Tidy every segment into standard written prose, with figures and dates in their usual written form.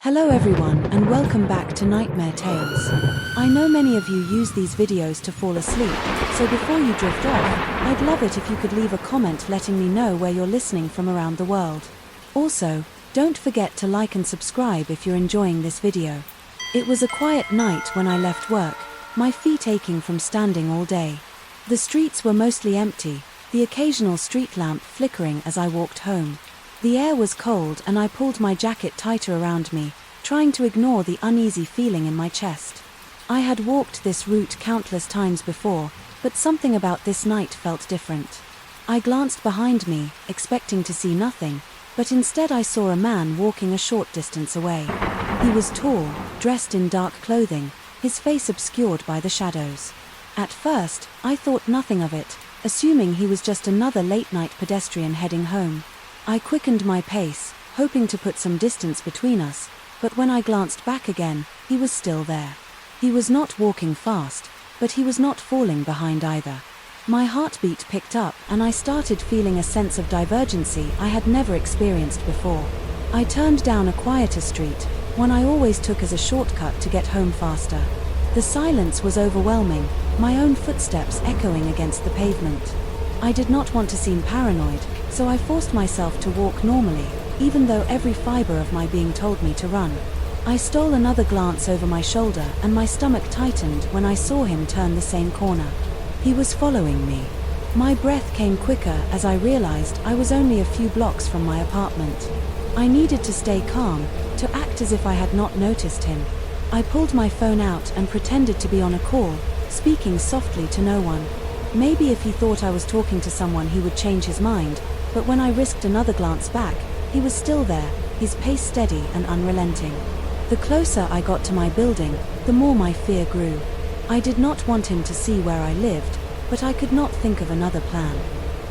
Hello everyone and welcome back to Nightmare Tales. I know many of you use these videos to fall asleep, so before you drift off, I'd love it if you could leave a comment letting me know where you're listening from around the world. Also, don't forget to like and subscribe if you're enjoying this video. It was a quiet night when I left work, my feet aching from standing all day. The streets were mostly empty, the occasional street lamp flickering as I walked home. The air was cold and I pulled my jacket tighter around me, trying to ignore the uneasy feeling in my chest. I had walked this route countless times before, but something about this night felt different. I glanced behind me, expecting to see nothing, but instead I saw a man walking a short distance away. He was tall, dressed in dark clothing, his face obscured by the shadows. At first, I thought nothing of it, assuming he was just another late-night pedestrian heading home. I quickened my pace, hoping to put some distance between us, but when I glanced back again, he was still there. He was not walking fast, but he was not falling behind either. My heartbeat picked up and I started feeling a sense of divergency I had never experienced before. I turned down a quieter street, one I always took as a shortcut to get home faster. The silence was overwhelming, my own footsteps echoing against the pavement. I did not want to seem paranoid, so I forced myself to walk normally, even though every fiber of my being told me to run. I stole another glance over my shoulder and my stomach tightened when I saw him turn the same corner. He was following me. My breath came quicker as I realized I was only a few blocks from my apartment. I needed to stay calm, to act as if I had not noticed him. I pulled my phone out and pretended to be on a call, speaking softly to no one. Maybe if he thought I was talking to someone he would change his mind, but when I risked another glance back, he was still there, his pace steady and unrelenting. The closer I got to my building, the more my fear grew. I did not want him to see where I lived, but I could not think of another plan.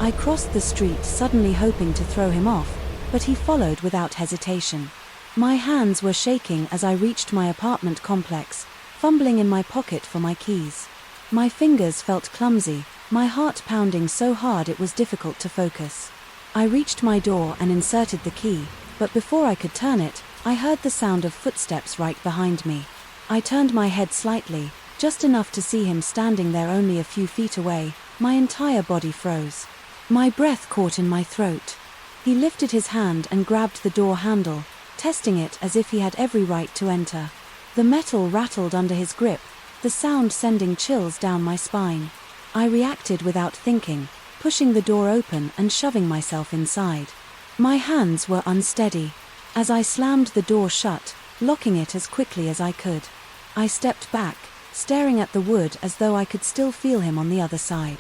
I crossed the street suddenly hoping to throw him off, but he followed without hesitation. My hands were shaking as I reached my apartment complex, fumbling in my pocket for my keys. My fingers felt clumsy, my heart pounding so hard it was difficult to focus. I reached my door and inserted the key, but before I could turn it, I heard the sound of footsteps right behind me. I turned my head slightly, just enough to see him standing there only a few feet away. My entire body froze. My breath caught in my throat. He lifted his hand and grabbed the door handle, testing it as if he had every right to enter. The metal rattled under his grip, the sound sending chills down my spine. I reacted without thinking, pushing the door open and shoving myself inside. My hands were unsteady. As I slammed the door shut, locking it as quickly as I could, I stepped back, staring at the wood as though I could still feel him on the other side.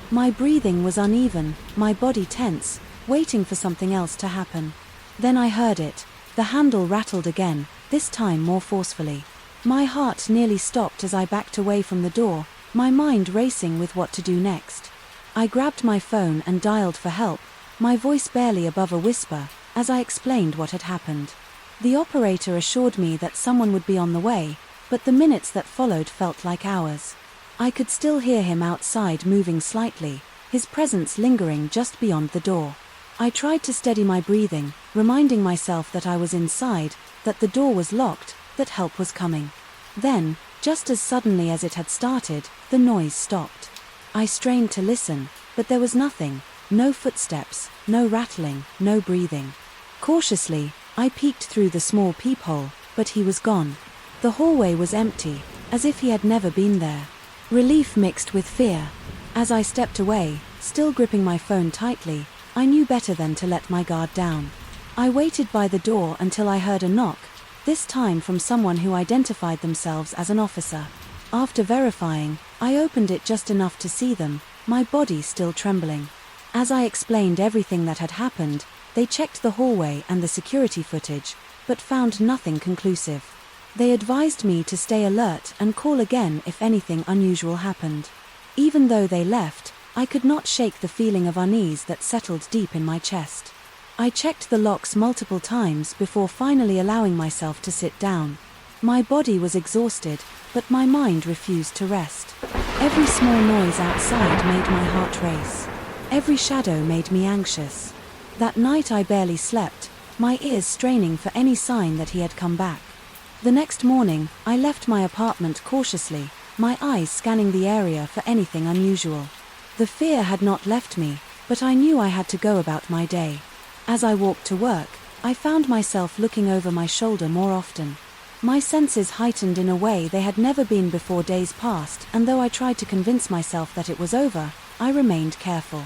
My breathing was uneven, my body tense, waiting for something else to happen. Then I heard it. The handle rattled again, this time more forcefully. My heart nearly stopped as I backed away from the door, my mind racing with what to do next. I grabbed my phone and dialed for help, my voice barely above a whisper, as I explained what had happened. The operator assured me that someone would be on the way, but the minutes that followed felt like hours. I could still hear him outside moving slightly, his presence lingering just beyond the door. I tried to steady my breathing, reminding myself that I was inside, that the door was locked, that help was coming. Then, just as suddenly as it had started, the noise stopped. I strained to listen, but there was nothing, no footsteps, no rattling, no breathing. Cautiously, I peeked through the small peephole, but he was gone. The hallway was empty, as if he had never been there. Relief mixed with fear. As I stepped away, still gripping my phone tightly, I knew better than to let my guard down. I waited by the door until I heard a knock, this time from someone who identified themselves as an officer. After verifying, I opened it just enough to see them, my body still trembling. As I explained everything that had happened, they checked the hallway and the security footage, but found nothing conclusive. They advised me to stay alert and call again if anything unusual happened. Even though they left, I could not shake the feeling of unease that settled deep in my chest. I checked the locks multiple times before finally allowing myself to sit down. My body was exhausted, but my mind refused to rest. Every small noise outside made my heart race. Every shadow made me anxious. That night I barely slept, my ears straining for any sign that he had come back. The next morning, I left my apartment cautiously, my eyes scanning the area for anything unusual. The fear had not left me, but I knew I had to go about my day. As I walked to work, I found myself looking over my shoulder more often. My senses heightened in a way they had never been before. Days passed, and though I tried to convince myself that it was over, I remained careful.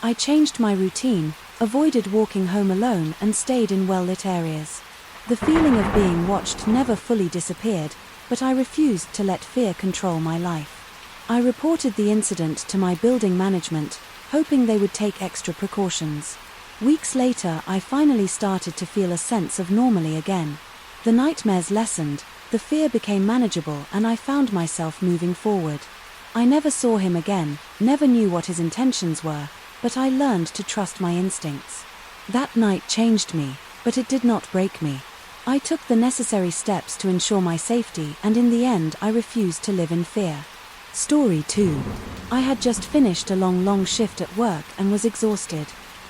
I changed my routine, avoided walking home alone, and stayed in well-lit areas. The feeling of being watched never fully disappeared, but I refused to let fear control my life. I reported the incident to my building management, hoping they would take extra precautions. Weeks later, I finally started to feel a sense of normalcy again. The nightmares lessened, the fear became manageable, and I found myself moving forward. I never saw him again, never knew what his intentions were, but I learned to trust my instincts. That night changed me, but it did not break me. I took the necessary steps to ensure my safety, and in the end I refused to live in fear. Story 2. I had just finished a long shift at work and was exhausted.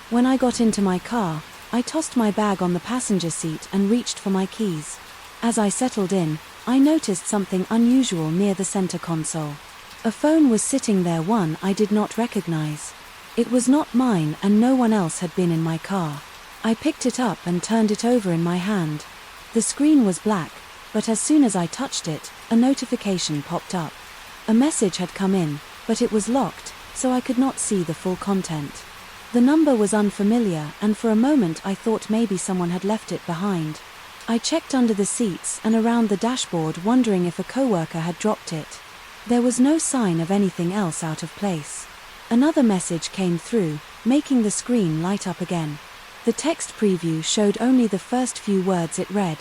When I got into my car, I tossed my bag on the passenger seat and reached for my keys. As I settled in, I noticed something unusual near the center console. A phone was sitting there, one I did not recognize. It was not mine, and no one else had been in my car. I picked it up and turned it over in my hand. The screen was black, but as soon as I touched it, a notification popped up. A message had come in, but it was locked, so I could not see the full content. The number was unfamiliar, and for a moment I thought maybe someone had left it behind. I checked under the seats and around the dashboard, wondering if a coworker had dropped it. There was no sign of anything else out of place. Another message came through, making the screen light up again. The text preview showed only the first few words. It read,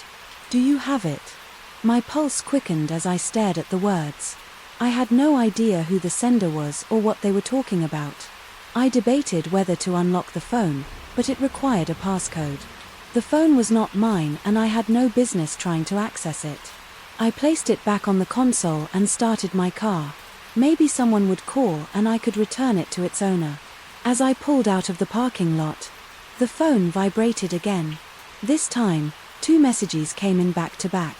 "Do you have it?" My pulse quickened as I stared at the words. I had no idea who the sender was or what they were talking about. I debated whether to unlock the phone, but it required a passcode. The phone was not mine, and I had no business trying to access it. I placed it back on the console and started my car. Maybe someone would call and I could return it to its owner. As I pulled out of the parking lot, the phone vibrated again. This time, 2 messages came in back to back.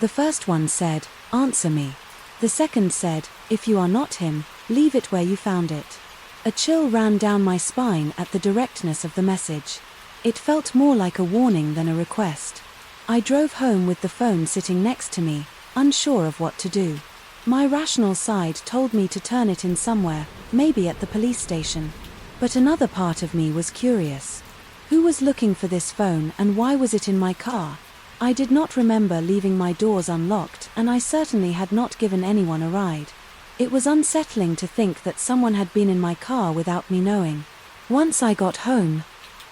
The first one said, "Answer me." The second said, "If you are not him, leave it where you found it." A chill ran down my spine at the directness of the message. It felt more like a warning than a request. I drove home with the phone sitting next to me, unsure of what to do. My rational side told me to turn it in somewhere, maybe at the police station. But another part of me was curious. Who was looking for this phone, and why was it in my car? I did not remember leaving my doors unlocked, and I certainly had not given anyone a ride. It was unsettling to think that someone had been in my car without me knowing. Once I got home,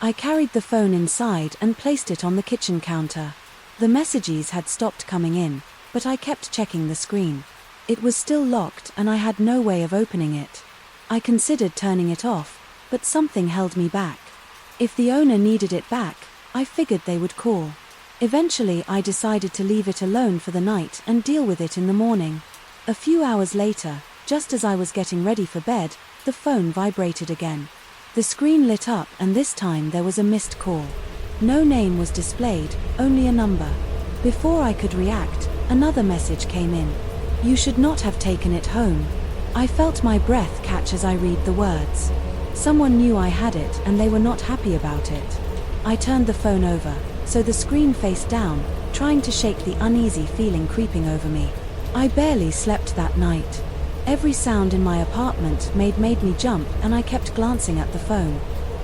I carried the phone inside and placed it on the kitchen counter. The messages had stopped coming in, but I kept checking the screen. It was still locked, and I had no way of opening it. I considered turning it off, but something held me back. If the owner needed it back, I figured they would call. Eventually, I decided to leave it alone for the night and deal with it in the morning. A few hours later, just as I was getting ready for bed, the phone vibrated again. The screen lit up, and this time there was a missed call. No name was displayed, only a number. Before I could react, another message came in. "You should not have taken it home." I felt my breath catch as I read the words. Someone knew I had it, and they were not happy about it. I turned the phone over, so the screen faced down, trying to shake the uneasy feeling creeping over me. I barely slept that night. Every sound in my apartment made me jump, and I kept glancing at the phone.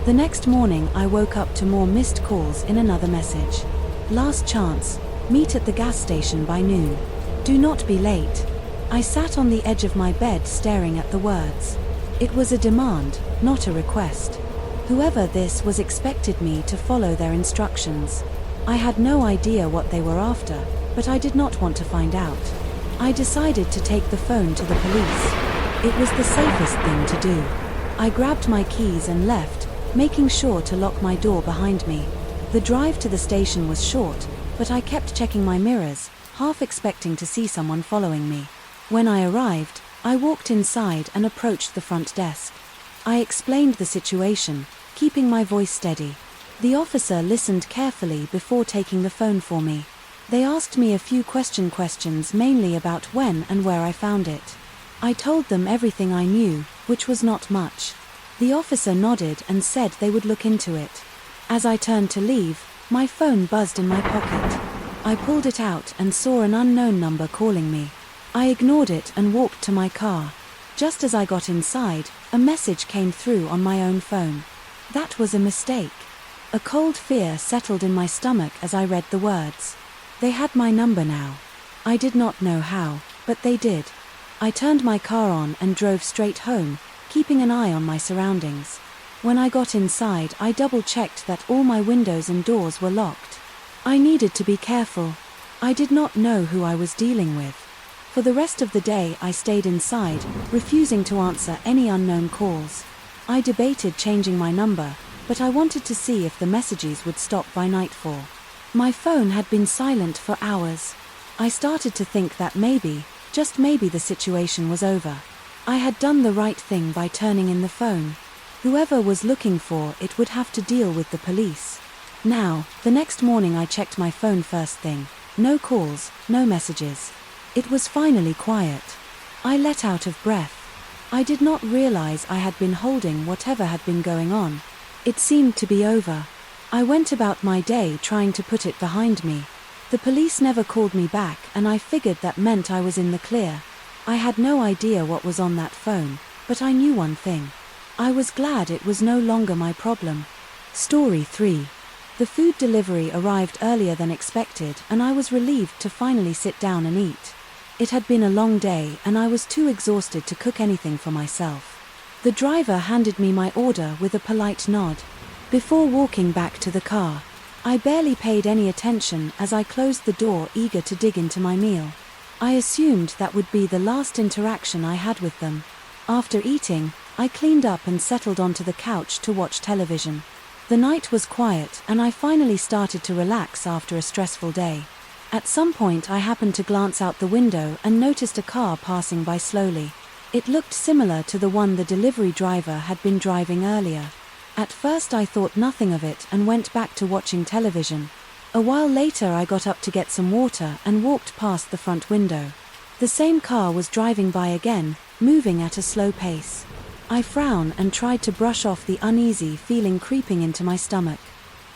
The next morning, I woke up to more missed calls in another message. "Last chance, meet at the gas station by noon. Do not be late." I sat on the edge of my bed staring at the words. It was a demand, not a request. Whoever this was expected me to follow their instructions. I had no idea what they were after, but I did not want to find out. I decided to take the phone to the police. It was the safest thing to do. I grabbed my keys and left, making sure to lock my door behind me. The drive to the station was short, but I kept checking my mirrors, half expecting to see someone following me. When I arrived, I walked inside and approached the front desk. I explained the situation, keeping my voice steady. The officer listened carefully before taking the phone for me. They asked me a few questions mainly about when and where I found it. I told them everything I knew, which was not much. The officer nodded and said they would look into it. As I turned to leave, my phone buzzed in my pocket. I pulled it out and saw an unknown number calling me. I ignored it and walked to my car. Just as I got inside, a message came through on my own phone. That was a mistake. A cold fear settled in my stomach as I read the words. They had my number now. I did not know how, but they did. I turned my car on and drove straight home, keeping an eye on my surroundings. When I got inside, I double-checked that all my windows and doors were locked. I needed to be careful. I did not know who I was dealing with. For the rest of the day I stayed inside, refusing to answer any unknown calls. I debated changing my number, but I wanted to see if the messages would stop by nightfall. My phone had been silent for hours. I started to think that maybe, just maybe, the situation was over. I had done the right thing by turning in the phone. Whoever was looking for it would have to deal with the police. Now, the next morning I checked my phone first thing. No calls, no messages. It was finally quiet. I let out of breath. I did not realize I had been holding whatever had been going on. It seemed to be over. I went about my day trying to put it behind me. The police never called me back, and I figured that meant I was in the clear. I had no idea what was on that phone, but I knew one thing. I was glad it was no longer my problem. Story 3. The food delivery arrived earlier than expected, and I was relieved to finally sit down and eat. It had been a long day, and I was too exhausted to cook anything for myself. The driver handed me my order with a polite nod. Before walking back to the car, I barely paid any attention as I closed the door, eager to dig into my meal. I assumed that would be the last interaction I had with them. After eating, I cleaned up and settled onto the couch to watch television. The night was quiet, and I finally started to relax after a stressful day. At some point I happened to glance out the window and noticed a car passing by slowly. It looked similar to the one the delivery driver had been driving earlier. At first I thought nothing of it and went back to watching television. A while later I got up to get some water and walked past the front window. The same car was driving by again, moving at a slow pace. I frowned and tried to brush off the uneasy feeling creeping into my stomach.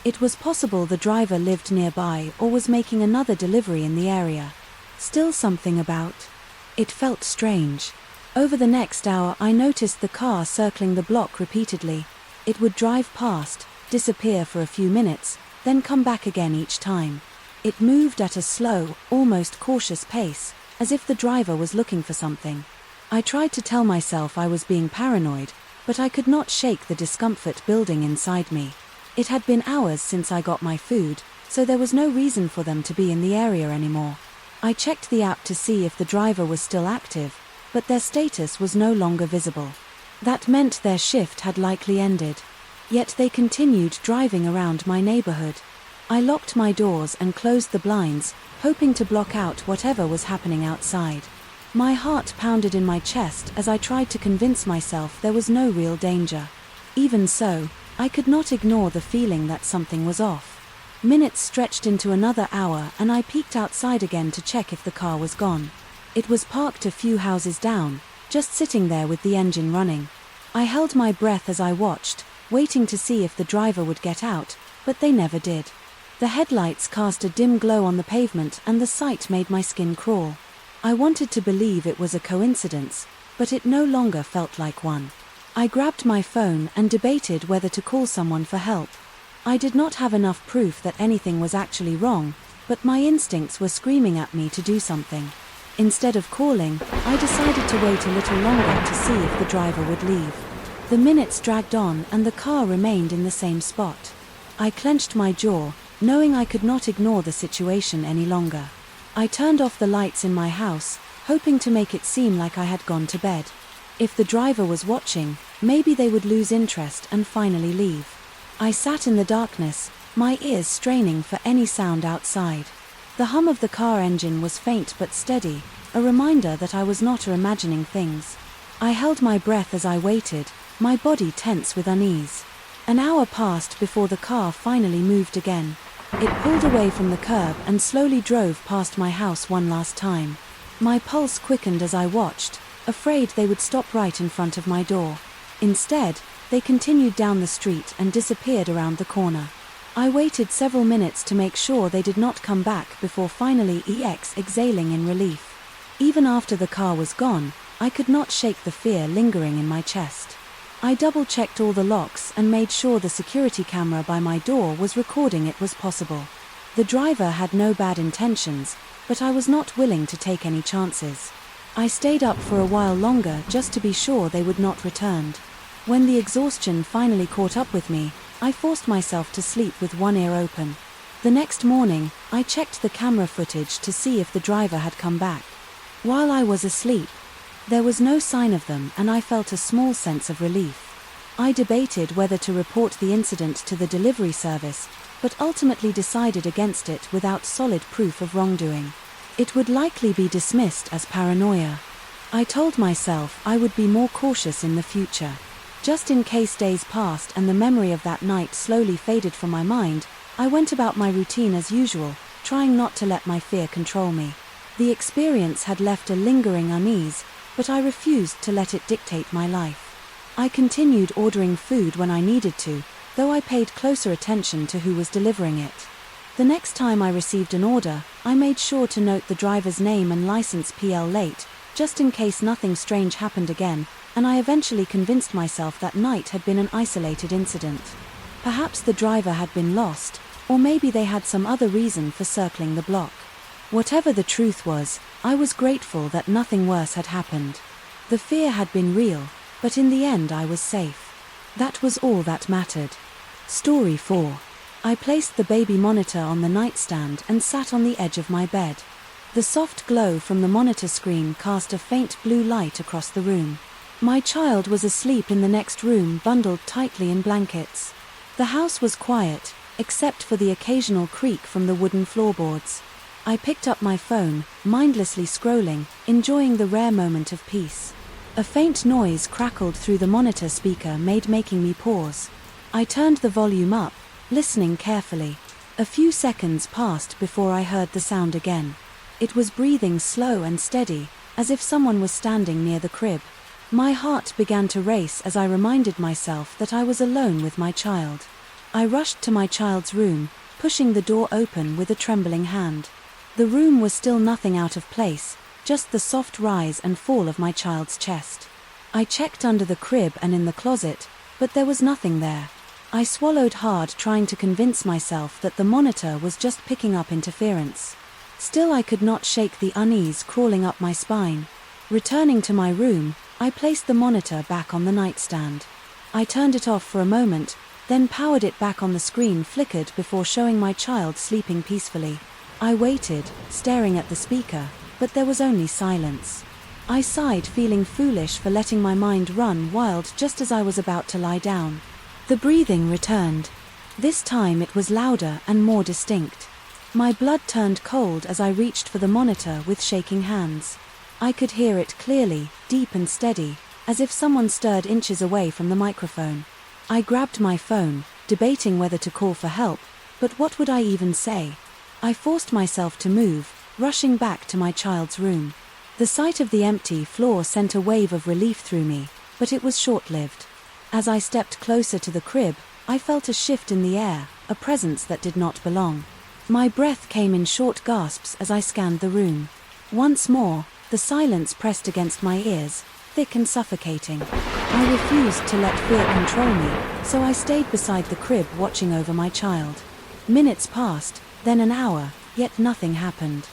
It was possible the driver lived nearby or was making another delivery in the area. Still something about. It felt strange. Over the next hour I noticed the car circling the block repeatedly. It would drive past, disappear for a few minutes, then come back again each time. It moved at a slow, almost cautious pace, as if the driver was looking for something. I tried to tell myself I was being paranoid, but I could not shake the discomfort building inside me. It had been hours since I got my food, so there was no reason for them to be in the area anymore. I checked the app to see if the driver was still active, but their status was no longer visible. That meant their shift had likely ended. Yet they continued driving around my neighborhood. I locked my doors and closed the blinds, hoping to block out whatever was happening outside. My heart pounded in my chest as I tried to convince myself there was no real danger. Even so, I could not ignore the feeling that something was off. Minutes stretched into another hour and I peeked outside again to check if the car was gone. It was parked a few houses down, just sitting there with the engine running. I held my breath as I watched, waiting to see if the driver would get out, but they never did. The headlights cast a dim glow on the pavement and the sight made my skin crawl. I wanted to believe it was a coincidence, but it no longer felt like one. I grabbed my phone and debated whether to call someone for help. I did not have enough proof that anything was actually wrong, but my instincts were screaming at me to do something. Instead of calling, I decided to wait a little longer to see if the driver would leave. The minutes dragged on and the car remained in the same spot. I clenched my jaw, knowing I could not ignore the situation any longer. I turned off the lights in my house, hoping to make it seem like I had gone to bed. If the driver was watching, maybe they would lose interest and finally leave. I sat in the darkness, my ears straining for any sound outside. The hum of the car engine was faint but steady, a reminder that I was not imagining things. I held my breath as I waited, my body tense with unease. An hour passed before the car finally moved again. It pulled away from the curb and slowly drove past my house one last time. My pulse quickened as I watched, afraid they would stop right in front of my door. Instead, they continued down the street and disappeared around the corner. I waited several minutes to make sure they did not come back before finally exhaling in relief. Even after the car was gone, I could not shake the fear lingering in my chest. I double-checked all the locks and made sure the security camera by my door was recording it was possible. The driver had no bad intentions, but I was not willing to take any chances. I stayed up for a while longer just to be sure they would not return. When the exhaustion finally caught up with me, I forced myself to sleep with one ear open. The next morning, I checked the camera footage to see if the driver had come back. While I was asleep, there was no sign of them and I felt a small sense of relief. I debated whether to report the incident to the delivery service, but ultimately decided against it without solid proof of wrongdoing. It would likely be dismissed as paranoia. I told myself I would be more cautious in the future. Just in case days passed and the memory of that night slowly faded from my mind, I went about my routine as usual, trying not to let my fear control me. The experience had left a lingering unease, but I refused to let it dictate my life. I continued ordering food when I needed to, though I paid closer attention to who was delivering it. The next time I received an order, I made sure to note the driver's name and license plate, just in case nothing strange happened again, and I eventually convinced myself that night had been an isolated incident. Perhaps the driver had been lost, or maybe they had some other reason for circling the block. Whatever the truth was, I was grateful that nothing worse had happened. The fear had been real, but in the end I was safe. That was all that mattered. Story 4. I placed the baby monitor on the nightstand and sat on the edge of my bed. The soft glow from the monitor screen cast a faint blue light across the room. My child was asleep in the next room, bundled tightly in blankets. The house was quiet, except for the occasional creak from the wooden floorboards. I picked up my phone, mindlessly scrolling, enjoying the rare moment of peace. A faint noise crackled through the monitor speaker, making me pause. I turned the volume up, listening carefully. A few seconds passed before I heard the sound again. It was breathing slow and steady, as if someone was standing near the crib. My heart began to race as I reminded myself that I was alone with my child. I rushed to my child's room, pushing the door open with a trembling hand. The room was still nothing out of place, just the soft rise and fall of my child's chest. I checked under the crib and in the closet, but there was nothing there. I swallowed hard, trying to convince myself that the monitor was just picking up interference. Still, I could not shake the unease crawling up my spine. Returning to my room, I placed the monitor back on the nightstand. I turned it off for a moment, then powered it back on. The screen flickered before showing my child sleeping peacefully. I waited, staring at the speaker, but there was only silence. I sighed, feeling foolish for letting my mind run wild just as I was about to lie down. The breathing returned. This time it was louder and more distinct. My blood turned cold as I reached for the monitor with shaking hands. I could hear it clearly, deep and steady, as if someone stirred inches away from the microphone. I grabbed my phone, debating whether to call for help, but what would I even say? I forced myself to move, rushing back to my child's room. The sight of the empty floor sent a wave of relief through me, but it was short-lived. As I stepped closer to the crib, I felt a shift in the air, a presence that did not belong. My breath came in short gasps as I scanned the room. Once more, the silence pressed against my ears, thick and suffocating. I refused to let fear control me, so I stayed beside the crib watching over my child. Minutes passed, then an hour, yet nothing happened.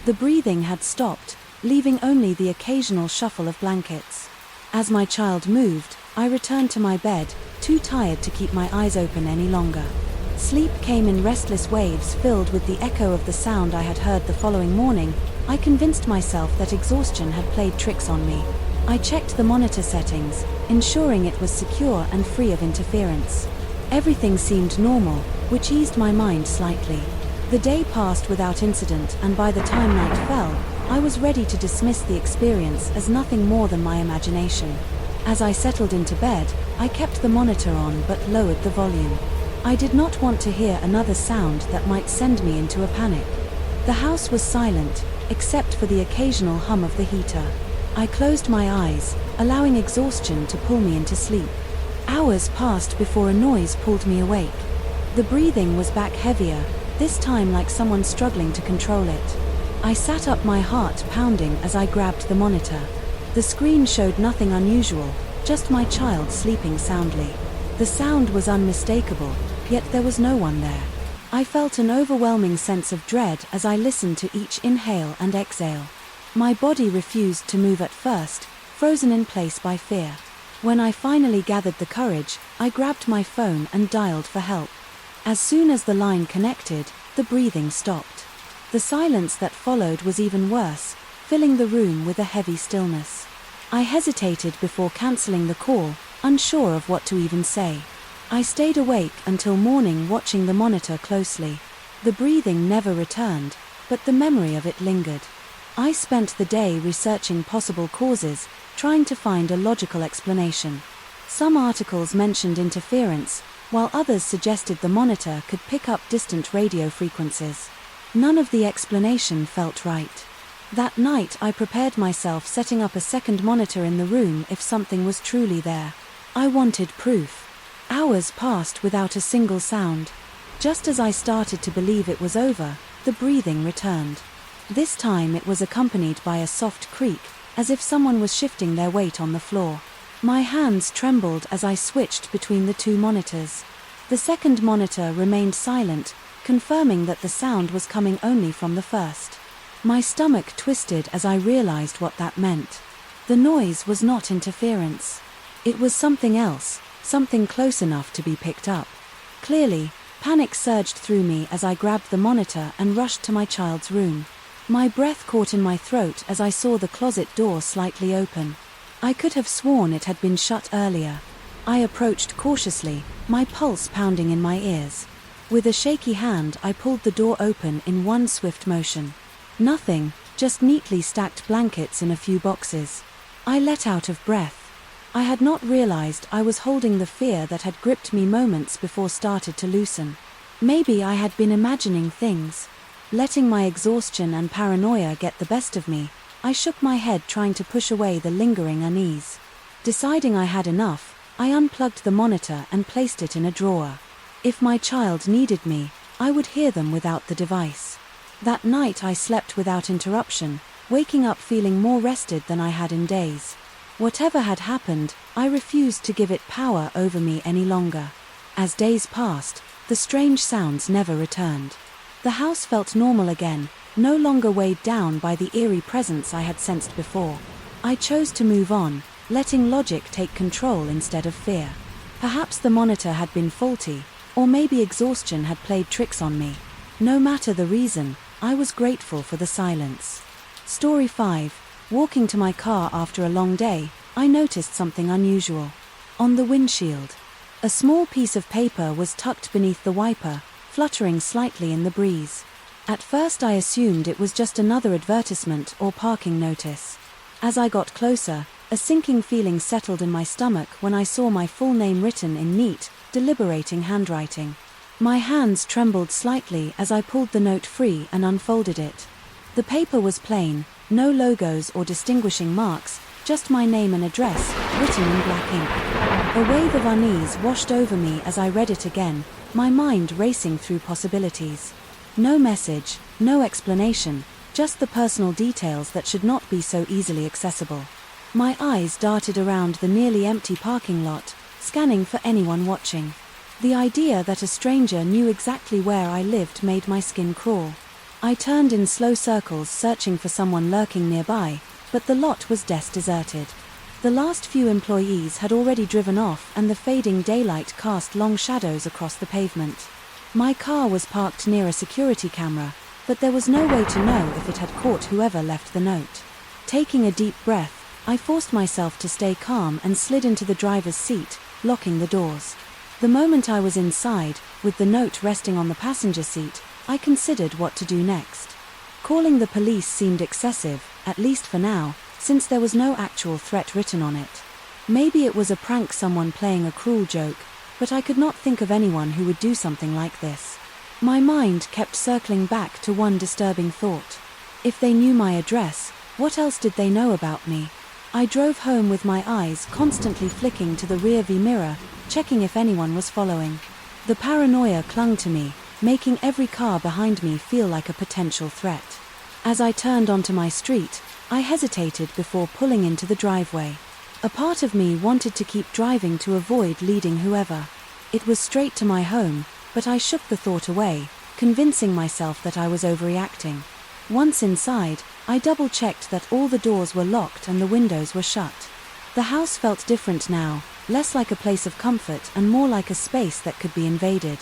The breathing had stopped, leaving only the occasional shuffle of blankets. As my child moved, I returned to my bed, too tired to keep my eyes open any longer. Sleep came in restless waves filled with the echo of the sound I had heard the following morning. I convinced myself that exhaustion had played tricks on me. I checked the monitor settings, ensuring it was secure and free of interference. Everything seemed normal, which eased my mind slightly. The day passed without incident, and by the time night fell, I was ready to dismiss the experience as nothing more than my imagination. As I settled into bed, I kept the monitor on but lowered the volume. I did not want to hear another sound that might send me into a panic. The house was silent, except for the occasional hum of the heater. I closed my eyes, allowing exhaustion to pull me into sleep. Hours passed before a noise pulled me awake. The breathing was back heavier, this time like someone struggling to control it. I sat up, my heart pounding as I grabbed the monitor. The screen showed nothing unusual, just my child sleeping soundly. The sound was unmistakable, yet there was no one there. I felt an overwhelming sense of dread as I listened to each inhale and exhale. My body refused to move at first, frozen in place by fear. When I finally gathered the courage, I grabbed my phone and dialed for help. As soon as the line connected, the breathing stopped. The silence that followed was even worse, filling the room with a heavy stillness. I hesitated before canceling the call, unsure of what to even say. I stayed awake until morning, watching the monitor closely. The breathing never returned, but the memory of it lingered. I spent the day researching possible causes, trying to find a logical explanation. Some articles mentioned interference, while others suggested the monitor could pick up distant radio frequencies. None of the explanation felt right. That night I prepared myself, setting up a second monitor in the room if something was truly there. I wanted proof. Hours passed without a single sound. Just as I started to believe it was over, the breathing returned. This time it was accompanied by a soft creak, as if someone was shifting their weight on the floor. My hands trembled as I switched between the two monitors. The second monitor remained silent, confirming that the sound was coming only from the first. My stomach twisted as I realized what that meant. The noise was not interference. It was something else, something close enough to be picked up. Clearly, panic surged through me as I grabbed the monitor and rushed to my child's room. My breath caught in my throat as I saw the closet door slightly open. I could have sworn it had been shut earlier. I approached cautiously, my pulse pounding in my ears. With a shaky hand, I pulled the door open in one swift motion. Nothing, just neatly stacked blankets in a few boxes. I let out of breath. I had not realized I was holding the fear that had gripped me moments before started to loosen. Maybe I had been imagining things. Letting my exhaustion and paranoia get the best of me, I shook my head, trying to push away the lingering unease. Deciding I had enough, I unplugged the monitor and placed it in a drawer. If my child needed me, I would hear them without the device. That night I slept without interruption, waking up feeling more rested than I had in days. Whatever had happened, I refused to give it power over me any longer. As days passed, the strange sounds never returned. The house felt normal again, no longer weighed down by the eerie presence I had sensed before. I chose to move on, letting logic take control instead of fear. Perhaps the monitor had been faulty, or maybe exhaustion had played tricks on me. No matter the reason, I was grateful for the silence. Story 5. Walking to my car after a long day, I noticed something unusual. On the windshield, a small piece of paper was tucked beneath the wiper, fluttering slightly in the breeze. At first I assumed it was just another advertisement or parking notice. As I got closer, a sinking feeling settled in my stomach when I saw my full name written in neat, deliberating handwriting. My hands trembled slightly as I pulled the note free and unfolded it. The paper was plain, no logos or distinguishing marks, just my name and address, written in black ink. A wave of unease washed over me as I read it again, my mind racing through possibilities. No message, no explanation, just the personal details that should not be so easily accessible. My eyes darted around the nearly empty parking lot, scanning for anyone watching. The idea that a stranger knew exactly where I lived made my skin crawl. I turned in slow circles, searching for someone lurking nearby, but the lot was deserted. The last few employees had already driven off, and the fading daylight cast long shadows across the pavement. My car was parked near a security camera, but there was no way to know if it had caught whoever left the note. Taking a deep breath, I forced myself to stay calm and slid into the driver's seat, locking the doors. The moment I was inside, with the note resting on the passenger seat, I considered what to do next. Calling the police seemed excessive, at least for now, since there was no actual threat written on it. Maybe it was a prank, someone playing a cruel joke, but I could not think of anyone who would do something like this. My mind kept circling back to one disturbing thought. If they knew my address, what else did they know about me? I drove home with my eyes constantly flicking to the rear-view mirror, checking if anyone was following. The paranoia clung to me, making every car behind me feel like a potential threat. As I turned onto my street, I hesitated before pulling into the driveway. A part of me wanted to keep driving to avoid leading whoever. It was straight to my home, but I shook the thought away, convincing myself that I was overreacting. Once inside, I double-checked that all the doors were locked and the windows were shut. The house felt different now, less like a place of comfort and more like a space that could be invaded.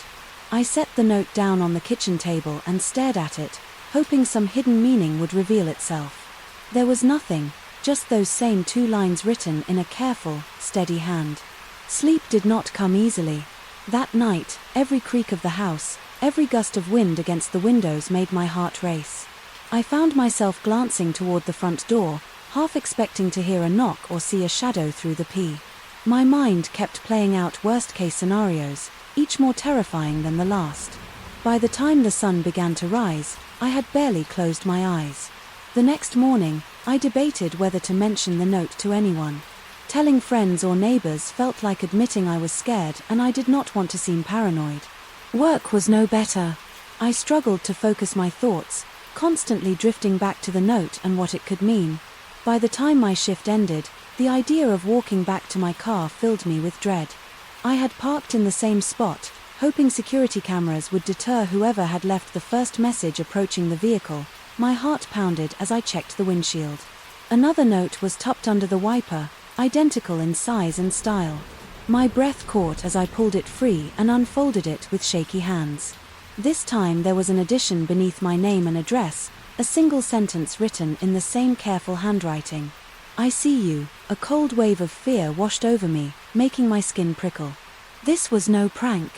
I set the note down on the kitchen table and stared at it, hoping some hidden meaning would reveal itself. There was nothing, just those same 2 lines written in a careful, steady hand. Sleep did not come easily. That night, every creak of the house, every gust of wind against the windows made my heart race. I found myself glancing toward the front door, half expecting to hear a knock or see a shadow through the pea. My mind kept playing out worst-case scenarios, each more terrifying than the last. By the time the sun began to rise, I had barely closed my eyes. The next morning, I debated whether to mention the note to anyone. Telling friends or neighbors felt like admitting I was scared and I did not want to seem paranoid. Work was no better. I struggled to focus my thoughts, constantly drifting back to the note and what it could mean. By the time my shift ended, the idea of walking back to my car filled me with dread. I had parked in the same spot, hoping security cameras would deter whoever had left the first message approaching the vehicle. My heart pounded as I checked the windshield. Another note was tucked under the wiper, identical in size and style. My breath caught as I pulled it free and unfolded it with shaky hands. This time there was an addition beneath my name and address, a single sentence written in the same careful handwriting. I see you. A cold wave of fear washed over me, making my skin prickle. This was no prank.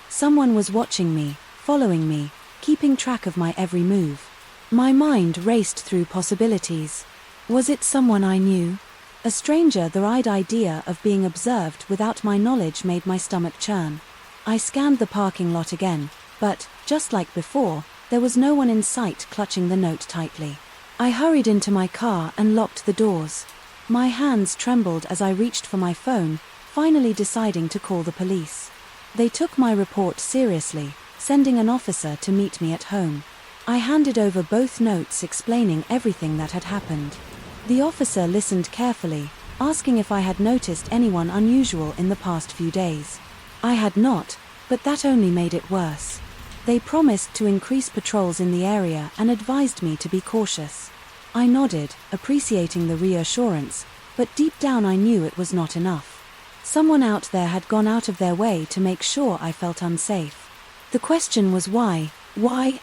Someone was watching me, following me, keeping track of my every move. My mind raced through possibilities. Was it someone I knew? A stranger? The idea of being observed without my knowledge made my stomach churn. I scanned the parking lot again, but, just like before, there was no one in sight clutching the note tightly. I hurried into my car and locked the doors. My hands trembled as I reached for my phone, finally deciding to call the police. They took my report seriously, sending an officer to meet me at home. I handed over both notes explaining everything that had happened. The officer listened carefully, asking if I had noticed anyone unusual in the past few days. I had not, but that only made it worse. They promised to increase patrols in the area and advised me to be cautious. I nodded, appreciating the reassurance, but deep down I knew it was not enough. Someone out there had gone out of their way to make sure I felt unsafe. The question was why,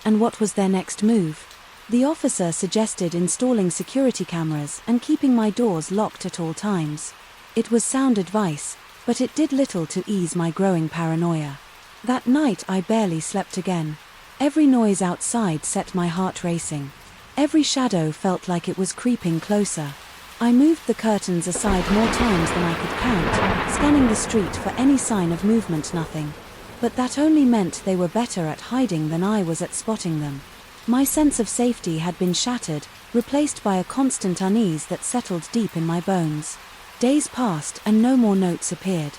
and what was their next move? The officer suggested installing security cameras and keeping my doors locked at all times. It was sound advice, but it did little to ease my growing paranoia. That night I barely slept again. Every noise outside set my heart racing. Every shadow felt like it was creeping closer. I moved the curtains aside more times than I could count, scanning the street for any sign of movement. Nothing. But that only meant they were better at hiding than I was at spotting them. My sense of safety had been shattered, replaced by a constant unease that settled deep in my bones. Days passed and no more notes appeared.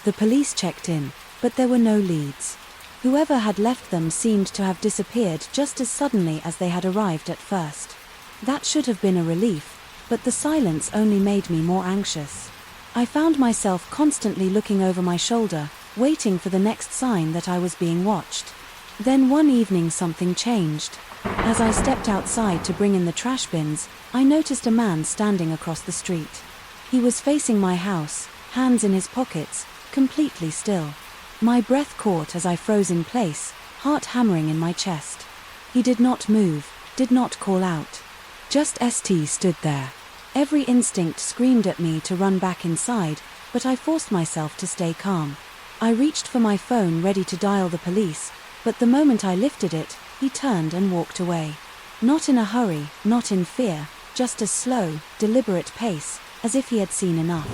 The police checked in, but there were no leads. Whoever had left them seemed to have disappeared just as suddenly as they had arrived at first. That should have been a relief, but the silence only made me more anxious. I found myself constantly looking over my shoulder, waiting for the next sign that I was being watched. Then one evening something changed. As I stepped outside to bring in the trash bins, I noticed a man standing across the street. He was facing my house, hands in his pockets, completely still. My breath caught as I froze in place, heart hammering in my chest. He did not move, did not call out. Just stood there. Every instinct screamed at me to run back inside, but I forced myself to stay calm. I reached for my phone ready to dial the police, but the moment I lifted it, he turned and walked away. Not in a hurry, not in fear, just a slow, deliberate pace, as if he had seen enough.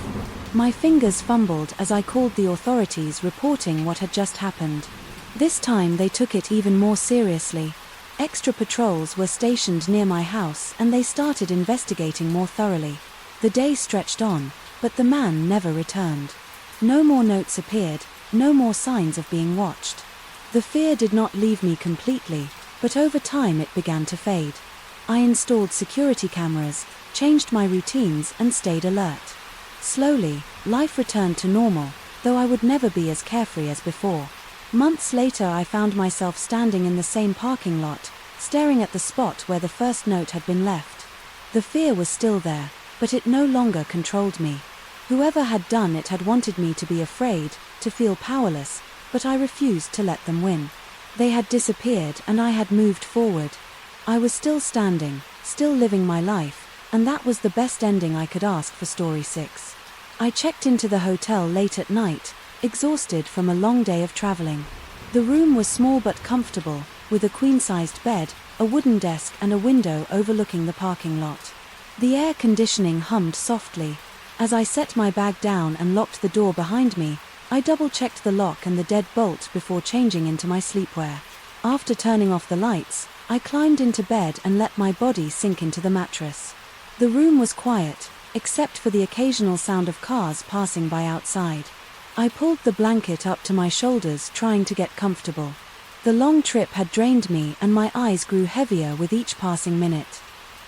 My fingers fumbled as I called the authorities, reporting what had just happened. This time they took it even more seriously. Extra patrols were stationed near my house and they started investigating more thoroughly. The day stretched on, but the man never returned. No more notes appeared, no more signs of being watched. The fear did not leave me completely, but over time it began to fade. I installed security cameras, changed my routines and stayed alert. Slowly, life returned to normal, though I would never be as carefree as before. Months later I found myself standing in the same parking lot, staring at the spot where the first note had been left. The fear was still there, but it no longer controlled me. Whoever had done it had wanted me to be afraid, to feel powerless, but I refused to let them win. They had disappeared and I had moved forward. I was still standing, still living my life, and that was the best ending I could ask for Story 6. I checked into the hotel late at night, exhausted from a long day of traveling. The room was small but comfortable, with a queen-sized bed, a wooden desk and a window overlooking the parking lot. The air conditioning hummed softly. As I set my bag down and locked the door behind me, I double-checked the lock and the deadbolt before changing into my sleepwear. After turning off the lights, I climbed into bed and let my body sink into the mattress. The room was quiet, except for the occasional sound of cars passing by outside. I pulled the blanket up to my shoulders, trying to get comfortable. The long trip had drained me and my eyes grew heavier with each passing minute.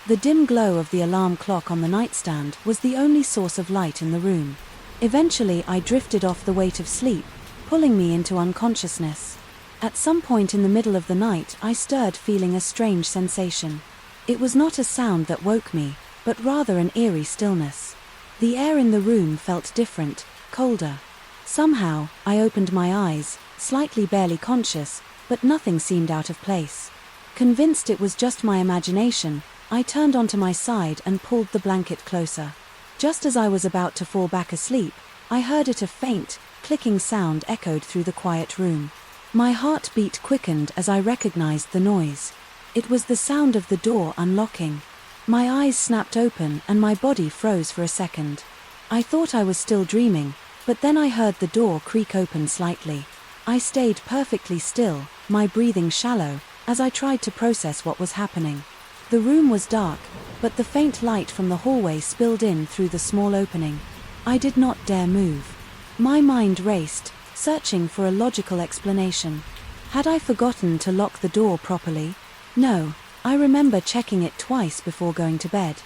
The dim glow of the alarm clock on the nightstand was the only source of light in the room. Eventually I drifted off the weight of sleep, pulling me into unconsciousness. At some point in the middle of the night I stirred, feeling a strange sensation. It was not a sound that woke me, but rather an eerie stillness. The air in the room felt different, colder. Somehow, I opened my eyes, slightly barely conscious, but nothing seemed out of place. Convinced it was just my imagination, I turned onto my side and pulled the blanket closer. Just as I was about to fall back asleep, I heard a faint, clicking sound echoed through the quiet room. My heartbeat quickened as I recognized the noise. It was the sound of the door unlocking. My eyes snapped open and my body froze for a second. I thought I was still dreaming, but then I heard the door creak open slightly. I stayed perfectly still, my breathing shallow, as I tried to process what was happening. The room was dark, but the faint light from the hallway spilled in through the small opening. I did not dare move. My mind raced, searching for a logical explanation. Had I forgotten to lock the door properly? No, I remember checking it twice before going to bed.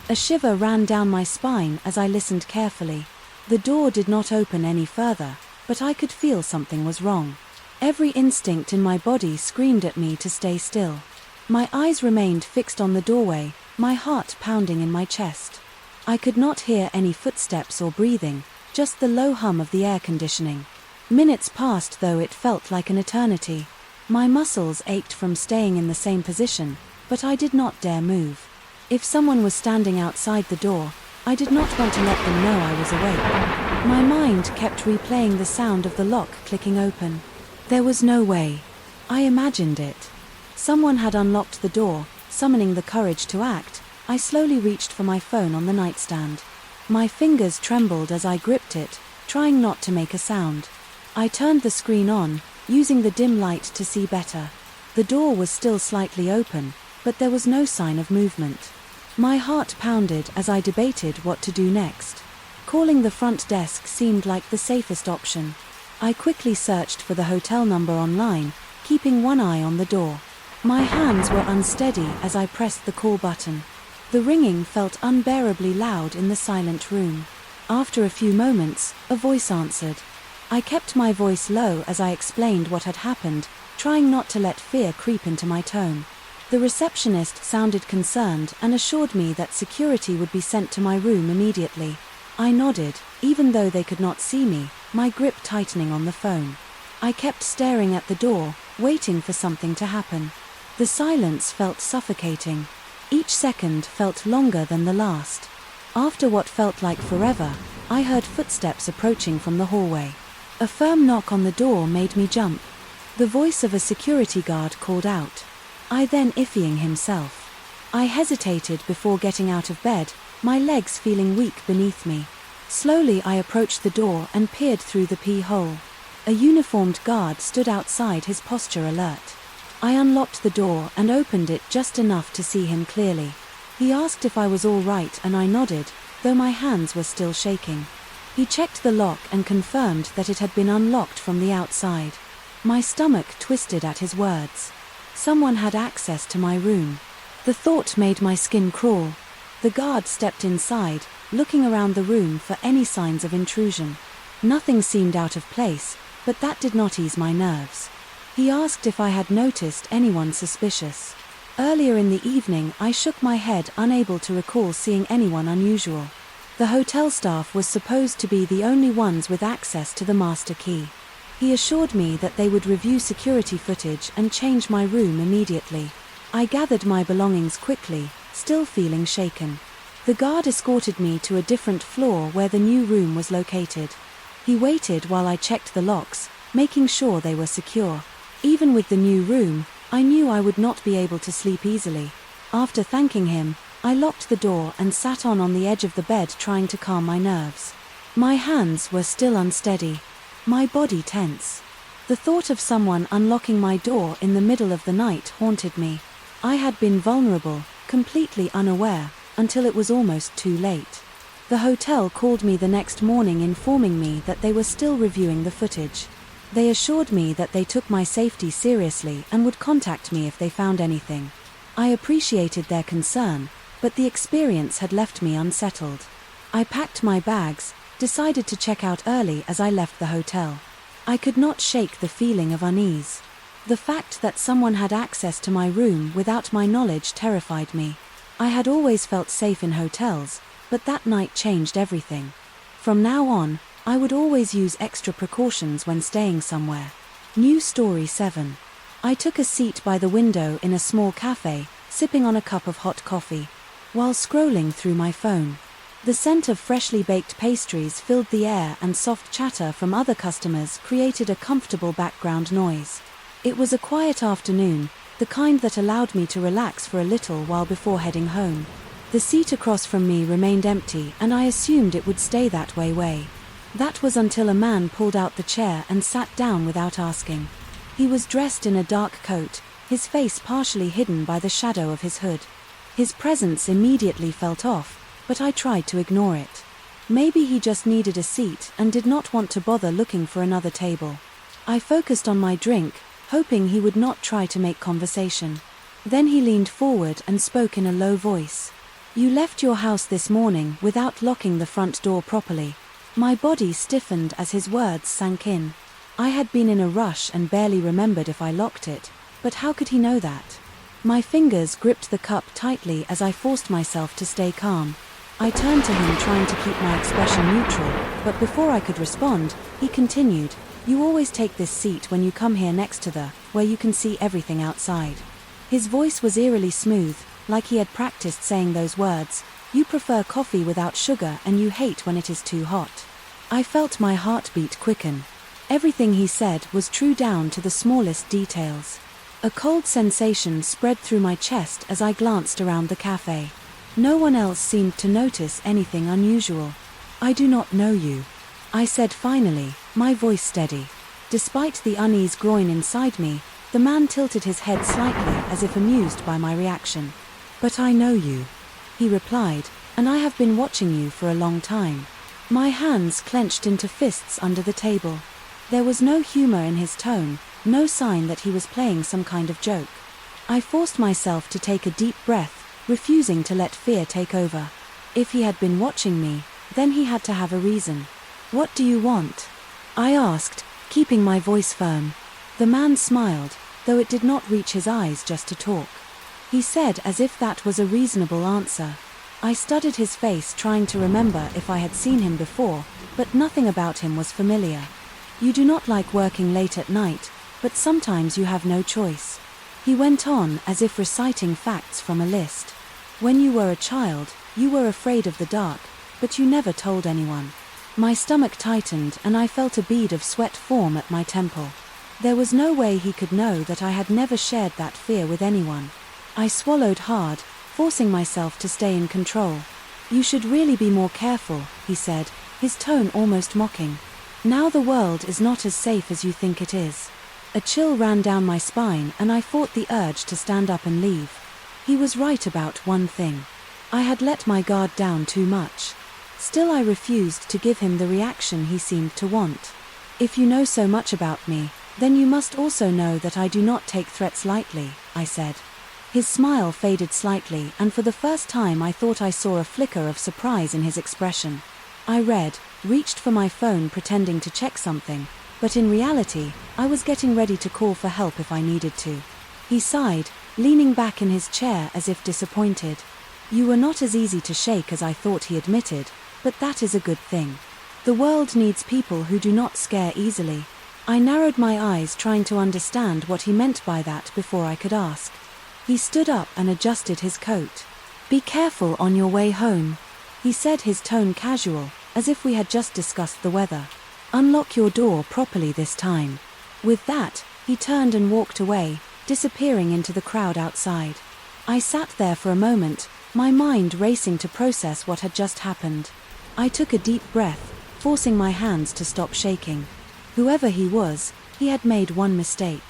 A shiver ran down my spine as I listened carefully. The door did not open any further, but I could feel something was wrong. Every instinct in my body screamed at me to stay still. My eyes remained fixed on the doorway, my heart pounding in my chest. I could not hear any footsteps or breathing, just the low hum of the air conditioning. Minutes passed, though it felt like an eternity. My muscles ached from staying in the same position, but I did not dare move. If someone was standing outside the door, I did not want to let them know I was awake. My mind kept replaying the sound of the lock clicking open. There was no way. I imagined it. Someone had unlocked the door, summoning the courage to act. I slowly reached for my phone on the nightstand. My fingers trembled as I gripped it, trying not to make a sound. I turned the screen on, using the dim light to see better. The door was still slightly open, but there was no sign of movement. My heart pounded as I debated what to do next. Calling the front desk seemed like the safest option. I quickly searched for the hotel number online, keeping one eye on the door. My hands were unsteady as I pressed the call button. The ringing felt unbearably loud in the silent room. After a few moments, a voice answered. I kept my voice low as I explained what had happened, trying not to let fear creep into my tone. The receptionist sounded concerned and assured me that security would be sent to my room immediately. I nodded, even though they could not see me, my grip tightening on the phone. I kept staring at the door, waiting for something to happen. The silence felt suffocating. Each second felt longer than the last. After what felt like forever, I heard footsteps approaching from the hallway. A firm knock on the door made me jump. The voice of a security guard called out. I then Iffying himself. I hesitated before getting out of bed, my legs feeling weak beneath me. Slowly I approached the door and peered through the peep-hole. A uniformed guard stood outside, his posture alert. I unlocked the door and opened it just enough to see him clearly. He asked if I was all right and I nodded, though my hands were still shaking. He checked the lock and confirmed that it had been unlocked from the outside. My stomach twisted at his words. Someone had access to my room. The thought made my skin crawl. The guard stepped inside, looking around the room for any signs of intrusion. Nothing seemed out of place, but that did not ease my nerves. He asked if I had noticed anyone suspicious. Earlier in the evening, I shook my head, unable to recall seeing anyone unusual. The hotel staff was supposed to be the only ones with access to the master key. He assured me that they would review security footage and change my room immediately. I gathered my belongings quickly, still feeling shaken. The guard escorted me to a different floor where the new room was located. He waited while I checked the locks, making sure they were secure. Even with the new room, I knew I would not be able to sleep easily. After thanking him, I locked the door and sat on the edge of the bed, trying to calm my nerves. My hands were still unsteady, my body tense. The thought of someone unlocking my door in the middle of the night haunted me. I had been vulnerable, completely unaware, until it was almost too late. The hotel called me the next morning, informing me that they were still reviewing the footage. They assured me that they took my safety seriously and would contact me if they found anything. I appreciated their concern, but the experience had left me unsettled. I packed my bags, decided to check out early as I left the hotel. I could not shake the feeling of unease. The fact that someone had access to my room without my knowledge terrified me. I had always felt safe in hotels, but that night changed everything. From now on, I would always use extra precautions when staying somewhere. New story 7. I took a seat by the window in a small cafe, sipping on a cup of hot coffee. While scrolling through my phone, the scent of freshly baked pastries filled the air and soft chatter from other customers created a comfortable background noise. It was a quiet afternoon, the kind that allowed me to relax for a little while before heading home. The seat across from me remained empty and I assumed it would stay that way. That was until a man pulled out the chair and sat down without asking. He was dressed in a dark coat, his face partially hidden by the shadow of his hood. His presence immediately felt off, but I tried to ignore it. Maybe he just needed a seat and did not want to bother looking for another table. I focused on my drink, hoping he would not try to make conversation. Then he leaned forward and spoke in a low voice. "You left your house this morning without locking the front door properly." My body stiffened as his words sank in. I had been in a rush and barely remembered if I locked it, but how could he know that? My fingers gripped the cup tightly as I forced myself to stay calm. I turned to him, trying to keep my expression neutral, but before I could respond, he continued, "You always take this seat when you come here next to where you can see everything outside." His voice was eerily smooth, like he had practiced saying those words. "You prefer coffee without sugar and you hate when it is too hot." I felt my heartbeat quicken. Everything he said was true down to the smallest details. A cold sensation spread through my chest as I glanced around the cafe. No one else seemed to notice anything unusual. "I do not know you," I said finally, my voice steady. Despite the unease growing inside me, the man tilted his head slightly as if amused by my reaction. "But I know you," he replied, "and I have been watching you for a long time." My hands clenched into fists under the table. There was no humor in his tone, no sign that he was playing some kind of joke. I forced myself to take a deep breath, refusing to let fear take over. If he had been watching me, then he had to have a reason. "What do you want?" I asked, keeping my voice firm. The man smiled, though it did not reach his eyes just to talk. He said as if that was a reasonable answer. I studied his face, trying to remember if I had seen him before, but nothing about him was familiar. "You do not like working late at night, but sometimes you have no choice," he went on as if reciting facts from a list. "When you were a child, you were afraid of the dark, but you never told anyone." My stomach tightened and I felt a bead of sweat form at my temple. There was no way he could know that I had never shared that fear with anyone. I swallowed hard, forcing myself to stay in control. "You should really be more careful," he said, his tone almost mocking. Now the world is not as safe as you think it is. A chill ran down my spine and I fought the urge to stand up and leave. He was right about one thing. I had let my guard down too much. Still I refused to give him the reaction he seemed to want. If you know so much about me, then you must also know that I do not take threats lightly, I said. His smile faded slightly, and for the first time I thought I saw a flicker of surprise in his expression. I reached for my phone pretending to check something, but in reality, I was getting ready to call for help if I needed to. He sighed, leaning back in his chair as if disappointed. You were not as easy to shake as I thought, he admitted, but that is a good thing. The world needs people who do not scare easily. I narrowed my eyes trying to understand what he meant by that before I could ask. He stood up and adjusted his coat. Be careful on your way home, he said, his tone casual, as if we had just discussed the weather. Unlock your door properly this time. With that, he turned and walked away, disappearing into the crowd outside. I sat there for a moment, my mind racing to process what had just happened. I took a deep breath, forcing my hands to stop shaking. Whoever he was, he had made one mistake.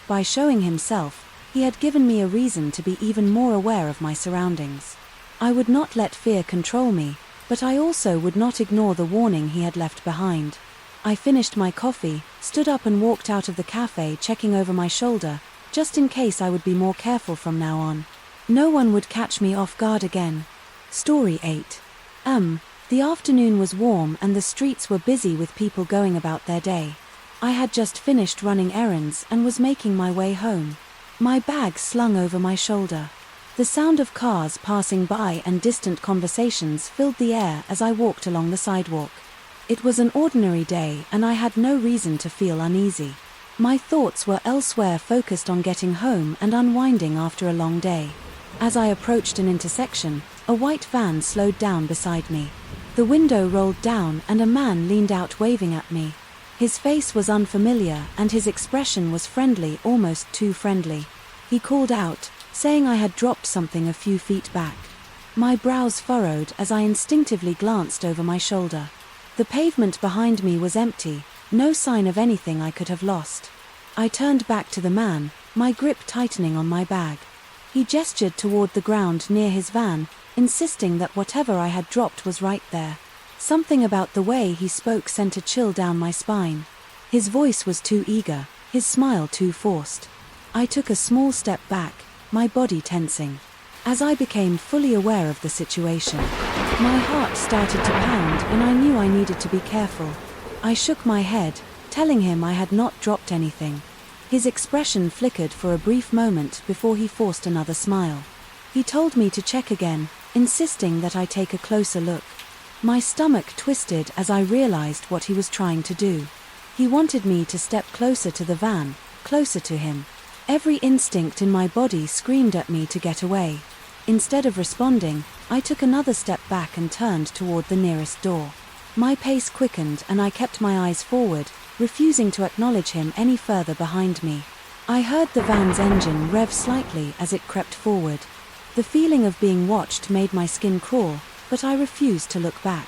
By showing himself, he had given me a reason to be even more aware of my surroundings. I would not let fear control me, but I also would not ignore the warning he had left behind. I finished my coffee, stood up and walked out of the cafe, checking over my shoulder, just in case I would be more careful from now on. No one would catch me off guard again. Story 8. The afternoon was warm and the streets were busy with people going about their day. I had just finished running errands and was making my way home. My bag slung over my shoulder. The sound of cars passing by and distant conversations filled the air as I walked along the sidewalk. It was an ordinary day and I had no reason to feel uneasy. My thoughts were elsewhere, focused on getting home and unwinding after a long day. As I approached an intersection, a white van slowed down beside me. The window rolled down and a man leaned out, waving at me. His face was unfamiliar and his expression was friendly, almost too friendly. He called out, saying I had dropped something a few feet back. My brows furrowed as I instinctively glanced over my shoulder. The pavement behind me was empty, no sign of anything I could have lost. I turned back to the man, my grip tightening on my bag. He gestured toward the ground near his van, insisting that whatever I had dropped was right there. Something about the way he spoke sent a chill down my spine. His voice was too eager, his smile too forced. I took a small step back, my body tensing. As I became fully aware of the situation, my heart started to pound and I knew I needed to be careful. I shook my head, telling him I had not dropped anything. His expression flickered for a brief moment before he forced another smile. He told me to check again, insisting that I take a closer look. My stomach twisted as I realized what he was trying to do. He wanted me to step closer to the van, closer to him. Every instinct in my body screamed at me to get away. Instead of responding, I took another step back and turned toward the nearest door. My pace quickened and I kept my eyes forward, refusing to acknowledge him any further behind me. I heard the van's engine rev slightly as it crept forward. The feeling of being watched made my skin crawl, but I refused to look back.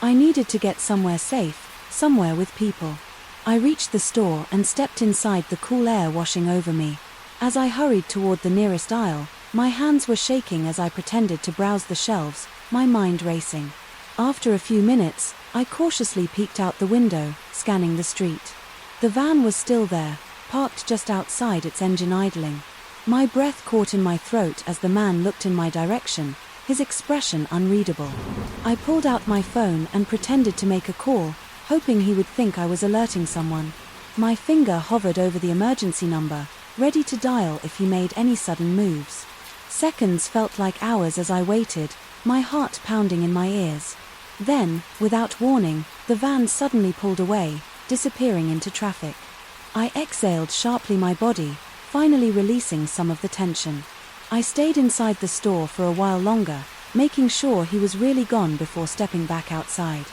I needed to get somewhere safe, somewhere with people. I reached the store and stepped inside, the cool air washing over me. As I hurried toward the nearest aisle, my hands were shaking as I pretended to browse the shelves, my mind racing. After a few minutes, I cautiously peeked out the window, scanning the street. The van was still there, parked just outside, its engine idling. My breath caught in my throat as the man looked in my direction, his expression unreadable. I pulled out my phone and pretended to make a call, hoping he would think I was alerting someone. My finger hovered over the emergency number, ready to dial if he made any sudden moves. Seconds felt like hours as I waited, my heart pounding in my ears. Then, without warning, the van suddenly pulled away, disappearing into traffic. I exhaled sharply, my body finally releasing some of the tension. I stayed inside the store for a while longer, making sure he was really gone before stepping back outside.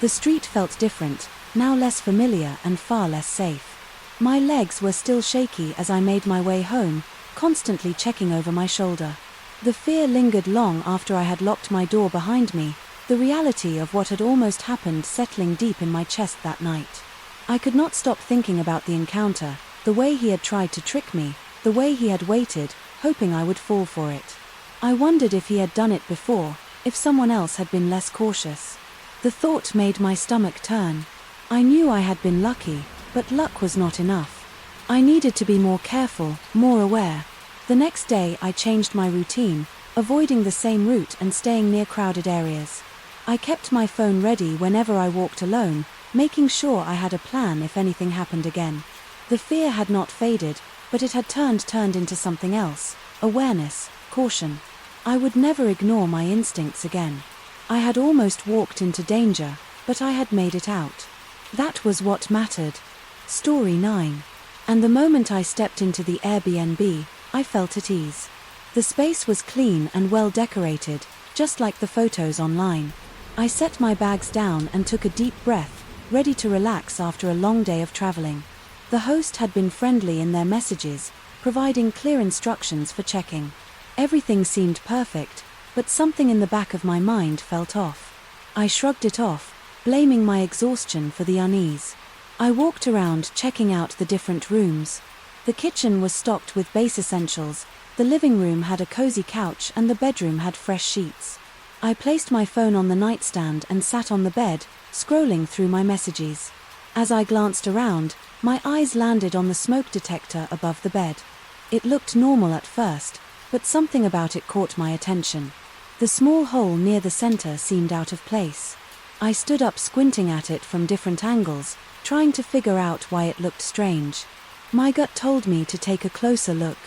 The street felt different, now less familiar and far less safe. My legs were still shaky as I made my way home, constantly checking over my shoulder. The fear lingered long after I had locked my door behind me, the reality of what had almost happened settling deep in my chest that night. I could not stop thinking about the encounter, the way he had tried to trick me, the way he had waited, hoping I would fall for it. I wondered if he had done it before, if someone else had been less cautious. The thought made my stomach turn. I knew I had been lucky, but luck was not enough. I needed to be more careful, more aware. The next day I changed my routine, avoiding the same route and staying near crowded areas. I kept my phone ready whenever I walked alone, making sure I had a plan if anything happened again. The fear had not faded, but it had turned into something else: awareness, caution. I would never ignore my instincts again. I had almost walked into danger, but I had made it out. That was what mattered. Story 9. And the moment I stepped into the Airbnb, I felt at ease. The space was clean and well decorated, just like the photos online. I set my bags down and took a deep breath, ready to relax after a long day of traveling. The host had been friendly in their messages, providing clear instructions for checking. Everything seemed perfect, but something in the back of my mind felt off. I shrugged it off, blaming my exhaustion for the unease. I walked around checking out the different rooms. The kitchen was stocked with base essentials, the living room had a cozy couch and the bedroom had fresh sheets. I placed my phone on the nightstand and sat on the bed, scrolling through my messages. As I glanced around, my eyes landed on the smoke detector above the bed. It looked normal at first, but something about it caught my attention. The small hole near the center seemed out of place. I stood up squinting at it from different angles, trying to figure out why it looked strange. My gut told me to take a closer look.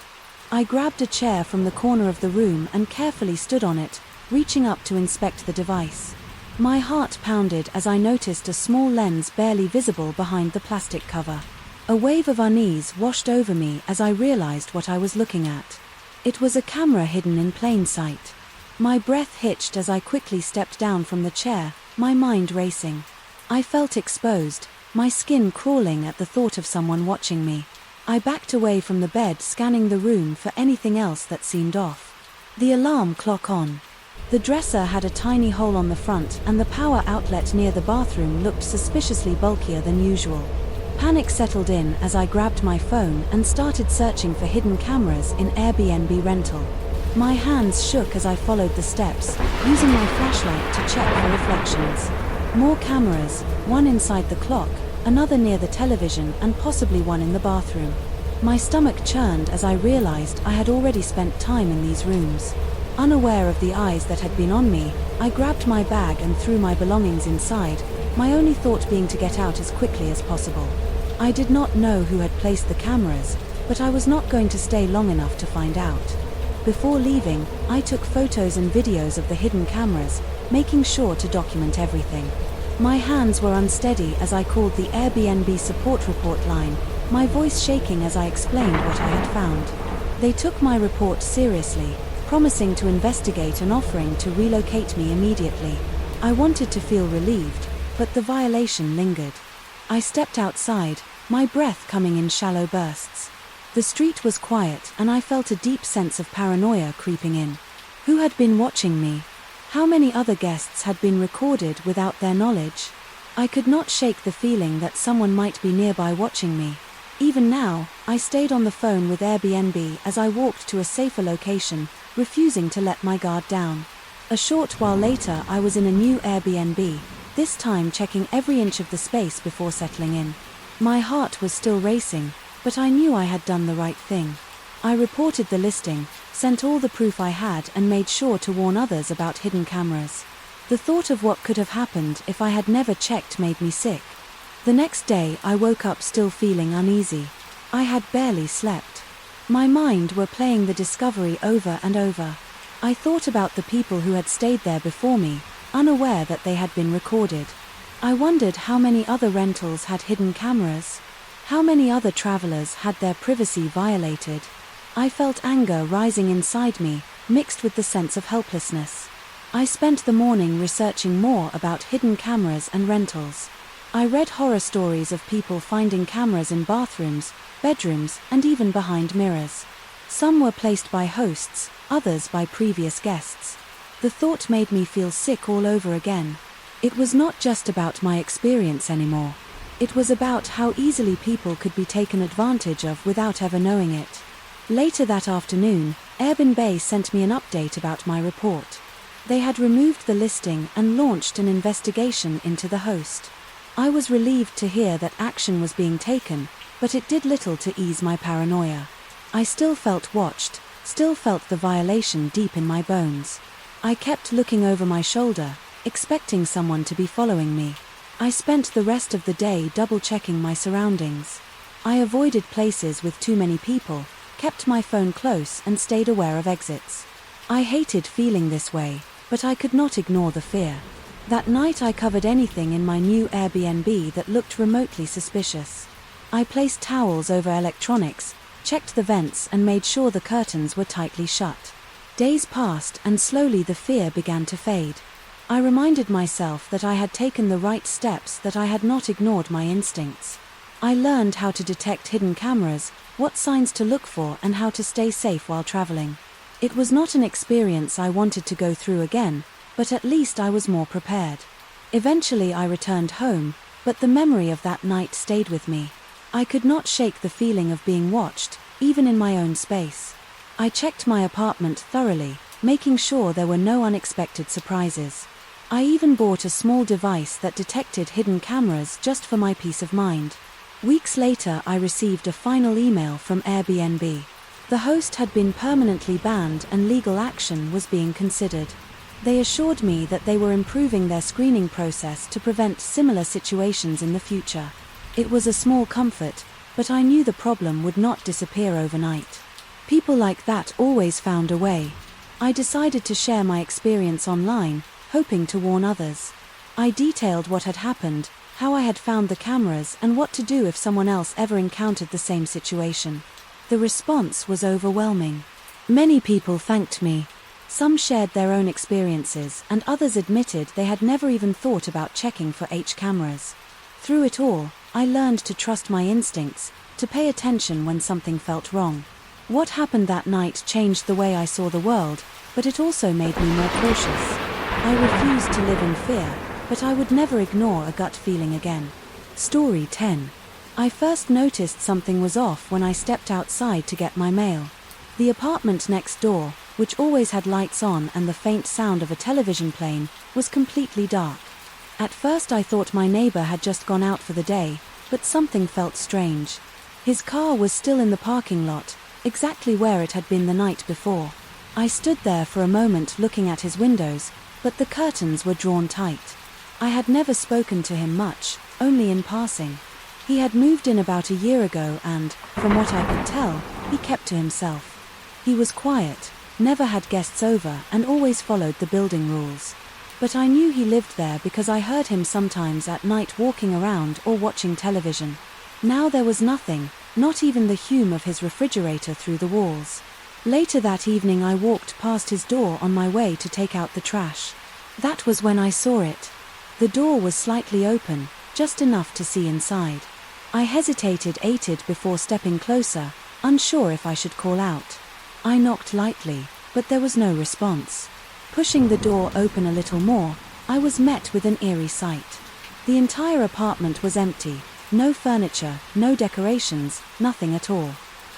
I grabbed a chair from the corner of the room and carefully stood on it, reaching up to inspect the device. My heart pounded as I noticed a small lens barely visible behind the plastic cover. A wave of unease washed over me as I realized what I was looking at. It was a camera hidden in plain sight. My breath hitched as I quickly stepped down from the chair, my mind racing. I felt exposed, my skin crawling at the thought of someone watching me. I backed away from the bed, scanning the room for anything else that seemed off. The alarm clock on. The dresser had a tiny hole on the front and the power outlet near the bathroom looked suspiciously bulkier than usual. Panic settled in as I grabbed my phone and started searching for hidden cameras in Airbnb rental. My hands shook as I followed the steps, using my flashlight to check for reflections. More cameras, one inside the clock, another near the television and possibly one in the bathroom. My stomach churned as I realized I had already spent time in these rooms. Unaware of the eyes that had been on me, I grabbed my bag and threw my belongings inside, my only thought being to get out as quickly as possible. I did not know who had placed the cameras, but I was not going to stay long enough to find out. Before leaving, I took photos and videos of the hidden cameras, making sure to document everything. My hands were unsteady as I called the Airbnb support report line, my voice shaking as I explained what I had found. They took my report seriously, promising to investigate and offering to relocate me immediately. I wanted to feel relieved, but the violation lingered. I stepped outside, my breath coming in shallow bursts. The street was quiet and I felt a deep sense of paranoia creeping in. Who had been watching me? How many other guests had been recorded without their knowledge? I could not shake the feeling that someone might be nearby watching me. Even now, I stayed on the phone with Airbnb as I walked to a safer location, refusing to let my guard down. A short while later I was in a new Airbnb, this time checking every inch of the space before settling in. My heart was still racing, but I knew I had done the right thing. I reported the listing, sent all the proof I had and made sure to warn others about hidden cameras. The thought of what could have happened if I had never checked made me sick. The next day I woke up still feeling uneasy. I had barely slept. My mind were playing the discovery over and over. I thought about the people who had stayed there before me, unaware that they had been recorded. I wondered how many other rentals had hidden cameras. How many other travelers had their privacy violated? I felt anger rising inside me, mixed with the sense of helplessness. I spent the morning researching more about hidden cameras and rentals. I read horror stories of people finding cameras in bathrooms, bedrooms, and even behind mirrors. Some were placed by hosts, others by previous guests. The thought made me feel sick all over again. It was not just about my experience anymore. It was about how easily people could be taken advantage of without ever knowing it. Later that afternoon, Airbnb sent me an update about my report. They had removed the listing and launched an investigation into the host. I was relieved to hear that action was being taken, but it did little to ease my paranoia. I still felt watched, still felt the violation deep in my bones. I kept looking over my shoulder, expecting someone to be following me. I spent the rest of the day double-checking my surroundings. I avoided places with too many people, kept my phone close and stayed aware of exits. I hated feeling this way, but I could not ignore the fear. That night I covered anything in my new Airbnb that looked remotely suspicious. I placed towels over electronics, checked the vents and made sure the curtains were tightly shut. Days passed and slowly the fear began to fade. I reminded myself that I had taken the right steps, that I had not ignored my instincts. I learned how to detect hidden cameras, what signs to look for and how to stay safe while traveling. It was not an experience I wanted to go through again, but at least I was more prepared. Eventually I returned home, but the memory of that night stayed with me. I could not shake the feeling of being watched, even in my own space. I checked my apartment thoroughly, making sure there were no unexpected surprises. I even bought a small device that detected hidden cameras just for my peace of mind. Weeks later I received a final email from Airbnb. The host had been permanently banned and legal action was being considered. They assured me that they were improving their screening process to prevent similar situations in the future. It was a small comfort, but I knew the problem would not disappear overnight. People like that always found a way. I decided to share my experience online, hoping to warn others. I detailed what had happened, how I had found the cameras and what to do if someone else ever encountered the same situation. The response was overwhelming. Many people thanked me. Some shared their own experiences and others admitted they had never even thought about checking for cameras. Through it all, I learned to trust my instincts, to pay attention when something felt wrong. What happened that night changed the way I saw the world, but it also made me more cautious. I refused to live in fear, but I would never ignore a gut feeling again. Story 10. I first noticed something was off when I stepped outside to get my mail. The apartment next door, which always had lights on and the faint sound of a television playing, was completely dark. At first I thought my neighbor had just gone out for the day, but something felt strange. His car was still in the parking lot, exactly where it had been the night before. I stood there for a moment looking at his windows, but the curtains were drawn tight. I had never spoken to him much, only in passing. He had moved in about a year ago and, from what I could tell, he kept to himself. He was quiet, never had guests over and always followed the building rules. But I knew he lived there because I heard him sometimes at night walking around or watching television. Now there was nothing, not even the hum of his refrigerator through the walls. Later that evening I walked past his door on my way to take out the trash. That was when I saw it. The door was slightly open, just enough to see inside. I hesitated before stepping closer, unsure if I should call out. I knocked lightly, but there was no response. Pushing the door open a little more, I was met with an eerie sight. The entire apartment was empty, no furniture, no decorations, nothing at all.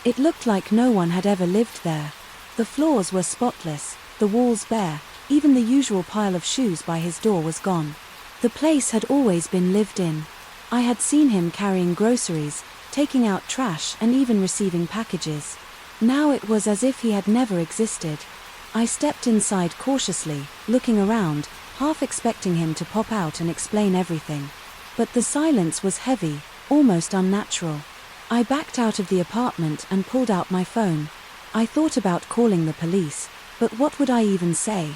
It looked like no one had ever lived there. The floors were spotless, the walls bare, even the usual pile of shoes by his door was gone. The place had always been lived in. I had seen him carrying groceries, taking out trash and even receiving packages. Now it was as if he had never existed. I stepped inside cautiously, looking around, half expecting him to pop out and explain everything. But the silence was heavy, almost unnatural. I backed out of the apartment and pulled out my phone. I thought about calling the police, but what would I even say?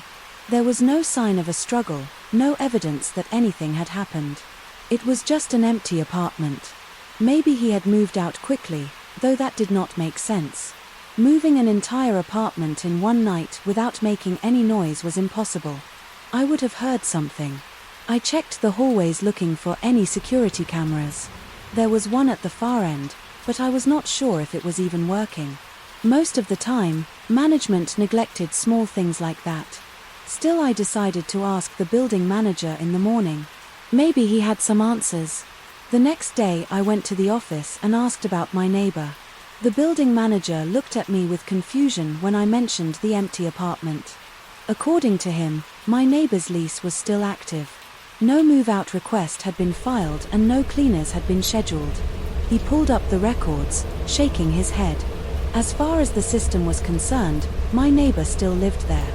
There was no sign of a struggle, no evidence that anything had happened. It was just an empty apartment. Maybe he had moved out quickly, though that did not make sense. Moving an entire apartment in one night without making any noise was impossible. I would have heard something. I checked the hallways looking for any security cameras. There was one at the far end, but I was not sure if it was even working. Most of the time, management neglected small things like that. Still, I decided to ask the building manager in the morning. Maybe he had some answers. The next day I went to the office and asked about my neighbor. The building manager looked at me with confusion when I mentioned the empty apartment. According to him, my neighbor's lease was still active. No move-out request had been filed and no cleaners had been scheduled. He pulled up the records, shaking his head. As far as the system was concerned, my neighbor still lived there.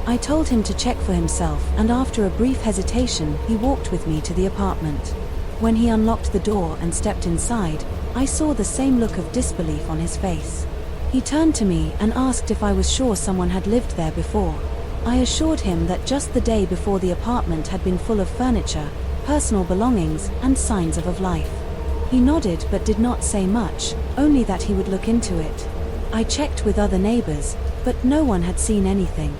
I told him to check for himself, and after a brief hesitation, he walked with me to the apartment. When he unlocked the door and stepped inside, I saw the same look of disbelief on his face. He turned to me and asked if I was sure someone had lived there before. I assured him that just the day before the apartment had been full of furniture, personal belongings, and signs of life. He nodded but did not say much, only that he would look into it. I checked with other neighbors, but no one had seen anything.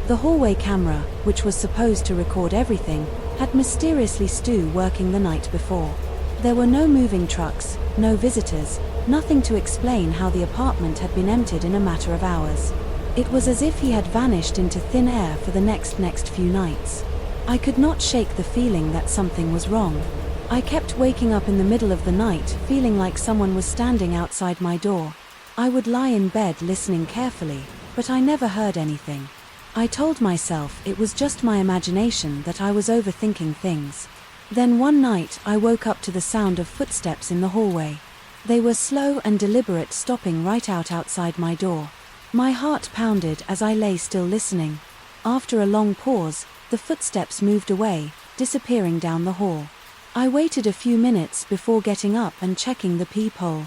The hallway camera, which was supposed to record everything, had mysteriously stopped working the night before. There were no moving trucks, no visitors, nothing to explain how the apartment had been emptied in a matter of hours. It was as if he had vanished into thin air for the next few nights. I could not shake the feeling that something was wrong. I kept waking up in the middle of the night, feeling like someone was standing outside my door. I would lie in bed listening carefully, but I never heard anything. I told myself it was just my imagination, that I was overthinking things. Then one night I woke up to the sound of footsteps in the hallway. They were slow and deliberate, stopping right outside my door. My heart pounded as I lay still listening. After a long pause, the footsteps moved away, disappearing down the hall. I waited a few minutes before getting up and checking the peephole.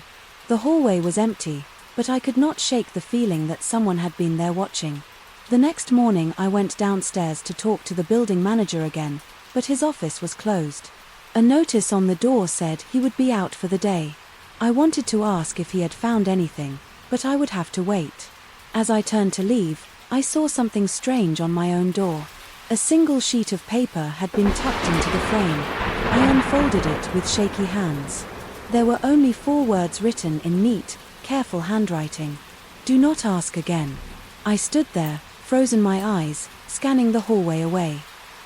The hallway was empty, but I could not shake the feeling that someone had been there watching. The next morning I went downstairs to talk to the building manager again, but his office was closed. A notice on the door said he would be out for the day. I wanted to ask if he had found anything, but I would have to wait. As I turned to leave, I saw something strange on my own door. A single sheet of paper had been tucked into the frame. I unfolded it with shaky hands. There were only 4 words written in neat, careful handwriting. "Do not ask again." I stood there, frozen, my eyes scanning the hallway away.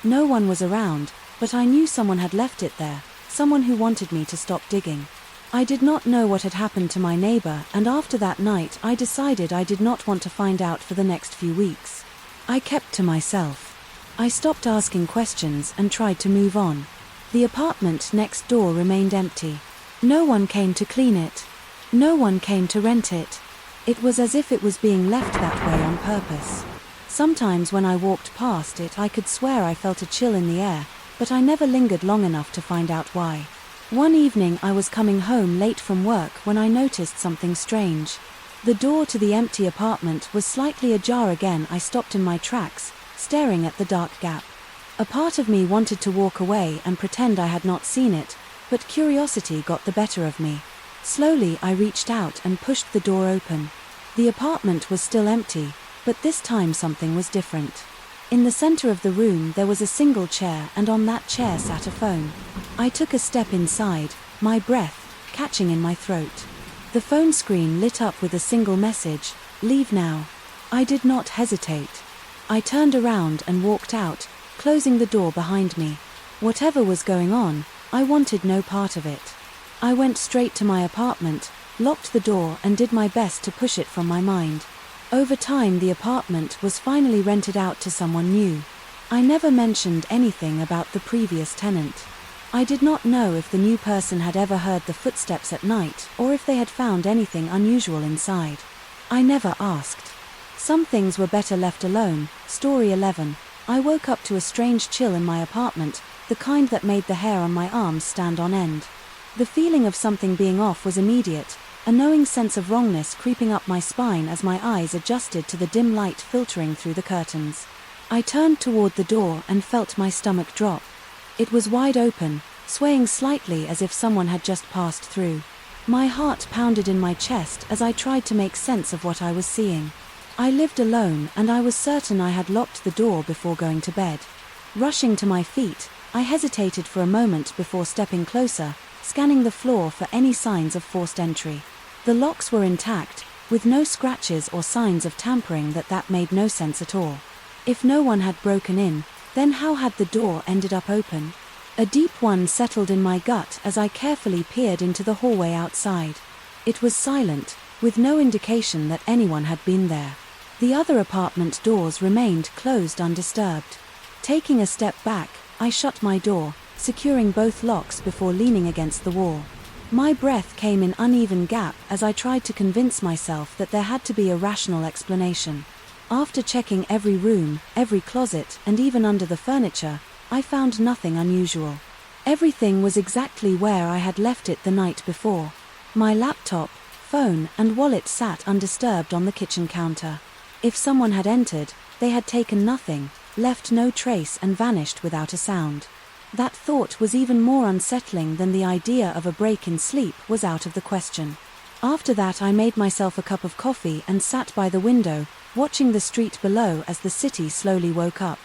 No one was around, but I knew someone had left it there, someone who wanted me to stop digging. I did not know what had happened to my neighbor, and after that night I decided I did not want to find out for the next few weeks. I kept to myself. I stopped asking questions and tried to move on. The apartment next door remained empty. No one came to clean it. No one came to rent it. It was as if it was being left that way on purpose. Sometimes when I walked past it, I could swear I felt a chill in the air, but I never lingered long enough to find out why. One evening I was coming home late from work when I noticed something strange. The door to the empty apartment was slightly ajar again. I stopped in my tracks, staring at the dark gap. A part of me wanted to walk away and pretend I had not seen it, but curiosity got the better of me. Slowly I reached out and pushed the door open. The apartment was still empty, but this time something was different. In the center of the room there was a single chair, and on that chair sat a phone. I took a step inside, my breath catching in my throat. The phone screen lit up with a single message: "Leave now." I did not hesitate. I turned around and walked out, closing the door behind me. Whatever was going on, I wanted no part of it. I went straight to my apartment, locked the door, and did my best to push it from my mind. Over time the apartment was finally rented out to someone new. I never mentioned anything about the previous tenant. I did not know if the new person had ever heard the footsteps at night, or if they had found anything unusual inside. I never asked. Some things were better left alone. Story 11. I woke up to a strange chill in my apartment, the kind that made the hair on my arms stand on end. The feeling of something being off was immediate, a knowing sense of wrongness creeping up my spine as my eyes adjusted to the dim light filtering through the curtains. I turned toward the door and felt my stomach drop. It was wide open, swaying slightly as if someone had just passed through. My heart pounded in my chest as I tried to make sense of what I was seeing. I lived alone, and I was certain I had locked the door before going to bed. Rushing to my feet, I hesitated for a moment before stepping closer, scanning the floor for any signs of forced entry. The locks were intact, with no scratches or signs of tampering. That made no sense at all. If no one had broken in, then how had the door ended up open? A deep one settled in my gut as I carefully peered into the hallway outside. It was silent, with no indication that anyone had been there. The other apartment doors remained closed undisturbed. Taking a step back, I shut my door, securing both locks before leaning against the wall. My breath came in uneven gap as I tried to convince myself that there had to be a rational explanation. After checking every room, every closet, and even under the furniture, I found nothing unusual. Everything was exactly where I had left it the night before. My laptop, phone, and wallet sat undisturbed on the kitchen counter. If someone had entered, they had taken nothing, left no trace, and vanished without a sound. That thought was even more unsettling than the idea of a break in sleep was out of the question. After that, I made myself a cup of coffee and sat by the window, watching the street below as the city slowly woke up.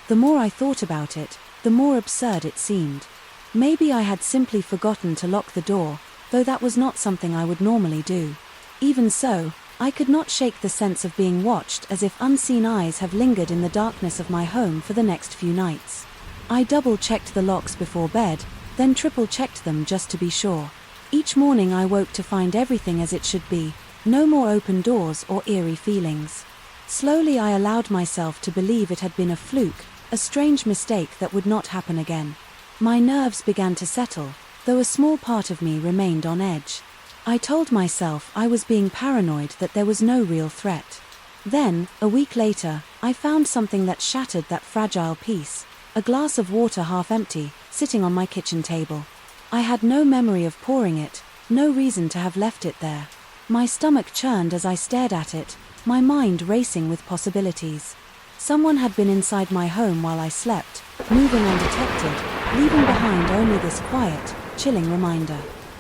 The more I thought about it, the more absurd it seemed. Maybe I had simply forgotten to lock the door, though that was not something I would normally do. Even so, I could not shake the sense of being watched, as if unseen eyes have lingered in the darkness of my home for the next few nights. I double-checked the locks before bed, then triple-checked them just to be sure. Each morning I woke to find everything as it should be, no more open doors or eerie feelings. Slowly I allowed myself to believe it had been a fluke, a strange mistake that would not happen again. My nerves began to settle, though a small part of me remained on edge. I told myself I was being paranoid, that there was no real threat. Then, a week later, I found something that shattered that fragile peace. A glass of water half empty, sitting on my kitchen table. I had no memory of pouring it, no reason to have left it there. My stomach churned as I stared at it, my mind racing with possibilities. Someone had been inside my home while I slept, moving undetected, leaving behind only this quiet, chilling reminder.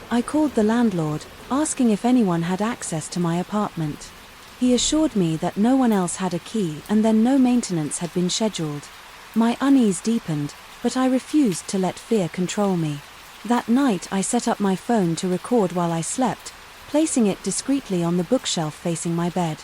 I called the landlord, asking if anyone had access to my apartment. He assured me that no one else had a key, and then no maintenance had been scheduled. My unease deepened, but I refused to let fear control me. That night I set up my phone to record while I slept, placing it discreetly on the bookshelf facing my bed.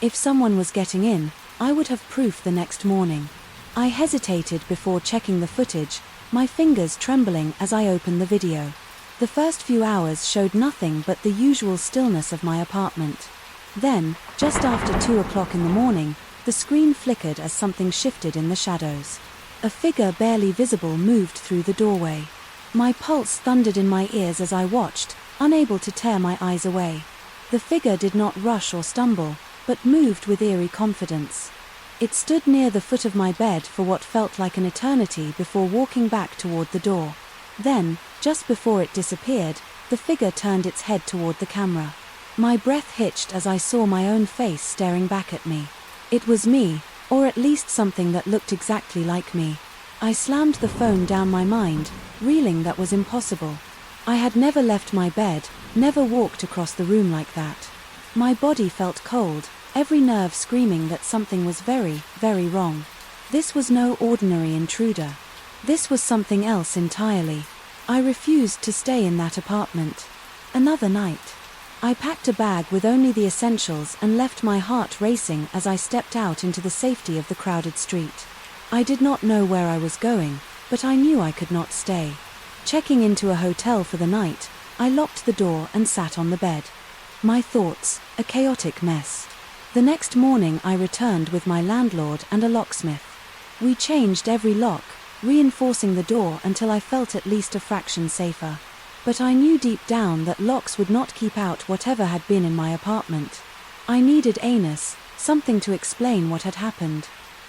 If someone was getting in, I would have proof the next morning. I hesitated before checking the footage, my fingers trembling as I opened the video. The first few hours showed nothing but the usual stillness of my apartment. Then, just after 2 o'clock in the morning, the screen flickered as something shifted in the shadows. A figure barely visible moved through the doorway. My pulse thundered in my ears as I watched, unable to tear my eyes away. The figure did not rush or stumble, but moved with eerie confidence. It stood near the foot of my bed for what felt like an eternity before walking back toward the door. Then, just before it disappeared, the figure turned its head toward the camera. My breath hitched as I saw my own face staring back at me. It was me, or at least something that looked exactly like me. I slammed the phone down my mind, reeling that was impossible. I had never left my bed, never walked across the room like that. My body felt cold, every nerve screaming that something was very, very wrong. This was no ordinary intruder. This was something else entirely. I refused to stay in that apartment. Another night. I packed a bag with only the essentials and left my heart racing as I stepped out into the safety of the crowded street. I did not know where I was going, but I knew I could not stay. Checking into a hotel for the night, I locked the door and sat on the bed. My thoughts, a chaotic mess. The next morning I returned with my landlord and a locksmith. We changed every lock, reinforcing the door until I felt at least a fraction safer. But I knew deep down that locks would not keep out whatever had been in my apartment. I needed anus, something to explain what had happened.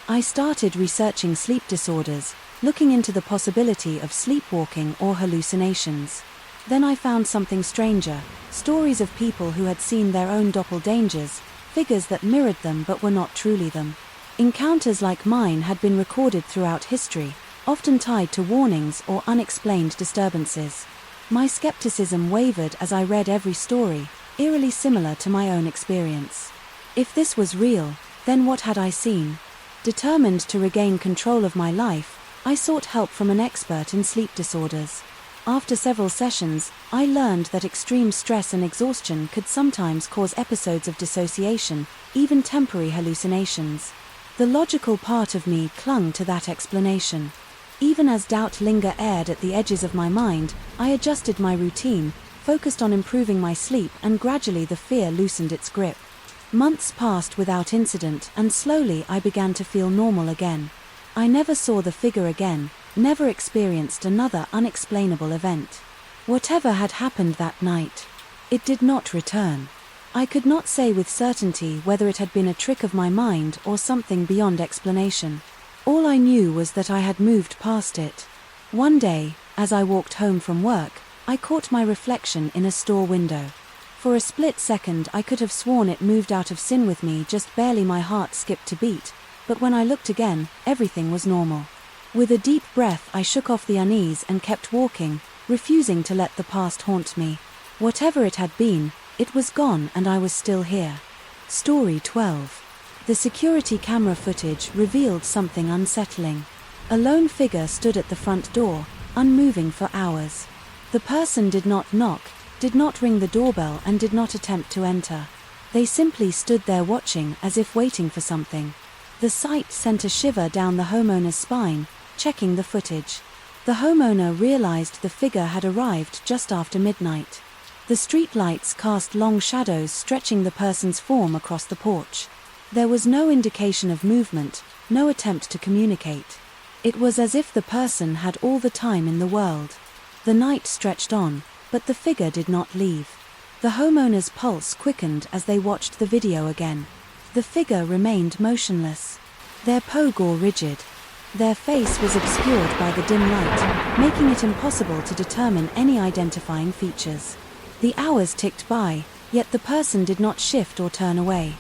I started researching sleep disorders, looking into the possibility of sleepwalking or hallucinations. Then I found something stranger, stories of people who had seen their own doppelgangers, figures that mirrored them but were not truly them. Encounters like mine had been recorded throughout history, often tied to warnings or unexplained disturbances. My skepticism wavered as I read every story, eerily similar to my own experience. If this was real, then what had I seen? Determined to regain control of my life, I sought help from an expert in sleep disorders. After several sessions, I learned that extreme stress and exhaustion could sometimes cause episodes of dissociation, even temporary hallucinations. The logical part of me clung to that explanation. Even as doubt lingered at the edges of my mind, I adjusted my routine, focused on improving my sleep, and gradually the fear loosened its grip. Months passed without incident, and slowly I began to feel normal again. I never saw the figure again, never experienced another unexplainable event. Whatever had happened that night, it did not return. I could not say with certainty whether it had been a trick of my mind or something beyond explanation. All I knew was that I had moved past it. One day, as I walked home from work, I caught my reflection in a store window. For a split second I could have sworn it moved out of sync with me, just barely. My heart skipped a beat, but when I looked again, everything was normal. With a deep breath I shook off the unease and kept walking, refusing to let the past haunt me. Whatever it had been, it was gone and I was still here. Story 12. The security camera footage revealed something unsettling. A lone figure stood at the front door, unmoving for hours. The person did not knock, did not ring the doorbell, and did not attempt to enter. They simply stood there watching, as if waiting for something. The sight sent a shiver down the homeowner's spine. Checking the footage, the homeowner realized the figure had arrived just after midnight. The street lights cast long shadows stretching the person's form across the porch. There was no indication of movement, no attempt to communicate. It was as if the person had all the time in the world. The night stretched on, but the figure did not leave. The homeowner's pulse quickened as they watched the video again. The figure remained motionless, their pose rigid. Their face was obscured by the dim light, making it impossible to determine any identifying features. The hours ticked by, yet the person did not shift or turn away.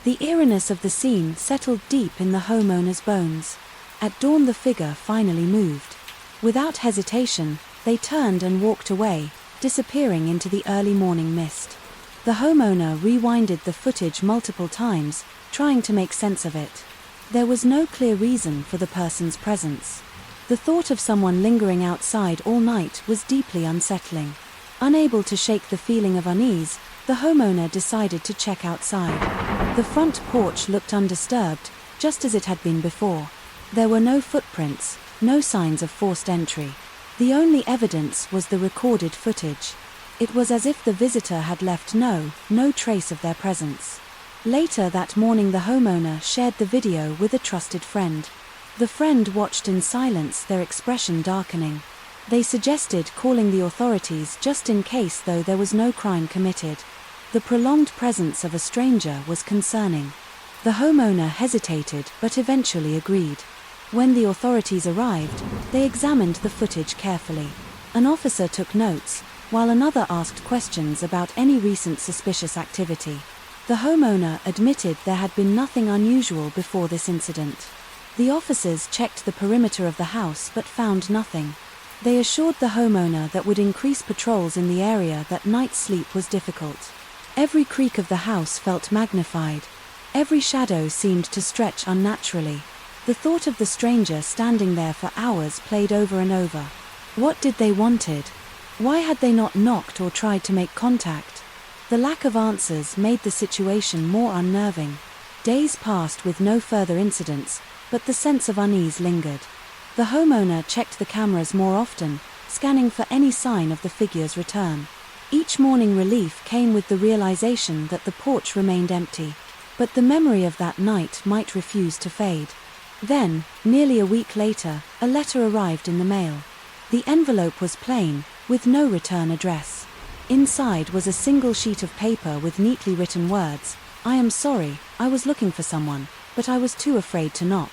The eeriness of the scene settled deep in the homeowner's bones. At dawn the figure finally moved. Without hesitation, they turned and walked away, disappearing into the early morning mist. The homeowner rewinded the footage multiple times, trying to make sense of it. There was no clear reason for the person's presence. The thought of someone lingering outside all night was deeply unsettling. Unable to shake the feeling of unease, the homeowner decided to check outside. The front porch looked undisturbed, just as it had been before. There were no footprints, no signs of forced entry. The only evidence was the recorded footage. It was as if the visitor had left no trace of their presence. Later that morning the homeowner shared the video with a trusted friend. The friend watched in silence, their expression darkening. They suggested calling the authorities just in case, though there was no crime committed. The prolonged presence of a stranger was concerning. The homeowner hesitated but eventually agreed. When the authorities arrived, they examined the footage carefully. An officer took notes, while another asked questions about any recent suspicious activity. The homeowner admitted there had been nothing unusual before this incident. The officers checked the perimeter of the house but found nothing. They assured the homeowner that would increase patrols in the area, that night sleep was difficult. Every creak of the house felt magnified. Every shadow seemed to stretch unnaturally. The thought of the stranger standing there for hours played over and over. What did they wanted? Why had they not knocked or tried to make contact? The lack of answers made the situation more unnerving. Days passed with no further incidents, but the sense of unease lingered. The homeowner checked the cameras more often, scanning for any sign of the figure's return. Each morning relief came with the realization that the porch remained empty. But the memory of that night might refuse to fade. Then, nearly a week later, a letter arrived in the mail. The envelope was plain, with no return address. Inside was a single sheet of paper with neatly written words. "I am sorry, I was looking for someone, but I was too afraid to knock."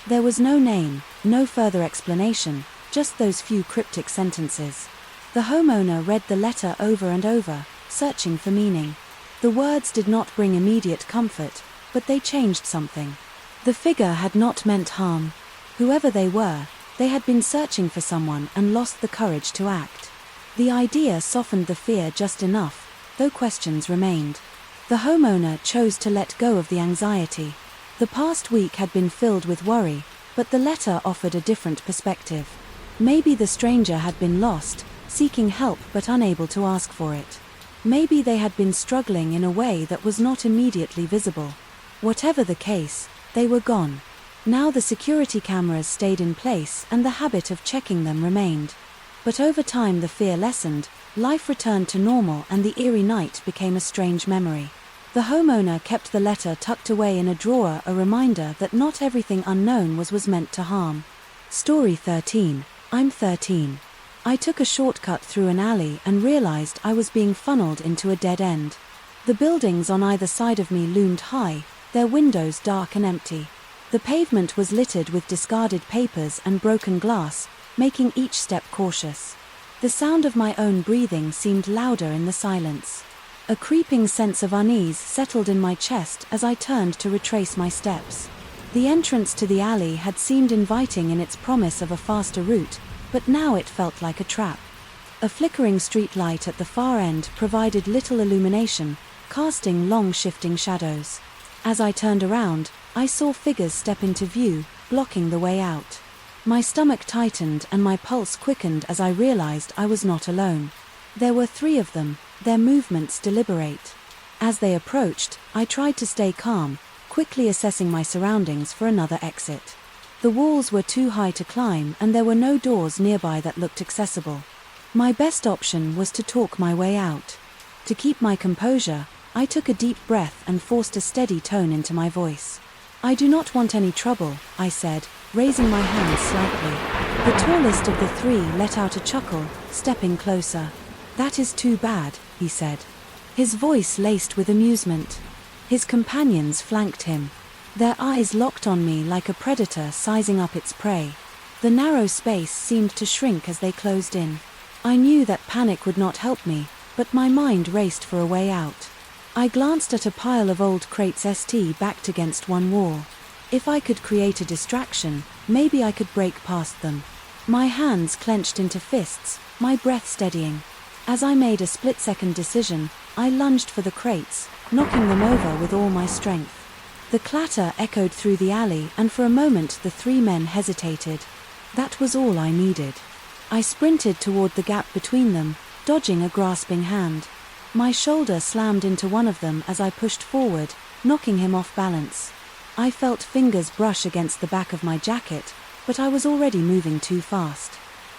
There was no name, no further explanation, just those few cryptic sentences. The homeowner read the letter over and over, searching for meaning. The words did not bring immediate comfort, but they changed something. The figure had not meant harm. Whoever they were, they had been searching for someone and lost the courage to act. The idea softened the fear just enough, though questions remained. The homeowner chose to let go of the anxiety. The past week had been filled with worry, but the letter offered a different perspective. Maybe the stranger had been lost, seeking help but unable to ask for it. Maybe they had been struggling in a way that was not immediately visible. Whatever the case, they were gone. Now the security cameras stayed in place and the habit of checking them remained. But over time the fear lessened, life returned to normal and the eerie night became a strange memory. The homeowner kept the letter tucked away in a drawer, a reminder that not everything unknown was meant to harm. Story 13. I'm 13. I took a shortcut through an alley and realized I was being funneled into a dead end. The buildings on either side of me loomed high, their windows dark and empty. The pavement was littered with discarded papers and broken glass, making each step cautious. The sound of my own breathing seemed louder in the silence. A creeping sense of unease settled in my chest as I turned to retrace my steps. The entrance to the alley had seemed inviting in its promise of a faster route, but now it felt like a trap. A flickering street light at the far end provided little illumination, casting long shifting shadows. As I turned around, I saw figures step into view, blocking the way out. My stomach tightened and my pulse quickened as I realized I was not alone. There were 3 of them, their movements deliberate. As they approached, I tried to stay calm, quickly assessing my surroundings for another exit. The walls were too high to climb and there were no doors nearby that looked accessible. My best option was to talk my way out. To keep my composure, I took a deep breath and forced a steady tone into my voice. "I do not want any trouble," I said, raising my hand slightly. The tallest of the 3 let out a chuckle, stepping closer. "That is too bad," he said. His voice laced with amusement. His companions flanked him. Their eyes locked on me like a predator sizing up its prey. The narrow space seemed to shrink as they closed in. I knew that panic would not help me, but my mind raced for a way out. I glanced at a pile of old crates backed against one wall. If I could create a distraction, maybe I could break past them. My hands clenched into fists, my breath steadying. As I made a split-second decision, I lunged for the crates, knocking them over with all my strength. The clatter echoed through the alley and for a moment the 3 men hesitated. That was all I needed. I sprinted toward the gap between them, dodging a grasping hand. My shoulder slammed into one of them as I pushed forward, knocking him off balance. I felt fingers brush against the back of my jacket, but I was already moving too fast.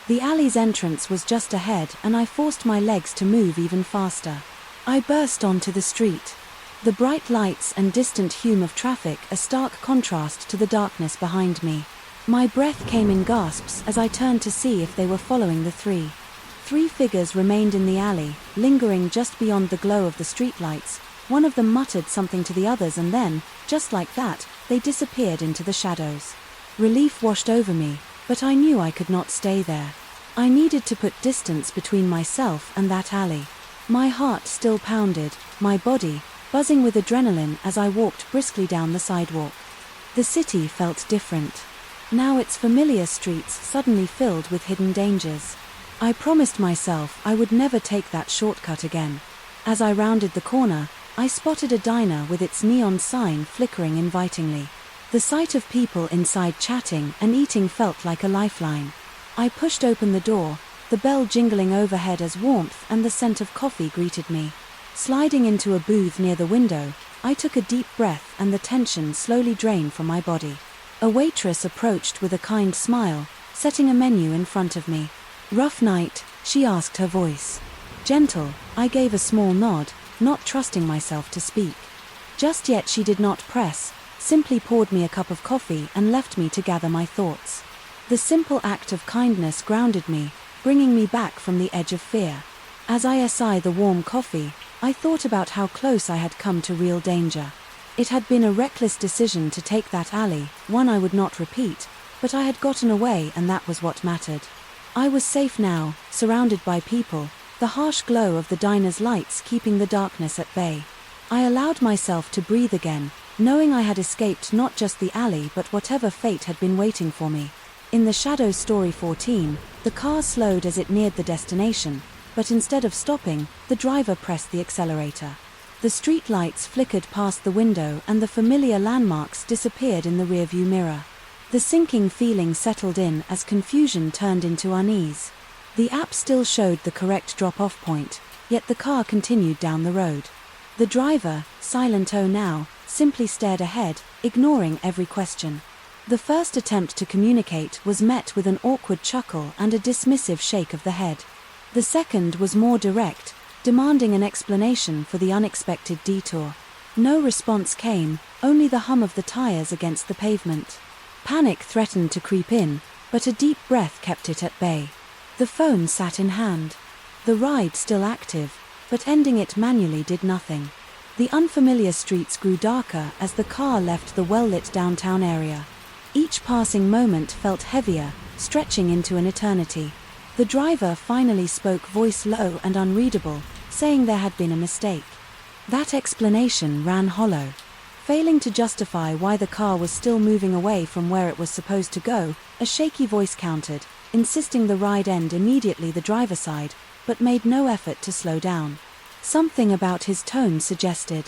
The alley's entrance was just ahead and I forced my legs to move even faster. I burst onto the street. The bright lights and distant hum of traffic a stark contrast to the darkness behind me. My breath came in gasps as I turned to see if they were following the 3. 3 figures remained in the alley, lingering just beyond the glow of the streetlights. One of them muttered something to the others and then, just like that, they disappeared into the shadows. Relief washed over me, but I knew I could not stay there. I needed to put distance between myself and that alley. My heart still pounded, my body buzzing with adrenaline as I walked briskly down the sidewalk. The city felt different. Now its familiar streets suddenly filled with hidden dangers. I promised myself I would never take that shortcut again. As I rounded the corner, I spotted a diner with its neon sign flickering invitingly. The sight of people inside chatting and eating felt like a lifeline. I pushed open the door, the bell jingling overhead as warmth and the scent of coffee greeted me. Sliding into a booth near the window, I took a deep breath and the tension slowly drained from my body. A waitress approached with a kind smile, setting a menu in front of me. "Rough night?" she asked, her voice gentle. I gave a small nod, not trusting myself to speak. Just yet she did not press, simply poured me a cup of coffee and left me to gather my thoughts. The simple act of kindness grounded me, bringing me back from the edge of fear. As I sighed the warm coffee, I thought about how close I had come to real danger. It had been a reckless decision to take that alley, one I would not repeat, but I had gotten away and that was what mattered. I was safe now, surrounded by people, the harsh glow of the diner's lights keeping the darkness at bay. I allowed myself to breathe again, knowing I had escaped not just the alley but whatever fate had been waiting for me. In the Shadows Story 14, the car slowed as it neared the destination, but instead of stopping, the driver pressed the accelerator. The street lights flickered past the window and the familiar landmarks disappeared in the rearview mirror. The sinking feeling settled in as confusion turned into unease. The app still showed the correct drop-off point, yet the car continued down the road. The driver, silent now, simply stared ahead, ignoring every question. The first attempt to communicate was met with an awkward chuckle and a dismissive shake of the head. The second was more direct, demanding an explanation for the unexpected detour. No response came, only the hum of the tires against the pavement. Panic threatened to creep in, but a deep breath kept it at bay. The phone sat in hand. The ride still active, but ending it manually did nothing. The unfamiliar streets grew darker as the car left the well-lit downtown area. Each passing moment felt heavier, stretching into an eternity. The driver finally spoke, voice low and unreadable, saying there had been a mistake. That explanation ran hollow. Failing to justify why the car was still moving away from where it was supposed to go, a shaky voice countered, insisting the ride end immediately the driver's side, but made no effort to slow down. Something about his tone suggested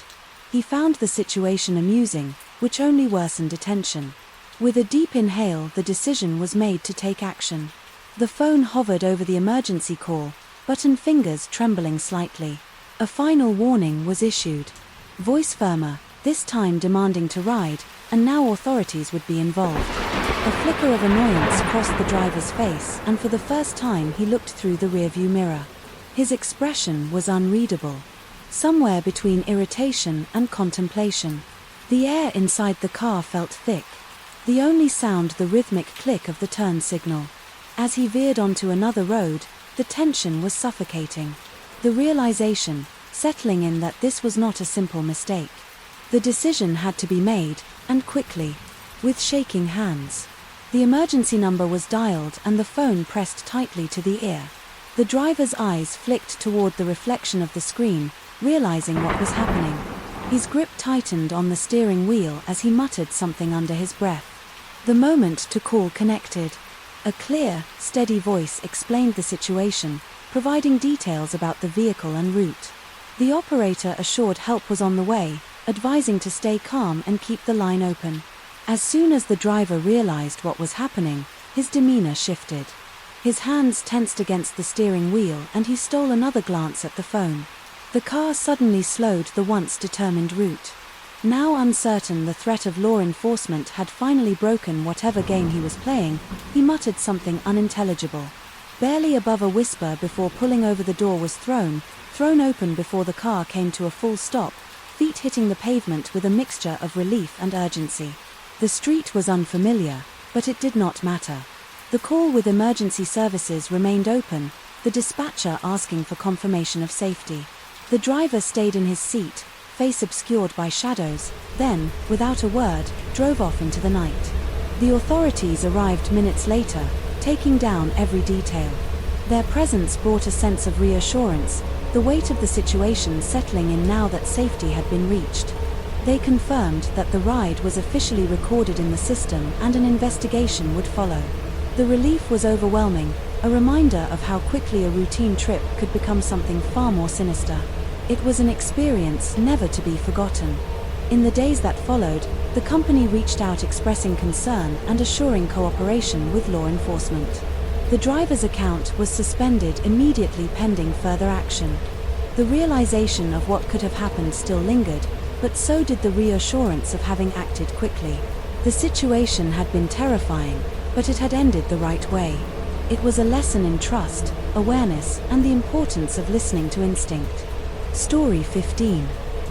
he found the situation amusing, which only worsened attention. With a deep inhale, the decision was made to take action. The phone hovered over the emergency call, button fingers trembling slightly. A final warning was issued. Voice firmer, this time demanding to ride, and now authorities would be involved. A flicker of annoyance crossed the driver's face, and for the first time he looked through the rearview mirror. His expression was unreadable, somewhere between irritation and contemplation. The air inside the car felt thick. The only sound the rhythmic click of the turn signal. As he veered onto another road, the tension was suffocating. The realization, settling in that this was not a simple mistake. The decision had to be made, and quickly. With shaking hands. The emergency number was dialed and the phone pressed tightly to the ear. The driver's eyes flicked toward the reflection of the screen, realizing what was happening. His grip tightened on the steering wheel as he muttered something under his breath. The moment to call connected. A clear, steady voice explained the situation, providing details about the vehicle and route. The operator assured help was on the way, advising to stay calm and keep the line open. As soon as the driver realized what was happening, his demeanor shifted. His hands tensed against the steering wheel and he stole another glance at the phone. The car suddenly slowed the once determined route. Now uncertain the threat of law enforcement had finally broken whatever game he was playing, he muttered something unintelligible. Barely above a whisper before pulling over, the door was thrown open before the car came to a full stop, feet hitting the pavement with a mixture of relief and urgency. The street was unfamiliar, but it did not matter. The call with emergency services remained open, the dispatcher asking for confirmation of safety. The driver stayed in his seat, face obscured by shadows, then, without a word, drove off into the night. The authorities arrived minutes later, taking down every detail. Their presence brought a sense of reassurance, the weight of the situation settling in now that safety had been reached. They confirmed that the ride was officially recorded in the system and an investigation would follow. The relief was overwhelming, a reminder of how quickly a routine trip could become something far more sinister. It was an experience never to be forgotten. In the days that followed, the company reached out expressing concern and assuring cooperation with law enforcement. The driver's account was suspended immediately pending further action. The realization of what could have happened still lingered, but so did the reassurance of having acted quickly. The situation had been terrifying, but it had ended the right way. It was a lesson in trust, awareness, and the importance of listening to instinct. Story 15.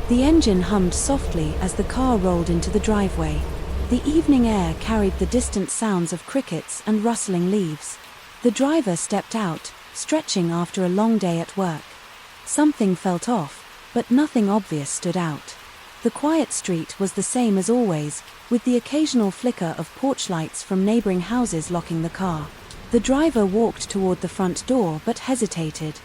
The engine hummed softly as the car rolled into the driveway. The evening air carried the distant sounds of crickets and rustling leaves. The driver stepped out, stretching after a long day at work. Something felt off, but nothing obvious stood out. The quiet street was the same as always, with the occasional flicker of porch lights from neighboring houses locking the car. The driver walked toward the front door but hesitated.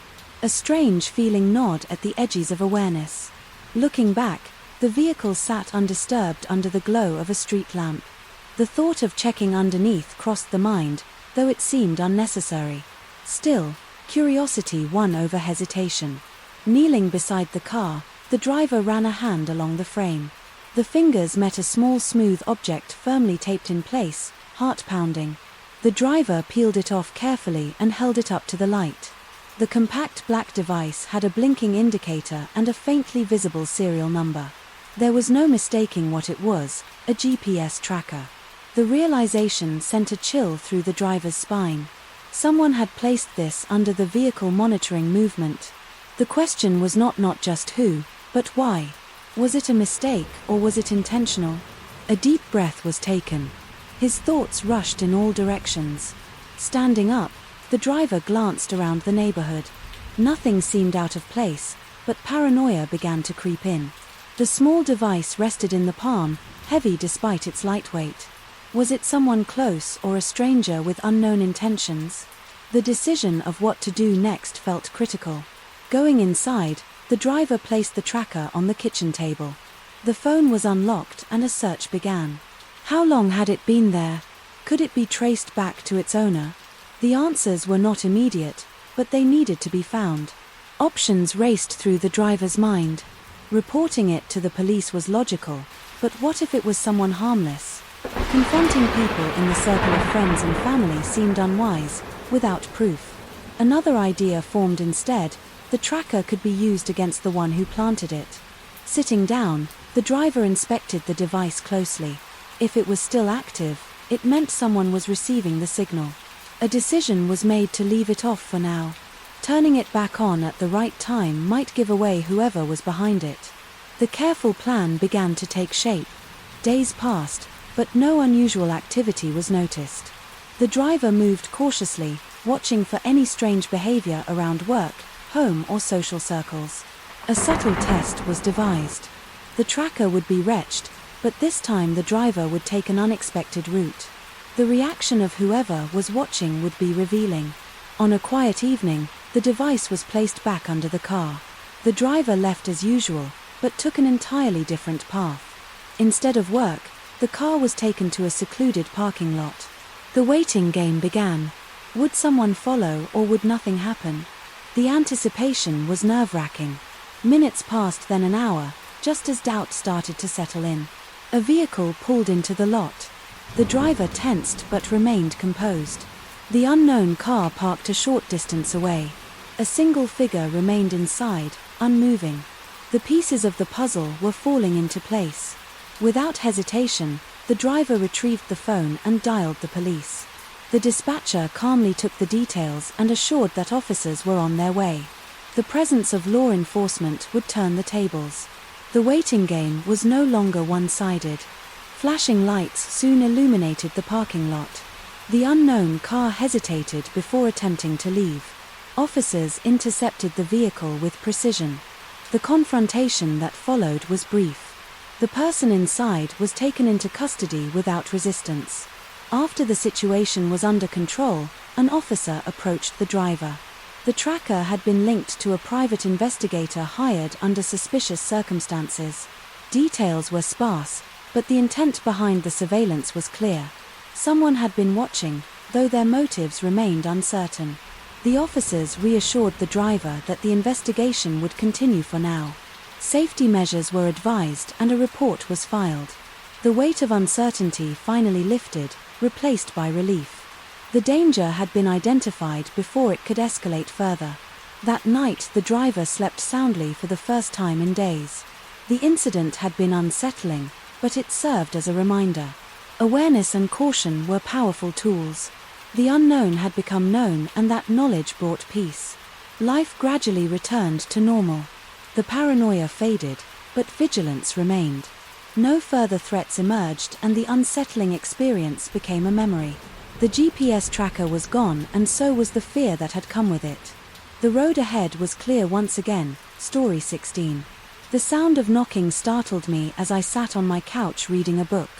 A strange feeling gnawed at the edges of awareness. Looking back, the vehicle sat undisturbed under the glow of a street lamp. The thought of checking underneath crossed the mind, though it seemed unnecessary. Still, curiosity won over hesitation. Kneeling beside the car, the driver ran a hand along the frame. The fingers met a small smooth object firmly taped in place, heart pounding. The driver peeled it off carefully and held it up to the light. The compact black device had a blinking indicator and a faintly visible serial number. There was no mistaking what it was, a GPS tracker. The realization sent a chill through the driver's spine. Someone had placed this under the vehicle monitoring movement. The question was not just who, but why. Was it a mistake or was it intentional? A deep breath was taken. His thoughts rushed in all directions. Standing up, the driver glanced around the neighborhood. Nothing seemed out of place, but paranoia began to creep in. The small device rested in the palm, heavy despite its lightweight. Was it someone close or a stranger with unknown intentions? The decision of what to do next felt critical. Going inside, the driver placed the tracker on the kitchen table. The phone was unlocked and a search began. How long had it been there? Could it be traced back to its owner? The answers were not immediate, but they needed to be found. Options raced through the driver's mind. Reporting it to the police was logical, but what if it was someone harmless? Confronting people in the circle of friends and family seemed unwise, without proof. Another idea formed instead: the tracker could be used against the one who planted it. Sitting down, the driver inspected the device closely. If it was still active, it meant someone was receiving the signal. A decision was made to leave it off for now. Turning it back on at the right time might give away whoever was behind it. The careful plan began to take shape. Days passed, but no unusual activity was noticed. The driver moved cautiously, watching for any strange behavior around work, home or social circles. A subtle test was devised. The tracker would be retched, but this time the driver would take an unexpected route. The reaction of whoever was watching would be revealing. On a quiet evening, the device was placed back under the car. The driver left as usual, but took an entirely different path. Instead of work, the car was taken to a secluded parking lot. The waiting game began. Would someone follow or would nothing happen? The anticipation was nerve-wracking. Minutes passed, then an hour, just as doubt started to settle in. A vehicle pulled into the lot. The driver tensed but remained composed. The unknown car parked a short distance away. A single figure remained inside, unmoving. The pieces of the puzzle were falling into place. Without hesitation, the driver retrieved the phone and dialed the police. The dispatcher calmly took the details and assured that officers were on their way. The presence of law enforcement would turn the tables. The waiting game was no longer one-sided. Flashing lights soon illuminated the parking lot. The unknown car hesitated before attempting to leave. Officers intercepted the vehicle with precision. The confrontation that followed was brief. The person inside was taken into custody without resistance. After the situation was under control, an officer approached the driver. The tracker had been linked to a private investigator hired under suspicious circumstances. Details were sparse, but the intent behind the surveillance was clear. Someone had been watching, though their motives remained uncertain. The officers reassured the driver that the investigation would continue for now. Safety measures were advised and a report was filed. The weight of uncertainty finally lifted, replaced by relief. The danger had been identified before it could escalate further. That night the driver slept soundly for the first time in days. The incident had been unsettling, but it served as a reminder. Awareness and caution were powerful tools. The unknown had become known and that knowledge brought peace. Life gradually returned to normal. The paranoia faded, but vigilance remained. No further threats emerged and the unsettling experience became a memory. The GPS tracker was gone and so was the fear that had come with it. The road ahead was clear once again. Story 16. The sound of knocking startled me as I sat on my couch reading a book.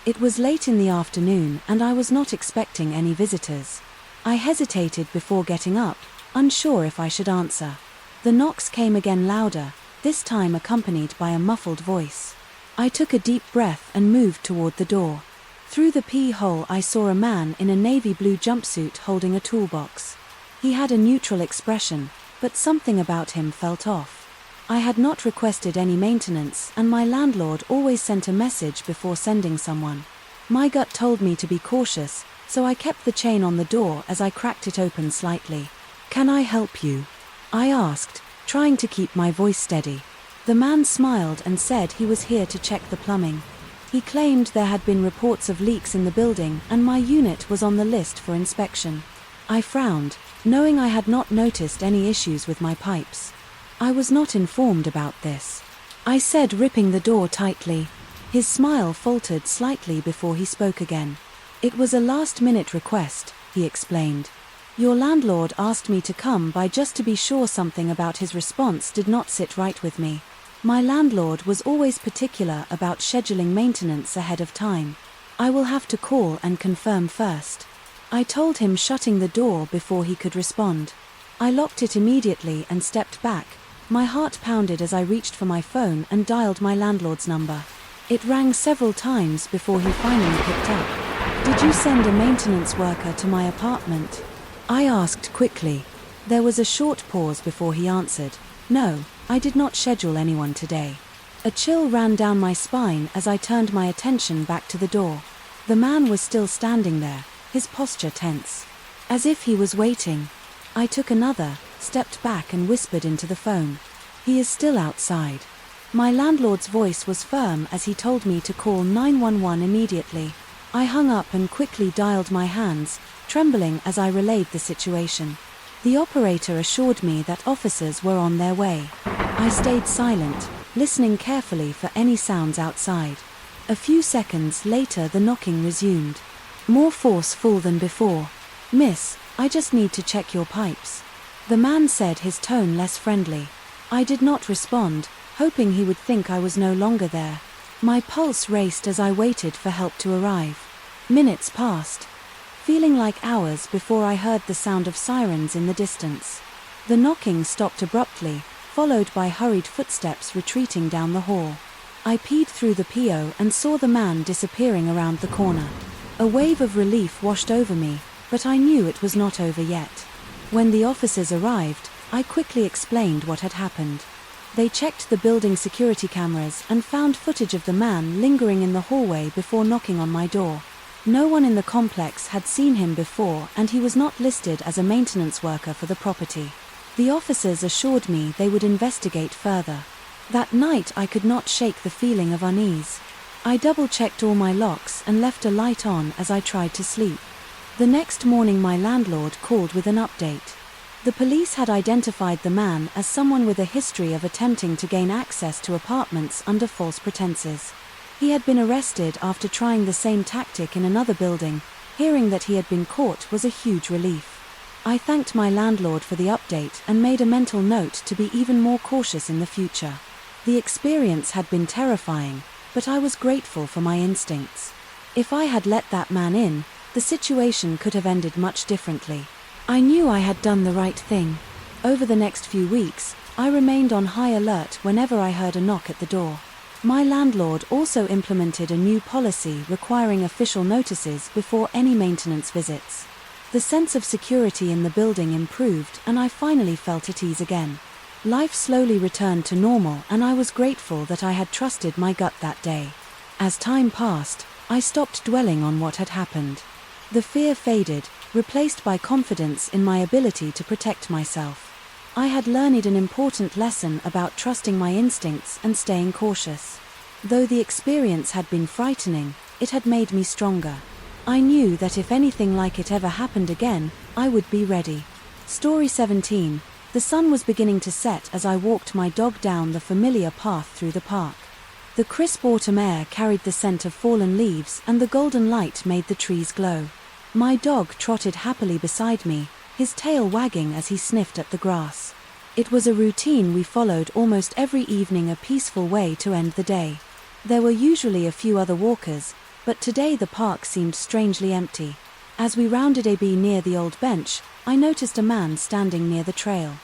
It was late in the afternoon and I was not expecting any visitors. I hesitated before getting up, unsure if I should answer. The knocks came again louder, this time accompanied by a muffled voice. I took a deep breath and moved toward the door. Through the peephole I saw a man in a navy blue jumpsuit holding a toolbox. He had a neutral expression, but something about him felt off. I had not requested any maintenance and my landlord always sent a message before sending someone. My gut told me to be cautious, so I kept the chain on the door as I cracked it open slightly. "Can I help you?" I asked, trying to keep my voice steady. The man smiled and said he was here to check the plumbing. He claimed there had been reports of leaks in the building and my unit was on the list for inspection. I frowned, knowing I had not noticed any issues with my pipes. I was not informed about this, I said, ripping the door tightly. His smile faltered slightly before he spoke again. It was a last-minute request, he explained. Your landlord asked me to come by just to be sure something about his response did not sit right with me. My landlord was always particular about scheduling maintenance ahead of time. I will have to call and confirm first. I told him, shutting the door before he could respond. I locked it immediately and stepped back. My heart pounded as I reached for my phone and dialed my landlord's number. It rang several times before he finally picked up. Did you send a maintenance worker to my apartment? I asked quickly. There was a short pause before he answered. No, I did not schedule anyone today. A chill ran down my spine as I turned my attention back to the door. The man was still standing there, his posture tense, as if he was waiting. I took another, stepped back and whispered into the phone. He is still outside. My landlord's voice was firm as he told me to call 911 immediately. I hung up and quickly dialed, my hands trembling as I relayed the situation. The operator assured me that officers were on their way. I stayed silent, listening carefully for any sounds outside. A few seconds later the knocking resumed, more forceful than before. Miss, I just need to check your pipes, the man said, his tone less friendly. I did not respond, hoping he would think I was no longer there. My pulse raced as I waited for help to arrive. Minutes passed, feeling like hours before I heard the sound of sirens in the distance. The knocking stopped abruptly, followed by hurried footsteps retreating down the hall. I peed through the PO and saw the man disappearing around the corner. A wave of relief washed over me, but I knew it was not over yet. When the officers arrived, I quickly explained what had happened. They checked the building security cameras and found footage of the man lingering in the hallway before knocking on my door. No one in the complex had seen him before and he was not listed as a maintenance worker for the property. The officers assured me they would investigate further. That night I could not shake the feeling of unease. I double-checked all my locks and left a light on as I tried to sleep. The next morning my landlord called with an update. The police had identified the man as someone with a history of attempting to gain access to apartments under false pretenses. He had been arrested after trying the same tactic in another building. Hearing that he had been caught was a huge relief. I thanked my landlord for the update and made a mental note to be even more cautious in the future. The experience had been terrifying, but I was grateful for my instincts. If I had let that man in, the situation could have ended much differently. I knew I had done the right thing. Over the next few weeks, I remained on high alert whenever I heard a knock at the door. My landlord also implemented a new policy requiring official notices before any maintenance visits. The sense of security in the building improved and I finally felt at ease again. Life slowly returned to normal and I was grateful that I had trusted my gut that day. As time passed, I stopped dwelling on what had happened. The fear faded, replaced by confidence in my ability to protect myself. I had learned an important lesson about trusting my instincts and staying cautious. Though the experience had been frightening, it had made me stronger. I knew that if anything like it ever happened again, I would be ready. Story 17. The sun was beginning to set as I walked my dog down the familiar path through the park. The crisp autumn air carried the scent of fallen leaves and the golden light made the trees glow. My dog trotted happily beside me, his tail wagging as he sniffed at the grass. It was a routine we followed almost every evening, a peaceful way to end the day. There were usually a few other walkers, but today the park seemed strangely empty. As we rounded a bend near the old bench, I noticed a man standing near the trail.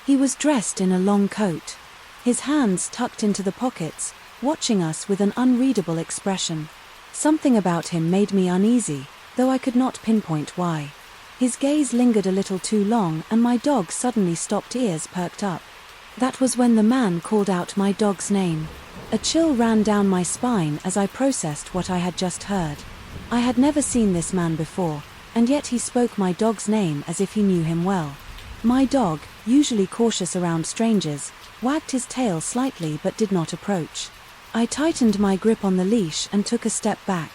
He was dressed in a long coat, his hands tucked into the pockets, watching us with an unreadable expression. Something about him made me uneasy, though I could not pinpoint why. His gaze lingered a little too long and my dog suddenly stopped, ears perked up. That was when the man called out my dog's name. A chill ran down my spine as I processed what I had just heard. I had never seen this man before, and yet he spoke my dog's name as if he knew him well. My dog, usually cautious around strangers, wagged his tail slightly but did not approach. I tightened my grip on the leash and took a step back.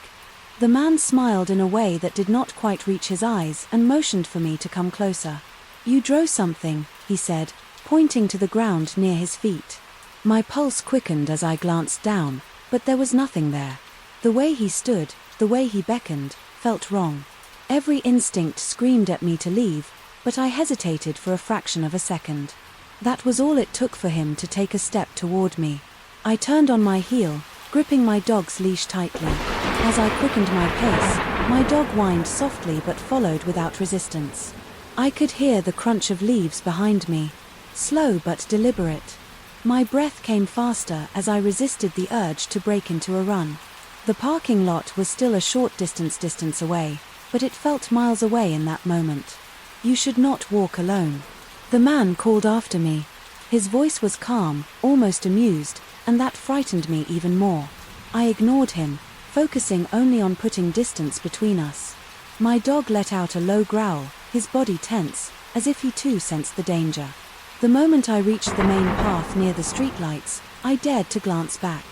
The man smiled in a way that did not quite reach his eyes and motioned for me to come closer. "You drew something," he said, pointing to the ground near his feet. My pulse quickened as I glanced down, but there was nothing there. The way he stood, the way he beckoned, felt wrong. Every instinct screamed at me to leave, but I hesitated for a fraction of a second. That was all it took for him to take a step toward me. I turned on my heel, gripping my dog's leash tightly. As I quickened my pace, my dog whined softly but followed without resistance. I could hear the crunch of leaves behind me, slow but deliberate. My breath came faster as I resisted the urge to break into a run. The parking lot was still a short distance away, but it felt miles away in that moment. "You should not walk alone," the man called after me. His voice was calm, almost amused, and that frightened me even more. I ignored him, focusing only on putting distance between us. My dog let out a low growl, his body tense, as if he too sensed the danger. The moment I reached the main path near the streetlights, I dared to glance back.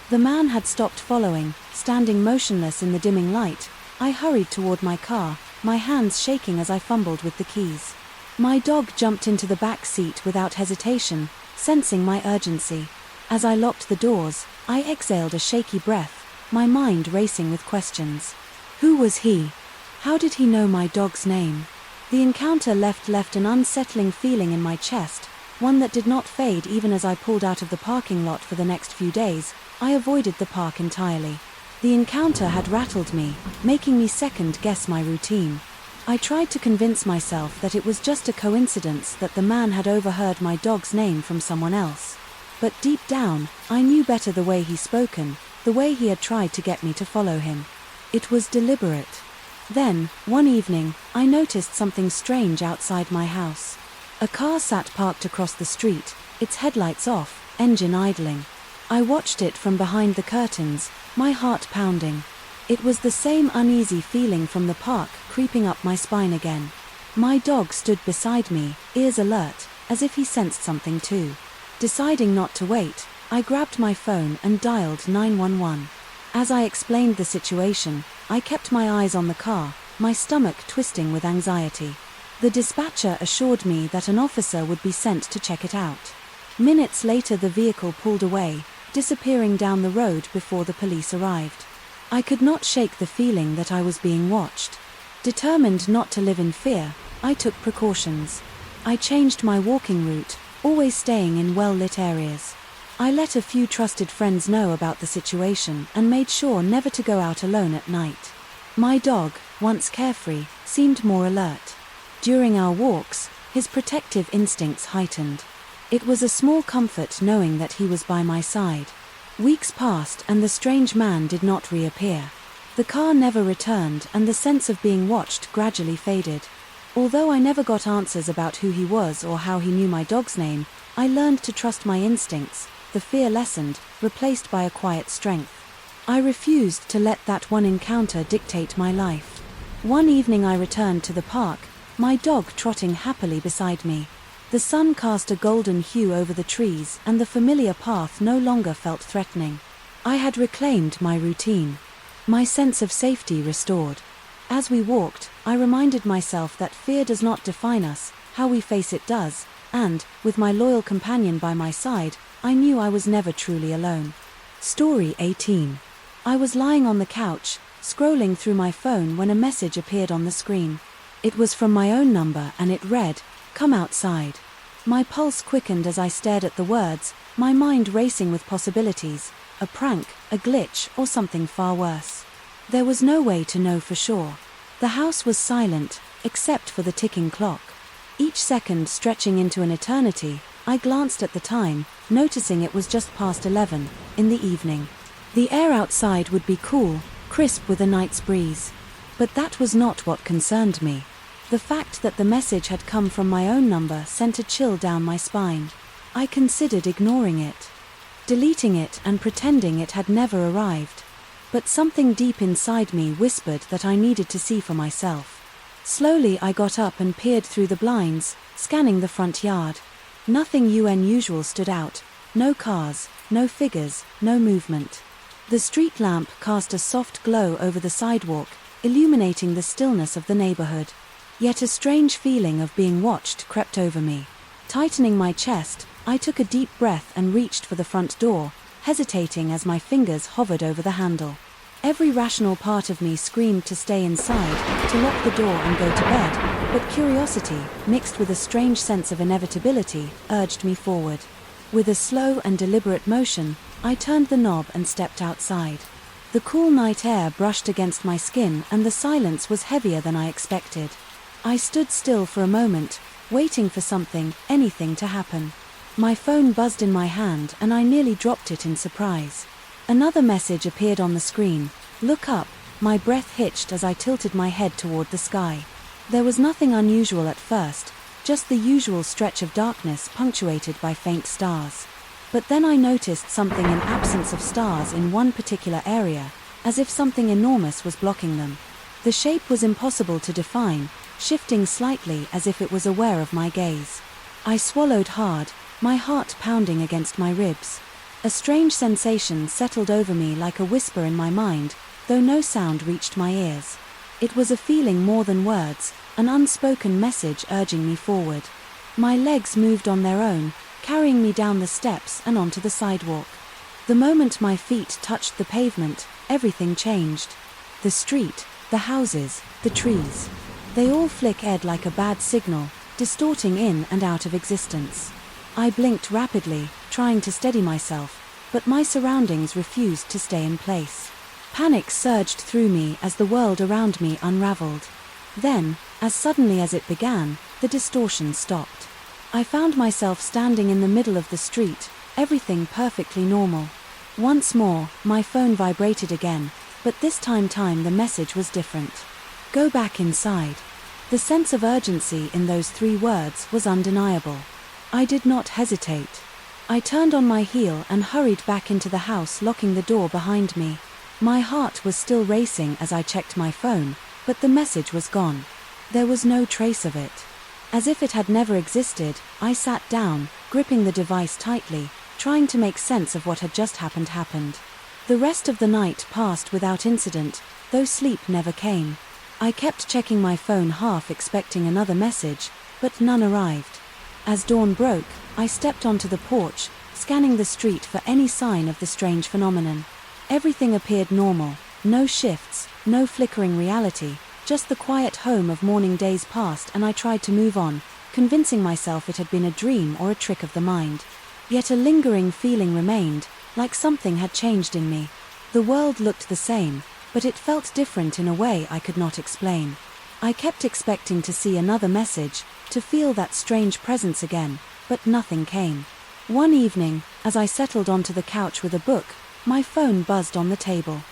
The man had stopped following, standing motionless in the dimming light. I hurried toward my car, my hands shaking as I fumbled with the keys. My dog jumped into the back seat without hesitation, sensing my urgency. As I locked the doors, I exhaled a shaky breath, my mind racing with questions. Who was he? How did he know my dog's name? The encounter left an unsettling feeling in my chest, one that did not fade even as I pulled out of the parking lot. For the next few days, I avoided the park entirely. The encounter had rattled me, making me second-guess my routine. I tried to convince myself that it was just a coincidence that the man had overheard my dog's name from someone else. But deep down, I knew better. The way he spoken, the way he had tried to get me to follow him. It was deliberate. Then, one evening, I noticed something strange outside my house. A car sat parked across the street, its headlights off, engine idling. I watched it from behind the curtains, my heart pounding. It was the same uneasy feeling from the park creeping up my spine again. My dog stood beside me, ears alert, as if he sensed something too. Deciding not to wait, I grabbed my phone and dialed 911. As I explained the situation, I kept my eyes on the car, my stomach twisting with anxiety. The dispatcher assured me that an officer would be sent to check it out. Minutes later, the vehicle pulled away, disappearing down the road before the police arrived. I could not shake the feeling that I was being watched. Determined not to live in fear, I took precautions. I changed my walking route, always staying in well-lit areas. I let a few trusted friends know about the situation and made sure never to go out alone at night. My dog, once carefree, seemed more alert. During our walks, his protective instincts heightened. It was a small comfort knowing that he was by my side. Weeks passed and the strange man did not reappear. The car never returned and the sense of being watched gradually faded. Although I never got answers about who he was or how he knew my dog's name, I learned to trust my instincts. The fear lessened, replaced by a quiet strength. I refused to let that one encounter dictate my life. One evening I returned to the park, my dog trotting happily beside me. The sun cast a golden hue over the trees and the familiar path no longer felt threatening. I had reclaimed my routine. My sense of safety restored. As we walked, I reminded myself that fear does not define us, how we face it does, and, with my loyal companion by my side, I knew I was never truly alone. Story 18. I was lying on the couch, scrolling through my phone when a message appeared on the screen. It was from my own number and it read, "Come outside." My pulse quickened as I stared at the words, my mind racing with possibilities, a prank, a glitch, or something far worse. There was no way to know for sure. The house was silent, except for the ticking clock. Each second stretching into an eternity. I glanced at the time, noticing it was just past 11, in the evening. The air outside would be cool, crisp with a night's breeze. But that was not what concerned me. The fact that the message had come from my own number sent a chill down my spine. I considered ignoring it, deleting it and pretending it had never arrived. But something deep inside me whispered that I needed to see for myself. Slowly I got up and peered through the blinds, scanning the front yard. Nothing unusual stood out. No cars, no figures, no movement. The street lamp cast a soft glow over the sidewalk, illuminating the stillness of the neighborhood. Yet a strange feeling of being watched crept over me. Tightening my chest, I took a deep breath and reached for the front door, hesitating as my fingers hovered over the handle. Every rational part of me screamed to stay inside, to lock the door and go to bed, but curiosity, mixed with a strange sense of inevitability, urged me forward. With a slow and deliberate motion, I turned the knob and stepped outside. The cool night air brushed against my skin and the silence was heavier than I expected. I stood still for a moment, waiting for something, anything to happen. My phone buzzed in my hand and I nearly dropped it in surprise. Another message appeared on the screen. Look up. My breath hitched as I tilted my head toward the sky. There was nothing unusual at first, just the usual stretch of darkness punctuated by faint stars. But then I noticed something in absence of stars in one particular area, as if something enormous was blocking them. The shape was impossible to define, shifting slightly as if it was aware of my gaze. I swallowed hard, my heart pounding against my ribs. A strange sensation settled over me like a whisper in my mind, though no sound reached my ears. It was a feeling more than words, an unspoken message urging me forward. My legs moved on their own, carrying me down the steps and onto the sidewalk. The moment my feet touched the pavement, everything changed. The street, the houses, the trees. They all flickered like a bad signal, distorting in and out of existence. I blinked rapidly, trying to steady myself, but my surroundings refused to stay in place. Panic surged through me as the world around me unraveled. Then, as suddenly as it began, the distortion stopped. I found myself standing in the middle of the street, everything perfectly normal. Once more, my phone vibrated again, but this time the message was different. Go back inside. The sense of urgency in those 3 words was undeniable. I did not hesitate. I turned on my heel and hurried back into the house, locking the door behind me. My heart was still racing as I checked my phone, but the message was gone. There was no trace of it. As if it had never existed, I sat down, gripping the device tightly, trying to make sense of what had just happened. The rest of the night passed without incident, though sleep never came. I kept checking my phone, half expecting another message, but none arrived. As dawn broke, I stepped onto the porch, scanning the street for any sign of the strange phenomenon. Everything appeared normal, no shifts, no flickering reality, just the quiet home of morning days past, and I tried to move on, convincing myself it had been a dream or a trick of the mind. Yet a lingering feeling remained, like something had changed in me. The world looked the same, but it felt different in a way I could not explain. I kept expecting to see another message, to feel that strange presence again, but nothing came. One evening, as I settled onto the couch with a book, my phone buzzed on the table.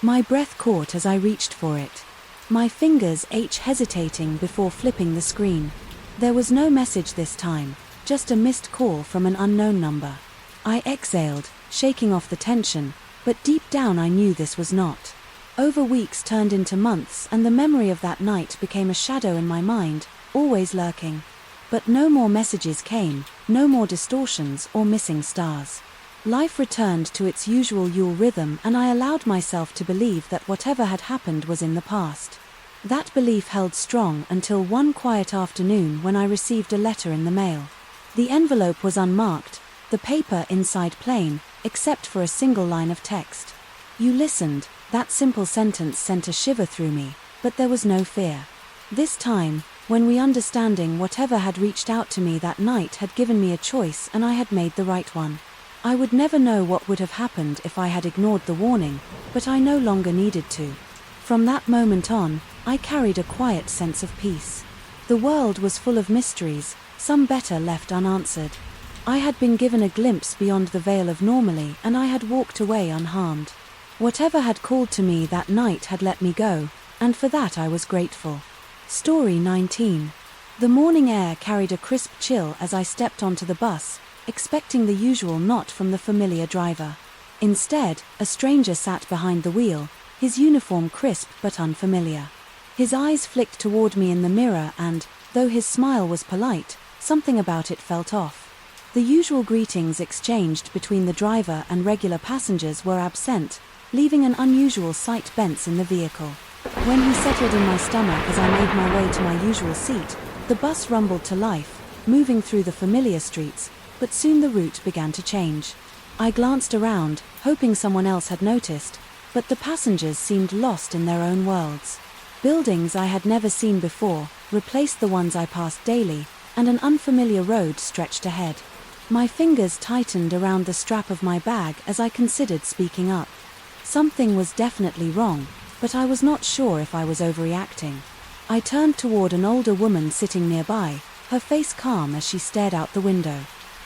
My breath caught as I reached for it. My fingers ached, hesitating before flipping the screen. There was no message this time, just a missed call from an unknown number. I exhaled, shaking off the tension, but deep down I knew this was not. Over weeks turned into months, and the memory of that night became a shadow in my mind, always lurking. But no more messages came, no more distortions or missing stars. Life returned to its usual Yule rhythm, and I allowed myself to believe that whatever had happened was in the past. That belief held strong until one quiet afternoon when I received a letter in the mail. The envelope was unmarked, the paper inside plain, except for a single line of text. You listened. That simple sentence sent a shiver through me, but there was no fear. This time, when we understanding whatever had reached out to me that night had given me a choice and I had made the right one. I would never know what would have happened if I had ignored the warning, but I no longer needed to. From that moment on, I carried a quiet sense of peace. The world was full of mysteries, some better left unanswered. I had been given a glimpse beyond the veil of normally, and I had walked away unharmed. Whatever had called to me that night had let me go, and for that I was grateful. Story 19. The morning air carried a crisp chill as I stepped onto the bus, expecting the usual nod from the familiar driver. Instead, a stranger sat behind the wheel, his uniform crisp but unfamiliar. His eyes flicked toward me in the mirror and, though his smile was polite, something about it felt off. The usual greetings exchanged between the driver and regular passengers were absent, leaving an unusual suspense in the vehicle. When he settled in my stomach as I made my way to my usual seat, the bus rumbled to life, moving through the familiar streets, but soon the route began to change. I glanced around, hoping someone else had noticed, but the passengers seemed lost in their own worlds. Buildings I had never seen before replaced the ones I passed daily, and an unfamiliar road stretched ahead. My fingers tightened around the strap of my bag as I considered speaking up. Something was definitely wrong, but I was not sure if I was overreacting. I turned toward an older woman sitting nearby, her face calm as she stared out the window.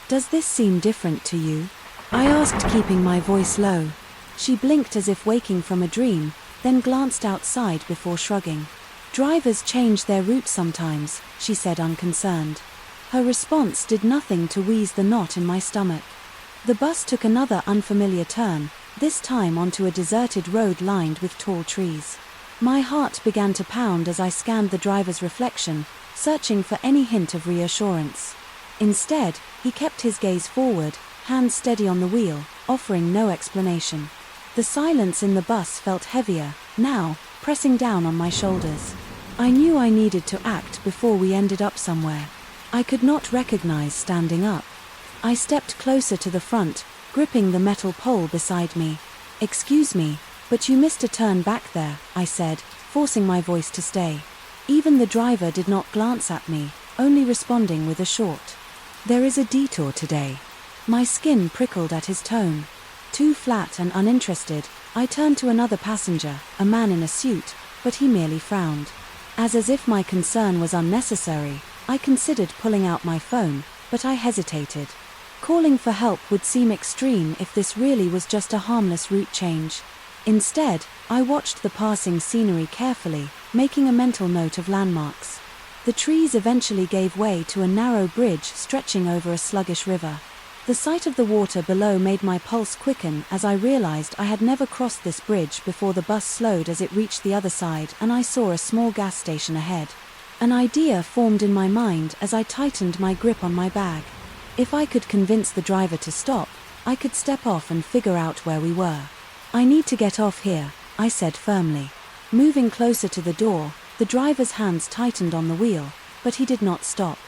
"Does this seem different to you?" I asked, keeping my voice low. She blinked as if waking from a dream, then glanced outside before shrugging. "Drivers change their route sometimes," she said unconcerned. Her response did nothing to ease the knot in my stomach. The bus took another unfamiliar turn, this time onto a deserted road lined with tall trees. My heart began to pound as I scanned the driver's reflection, searching for any hint of reassurance. Instead, he kept his gaze forward, hands steady on the wheel, offering no explanation. The silence in the bus felt heavier, now, pressing down on my shoulders. I knew I needed to act before we ended up somewhere. I could not recognize standing up. I stepped closer to the front, gripping the metal pole beside me. "Excuse me, but you missed a turn back there," I said, forcing my voice to stay. Even the driver did not glance at me, only responding with a short, "There is a detour today." My skin prickled at his tone. Too flat and uninterested, I turned to another passenger, a man in a suit, but he merely frowned. As if my concern was unnecessary, I considered pulling out my phone, but I hesitated. Calling for help would seem extreme if this really was just a harmless route change. Instead, I watched the passing scenery carefully, making a mental note of landmarks. The trees eventually gave way to a narrow bridge stretching over a sluggish river. The sight of the water below made my pulse quicken as I realized I had never crossed this bridge before. The bus slowed as it reached the other side and I saw a small gas station ahead. An idea formed in my mind as I tightened my grip on my bag. If I could convince the driver to stop, I could step off and figure out where we were. "I need to get off here," I said firmly. Moving closer to the door, the driver's hands tightened on the wheel, but he did not stop.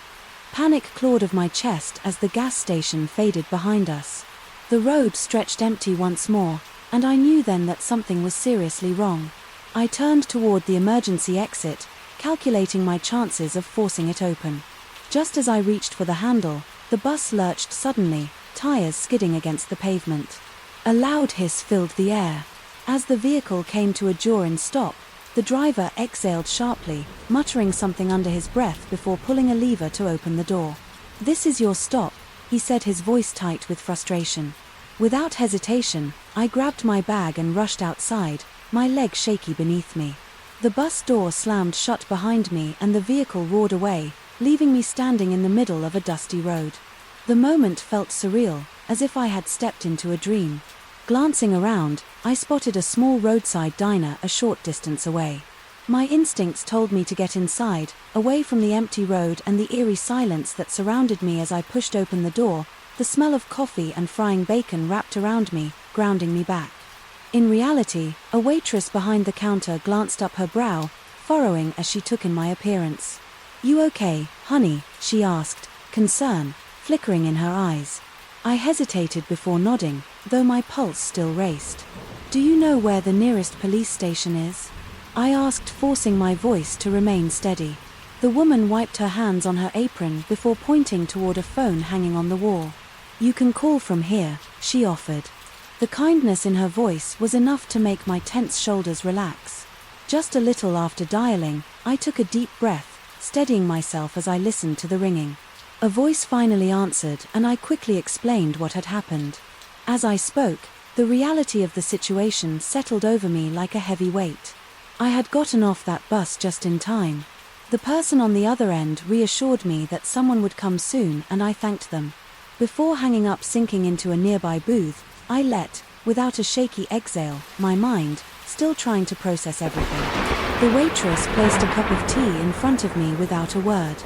Panic clawed of my chest as the gas station faded behind us. The road stretched empty once more, and I knew then that something was seriously wrong. I turned toward the emergency exit, calculating my chances of forcing it open. Just as I reached for the handle, the bus lurched suddenly, tires skidding against the pavement. A loud hiss filled the air. As the vehicle came to a jaw and stop, the driver exhaled sharply, muttering something under his breath before pulling a lever to open the door. "This is your stop," he said, his voice tight with frustration. Without hesitation, I grabbed my bag and rushed outside, my legs shaky beneath me. The bus door slammed shut behind me and the vehicle roared away, leaving me standing in the middle of a dusty road. The moment felt surreal, as if I had stepped into a dream. Glancing around, I spotted a small roadside diner a short distance away. My instincts told me to get inside, away from the empty road and the eerie silence that surrounded me. As I pushed open the door, the smell of coffee and frying bacon wrapped around me, grounding me back. In reality, a waitress behind the counter glanced up her brow, furrowing as she took in my appearance. "You okay, honey?" she asked, concern flickering in her eyes. I hesitated before nodding, though my pulse still raced. "Do you know where the nearest police station is?" I asked, forcing my voice to remain steady. The woman wiped her hands on her apron before pointing toward a phone hanging on the wall. "You can call from here," she offered. The kindness in her voice was enough to make my tense shoulders relax. Just a little after dialing, I took a deep breath, steadying myself as I listened to the ringing. A voice finally answered and I quickly explained what had happened. As I spoke, the reality of the situation settled over me like a heavy weight. I had gotten off that bus just in time. The person on the other end reassured me that someone would come soon and I thanked them. Before hanging up, sinking into a nearby booth, I let, without a shaky exhale, my mind, still trying to process everything. The waitress placed a cup of tea in front of me without a word.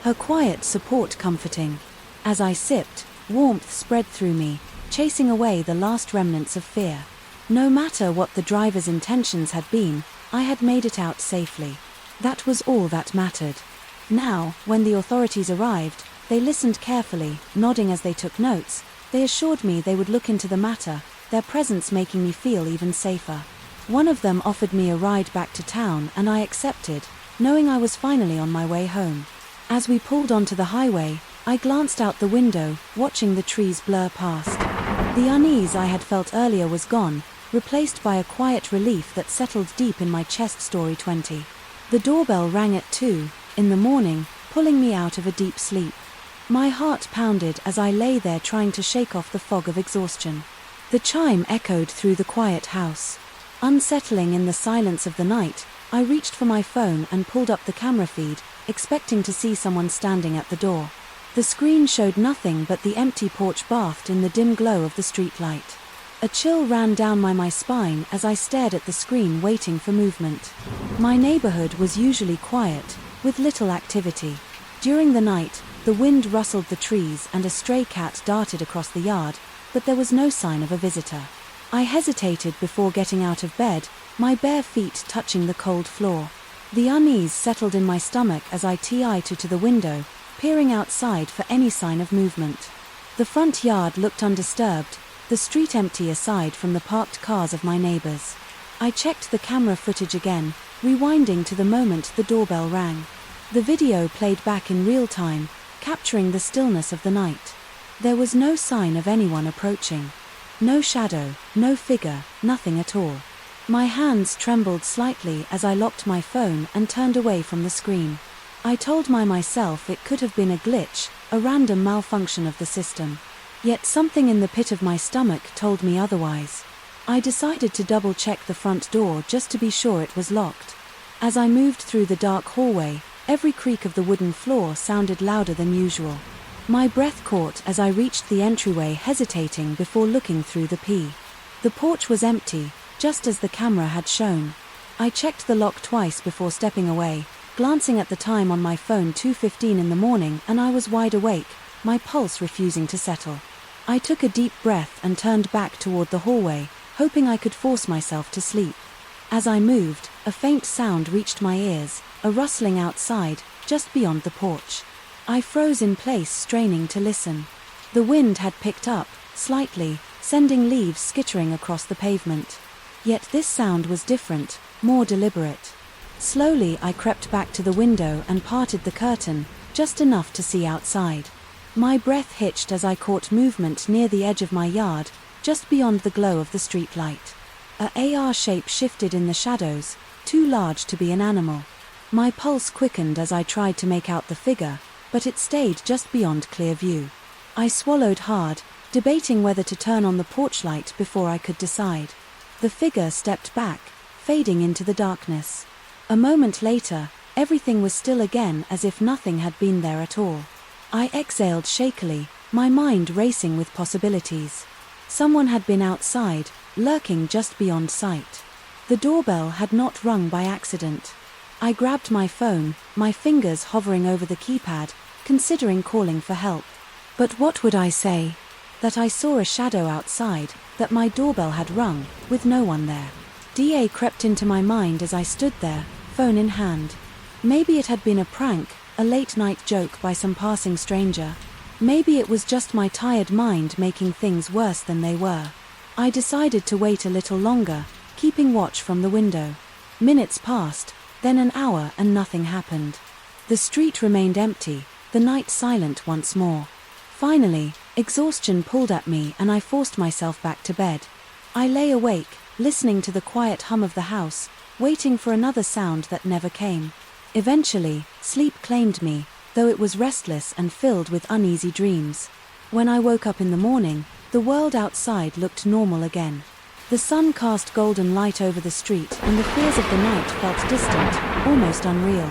Her quiet support comforting. As I sipped, Warmth spread through me, chasing away the last remnants of fear. No matter what the driver's intentions had been, I had made it out safely. That was all that mattered. Now, when the authorities arrived, they listened carefully, nodding as they took notes. They assured me they would look into the matter, their presence making me feel even safer. One of them offered me a ride back to town, and I accepted, knowing I was finally on my way home. As we pulled onto the highway, I glanced out the window, watching the trees blur past. The unease I had felt earlier was gone, replaced by a quiet relief that settled deep in my chest. Story 20. The doorbell rang at 2 in the morning, pulling me out of a deep sleep. My heart pounded as I lay there trying to shake off the fog of exhaustion. The chime echoed through the quiet house. Unsettling in the silence of the night, I reached for my phone and pulled up the camera feed, expecting to see someone standing at the door. The screen showed nothing but the empty porch bathed in the dim glow of the streetlight. A chill ran down my spine as I stared at the screen, waiting for movement. My neighborhood was usually quiet, with little activity. During the night, the wind rustled the trees and a stray cat darted across the yard, but there was no sign of a visitor. I hesitated before getting out of bed, my bare feet touching the cold floor. The unease settled in my stomach as I tied to the window, peering outside for any sign of movement. The front yard looked undisturbed, the street empty aside from the parked cars of my neighbors. I checked the camera footage again, rewinding to the moment the doorbell rang. The video played back in real time, capturing the stillness of the night. There was no sign of anyone approaching. No shadow, no figure, nothing at all. My hands trembled slightly as I locked my phone and turned away from the screen. I told myself it could have been a glitch, a random malfunction of the system. Yet something in the pit of my stomach told me otherwise. I decided to double-check the front door just to be sure it was locked. As I moved through the dark hallway, every creak of the wooden floor sounded louder than usual. My breath caught as I reached the entryway, hesitating before looking through the P. The porch was empty, just as the camera had shown. I checked the lock twice before stepping away, glancing at the time on my phone, 2:15 in the morning, and I was wide awake, my pulse refusing to settle. I took a deep breath and turned back toward the hallway, hoping I could force myself to sleep. As I moved, a faint sound reached my ears, a rustling outside, just beyond the porch. I froze in place, straining to listen. The wind had picked up, slightly, sending leaves skittering across the pavement. Yet this sound was different, more deliberate. Slowly I crept back to the window and parted the curtain, just enough to see outside. My breath hitched as I caught movement near the edge of my yard, just beyond the glow of the streetlight. A AR shape shifted in the shadows, too large to be an animal. My pulse quickened as I tried to make out the figure, but it stayed just beyond clear view. I swallowed hard, debating whether to turn on the porch light before I could decide. The figure stepped back, fading into the darkness. A moment later, everything was still again, as if nothing had been there at all. I exhaled shakily, my mind racing with possibilities. Someone had been outside, lurking just beyond sight. The doorbell had not rung by accident. I grabbed my phone, my fingers hovering over the keypad, considering calling for help. But what would I say? That I saw a shadow outside, that my doorbell had rung, with no one there. DA crept into my mind as I stood there, phone in hand. Maybe it had been a prank, a late-night joke by some passing stranger. Maybe it was just my tired mind making things worse than they were. I decided to wait a little longer, keeping watch from the window. Minutes passed, then an hour, and nothing happened. The street remained empty, the night silent once more. Finally, exhaustion pulled at me and I forced myself back to bed. I lay awake, listening to the quiet hum of the house, waiting for another sound that never came. Eventually, sleep claimed me, though it was restless and filled with uneasy dreams. When I woke up in the morning, the world outside looked normal again. The sun cast golden light over the street and the fears of the night felt distant, almost unreal.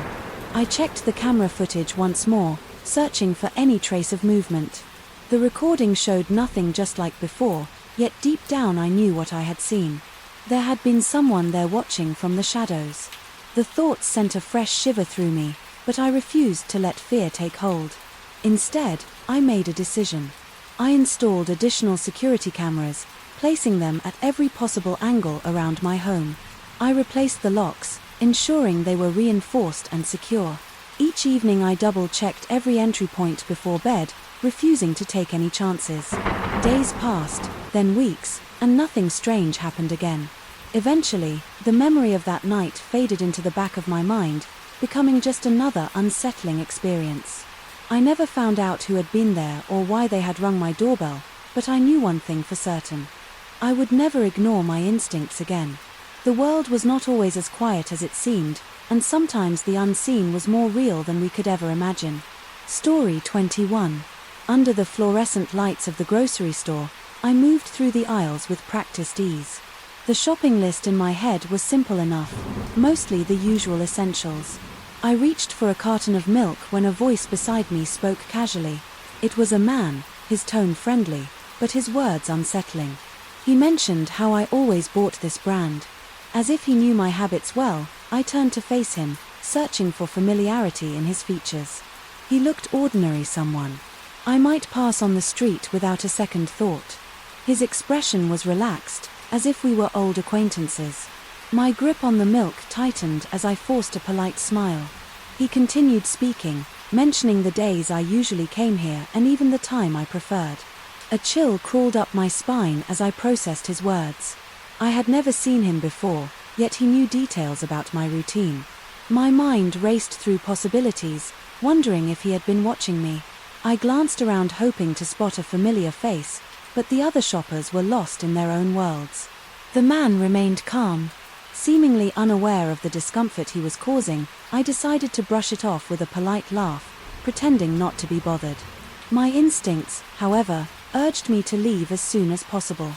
I checked the camera footage once more, searching for any trace of movement. The recording showed nothing, just like before, yet deep down I knew what I had seen. There had been someone there watching from the shadows. The thoughts sent a fresh shiver through me, but I refused to let fear take hold. Instead, I made a decision. I installed additional security cameras, placing them at every possible angle around my home. I replaced the locks, ensuring they were reinforced and secure. Each evening I double-checked every entry point before bed, refusing to take any chances. Days passed, then weeks, and nothing strange happened again. Eventually, the memory of that night faded into the back of my mind, becoming just another unsettling experience. I never found out who had been there or why they had rung my doorbell, but I knew one thing for certain. I would never ignore my instincts again. The world was not always as quiet as it seemed, and sometimes the unseen was more real than we could ever imagine. Story 21. Under the fluorescent lights of the grocery store, I moved through the aisles with practiced ease. The shopping list in my head was simple enough, mostly the usual essentials. I reached for a carton of milk when a voice beside me spoke casually. It was a man, his tone friendly, but his words unsettling. He mentioned how I always bought this brand. As if he knew my habits well, I turned to face him, searching for familiarity in his features. He looked ordinary, someone I might pass on the street without a second thought. His expression was relaxed, as if we were old acquaintances. My grip on the milk tightened as I forced a polite smile. He continued speaking, mentioning the days I usually came here and even the time I preferred. A chill crawled up my spine as I processed his words. I had never seen him before, yet he knew details about my routine. My mind raced through possibilities, wondering if he had been watching me. I glanced around hoping to spot a familiar face, but the other shoppers were lost in their own worlds. The man remained calm. Seemingly unaware of the discomfort he was causing, I decided to brush it off with a polite laugh, pretending not to be bothered. My instincts, however, urged me to leave as soon as possible.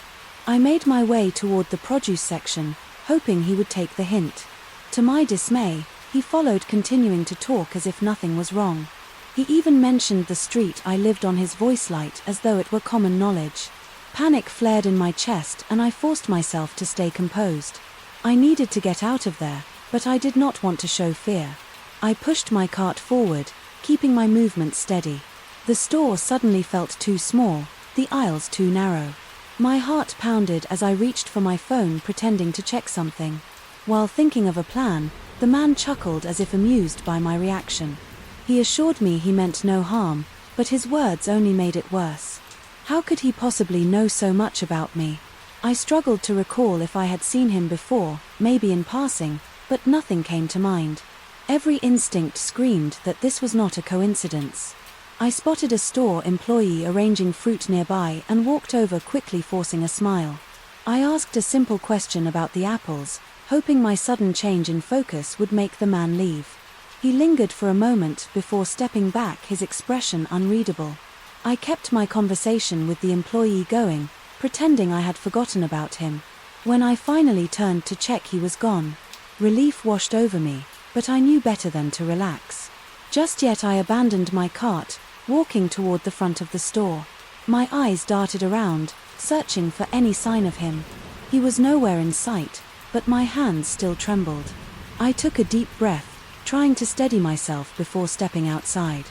I made my way toward the produce section, hoping he would take the hint. To my dismay, he followed, continuing to talk as if nothing was wrong. He even mentioned the street I lived on, his voice light as though it were common knowledge. Panic flared in my chest and I forced myself to stay composed. I needed to get out of there, but I did not want to show fear. I pushed my cart forward, keeping my movement steady. The store suddenly felt too small, the aisles too narrow. My heart pounded as I reached for my phone, pretending to check something. While thinking of a plan, the man chuckled as if amused by my reaction. He assured me he meant no harm, but his words only made it worse. How could he possibly know so much about me? I struggled to recall if I had seen him before, maybe in passing, but nothing came to mind. Every instinct screamed that this was not a coincidence. I spotted a store employee arranging fruit nearby and walked over quickly, forcing a smile. I asked a simple question about the apples, hoping my sudden change in focus would make the man leave. He lingered for a moment before stepping back, his expression unreadable. I kept my conversation with the employee going, pretending I had forgotten about him. When I finally turned to check, he was gone. Relief washed over me, but I knew better than to relax. Just yet I abandoned my cart, walking toward the front of the store. My eyes darted around, searching for any sign of him. He was nowhere in sight, but my hands still trembled. I took a deep breath, trying to steady myself before stepping outside.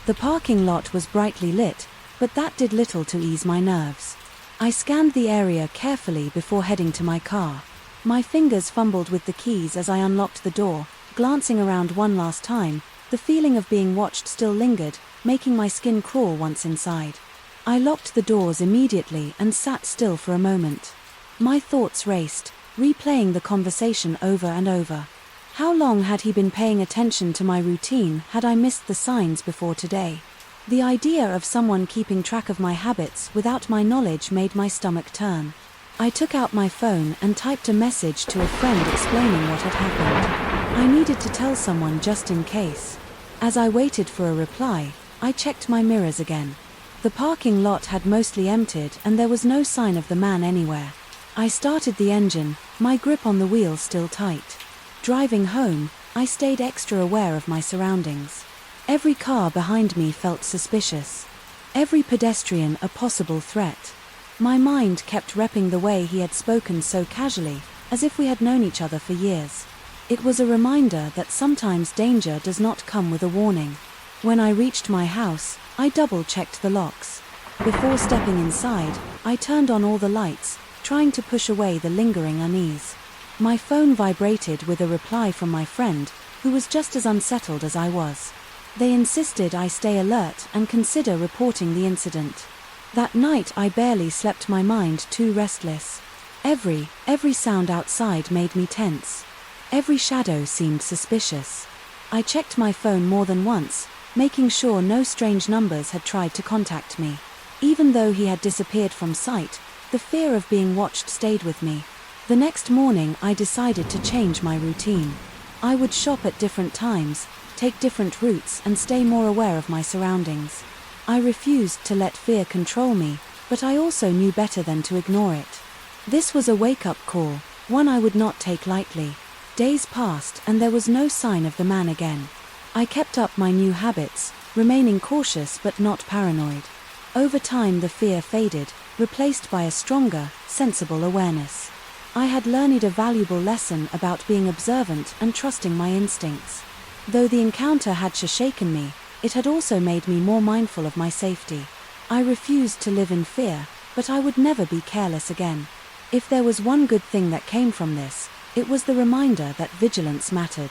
The parking lot was brightly lit, but that did little to ease my nerves. I scanned the area carefully before heading to my car. My fingers fumbled with the keys as I unlocked the door, glancing around one last time. The feeling of being watched still lingered, making my skin crawl once inside. I locked the doors immediately and sat still for a moment. My thoughts raced, replaying the conversation over and over. How long had he been paying attention to my routine? Had I missed the signs before today? The idea of someone keeping track of my habits without my knowledge made my stomach turn. I took out my phone and typed a message to a friend explaining what had happened. I needed to tell someone just in case. As I waited for a reply, I checked my mirrors again. The parking lot had mostly emptied and there was no sign of the man anywhere. I started the engine, my grip on the wheel still tight. Driving home, I stayed extra aware of my surroundings. Every car behind me felt suspicious. Every pedestrian a possible threat. My mind kept repping the way he had spoken so casually, as if we had known each other for years. It was a reminder that sometimes danger does not come with a warning. When I reached my house, I double-checked the locks. Before stepping inside, I turned on all the lights, trying to push away the lingering unease. My phone vibrated with a reply from my friend, who was just as unsettled as I was. They insisted I stay alert and consider reporting the incident. That night I barely slept, my mind too restless. Every sound outside made me tense. Every shadow seemed suspicious. I checked my phone more than once, making sure no strange numbers had tried to contact me. Even though he had disappeared from sight, the fear of being watched stayed with me. The next morning I decided to change my routine. I would shop at different times, take different routes and stay more aware of my surroundings. I refused to let fear control me, but I also knew better than to ignore it. This was a wake-up call, one I would not take lightly. Days passed and there was no sign of the man again. I kept up my new habits, remaining cautious but not paranoid. Over time the fear faded, replaced by a stronger, sensible awareness. I had learned a valuable lesson about being observant and trusting my instincts. Though the encounter had shaken me, it had also made me more mindful of my safety. I refused to live in fear, but I would never be careless again. If there was one good thing that came from this, it was the reminder that vigilance mattered.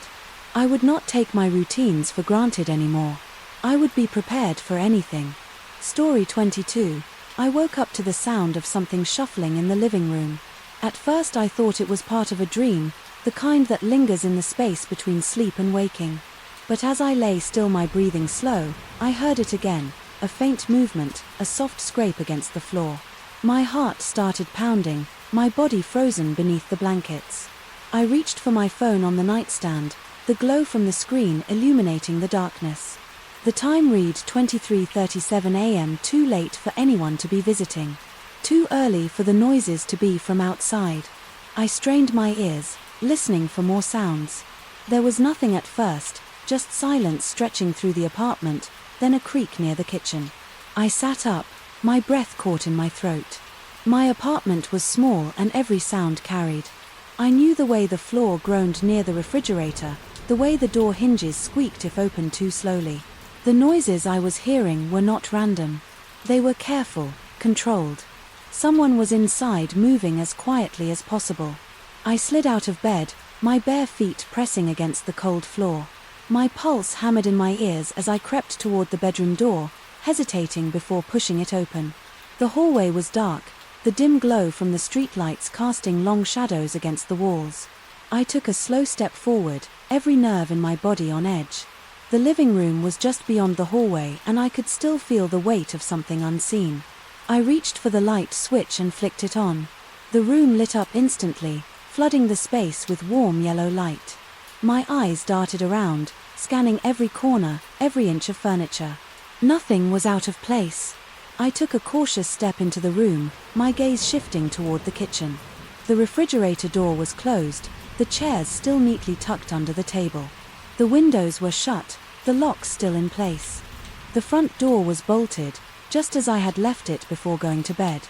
I would not take my routines for granted anymore. I would be prepared for anything. Story 22. I woke up to the sound of something shuffling in the living room. At first I thought it was part of a dream, the kind that lingers in the space between sleep and waking. But as I lay still, my breathing slow, I heard it again, a faint movement, a soft scrape against the floor. My heart started pounding, my body frozen beneath the blankets. I reached for my phone on the nightstand, the glow from the screen illuminating the darkness. The time read 23:37 a.m. Too late for anyone to be visiting. Too early for the noises to be from outside. I strained my ears, listening for more sounds. There was nothing at first, just silence stretching through the apartment, then a creak near the kitchen. I sat up, my breath caught in my throat. My apartment was small and every sound carried. I knew the way the floor groaned near the refrigerator, the way the door hinges squeaked if opened too slowly. The noises I was hearing were not random. They were careful, controlled. Someone was inside, moving as quietly as possible. I slid out of bed, my bare feet pressing against the cold floor. My pulse hammered in my ears as I crept toward the bedroom door, hesitating before pushing it open. The hallway was dark, the dim glow from the streetlights casting long shadows against the walls. I took a slow step forward, every nerve in my body on edge. The living room was just beyond the hallway and I could still feel the weight of something unseen. I reached for the light switch and flicked it on. The room lit up instantly, flooding the space with warm yellow light. My eyes darted around, scanning every corner, every inch of furniture. Nothing was out of place. I took a cautious step into the room, my gaze shifting toward the kitchen. The refrigerator door was closed, the chairs still neatly tucked under the table. The windows were shut, the lock still in place. The front door was bolted, just as I had left it before going to bed.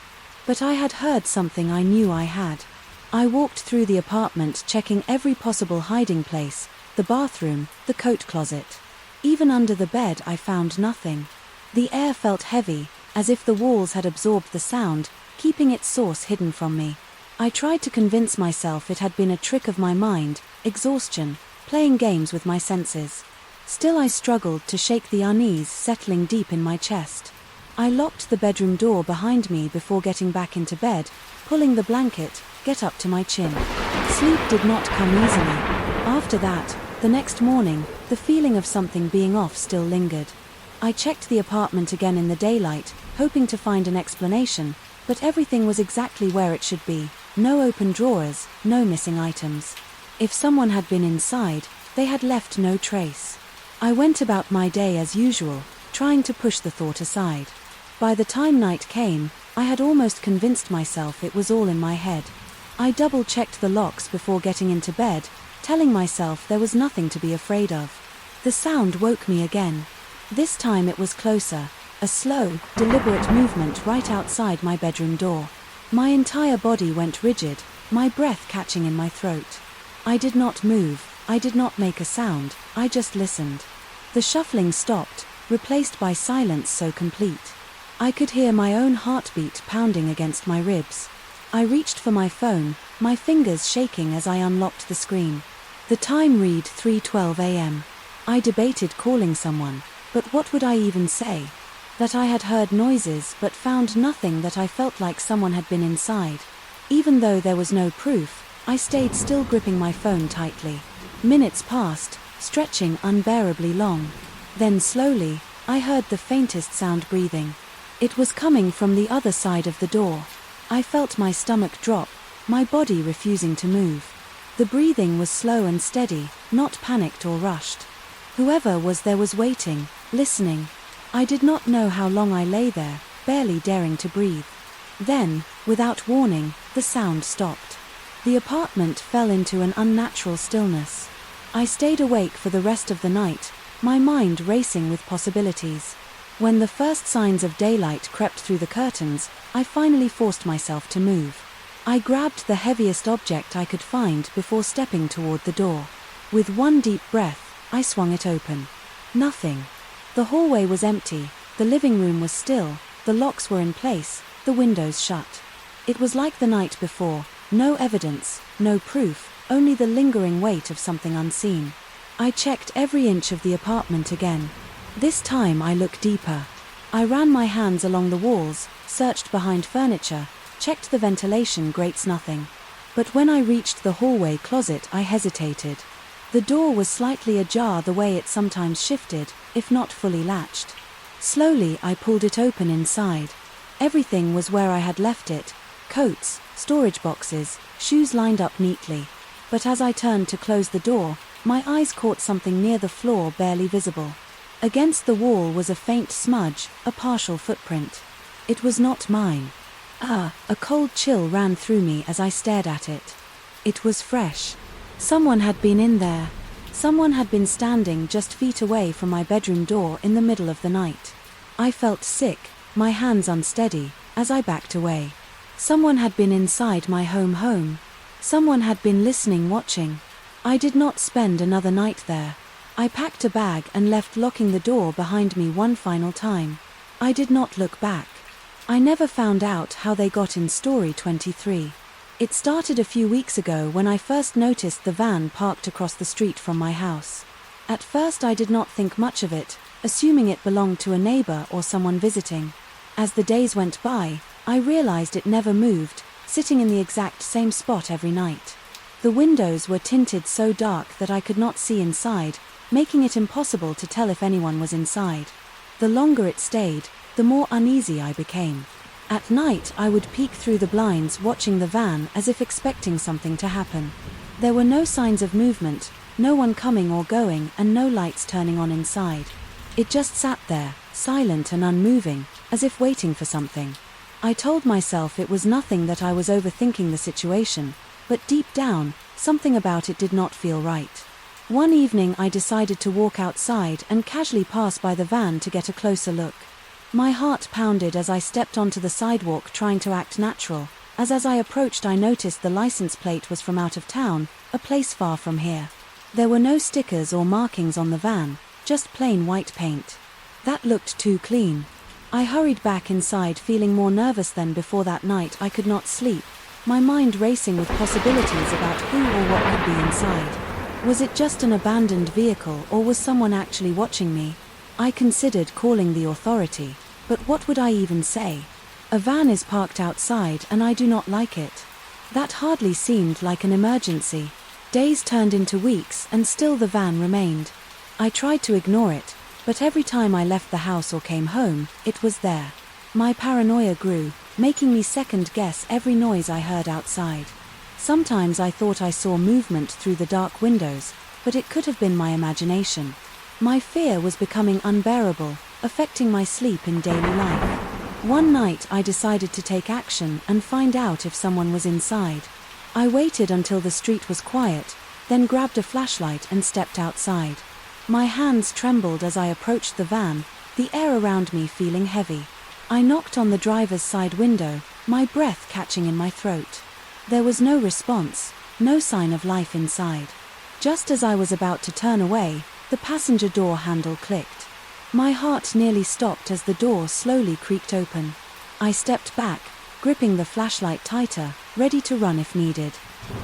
But I had heard something I knew I had. I walked through the apartment, checking every possible hiding place, the bathroom, the coat closet. Even under the bed I found nothing. The air felt heavy, as if the walls had absorbed the sound, keeping its source hidden from me. I tried to convince myself it had been a trick of my mind, exhaustion, playing games with my senses. Still I struggled to shake the unease settling deep in my chest. I locked the bedroom door behind me before getting back into bed, pulling the blanket, get up to my chin. Sleep did not come easily. After that, the next morning, the feeling of something being off still lingered. I checked the apartment again in the daylight, hoping to find an explanation, but everything was exactly where it should be. No open drawers, no missing items. If someone had been inside, they had left no trace. I went about my day as usual, trying to push the thought aside. By the time night came, I had almost convinced myself it was all in my head. I double-checked the locks before getting into bed, telling myself there was nothing to be afraid of. The sound woke me again. This time it was closer, a slow, deliberate movement right outside my bedroom door. My entire body went rigid, my breath catching in my throat. I did not move, I did not make a sound, I just listened. The shuffling stopped, replaced by silence so complete. I could hear my own heartbeat pounding against my ribs. I reached for my phone, my fingers shaking as I unlocked the screen. The time read 3:12 a.m. I debated calling someone, but what would I even say? That I had heard noises but found nothing, that I felt like someone had been inside. Even though there was no proof, I stayed still, gripping my phone tightly. Minutes passed, stretching unbearably long. Then slowly, I heard the faintest sound: breathing. It was coming from the other side of the door. I felt my stomach drop, my body refusing to move. The breathing was slow and steady, not panicked or rushed. Whoever was there was waiting, listening. I did not know how long I lay there, barely daring to breathe. Then, without warning, the sound stopped. The apartment fell into an unnatural stillness. I stayed awake for the rest of the night, my mind racing with possibilities. When the first signs of daylight crept through the curtains, I finally forced myself to move. I grabbed the heaviest object I could find before stepping toward the door. With one deep breath, I swung it open. Nothing. The hallway was empty, the living room was still, the locks were in place, the windows shut. It was like the night before, no evidence, no proof, only the lingering weight of something unseen. I checked every inch of the apartment again. This time I looked deeper. I ran my hands along the walls, searched behind furniture, checked the ventilation grates. Nothing. But when I reached the hallway closet, I hesitated. The door was slightly ajar, the way it sometimes shifted, if not fully latched. Slowly I pulled it open. Inside, everything was where I had left it: coats, storage boxes, shoes lined up neatly. But as I turned to close the door, my eyes caught something near the floor, barely visible. Against the wall was a faint smudge, a partial footprint. It was not mine. A cold chill ran through me as I stared at it. It was fresh. Someone had been in there. Someone had been standing just feet away from my bedroom door in the middle of the night. I felt sick, my hands unsteady, as I backed away. Someone had been inside my home. Someone had been listening, watching. I did not spend another night there. I packed a bag and left, locking the door behind me one final time. I did not look back. I never found out how they got in. Story 23. It started a few weeks ago when I first noticed the van parked across the street from my house. At first I did not think much of it, assuming it belonged to a neighbor or someone visiting. As the days went by, I realized it never moved, sitting in the exact same spot every night. The windows were tinted so dark that I could not see inside, making it impossible to tell if anyone was inside. The longer it stayed, the more uneasy I became. At night I would peek through the blinds, watching the van as if expecting something to happen. There were no signs of movement, no one coming or going, and no lights turning on inside. It just sat there, silent and unmoving, as if waiting for something. I told myself it was nothing, that I was overthinking the situation, but deep down, something about it did not feel right. One evening I decided to walk outside and casually pass by the van to get a closer look. My heart pounded as I stepped onto the sidewalk, trying to act natural, as I approached I noticed the license plate was from out of town, a place far from here. There were no stickers or markings on the van, just plain white paint. That looked too clean. I hurried back inside, feeling more nervous than before. That night I could not sleep, my mind racing with possibilities about who or what could be inside. Was it just an abandoned vehicle, or was someone actually watching me? I considered calling the authority, but what would I even say? A van is parked outside and I do not like it. That hardly seemed like an emergency. Days turned into weeks and still the van remained. I tried to ignore it, but every time I left the house or came home, it was there. My paranoia grew, making me second-guess every noise I heard outside. Sometimes I thought I saw movement through the dark windows, but it could have been my imagination. My fear was becoming unbearable, affecting my sleep in daily life. One night I decided to take action and find out if someone was inside. I waited until the street was quiet, then grabbed a flashlight and stepped outside. My hands trembled as I approached the van, the air around me feeling heavy. I knocked on the driver's side window, my breath catching in my throat. There was no response, no sign of life inside. Just as I was about to turn away, the passenger door handle clicked. My heart nearly stopped as the door slowly creaked open. I stepped back, gripping the flashlight tighter, ready to run if needed.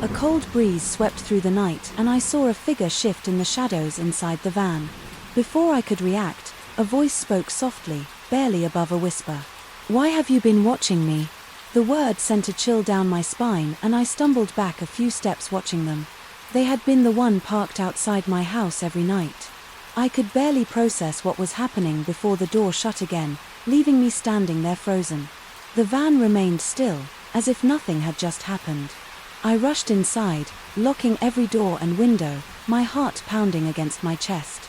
A cold breeze swept through the night and I saw a figure shift in the shadows inside the van. Before I could react, a voice spoke softly, barely above a whisper. "Why have you been watching me?" The word sent a chill down my spine and I stumbled back a few steps watching them. They had been the one parked outside my house every night. I could barely process what was happening before the door shut again, leaving me standing there frozen. The van remained still, as if nothing had just happened. I rushed inside, locking every door and window, my heart pounding against my chest.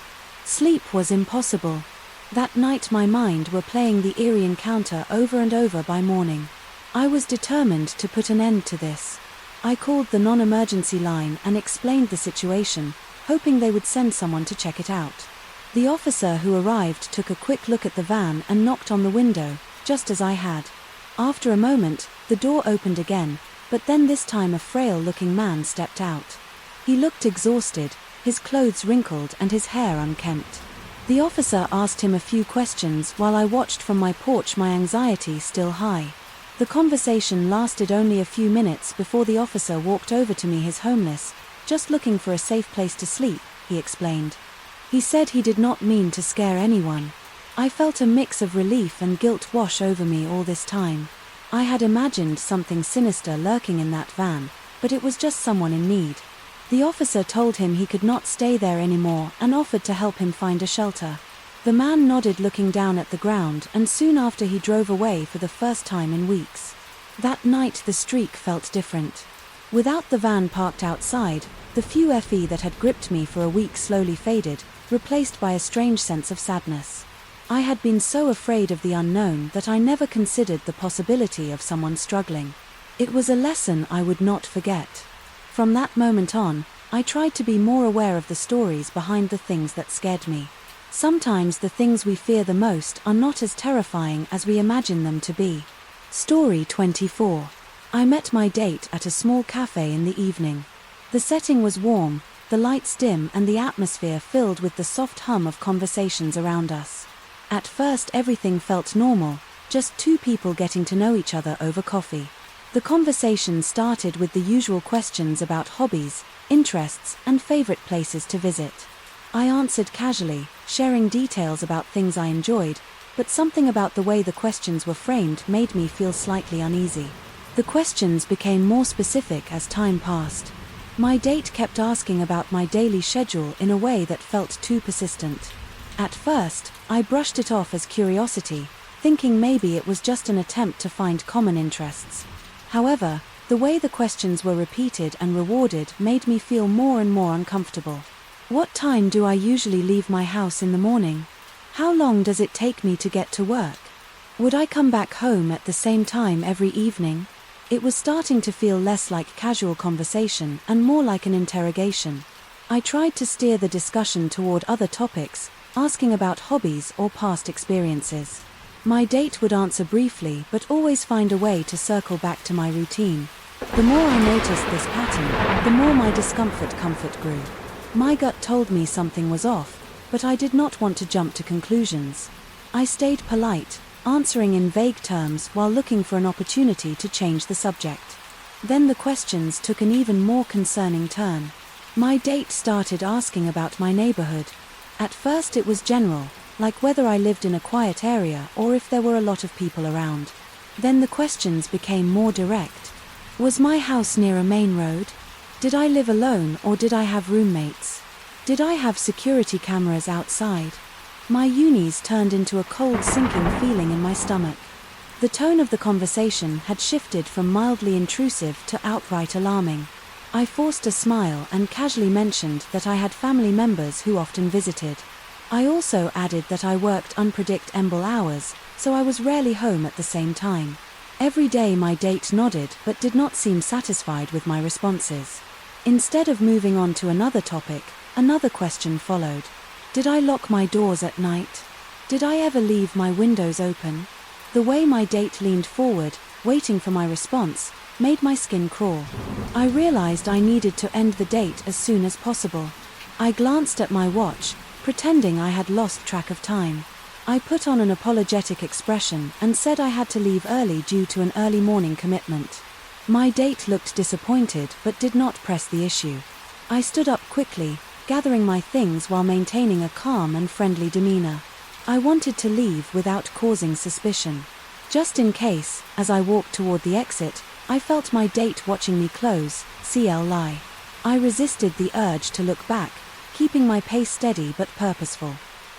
Sleep was impossible. That night my mind were playing the eerie encounter over and over by morning. I was determined to put an end to this. I called the non-emergency line and explained the situation, hoping they would send someone to check it out. The officer who arrived took a quick look at the van and knocked on the window, just as I had. After a moment, the door opened again, but then this time a frail-looking man stepped out. He looked exhausted, his clothes wrinkled and his hair unkempt. The officer asked him a few questions while I watched from my porch, my anxiety still high. The conversation lasted only a few minutes before the officer walked over to me. "He's homeless, just looking for a safe place to sleep," he explained. He said he did not mean to scare anyone. I felt a mix of relief and guilt wash over me all this time. I had imagined something sinister lurking in that van, but it was just someone in need. The officer told him he could not stay there anymore and offered to help him find a shelter. The man nodded, looking down at the ground, and soon after he drove away for the first time in weeks. That night the streak felt different. Without the van parked outside, the few FE that had gripped me for a week slowly faded, replaced by a strange sense of sadness. I had been so afraid of the unknown that I never considered the possibility of someone struggling. It was a lesson I would not forget. From that moment on, I tried to be more aware of the stories behind the things that scared me. Sometimes the things we fear the most are not as terrifying as we imagine them to be. Story 24. I met my date at a small cafe in the evening. The setting was warm, the lights dim and the atmosphere filled with the soft hum of conversations around us. At first everything felt normal, just two people getting to know each other over coffee. The conversation started with the usual questions about hobbies, interests, and favorite places to visit. I answered casually, sharing details about things I enjoyed, but something about the way the questions were framed made me feel slightly uneasy. The questions became more specific as time passed. My date kept asking about my daily schedule in a way that felt too persistent. At first, I brushed it off as curiosity, thinking maybe it was just an attempt to find common interests. However, the way the questions were repeated and rewarded made me feel more and more uncomfortable. What time do I usually leave my house in the morning? How long does it take me to get to work? Would I come back home at the same time every evening? It was starting to feel less like casual conversation and more like an interrogation. I tried to steer the discussion toward other topics, asking about hobbies or past experiences. My date would answer briefly but always find a way to circle back to my routine. The more I noticed this pattern, the more my discomfort grew. My gut told me something was off, but I did not want to jump to conclusions. I stayed polite, answering in vague terms while looking for an opportunity to change the subject. Then the questions took an even more concerning turn. My date started asking about my neighborhood. At first it was general, like whether I lived in a quiet area or if there were a lot of people around. Then the questions became more direct. Was my house near a main road? Did I live alone or did I have roommates? Did I have security cameras outside? My unis turned into a cold sinking feeling in my stomach. The tone of the conversation had shifted from mildly intrusive to outright alarming. I forced a smile and casually mentioned that I had family members who often visited. I also added that I worked unpredictable hours, so I was rarely home at the same time. Every day my date nodded but did not seem satisfied with my responses. Instead of moving on to another topic, another question followed. Did I lock my doors at night? Did I ever leave my windows open? The way my date leaned forward, waiting for my response, made my skin crawl. I realized I needed to end the date as soon as possible. I glanced at my watch, pretending I had lost track of time. I put on an apologetic expression and said I had to leave early due to an early morning commitment. My date looked disappointed but did not press the issue. I stood up quickly, gathering my things while maintaining a calm and friendly demeanor. I wanted to leave without causing suspicion. Just in case, as I walked toward the exit, I felt my date watching me close, CL lie. I resisted the urge to look back, keeping my pace steady but purposeful.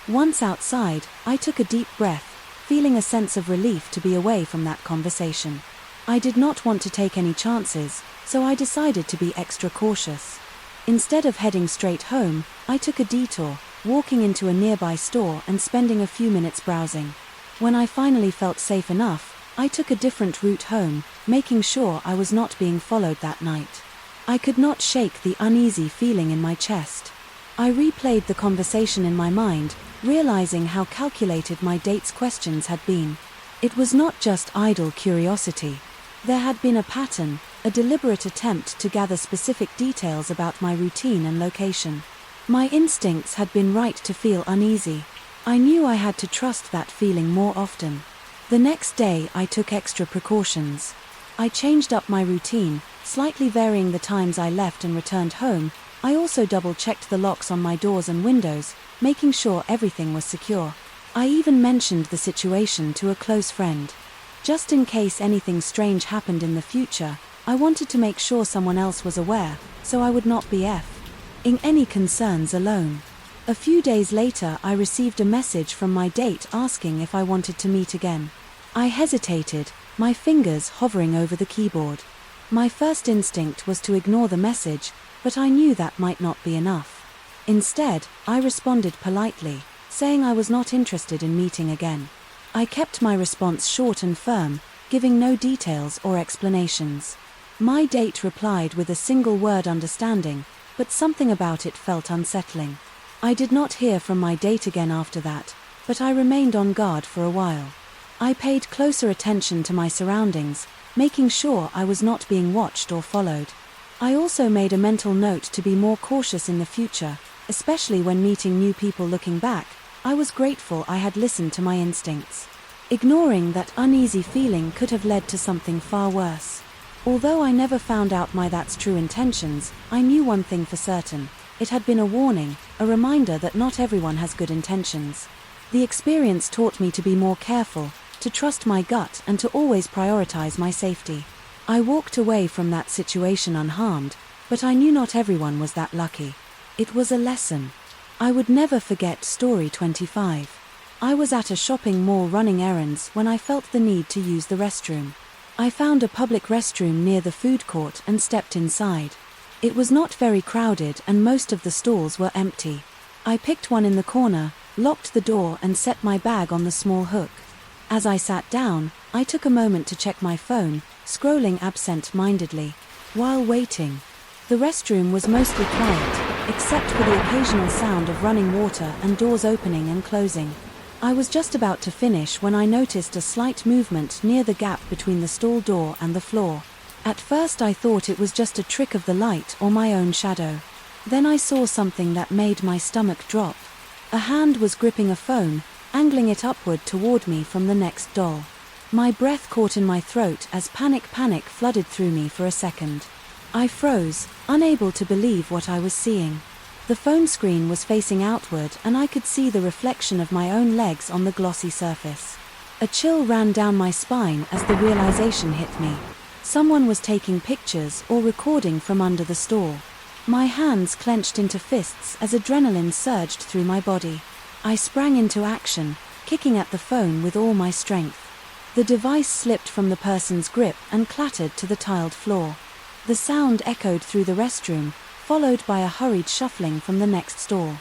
Once outside, I took a deep breath, feeling a sense of relief to be away from that conversation. I did not want to take any chances, so I decided to be extra cautious. Instead of heading straight home, I took a detour, walking into a nearby store and spending a few minutes browsing. When I finally felt safe enough, I took a different route home, making sure I was not being followed that night. I could not shake the uneasy feeling in my chest. I replayed the conversation in my mind, realizing how calculated my date's questions had been. It was not just idle curiosity. There had been a pattern, a deliberate attempt to gather specific details about my routine and location. My instincts had been right to feel uneasy. I knew I had to trust that feeling more often. The next day I took extra precautions. I changed up my routine, slightly varying the times I left and returned home. I also double-checked the locks on my doors and windows, making sure everything was secure. I even mentioned the situation to a close friend. Just in case anything strange happened in the future, I wanted to make sure someone else was aware, so I would not be ing any concerns alone. A few days later I received a message from my date asking if I wanted to meet again. I hesitated, my fingers hovering over the keyboard. My first instinct was to ignore the message, but I knew that might not be enough. Instead, I responded politely, saying I was not interested in meeting again. I kept my response short and firm, giving no details or explanations. My date replied with a single word understanding, but something about it felt unsettling. I did not hear from my date again after that, but I remained on guard for a while. I paid closer attention to my surroundings, making sure I was not being watched or followed. I also made a mental note to be more cautious in the future, especially when meeting new people. Looking back, I was grateful I had listened to my instincts. Ignoring that uneasy feeling could have led to something far worse. Although I never found out my that's true intentions, I knew one thing for certain. It had been a warning, a reminder that not everyone has good intentions. The experience taught me to be more careful, to trust my gut and to always prioritize my safety. I walked away from that situation unharmed, but I knew not everyone was that lucky. It was a lesson. I would never forget story 25. I was at a shopping mall running errands when I felt the need to use the restroom. I found a public restroom near the food court and stepped inside. It was not very crowded and most of the stalls were empty. I picked one in the corner, locked the door and set my bag on the small hook. As I sat down, I took a moment to check my phone, scrolling absent-mindedly. While waiting, the restroom was mostly quiet, except for the occasional sound of running water and doors opening and closing. I was just about to finish when I noticed a slight movement near the gap between the stall door and the floor. At first I thought it was just a trick of the light or my own shadow. Then I saw something that made my stomach drop. A hand was gripping a phone, angling it upward toward me from the next doll. My breath caught in my throat as panic flooded through me for a second. I froze, unable to believe what I was seeing. The phone screen was facing outward and I could see the reflection of my own legs on the glossy surface. A chill ran down my spine as the realization hit me. Someone was taking pictures or recording from under the stall. My hands clenched into fists as adrenaline surged through my body. I sprang into action, kicking at the phone with all my strength. The device slipped from the person's grip and clattered to the tiled floor. The sound echoed through the restroom, followed by a hurried shuffling from the next stall.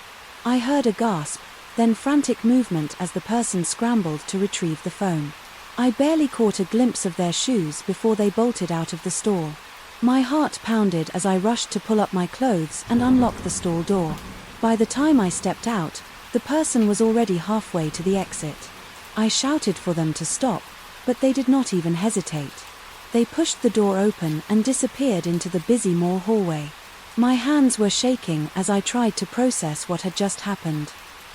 I heard a gasp, then frantic movement as the person scrambled to retrieve the phone. I barely caught a glimpse of their shoes before they bolted out of the stall. My heart pounded as I rushed to pull up my clothes and unlock the stall door. By the time I stepped out, the person was already halfway to the exit. I shouted for them to stop, but they did not even hesitate. They pushed the door open and disappeared into the busy mall hallway. My hands were shaking as I tried to process what had just happened.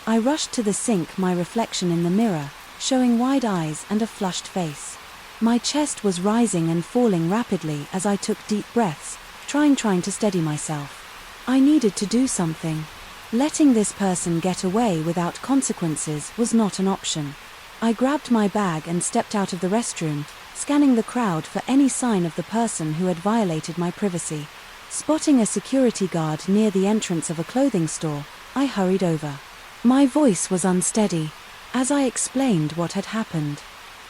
I rushed to the sink, my reflection in the mirror, showing wide eyes and a flushed face. My chest was rising and falling rapidly as I took deep breaths, trying to steady myself. I needed to do something. Letting this person get away without consequences was not an option. I grabbed my bag and stepped out of the restroom, scanning the crowd for any sign of the person who had violated my privacy. Spotting a security guard near the entrance of a clothing store, I hurried over. My voice was unsteady as I explained what had happened.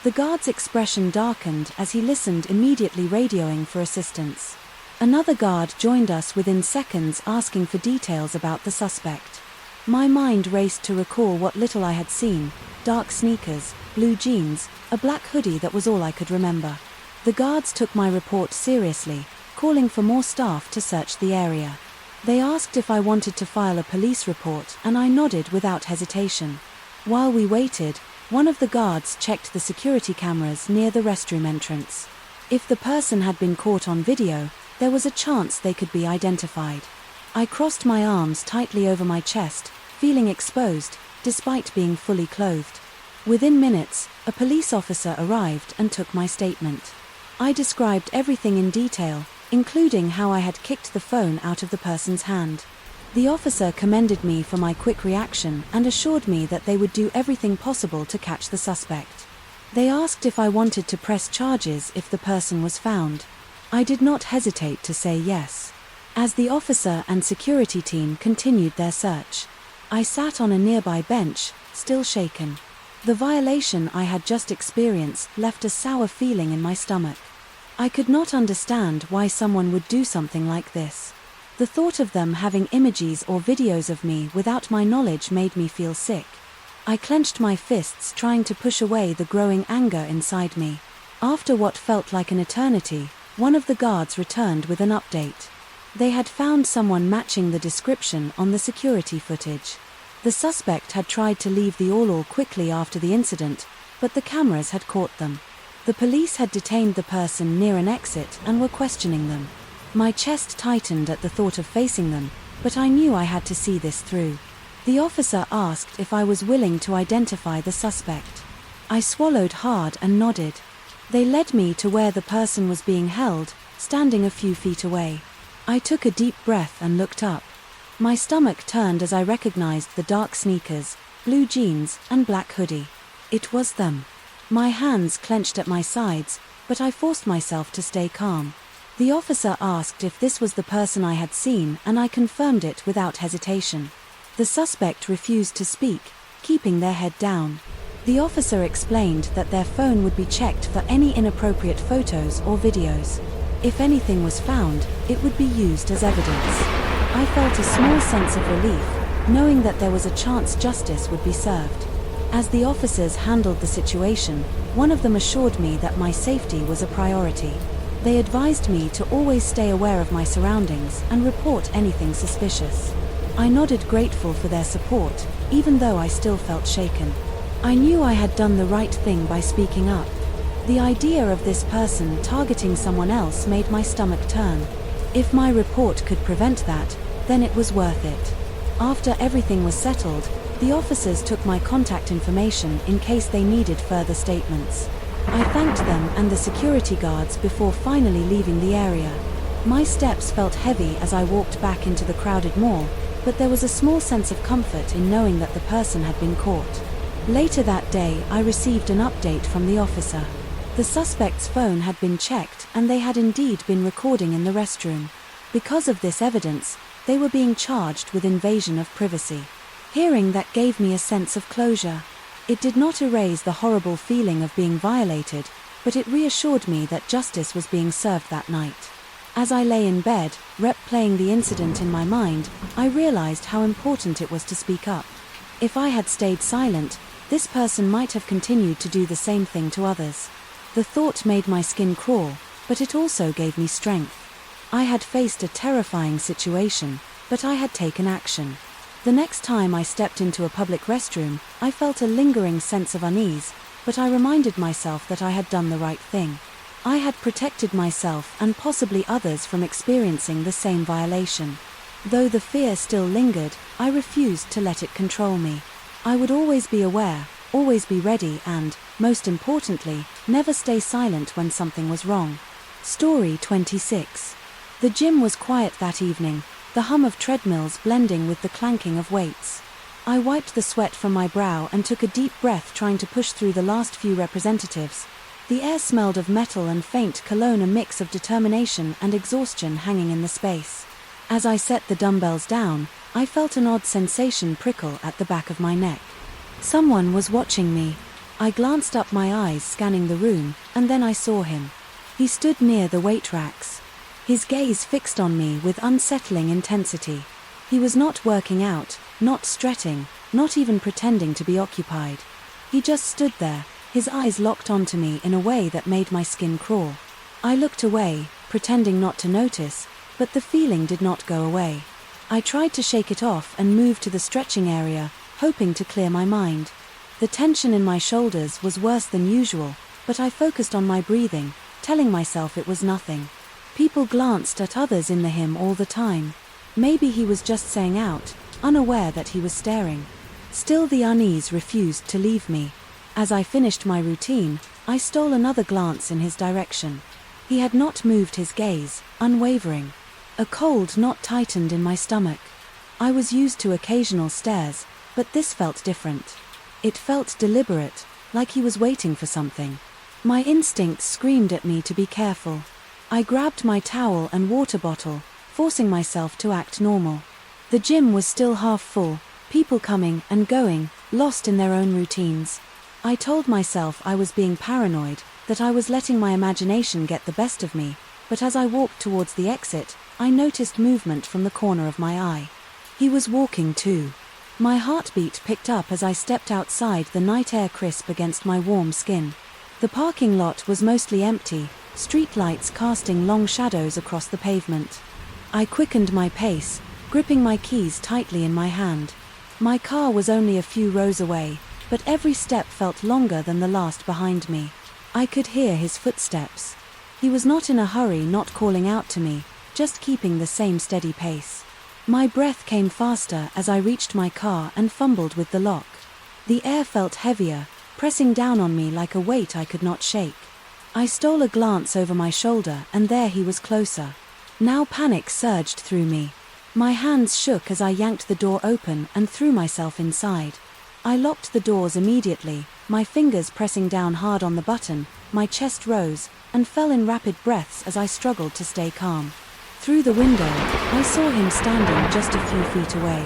The guard's expression darkened as he listened, immediately radioing for assistance. Another guard joined us within seconds, asking for details about the suspect. My mind raced to recall what little I had seen: dark sneakers, blue jeans, a black hoodie. That was all I could remember. The guards took my report seriously, calling for more staff to search the area. They asked if I wanted to file a police report, and I nodded without hesitation. While we waited, one of the guards checked the security cameras near the restroom entrance. If the person had been caught on video, there was a chance they could be identified. I crossed my arms tightly over my chest, feeling exposed, despite being fully clothed. Within minutes, a police officer arrived and took my statement. I described everything in detail, including how I had kicked the phone out of the person's hand. The officer commended me for my quick reaction and assured me that they would do everything possible to catch the suspect. They asked if I wanted to press charges if the person was found. I did not hesitate to say yes. As the officer and security team continued their search, I sat on a nearby bench, still shaken. The violation I had just experienced left a sour feeling in my stomach. I could not understand why someone would do something like this. The thought of them having images or videos of me without my knowledge made me feel sick. I clenched my fists, trying to push away the growing anger inside me. After what felt like an eternity, one of the guards returned with an update. They had found someone matching the description on the security footage. The suspect had tried to leave the all quickly after the incident, but the cameras had caught them. The police had detained the person near an exit and were questioning them. My chest tightened at the thought of facing them, but I knew I had to see this through. The officer asked if I was willing to identify the suspect. I swallowed hard and nodded. They led me to where the person was being held, standing a few feet away. I took a deep breath and looked up. My stomach turned as I recognized the dark sneakers, blue jeans, and black hoodie. It was them. My hands clenched at my sides, but I forced myself to stay calm. The officer asked if this was the person I had seen, and I confirmed it without hesitation. The suspect refused to speak, keeping their head down. The officer explained that their phone would be checked for any inappropriate photos or videos. If anything was found, it would be used as evidence. I felt a small sense of relief, knowing that there was a chance justice would be served. As the officers handled the situation, one of them assured me that my safety was a priority. They advised me to always stay aware of my surroundings and report anything suspicious. I nodded, grateful for their support, even though I still felt shaken. I knew I had done the right thing by speaking up. The idea of this person targeting someone else made my stomach turn. If my report could prevent that, then it was worth it. After everything was settled, the officers took my contact information in case they needed further statements. I thanked them and the security guards before finally leaving the area. My steps felt heavy as I walked back into the crowded mall, but there was a small sense of comfort in knowing that the person had been caught. Later that day, I received an update from the officer. The suspect's phone had been checked and they had indeed been recording in the restroom. Because of this evidence, they were being charged with invasion of privacy. Hearing that gave me a sense of closure. It did not erase the horrible feeling of being violated, but it reassured me that justice was being served that night. As I lay in bed, replaying the incident in my mind, I realized how important it was to speak up. If I had stayed silent, this person might have continued to do the same thing to others. The thought made my skin crawl, but it also gave me strength. I had faced a terrifying situation, but I had taken action. The next time I stepped into a public restroom, I felt a lingering sense of unease, but I reminded myself that I had done the right thing. I had protected myself and possibly others from experiencing the same violation. Though the fear still lingered, I refused to let it control me. I would always be aware, always be ready and, most importantly, never stay silent when something was wrong. Story 26. The gym was quiet that evening, the hum of treadmills blending with the clanking of weights. I wiped the sweat from my brow and took a deep breath, trying to push through the last few representatives. The air smelled of metal and faint cologne, a mix of determination and exhaustion hanging in the space. As I set the dumbbells down, I felt an odd sensation prickle at the back of my neck. Someone was watching me. I glanced up, my eyes scanning the room, and then I saw him. He stood near the weight racks. His gaze fixed on me with unsettling intensity. He was not working out, not stretching, not even pretending to be occupied. He just stood there, his eyes locked onto me in a way that made my skin crawl. I looked away, pretending not to notice, but the feeling did not go away. I tried to shake it off and move to the stretching area, hoping to clear my mind. The tension in my shoulders was worse than usual, but I focused on my breathing, telling myself it was nothing. People glanced at others in the gym all the time. Maybe he was just saying out, unaware that he was staring. Still, the unease refused to leave me. As I finished my routine, I stole another glance in his direction. He had not moved his gaze, unwavering. A cold knot tightened in my stomach. I was used to occasional stares, but this felt different. It felt deliberate, like he was waiting for something. My instincts screamed at me to be careful. I grabbed my towel and water bottle, forcing myself to act normal. The gym was still half full, people coming and going, lost in their own routines. I told myself I was being paranoid, that I was letting my imagination get the best of me, but as I walked towards the exit, I noticed movement from the corner of my eye. He was walking too. My heartbeat picked up as I stepped outside, the night air crisp against my warm skin. The parking lot was mostly empty, streetlights casting long shadows across the pavement. I quickened my pace, gripping my keys tightly in my hand. My car was only a few rows away, but every step felt longer than the last behind me. I could hear his footsteps. He was not in a hurry, not calling out to me, just keeping the same steady pace. My breath came faster as I reached my car and fumbled with the lock. The air felt heavier, pressing down on me like a weight I could not shake. I stole a glance over my shoulder, and there he was closer. Now panic surged through me. My hands shook as I yanked the door open and threw myself inside. I locked the doors immediately, my fingers pressing down hard on the button. My chest rose and fell in rapid breaths as I struggled to stay calm. Through the window, I saw him standing just a few feet away.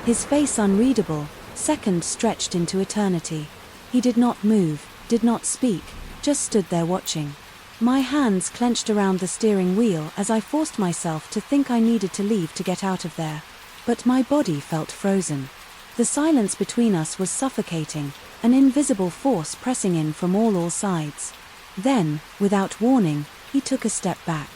His face unreadable, seconds stretched into eternity. He did not move, did not speak, just stood there watching. My hands clenched around the steering wheel as I forced myself to think I needed to leave to get out of there. But my body felt frozen. The silence between us was suffocating, an invisible force pressing in from all sides. Then, without warning, he took a step back.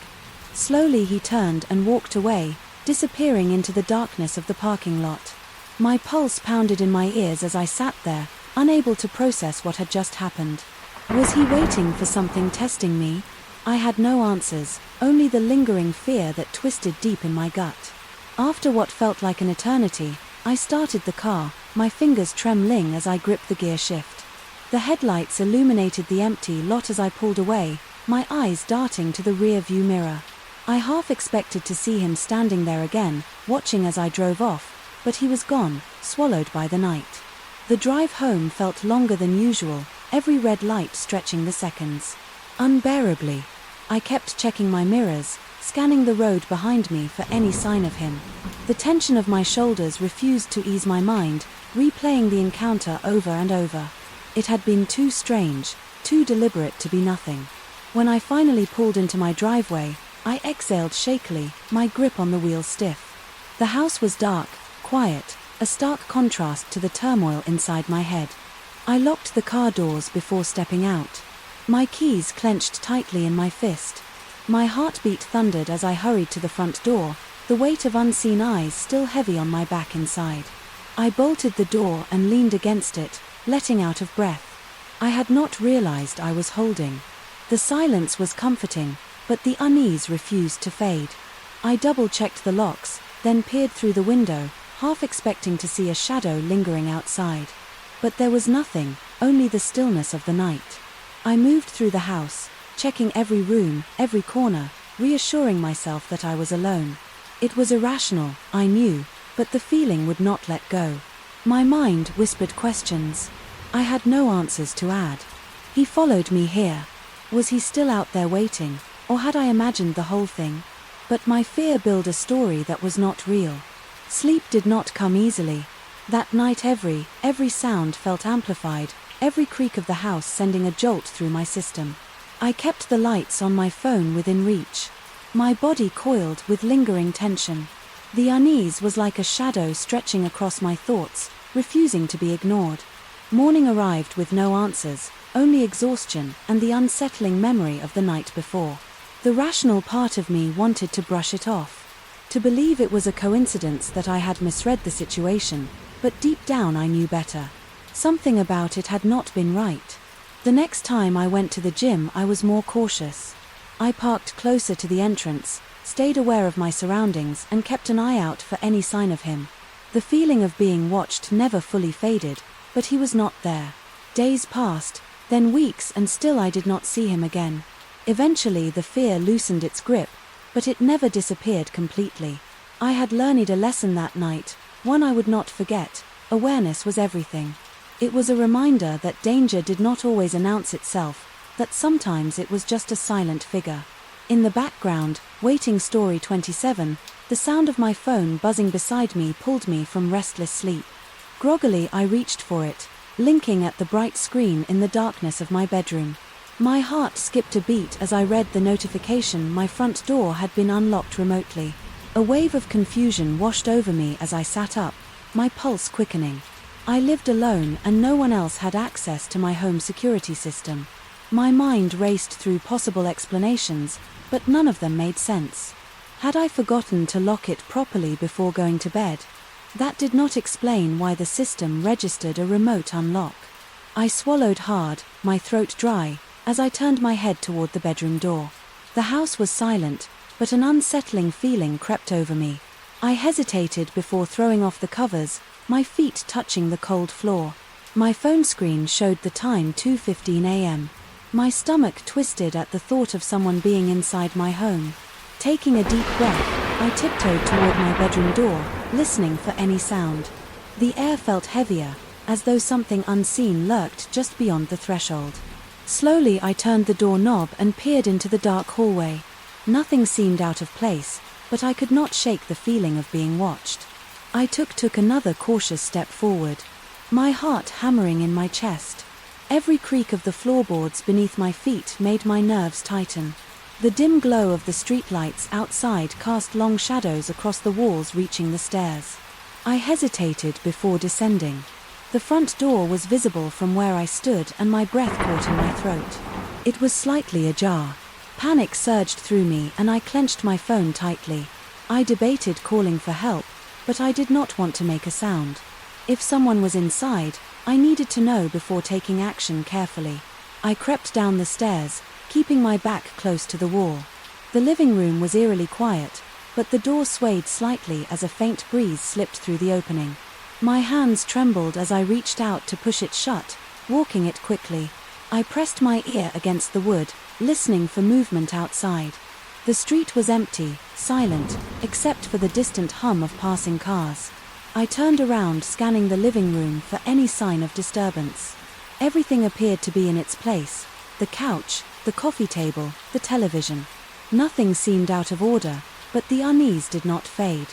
Slowly he turned and walked away, disappearing into the darkness of the parking lot. My pulse pounded in my ears as I sat there, unable to process what had just happened. Was he waiting for something, testing me? I had no answers, only the lingering fear that twisted deep in my gut. After what felt like an eternity, I started the car, my fingers trembling as I gripped the gear shift. The headlights illuminated the empty lot as I pulled away, my eyes darting to the rear view mirror. I half expected to see him standing there again, watching as I drove off, but he was gone, swallowed by the night. The drive home felt longer than usual, every red light stretching the seconds. Unbearably. I kept checking my mirrors, scanning the road behind me for any sign of him. The tension of my shoulders refused to ease my mind, replaying the encounter over and over. It had been too strange, too deliberate to be nothing. When I finally pulled into my driveway, I exhaled shakily, my grip on the wheel stiff. The house was dark, quiet, a stark contrast to the turmoil inside my head. I locked the car doors before stepping out. My keys clenched tightly in my fist. My heartbeat thundered as I hurried to the front door, the weight of unseen eyes still heavy on my back inside. I bolted the door and leaned against it, letting out of breath. I had not realized I was holding. The silence was comforting, but the unease refused to fade. I double-checked the locks, then peered through the window, half expecting to see a shadow lingering outside. But there was nothing, only the stillness of the night. I moved through the house, checking every room, every corner, reassuring myself that I was alone. It was irrational, I knew, but the feeling would not let go. My mind whispered questions. I had no answers to add. He followed me here. Was he still out there waiting, or had I imagined the whole thing? But my fear built a story that was not real. Sleep did not come easily. That night every sound felt amplified, every creak of the house sending a jolt through my system. I kept the lights on my phone within reach. My body coiled with lingering tension. The unease was like a shadow stretching across my thoughts, refusing to be ignored. Morning arrived with no answers, only exhaustion and the unsettling memory of the night before. The rational part of me wanted to brush it off, to believe it was a coincidence that I had misread the situation, but deep down I knew better. Something about it had not been right. The next time I went to the gym, I was more cautious. I parked closer to the entrance, stayed aware of my surroundings, and kept an eye out for any sign of him. The feeling of being watched never fully faded, but he was not there. Days passed, then weeks, and still I did not see him again. Eventually the fear loosened its grip, but it never disappeared completely. I had learned a lesson that night, one I would not forget. Awareness was everything. It was a reminder that danger did not always announce itself, that sometimes it was just a silent figure. In the background, waiting story 27, the sound of my phone buzzing beside me pulled me from restless sleep. Groggily I reached for it, blinking at the bright screen in the darkness of my bedroom. My heart skipped a beat as I read the notification my front door had been unlocked remotely. A wave of confusion washed over me as I sat up, my pulse quickening. I lived alone and no one else had access to my home security system. My mind raced through possible explanations, but none of them made sense. Had I forgotten to lock it properly before going to bed? That did not explain why the system registered a remote unlock. I swallowed hard, my throat dry, as I turned my head toward the bedroom door. The house was silent, but an unsettling feeling crept over me. I hesitated before throwing off the covers, my feet touching the cold floor. My phone screen showed the time 2:15 a.m. My stomach twisted at the thought of someone being inside my home. Taking a deep breath, I tiptoed toward my bedroom door, listening for any sound. The air felt heavier, as though something unseen lurked just beyond the threshold. Slowly I turned the doorknob and peered into the dark hallway. Nothing seemed out of place, but I could not shake the feeling of being watched. I took another cautious step forward, my heart hammering in my chest. Every creak of the floorboards beneath my feet made my nerves tighten. The dim glow of the streetlights outside cast long shadows across the walls reaching the stairs. I hesitated before descending. The front door was visible from where I stood and my breath caught in my throat. It was slightly ajar. Panic surged through me and I clenched my phone tightly. I debated calling for help, but I did not want to make a sound. If someone was inside, I needed to know before taking action carefully. I crept down the stairs, keeping my back close to the wall. The living room was eerily quiet, but the door swayed slightly as a faint breeze slipped through the opening. My hands trembled as I reached out to push it shut, walking it quickly. I pressed my ear against the wood, listening for movement outside. The street was empty, silent, except for the distant hum of passing cars. I turned around, scanning the living room for any sign of disturbance. Everything appeared to be in its place: the couch, the coffee table, the television. Nothing seemed out of order, but the unease did not fade.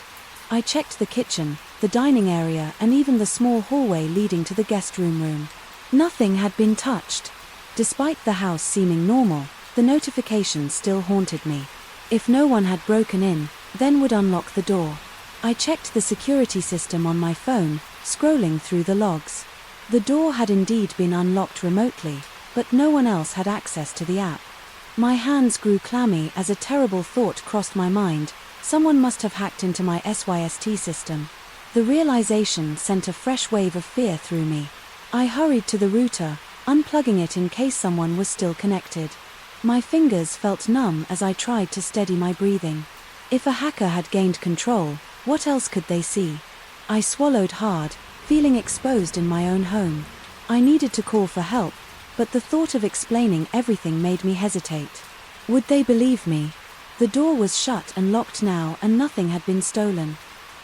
I checked the kitchen, the dining area, and even the small hallway leading to the guest room. Nothing had been touched. Despite the house seeming normal, the notification still haunted me. If no one had broken in, then would unlock the door. I checked the security system on my phone, scrolling through the logs. The door had indeed been unlocked remotely, but no one else had access to the app. My hands grew clammy as a terrible thought crossed my mind: someone must have hacked into my SYST system. The realization sent a fresh wave of fear through me. I hurried to the router, unplugging it in case someone was still connected. My fingers felt numb as I tried to steady my breathing. If a hacker had gained control, what else could they see? I swallowed hard, feeling exposed in my own home. I needed to call for help, but the thought of explaining everything made me hesitate. Would they believe me? The door was shut and locked now, and nothing had been stolen.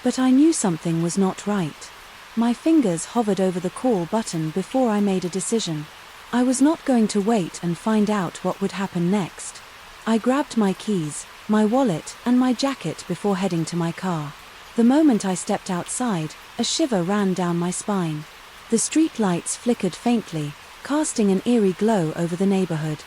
But I knew something was not right. My fingers hovered over the call button before I made a decision. I was not going to wait and find out what would happen next. I grabbed my keys, my wallet, and my jacket before heading to my car. The moment I stepped outside, a shiver ran down my spine. The street lights flickered faintly, casting an eerie glow over the neighborhood.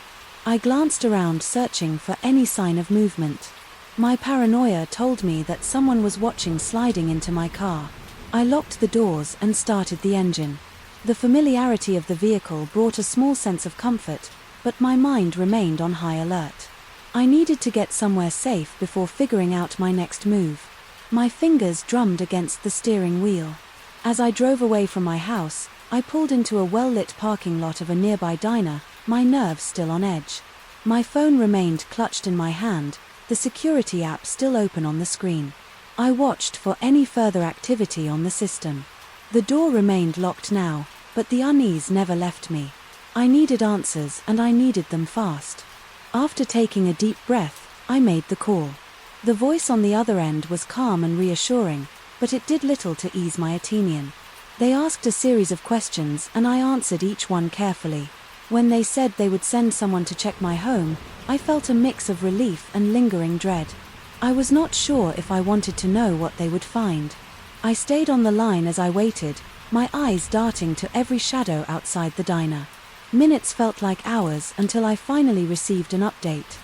I glanced around, searching for any sign of movement. My paranoia told me that someone was watching, sliding into my car. I locked the doors and started the engine. The familiarity of the vehicle brought a small sense of comfort, but my mind remained on high alert. I needed to get somewhere safe before figuring out my next move. My fingers drummed against the steering wheel. As I drove away from my house, I pulled into a well-lit parking lot of a nearby diner, my nerves still on edge. My phone remained clutched in my hand, the security app still open on the screen. I watched for any further activity on the system. The door remained locked now, but the unease never left me. I needed answers, and I needed them fast. After taking a deep breath, I made the call. The voice on the other end was calm and reassuring, but it did little to ease my opinion. They asked a series of questions, and I answered each one carefully. When they said they would send someone to check my home, I felt a mix of relief and lingering dread. I was not sure if I wanted to know what they would find. I stayed on the line as I waited, my eyes darting to every shadow outside the diner. Minutes felt like hours until I finally received an update.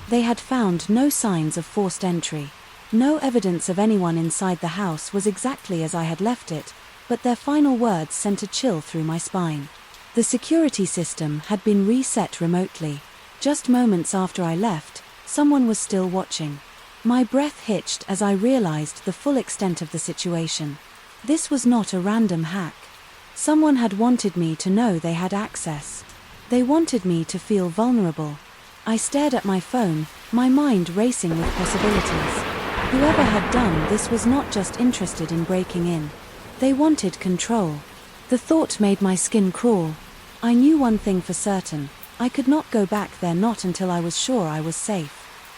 They had found no signs of forced entry. No evidence of anyone inside the house was exactly as I had left it, but their final words sent a chill through my spine. The security system had been reset remotely. Just moments after I left, someone was still watching. My breath hitched as I realized the full extent of the situation. This was not a random hack. Someone had wanted me to know they had access. They wanted me to feel vulnerable. I stared at my phone, my mind racing with possibilities. Whoever had done this was not just interested in breaking in. They wanted control. The thought made my skin crawl. I knew one thing for certain: I could not go back there, not until I was sure I was safe.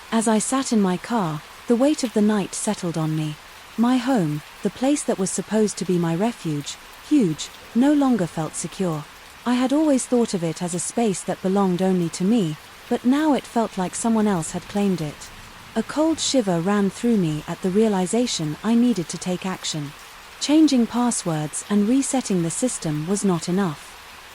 As I sat in my car, the weight of the night settled on me. My home, the place that was supposed to be my refuge, huge, no longer felt secure. I had always thought of it as a space that belonged only to me, but now it felt like someone else had claimed it. A cold shiver ran through me at the realization I needed to take action. Changing passwords and resetting the system was not enough.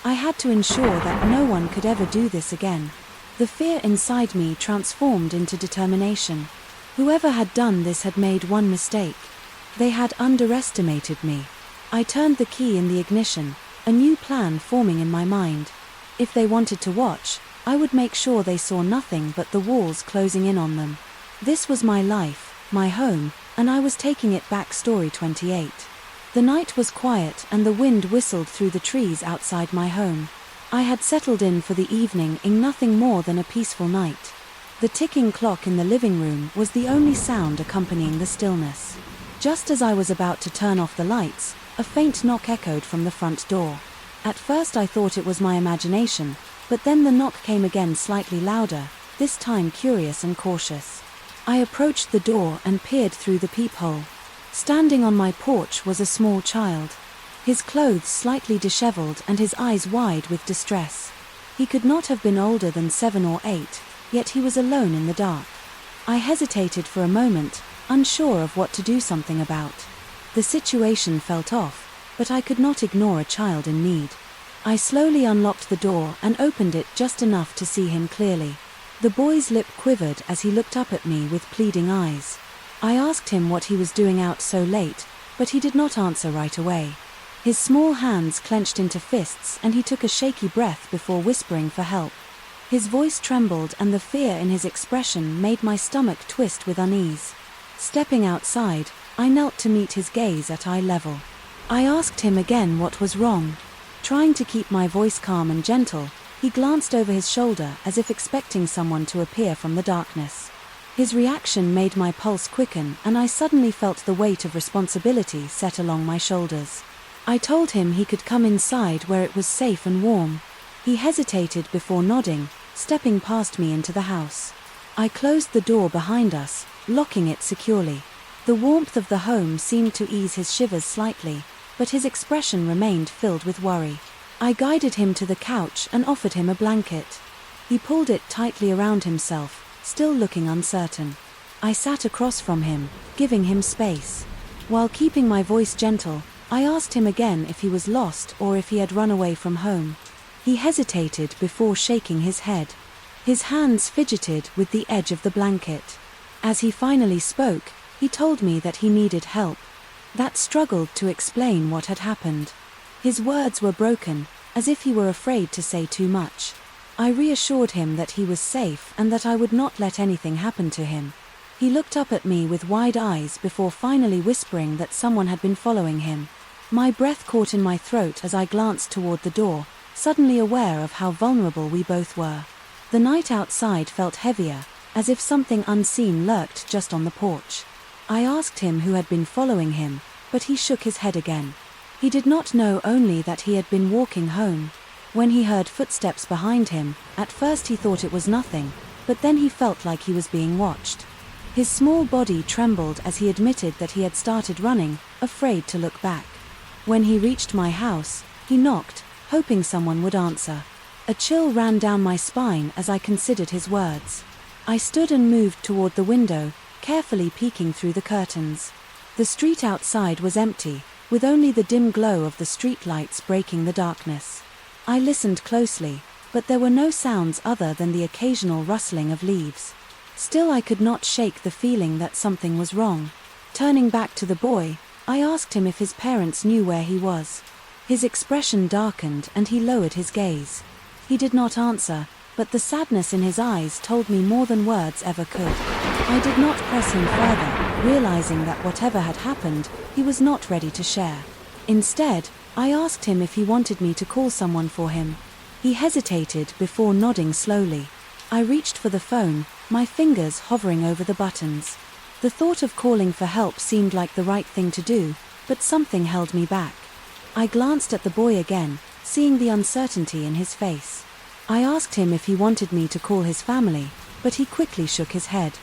I had to ensure that no one could ever do this again. The fear inside me transformed into determination. Whoever had done this had made one mistake. They had underestimated me. I turned the key in the ignition, a new plan forming in my mind. If they wanted to watch, I would make sure they saw nothing but the walls closing in on them. This was my life, my home, and I was taking it back. Story 28. The night was quiet and the wind whistled through the trees outside my home. I had settled in for the evening in nothing more than a peaceful night. The ticking clock in the living room was the only sound accompanying the stillness. Just as I was about to turn off the lights, a faint knock echoed from the front door. At first I thought it was my imagination, but then the knock came again, slightly louder, this time curious and cautious. I approached the door and peered through the peephole. Standing on my porch was a small child. His clothes slightly disheveled and his eyes wide with distress. He could not have been older than 7 or 8, yet he was alone in the dark. I hesitated for a moment, unsure of what to do something about. The situation felt off, but I could not ignore a child in need. I slowly unlocked the door and opened it just enough to see him clearly. The boy's lip quivered as he looked up at me with pleading eyes. I asked him what he was doing out so late, but he did not answer right away. His small hands clenched into fists and he took a shaky breath before whispering for help. His voice trembled and the fear in his expression made my stomach twist with unease. Stepping outside, I knelt to meet his gaze at eye level. I asked him again what was wrong. Trying to keep my voice calm and gentle, he glanced over his shoulder as if expecting someone to appear from the darkness. His reaction made my pulse quicken and I suddenly felt the weight of responsibility set along my shoulders. I told him he could come inside where it was safe and warm. He hesitated before nodding, stepping past me into the house. I closed the door behind us, locking it securely. The warmth of the home seemed to ease his shivers slightly, but his expression remained filled with worry. I guided him to the couch and offered him a blanket. He pulled it tightly around himself, still looking uncertain. I sat across from him, giving him space. While keeping my voice gentle, I asked him again if he was lost or if he had run away from home. He hesitated before shaking his head. His hands fidgeted with the edge of the blanket. As he finally spoke, he told me that he needed help. That struggled to explain what had happened. His words were broken, as if he were afraid to say too much. I reassured him that he was safe and that I would not let anything happen to him. He looked up at me with wide eyes before finally whispering that someone had been following him. My breath caught in my throat as I glanced toward the door, suddenly aware of how vulnerable we both were. The night outside felt heavier, as if something unseen lurked just on the porch. I asked him who had been following him, but he shook his head again. He did not know only that he had been walking home. When he heard footsteps behind him, at first he thought it was nothing, but then he felt like he was being watched. His small body trembled as he admitted that he had started running, afraid to look back. When he reached my house, he knocked, hoping someone would answer. A chill ran down my spine as I considered his words. I stood and moved toward the window, carefully peeking through the curtains. The street outside was empty, with only the dim glow of the streetlights breaking the darkness. I listened closely, but there were no sounds other than the occasional rustling of leaves. Still, I could not shake the feeling that something was wrong. Turning back to the boy, I asked him if his parents knew where he was. His expression darkened and he lowered his gaze. He did not answer, but the sadness in his eyes told me more than words ever could. I did not press him further, realizing that whatever had happened, he was not ready to share. Instead, I asked him if he wanted me to call someone for him. He hesitated before nodding slowly. I reached for the phone, my fingers hovering over the buttons. The thought of calling for help seemed like the right thing to do, but something held me back. I glanced at the boy again, seeing the uncertainty in his face. I asked him if he wanted me to call his family, but he quickly shook his head.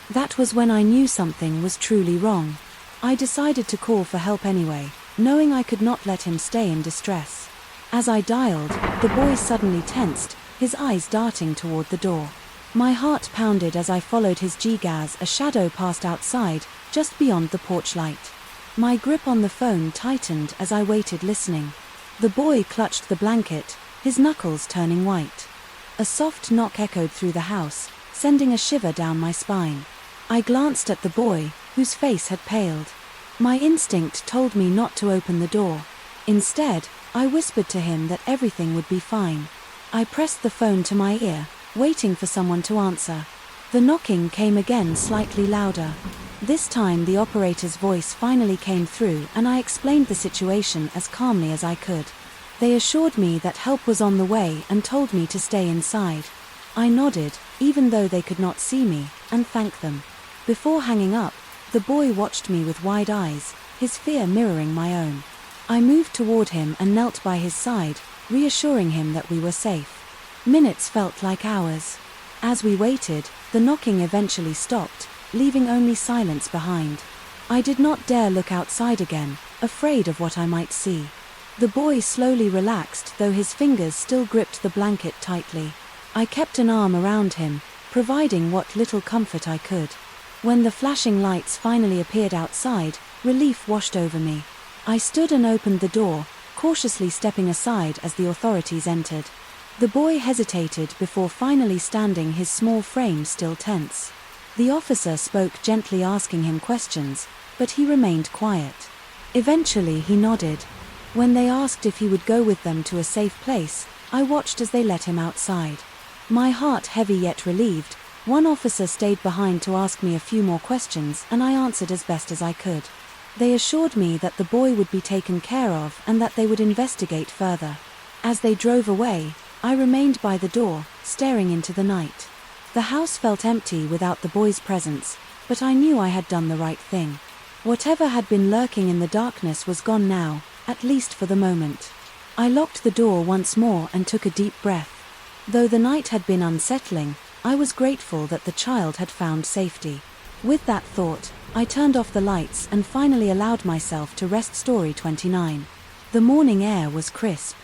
That was when I knew something was truly wrong. I decided to call for help anyway, knowing I could not let him stay in distress. As I dialed, the boy suddenly tensed, his eyes darting toward the door. My heart pounded as I followed his G-gas. A shadow passed outside, just beyond the porch light. My grip on the phone tightened as I waited, listening. The boy clutched the blanket, his knuckles turning white. A soft knock echoed through the house, sending a shiver down my spine. I glanced at the boy, whose face had paled. My instinct told me not to open the door. Instead, I whispered to him that everything would be fine. I pressed the phone to my ear, waiting for someone to answer. The knocking came again, slightly louder. This time the operator's voice finally came through and I explained the situation as calmly as I could. They assured me that help was on the way and told me to stay inside. I nodded, even though they could not see me, and thanked them. Before hanging up, the boy watched me with wide eyes, his fear mirroring my own. I moved toward him and knelt by his side, reassuring him that we were safe. Minutes felt like hours. As we waited, the knocking eventually stopped, leaving only silence behind. I did not dare look outside again, afraid of what I might see. The boy slowly relaxed, though his fingers still gripped the blanket tightly. I kept an arm around him, providing what little comfort I could. When the flashing lights finally appeared outside, relief washed over me. I stood and opened the door, cautiously stepping aside as the authorities entered. The boy hesitated before finally standing, his small frame still tense. The officer spoke gently, asking him questions, but he remained quiet. Eventually he nodded. When they asked if he would go with them to a safe place, I watched as they let him outside. My heart heavy yet relieved. One officer stayed behind to ask me a few more questions, and I answered as best as I could. They assured me that the boy would be taken care of and that they would investigate further. As they drove away, I remained by the door, staring into the night. The house felt empty without the boy's presence, but I knew I had done the right thing. Whatever had been lurking in the darkness was gone now, at least for the moment. I locked the door once more and took a deep breath. Though the night had been unsettling, I was grateful that the child had found safety. With that thought, I turned off the lights and finally allowed myself to rest. Story 29. The morning air was crisp.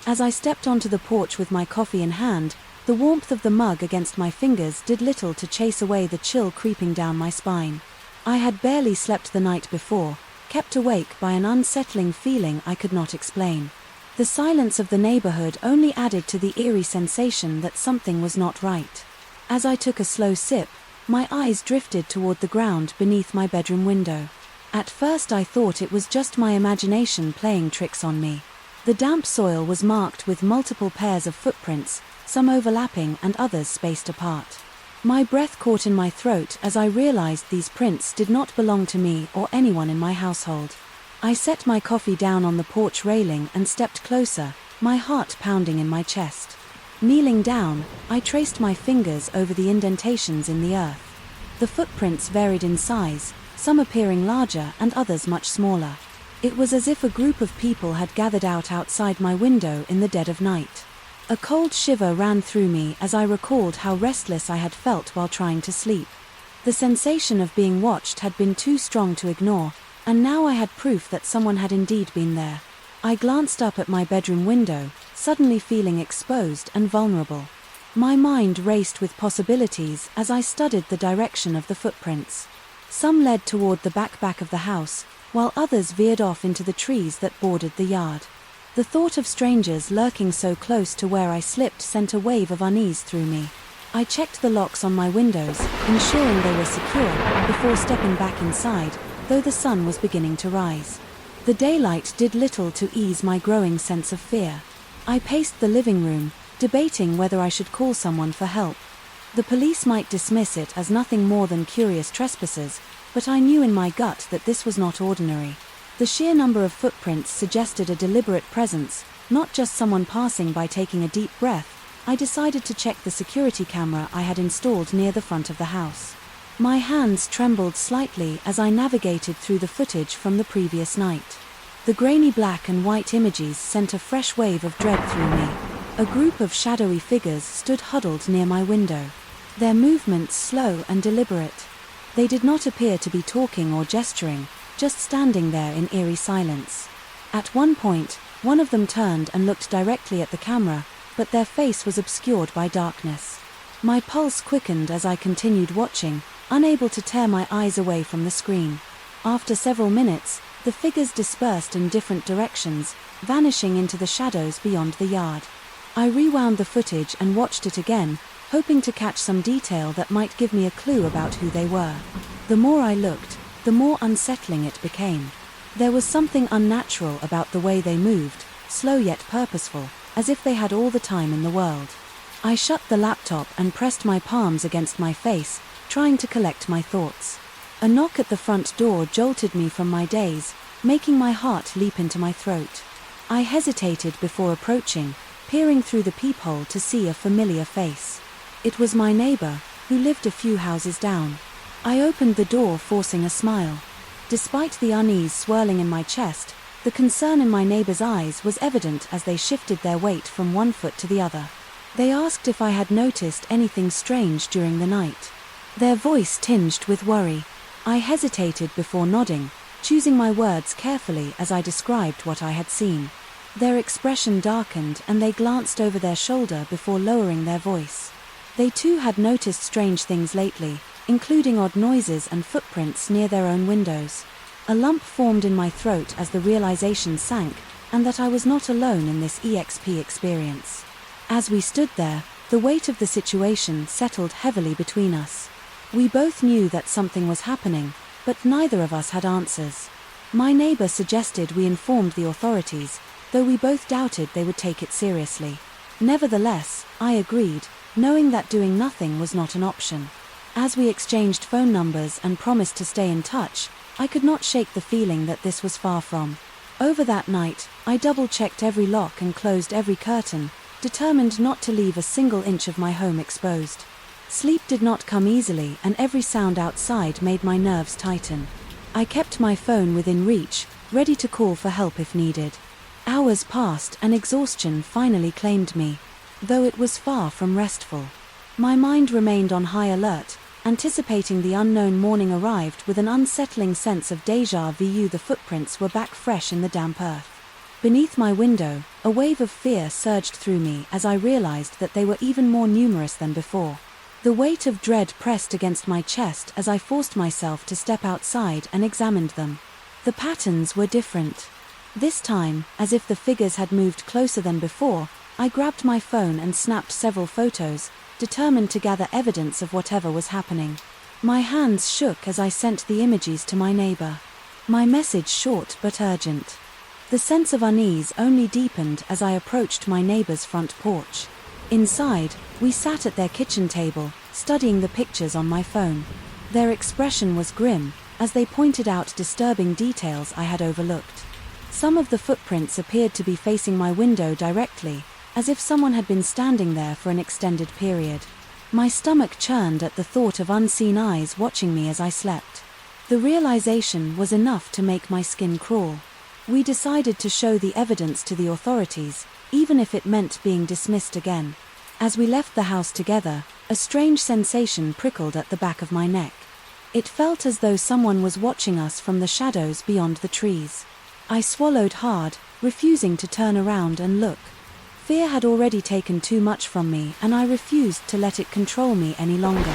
As I stepped onto the porch with my coffee in hand, the warmth of the mug against my fingers did little to chase away the chill creeping down my spine. I had barely slept the night before, kept awake by an unsettling feeling I could not explain. The silence of the neighborhood only added to the eerie sensation that something was not right. As I took a slow sip, my eyes drifted toward the ground beneath my bedroom window. At first I thought it was just my imagination playing tricks on me. The damp soil was marked with multiple pairs of footprints, some overlapping and others spaced apart. My breath caught in my throat as I realized these prints did not belong to me or anyone in my household. I set my coffee down on the porch railing and stepped closer, my heart pounding in my chest. Kneeling down, I traced my fingers over the indentations in the earth. The footprints varied in size, some appearing larger and others much smaller. It was as if a group of people had gathered outside my window in the dead of night. A cold shiver ran through me as I recalled how restless I had felt while trying to sleep. The sensation of being watched had been too strong to ignore, and now I had proof that someone had indeed been there. I glanced up at my bedroom window, suddenly feeling exposed and vulnerable. My mind raced with possibilities as I studied the direction of the footprints. Some led toward the back of the house, while others veered off into the trees that bordered the yard. The thought of strangers lurking so close to where I slipped sent a wave of unease through me. I checked the locks on my windows, ensuring they were secure, before stepping back inside, though the sun was beginning to rise. The daylight did little to ease my growing sense of fear. I paced the living room, debating whether I should call someone for help. The police might dismiss it as nothing more than curious trespassers, but I knew in my gut that this was not ordinary. The sheer number of footprints suggested a deliberate presence, not just someone passing by taking a deep breath. I decided to check the security camera I had installed near the front of the house. My hands trembled slightly as I navigated through the footage from the previous night. The grainy black and white images sent a fresh wave of dread through me. A group of shadowy figures stood huddled near my window. Their movements slow and deliberate. They did not appear to be talking or gesturing, just standing there in eerie silence. At one point, one of them turned and looked directly at the camera, but their face was obscured by darkness. My pulse quickened as I continued watching, unable to tear my eyes away from the screen. After several minutes, the figures dispersed in different directions, vanishing into the shadows beyond the yard. I rewound the footage and watched it again, hoping to catch some detail that might give me a clue about who they were. The more I looked, the more unsettling it became. There was something unnatural about the way they moved, slow yet purposeful, as if they had all the time in the world. I shut the laptop and pressed my palms against my face, trying to collect my thoughts. A knock at the front door jolted me from my daze, making my heart leap into my throat. I hesitated before approaching, peering through the peephole to see a familiar face. It was my neighbor, who lived a few houses down. I opened the door, forcing a smile. Despite the unease swirling in my chest, the concern in my neighbor's eyes was evident as they shifted their weight from one foot to the other. They asked if I had noticed anything strange during the night. Their voice tinged with worry. I hesitated before nodding, choosing my words carefully as I described what I had seen. Their expression darkened and they glanced over their shoulder before lowering their voice. They too had noticed strange things lately, including odd noises and footprints near their own windows. A lump formed in my throat as the realization sank, and that I was not alone in this EXP experience. As we stood there, the weight of the situation settled heavily between us. We both knew that something was happening, but neither of us had answers. My neighbor suggested we informed the authorities, though we both doubted they would take it seriously. Nevertheless, I agreed, knowing that doing nothing was not an option. As we exchanged phone numbers and promised to stay in touch, I could not shake the feeling that this was far from over. That night, I double-checked every lock and closed every curtain, determined not to leave a single inch of my home exposed. Sleep did not come easily, and every sound outside made my nerves tighten. I kept my phone within reach, ready to call for help if needed. Hours passed and exhaustion finally claimed me, though it was far from restful. My mind remained on high alert, anticipating the unknown. Morning arrived with an unsettling sense of déjà vu. The footprints were back fresh in the damp earth. Beneath my window, a wave of fear surged through me as I realized that they were even more numerous than before. The weight of dread pressed against my chest as I forced myself to step outside and examined them. The patterns were different. This time, as if the figures had moved closer than before, I grabbed my phone and snapped several photos, determined to gather evidence of whatever was happening. My hands shook as I sent the images to my neighbor. My message short but urgent. The sense of unease only deepened as I approached my neighbor's front porch. Inside, we sat at their kitchen table, studying the pictures on my phone. Their expression was grim, as they pointed out disturbing details I had overlooked. Some of the footprints appeared to be facing my window directly, as if someone had been standing there for an extended period. My stomach churned at the thought of unseen eyes watching me as I slept. The realization was enough to make my skin crawl. We decided to show the evidence to the authorities, even if it meant being dismissed again. As we left the house together, a strange sensation prickled at the back of my neck. It felt as though someone was watching us from the shadows beyond the trees. I swallowed hard, refusing to turn around and look. Fear had already taken too much from me, and I refused to let it control me any longer.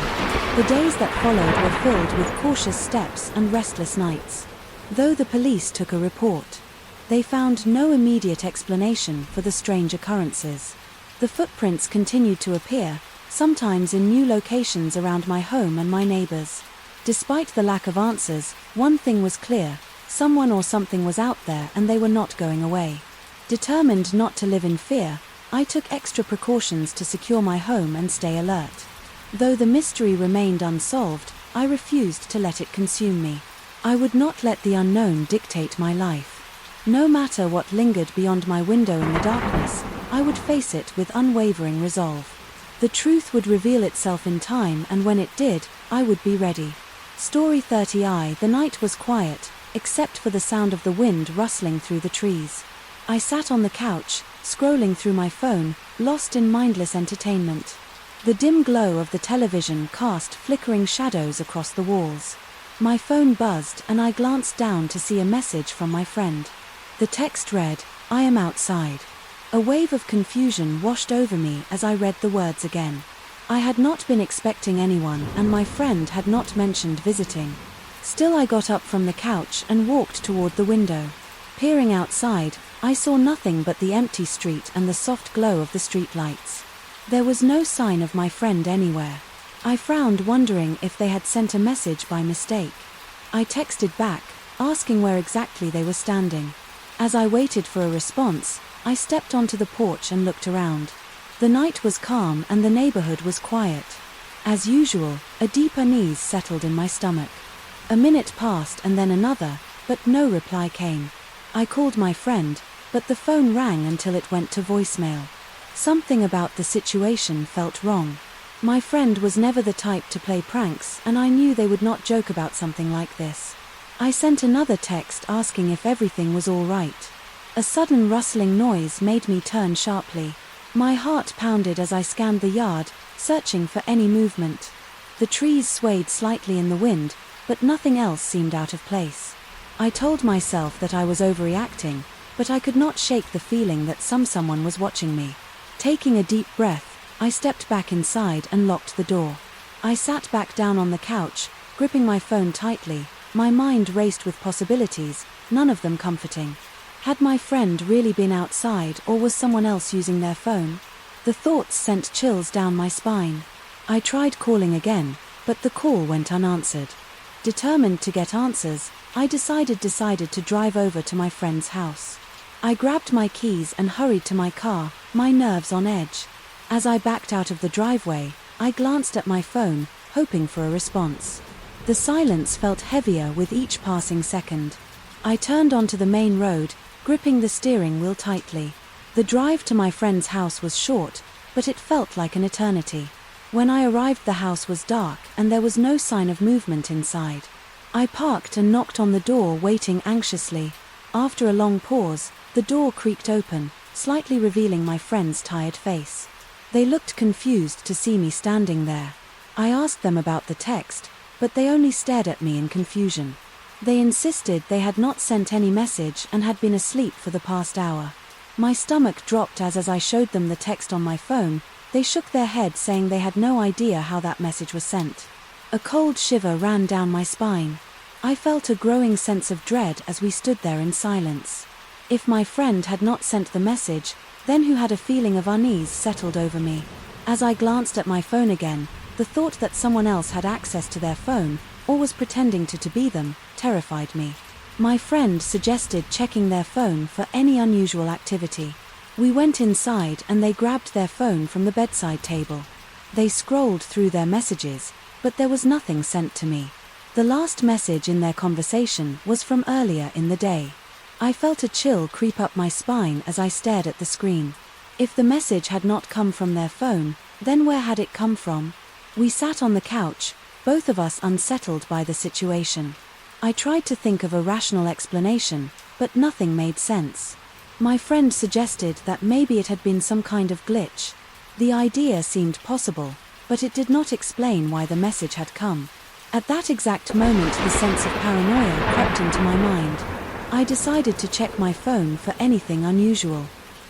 The days that followed were filled with cautious steps and restless nights. Though the police took a report, they found no immediate explanation for the strange occurrences. The footprints continued to appear, sometimes in new locations around my home and my neighbors. Despite the lack of answers, one thing was clear: someone or something was out there and they were not going away. Determined not to live in fear, I took extra precautions to secure my home and stay alert. Though the mystery remained unsolved, I refused to let it consume me. I would not let the unknown dictate my life. No matter what lingered beyond my window in the darkness, I would face it with unwavering resolve. The truth would reveal itself in time, and when it did, I would be ready. Story 30. The night was quiet, except for the sound of the wind rustling through the trees. I sat on the couch, scrolling through my phone, lost in mindless entertainment. The dim glow of the television cast flickering shadows across the walls. My phone buzzed and I glanced down to see a message from my friend. The text read, "I am outside." A wave of confusion washed over me as I read the words again. I had not been expecting anyone, and my friend had not mentioned visiting. Still, I got up from the couch and walked toward the window. Peering outside, I saw nothing but the empty street and the soft glow of the street lights. There was no sign of my friend anywhere. I frowned, wondering if they had sent a message by mistake. I texted back, asking where exactly they were standing. As I waited for a response, I stepped onto the porch and looked around. The night was calm and the neighborhood was quiet. As usual, a deep unease settled in my stomach. A minute passed and then another, but no reply came. I called my friend, but the phone rang until it went to voicemail. Something about the situation felt wrong. My friend was never the type to play pranks, and I knew they would not joke about something like this. I sent another text asking if everything was all right. A sudden rustling noise made me turn sharply. My heart pounded as I scanned the yard, searching for any movement. The trees swayed slightly in the wind, but nothing else seemed out of place. I told myself that I was overreacting, but I could not shake the feeling that someone was watching me. Taking a deep breath, I stepped back inside and locked the door. I sat back down on the couch, gripping my phone tightly. My mind raced with possibilities, none of them comforting. Had my friend really been outside, or was someone else using their phone? The thoughts sent chills down my spine. I tried calling again, but the call went unanswered. Determined to get answers, I decided to drive over to my friend's house. I grabbed my keys and hurried to my car, my nerves on edge. As I backed out of the driveway, I glanced at my phone, hoping for a response. The silence felt heavier with each passing second. I turned onto the main road, gripping the steering wheel tightly. The drive to my friend's house was short, but it felt like an eternity. When I arrived, the house was dark and there was no sign of movement inside. I parked and knocked on the door, waiting anxiously. After a long pause, the door creaked open, slightly revealing my friend's tired face. They looked confused to see me standing there. I asked them about the text, but they only stared at me in confusion. They insisted they had not sent any message and had been asleep for the past hour. My stomach dropped as I showed them the text on my phone. They shook their heads, saying they had no idea how that message was sent. A cold shiver ran down my spine. I felt a growing sense of dread as we stood there in silence. If my friend had not sent the message, then who had a feeling of unease settled over me. As I glanced at my phone again, the thought that someone else had access to their phone, or was pretending to be them, terrified me. My friend suggested checking their phone for any unusual activity. We went inside and they grabbed their phone from the bedside table. They scrolled through their messages, but there was nothing sent to me. The last message in their conversation was from earlier in the day. I felt a chill creep up my spine as I stared at the screen. If the message had not come from their phone, then where had it come from? We sat on the couch, both of us unsettled by the situation. I tried to think of a rational explanation, but nothing made sense. My friend suggested that maybe it had been some kind of glitch. The idea seemed possible, but it did not explain why the message had come. At that exact moment, the sense of paranoia crept into my mind. I decided to check my phone for anything unusual.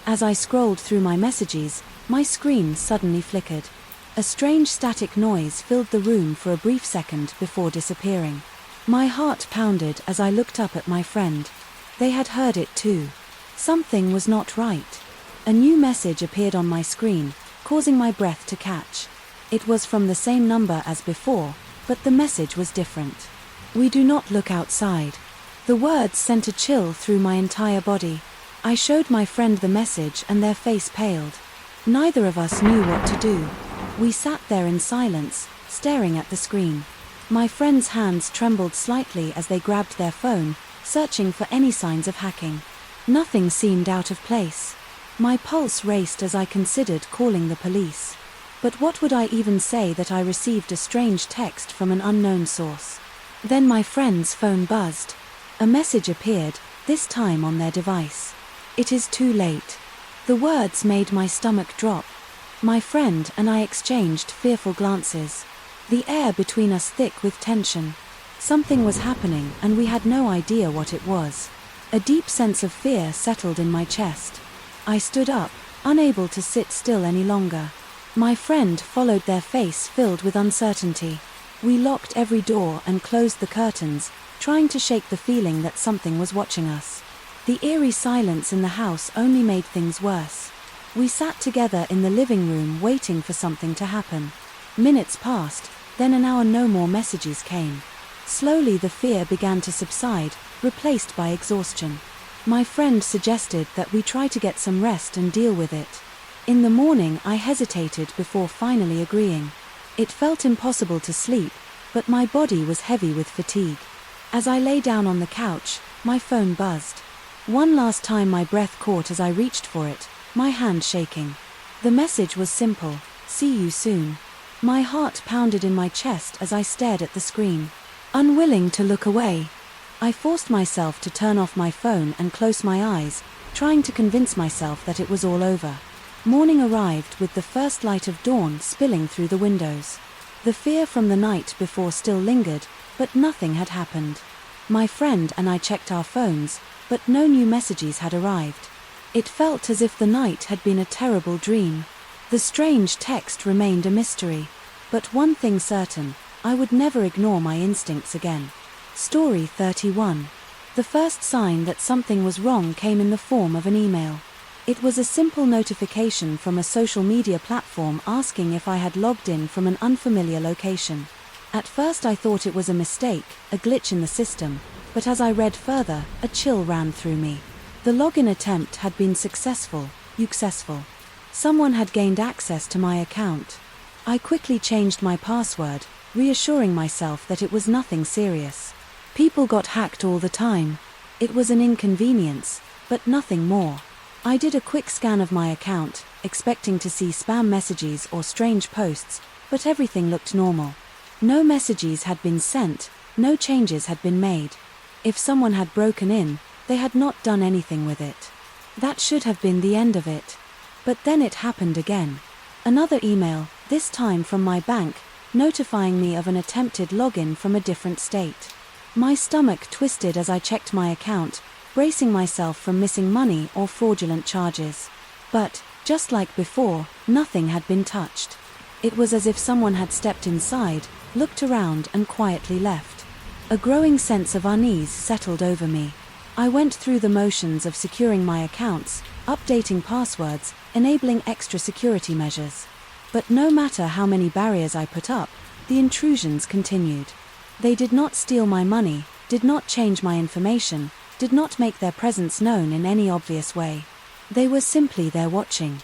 As I scrolled through my messages, my screen suddenly flickered. A strange static noise filled the room for a brief second before disappearing. My heart pounded as I looked up at my friend. They had heard it too. Something was not right. A new message appeared on my screen, causing my breath to catch. It was from the same number as before, but the message was different. "We do not look outside." The words sent a chill through my entire body. I showed my friend the message and their face paled. Neither of us knew what to do. We sat there in silence, staring at the screen. My friend's hands trembled slightly as they grabbed their phone, searching for any signs of hacking. Nothing seemed out of place. My pulse raced as I considered calling the police. But what would I even say that I received a strange text from an unknown source? Then my friend's phone buzzed. A message appeared, this time on their device. "It is too late." The words made my stomach drop. My friend and I exchanged fearful glances. The air between us thick with tension. Something was happening and we had no idea what it was. A deep sense of fear settled in my chest. I stood up, unable to sit still any longer. My friend followed, their face filled with uncertainty. We locked every door and closed the curtains, trying to shake the feeling that something was watching us. The eerie silence in the house only made things worse. We sat together in the living room waiting for something to happen. Minutes passed, then an hour no more messages came. Slowly the fear began to subside, replaced by exhaustion. My friend suggested that we try to get some rest and deal with it. In the morning I hesitated before finally agreeing. It felt impossible to sleep, but my body was heavy with fatigue. As I lay down on the couch, my phone buzzed. One last time my breath caught as I reached for it, my hand shaking. The message was simple: "See you soon." My heart pounded in my chest as I stared at the screen. Unwilling to look away, I forced myself to turn off my phone and close my eyes, trying to convince myself that it was all over. Morning arrived with the first light of dawn spilling through the windows. The fear from the night before still lingered, but nothing had happened. My friend and I checked our phones, but no new messages had arrived. It felt as if the night had been a terrible dream. The strange text remained a mystery. But one thing certain, I would never ignore my instincts again. Story 31. The first sign that something was wrong came in the form of an email. It was a simple notification from a social media platform asking if I had logged in from an unfamiliar location. At first I thought it was a mistake, a glitch in the system, but as I read further, a chill ran through me. The login attempt had been successful. Someone had gained access to my account. I quickly changed my password, reassuring myself that it was nothing serious. People got hacked all the time. It was an inconvenience, but nothing more. I did a quick scan of my account, expecting to see spam messages or strange posts, but everything looked normal. No messages had been sent, no changes had been made. If someone had broken in, They had not done anything with it. That should have been the end of it. But then it happened again. Another email, this time from my bank, notifying me of an attempted login from a different state. My stomach twisted as I checked my account, bracing myself from missing money or fraudulent charges. But, just like before, nothing had been touched. It was as if someone had stepped inside, looked around and quietly left. A growing sense of unease settled over me. I went through the motions of securing my accounts, updating passwords, enabling extra security measures. But no matter how many barriers I put up, the intrusions continued. They did not steal my money, did not change my information, did not make their presence known in any obvious way. They were simply there watching.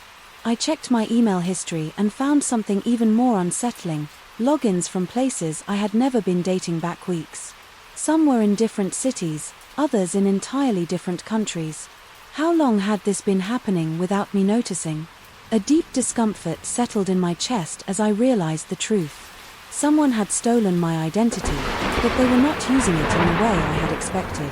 I checked my email history and found something even more unsettling: logins from places I had never been dating back weeks. Some were in different cities, others in entirely different countries. How long had this been happening without me noticing? A deep discomfort settled in my chest as I realized the truth. Someone had stolen my identity, but they were not using it in the way I had expected.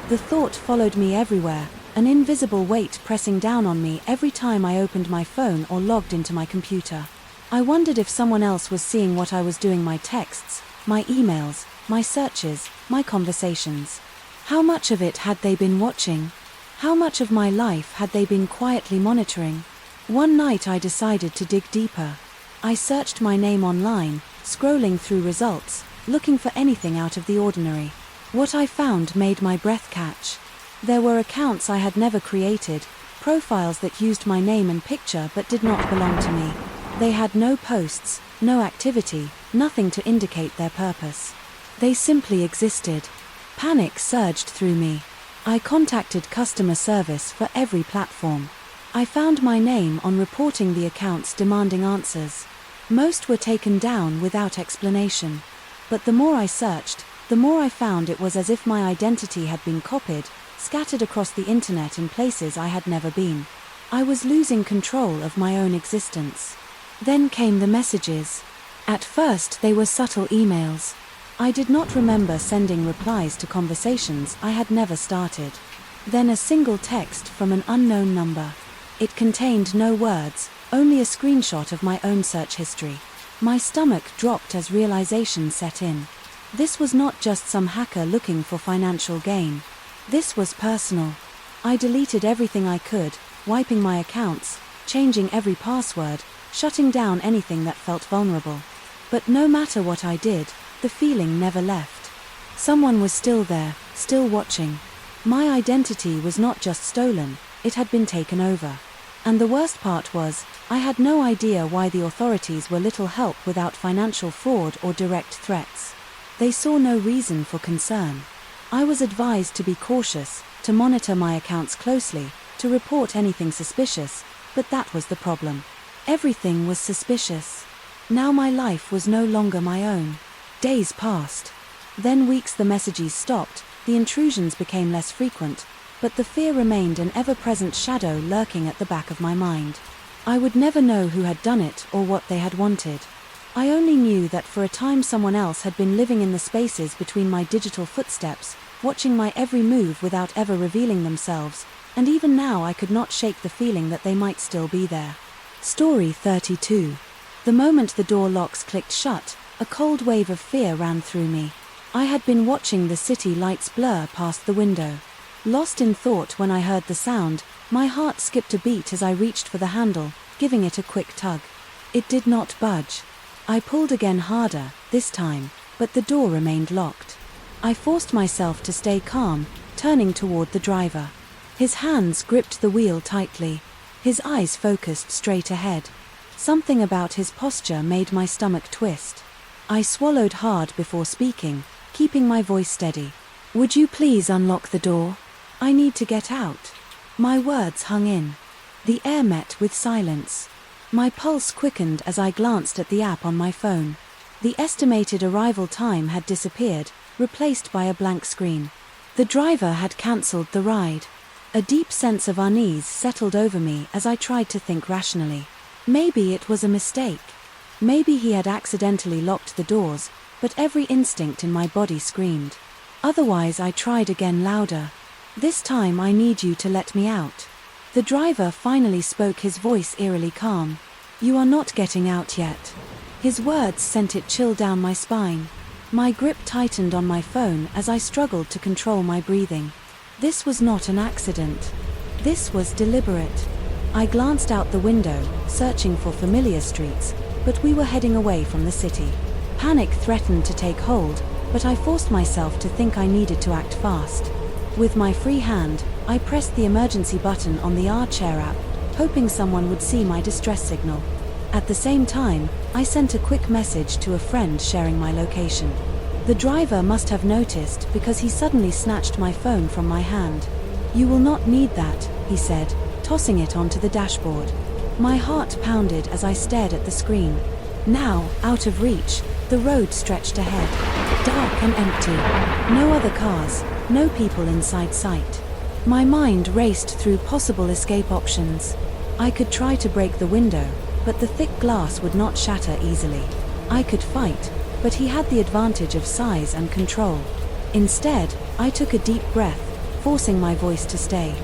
The thought followed me everywhere, an invisible weight pressing down on me every time I opened my phone or logged into my computer. I wondered if someone else was seeing what I was doing: my texts, my emails, my searches, my conversations. How much of it had they been watching? How much of my life had they been quietly monitoring? One night I decided to dig deeper. I searched my name online, scrolling through results, looking for anything out of the ordinary. What I found made my breath catch. There were accounts I had never created, profiles that used my name and picture but did not belong to me. They had no posts, no activity, nothing to indicate their purpose. They simply existed. Panic surged through me. I contacted customer service for every platform. I found my name on reporting the accounts, demanding answers. Most were taken down without explanation. But the more I searched, the more I found it was as if my identity had been copied, scattered across the internet in places I had never been. I was losing control of my own existence. Then came the messages. At first they were subtle emails. I did not remember sending replies to conversations I had never started. Then a single text from an unknown number. It contained no words, only a screenshot of my own search history. My stomach dropped as realization set in. This was not just some hacker looking for financial gain. This was personal. I deleted everything I could, wiping my accounts, changing every password, shutting down anything that felt vulnerable. But no matter what I did, the feeling never left. Someone was still there, still watching. My identity was not just stolen, it had been taken over. And the worst part was, I had no idea why the authorities were little help without financial fraud or direct threats. They saw no reason for concern. I was advised to be cautious, to monitor my accounts closely, to report anything suspicious, but that was the problem. Everything was suspicious. Now my life was no longer my own. Days passed. Then weeks. The messages stopped, the intrusions became less frequent, but the fear remained, an ever-present shadow lurking at the back of my mind. I would never know who had done it or what they had wanted. I only knew that for a time someone else had been living in the spaces between my digital footsteps, watching my every move without ever revealing themselves, and even now I could not shake the feeling that they might still be there. Story 32. The moment the door locks clicked shut, a cold wave of fear ran through me. I had been watching the city lights blur past the window. Lost in thought when I heard the sound, my heart skipped a beat as I reached for the handle, giving it a quick tug. It did not budge. I pulled again, harder, this time, but the door remained locked. I forced myself to stay calm, turning toward the driver. His hands gripped the wheel tightly. His eyes focused straight ahead. Something about his posture made my stomach twist. I swallowed hard before speaking, keeping my voice steady. "Would you please unlock the door? I need to get out." My words hung in. The air met with silence. My pulse quickened as I glanced at the app on my phone. The estimated arrival time had disappeared, replaced by a blank screen. The driver had cancelled the ride. A deep sense of unease settled over me as I tried to think rationally. Maybe it was a mistake. Maybe he had accidentally locked the doors, but every instinct in my body screamed. Otherwise I tried again, louder. This time I need you to let me out." The driver finally spoke, his voice eerily calm. "You are not getting out yet." His words sent a chill down my spine. My grip tightened on my phone as I struggled to control my breathing. This was not an accident. This was deliberate. I glanced out the window, searching for familiar streets, but we were heading away from the city. Panic threatened to take hold, but I forced myself to think I needed to act fast. With my free hand, I pressed the emergency button on the R-Chair app, hoping someone would see my distress signal. At the same time, I sent a quick message to a friend sharing my location. The driver must have noticed because he suddenly snatched my phone from my hand. "You will not need that," he said, tossing it onto the dashboard. My heart pounded as I stared at the screen. Now, out of reach, the road stretched ahead. Dark and empty. No other cars, no people inside sight. My mind raced through possible escape options. I could try to break the window, but the thick glass would not shatter easily. I could fight, but he had the advantage of size and control. Instead, I took a deep breath, forcing my voice to stay.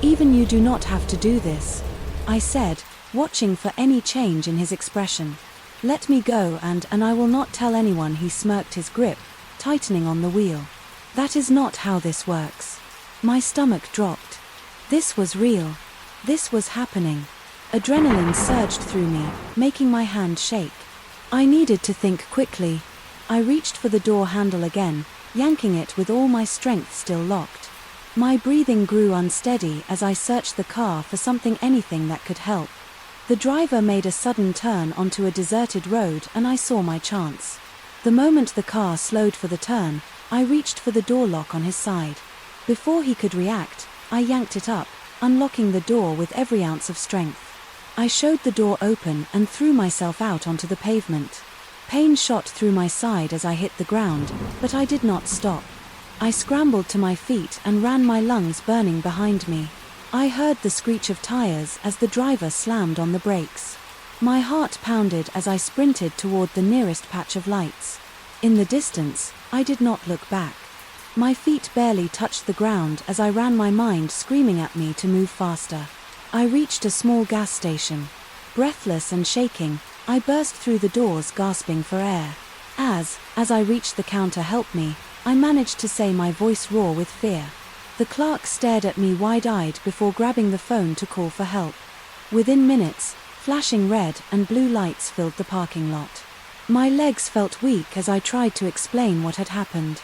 "Even you do not have to do this," I said, watching for any change in his expression. "Let me go and I will not tell anyone." He smirked, his grip tightening on the wheel. "That is not how this works." My stomach dropped. This was real. This was happening. Adrenaline surged through me, making my hand shake. I needed to think quickly. I reached for the door handle again, yanking it with all my strength still locked. My breathing grew unsteady as I searched the car for anything that could help. The driver made a sudden turn onto a deserted road and I saw my chance. The moment the car slowed for the turn, I reached for the door lock on his side. Before he could react, I yanked it up, unlocking the door with every ounce of strength. I showed the door open and threw myself out onto the pavement. Pain shot through my side as I hit the ground, but I did not stop. I scrambled to my feet and ran, my lungs burning behind me. I heard the screech of tires as the driver slammed on the brakes. My heart pounded as I sprinted toward the nearest patch of lights. In the distance, I did not look back. My feet barely touched the ground as I ran, my mind screaming at me to move faster. I reached a small gas station. Breathless and shaking, I burst through the doors, gasping for air. As I reached the counter, "Help me," I managed to say, my voice raw with fear. The clerk stared at me wide-eyed before grabbing the phone to call for help. Within minutes, flashing red and blue lights filled the parking lot. My legs felt weak as I tried to explain what had happened.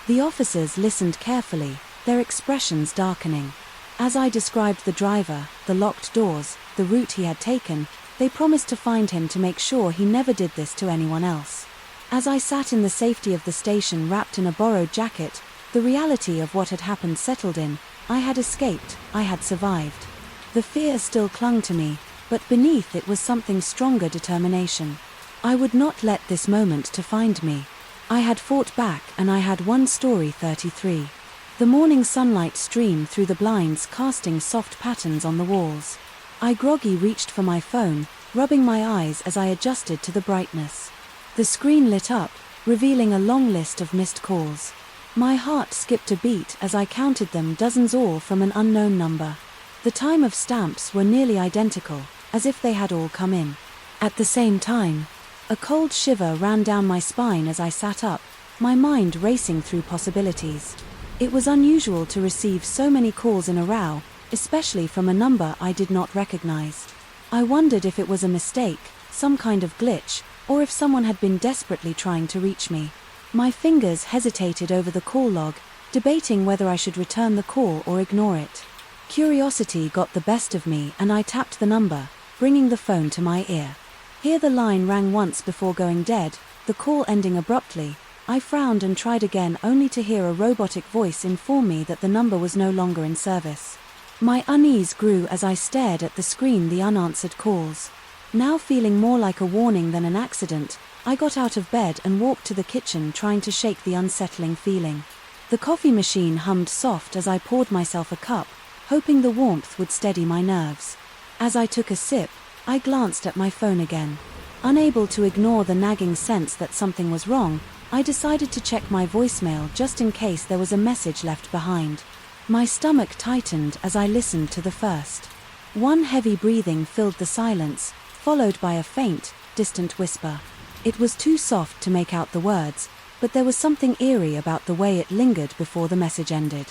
The officers listened carefully, their expressions darkening. As I described the driver, the locked doors, the route he had taken, they promised to find him to make sure he never did this to anyone else. As I sat in the safety of the station wrapped in a borrowed jacket, the reality of what had happened settled in. I had escaped, I had survived. The fear still clung to me, but beneath it was something stronger: determination. I would not let this moment define me. I had fought back and I had won. Story 33. The morning sunlight streamed through the blinds, casting soft patterns on the walls. I groggy reached for my phone, rubbing my eyes as I adjusted to the brightness. The screen lit up, revealing a long list of missed calls. My heart skipped a beat as I counted them, dozens, all from an unknown number. The time of stamps were nearly identical, as if they had all come in at the same time. A cold shiver ran down my spine as I sat up, my mind racing through possibilities. It was unusual to receive so many calls in a row, especially from a number I did not recognize. I wondered if it was a mistake, some kind of glitch, or if someone had been desperately trying to reach me. My fingers hesitated over the call log, debating whether I should return the call or ignore it. Curiosity got the best of me and I tapped the number, bringing the phone to my ear. Here the line rang once before going dead, the call ending abruptly. I frowned and tried again, only to hear a robotic voice inform me that the number was no longer in service. My unease grew as I stared at the screen, the unanswered calls. Now feeling more like a warning than an accident, I got out of bed and walked to the kitchen, trying to shake the unsettling feeling. The coffee machine hummed soft as I poured myself a cup, hoping the warmth would steady my nerves. As I took a sip, I glanced at my phone again. Unable to ignore the nagging sense that something was wrong, I decided to check my voicemail just in case there was a message left behind. My stomach tightened as I listened to the first. One heavy breathing filled the silence, followed by a faint, distant whisper. It was too soft to make out the words, but there was something eerie about the way it lingered before the message ended.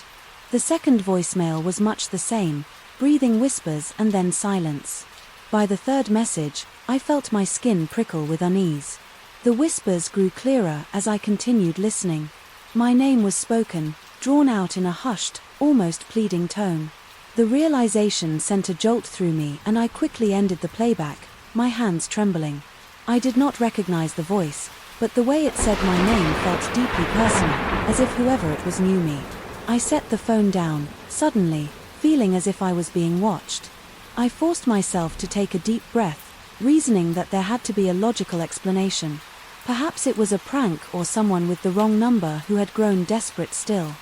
The second voicemail was much the same, breathing whispers and then silence. By the third message, I felt my skin prickle with unease. The whispers grew clearer as I continued listening. My name was spoken, drawn out in a hushed, almost pleading tone. The realization sent a jolt through me and I quickly ended the playback, my hands trembling. I did not recognize the voice, but the way it said my name felt deeply personal, as if whoever it was knew me. I set the phone down, suddenly, feeling as if I was being watched. I forced myself to take a deep breath, reasoning that there had to be a logical explanation. Perhaps it was a prank or someone with the wrong number who had grown desperate still.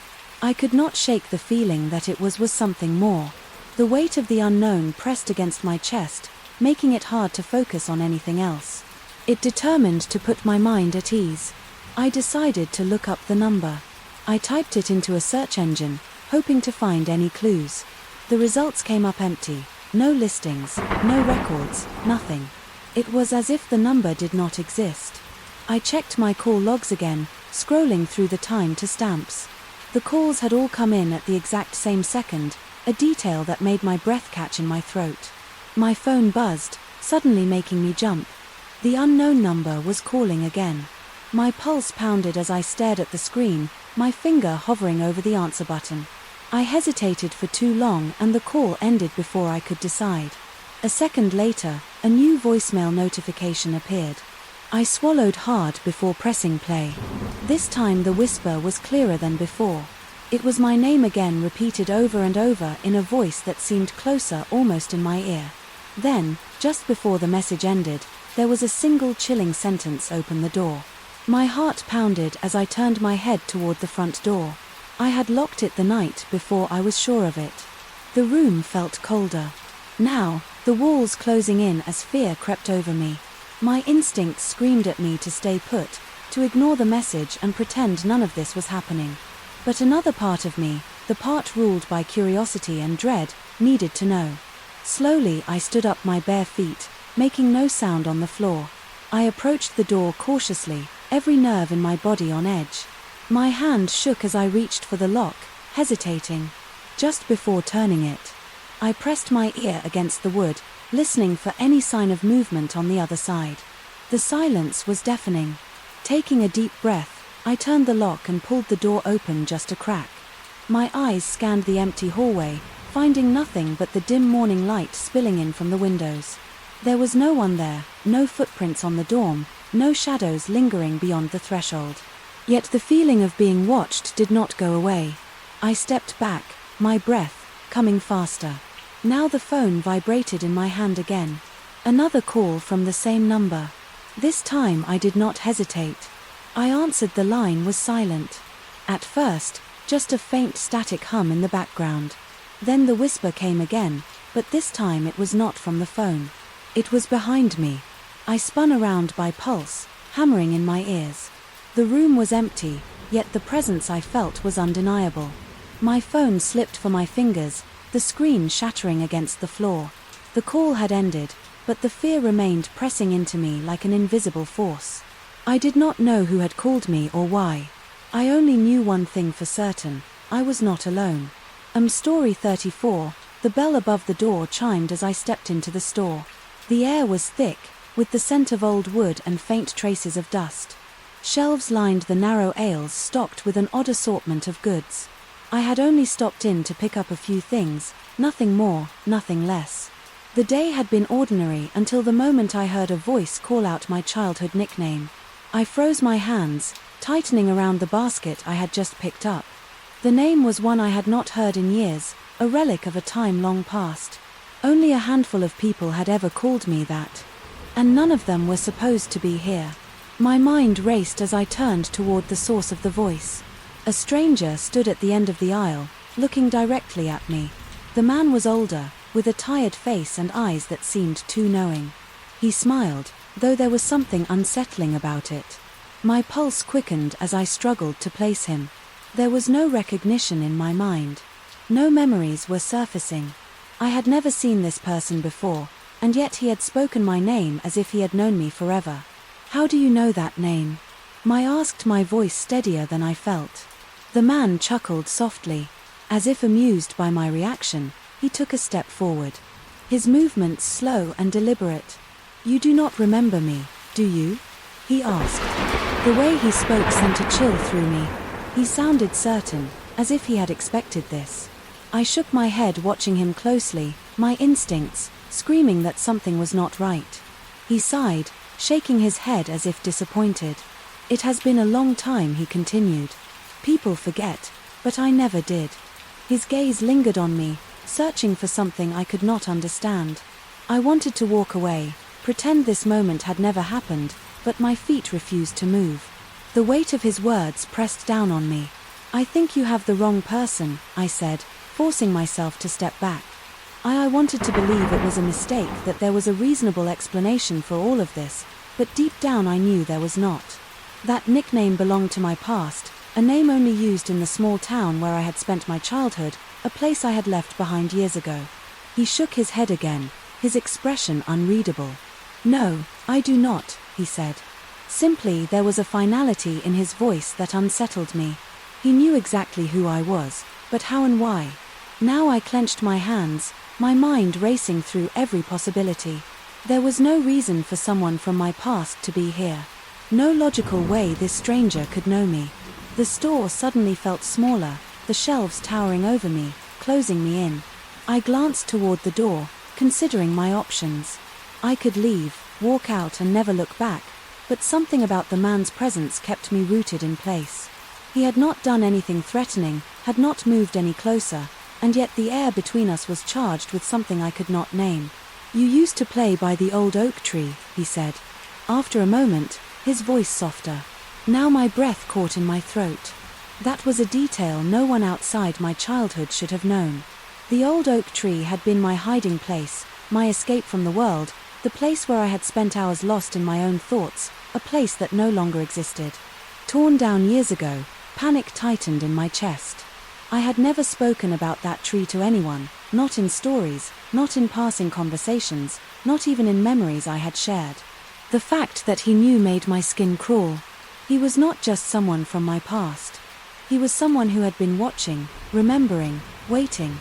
I could not shake the feeling that it was something more. The weight of the unknown pressed against my chest, making it hard to focus on anything else. It determined to put my mind at ease. I decided to look up the number. I typed it into a search engine, hoping to find any clues. The results came up empty. No listings, no records, nothing. It was as if the number did not exist. I checked my call logs again, scrolling through the timestamps. The calls had all come in at the exact same second, a detail that made my breath catch in my throat. My phone buzzed, suddenly making me jump. The unknown number was calling again. My pulse pounded as I stared at the screen, my finger hovering over the answer button. I hesitated for too long and the call ended before I could decide. A second later, a new voicemail notification appeared. I swallowed hard before pressing play. This time the whisper was clearer than before. It was my name again, repeated over and over in a voice that seemed closer, almost in my ear. Then, just before the message ended, there was a single chilling sentence: "Open the door." My heart pounded as I turned my head toward the front door. I had locked it the night before, I was sure of it. The room felt colder. Now, the walls closing in as fear crept over me. My instincts screamed at me to stay put, to ignore the message and pretend none of this was happening. But another part of me, the part ruled by curiosity and dread, needed to know. Slowly I stood up, my bare feet, making no sound on the floor. I approached the door cautiously, every nerve in my body on edge. My hand shook as I reached for the lock, hesitating. Just before turning it, I pressed my ear against the wood, listening for any sign of movement on the other side. The silence was deafening. Taking a deep breath, I turned the lock and pulled the door open just a crack. My eyes scanned the empty hallway, finding nothing but the dim morning light spilling in from the windows. There was no one there, no footprints on the dorm, no shadows lingering beyond the threshold. Yet the feeling of being watched did not go away. I stepped back, my breath coming faster. Now the phone vibrated in my hand again. Another call from the same number. This time I did not hesitate. I answered. The line was silent. At first, just a faint static hum in the background. Then the whisper came again, but this time it was not from the phone. It was behind me. I spun around, by pulse hammering in my ears. The room was empty, yet the presence I felt was undeniable. My phone slipped from my fingers, the screen shattering against the floor. The call had ended, but the fear remained, pressing into me like an invisible force. I did not know who had called me or why. I only knew one thing for certain: I was not alone. Story 34, the bell above the door chimed as I stepped into the store. The air was thick, with the scent of old wood and faint traces of dust. Shelves lined the narrow aisles, stocked with an odd assortment of goods. I had only stopped in to pick up a few things, nothing more, nothing less. The day had been ordinary until the moment I heard a voice call out my childhood nickname. I froze, my hands tightening around the basket I had just picked up. The name was one I had not heard in years, a relic of a time long past. Only a handful of people had ever called me that, and none of them were supposed to be here. My mind raced as I turned toward the source of the voice. A stranger stood at the end of the aisle, looking directly at me. The man was older, with a tired face and eyes that seemed too knowing. He smiled, though there was something unsettling about it. My pulse quickened as I struggled to place him. There was no recognition in my mind. No memories were surfacing. I had never seen this person before, and yet he had spoken my name as if he had known me forever. "How do you know that name?" I asked, my voice steadier than I felt. The man chuckled softly. As if amused by my reaction, he took a step forward. His movements slow and deliberate. "You do not remember me, do you?" he asked. The way he spoke sent a chill through me. He sounded certain, as if he had expected this. I shook my head, watching him closely, my instincts screaming that something was not right. He sighed, shaking his head as if disappointed. "It has been a long time," he continued. "People forget, but I never did." His gaze lingered on me, searching for something I could not understand. I wanted to walk away, pretend this moment had never happened, but my feet refused to move. The weight of his words pressed down on me. "I think you have the wrong person," I said, forcing myself to step back. I wanted to believe it was a mistake, that there was a reasonable explanation for all of this, but deep down I knew there was not. That nickname belonged to my past, a name only used in the small town where I had spent my childhood, a place I had left behind years ago. He shook his head again, his expression unreadable. "No, I do not," he said. Simply, there was a finality in his voice that unsettled me. He knew exactly who I was, but how and why? Now I clenched my hands, my mind racing through every possibility. There was no reason for someone from my past to be here. No logical way this stranger could know me. The store suddenly felt smaller, the shelves towering over me, closing me in. I glanced toward the door, considering my options. I could leave, walk out and never look back, but something about the man's presence kept me rooted in place. He had not done anything threatening, had not moved any closer, and yet the air between us was charged with something I could not name. "You used to play by the old oak tree," he said. After a moment, his voice softer. Now my breath caught in my throat. That was a detail no one outside my childhood should have known. The old oak tree had been my hiding place, my escape from the world, the place where I had spent hours lost in my own thoughts, a place that no longer existed. Torn down years ago, panic tightened in my chest. I had never spoken about that tree to anyone, not in stories, not in passing conversations, not even in memories I had shared. The fact that he knew made my skin crawl. He was not just someone from my past. He was someone who had been watching, remembering, waiting.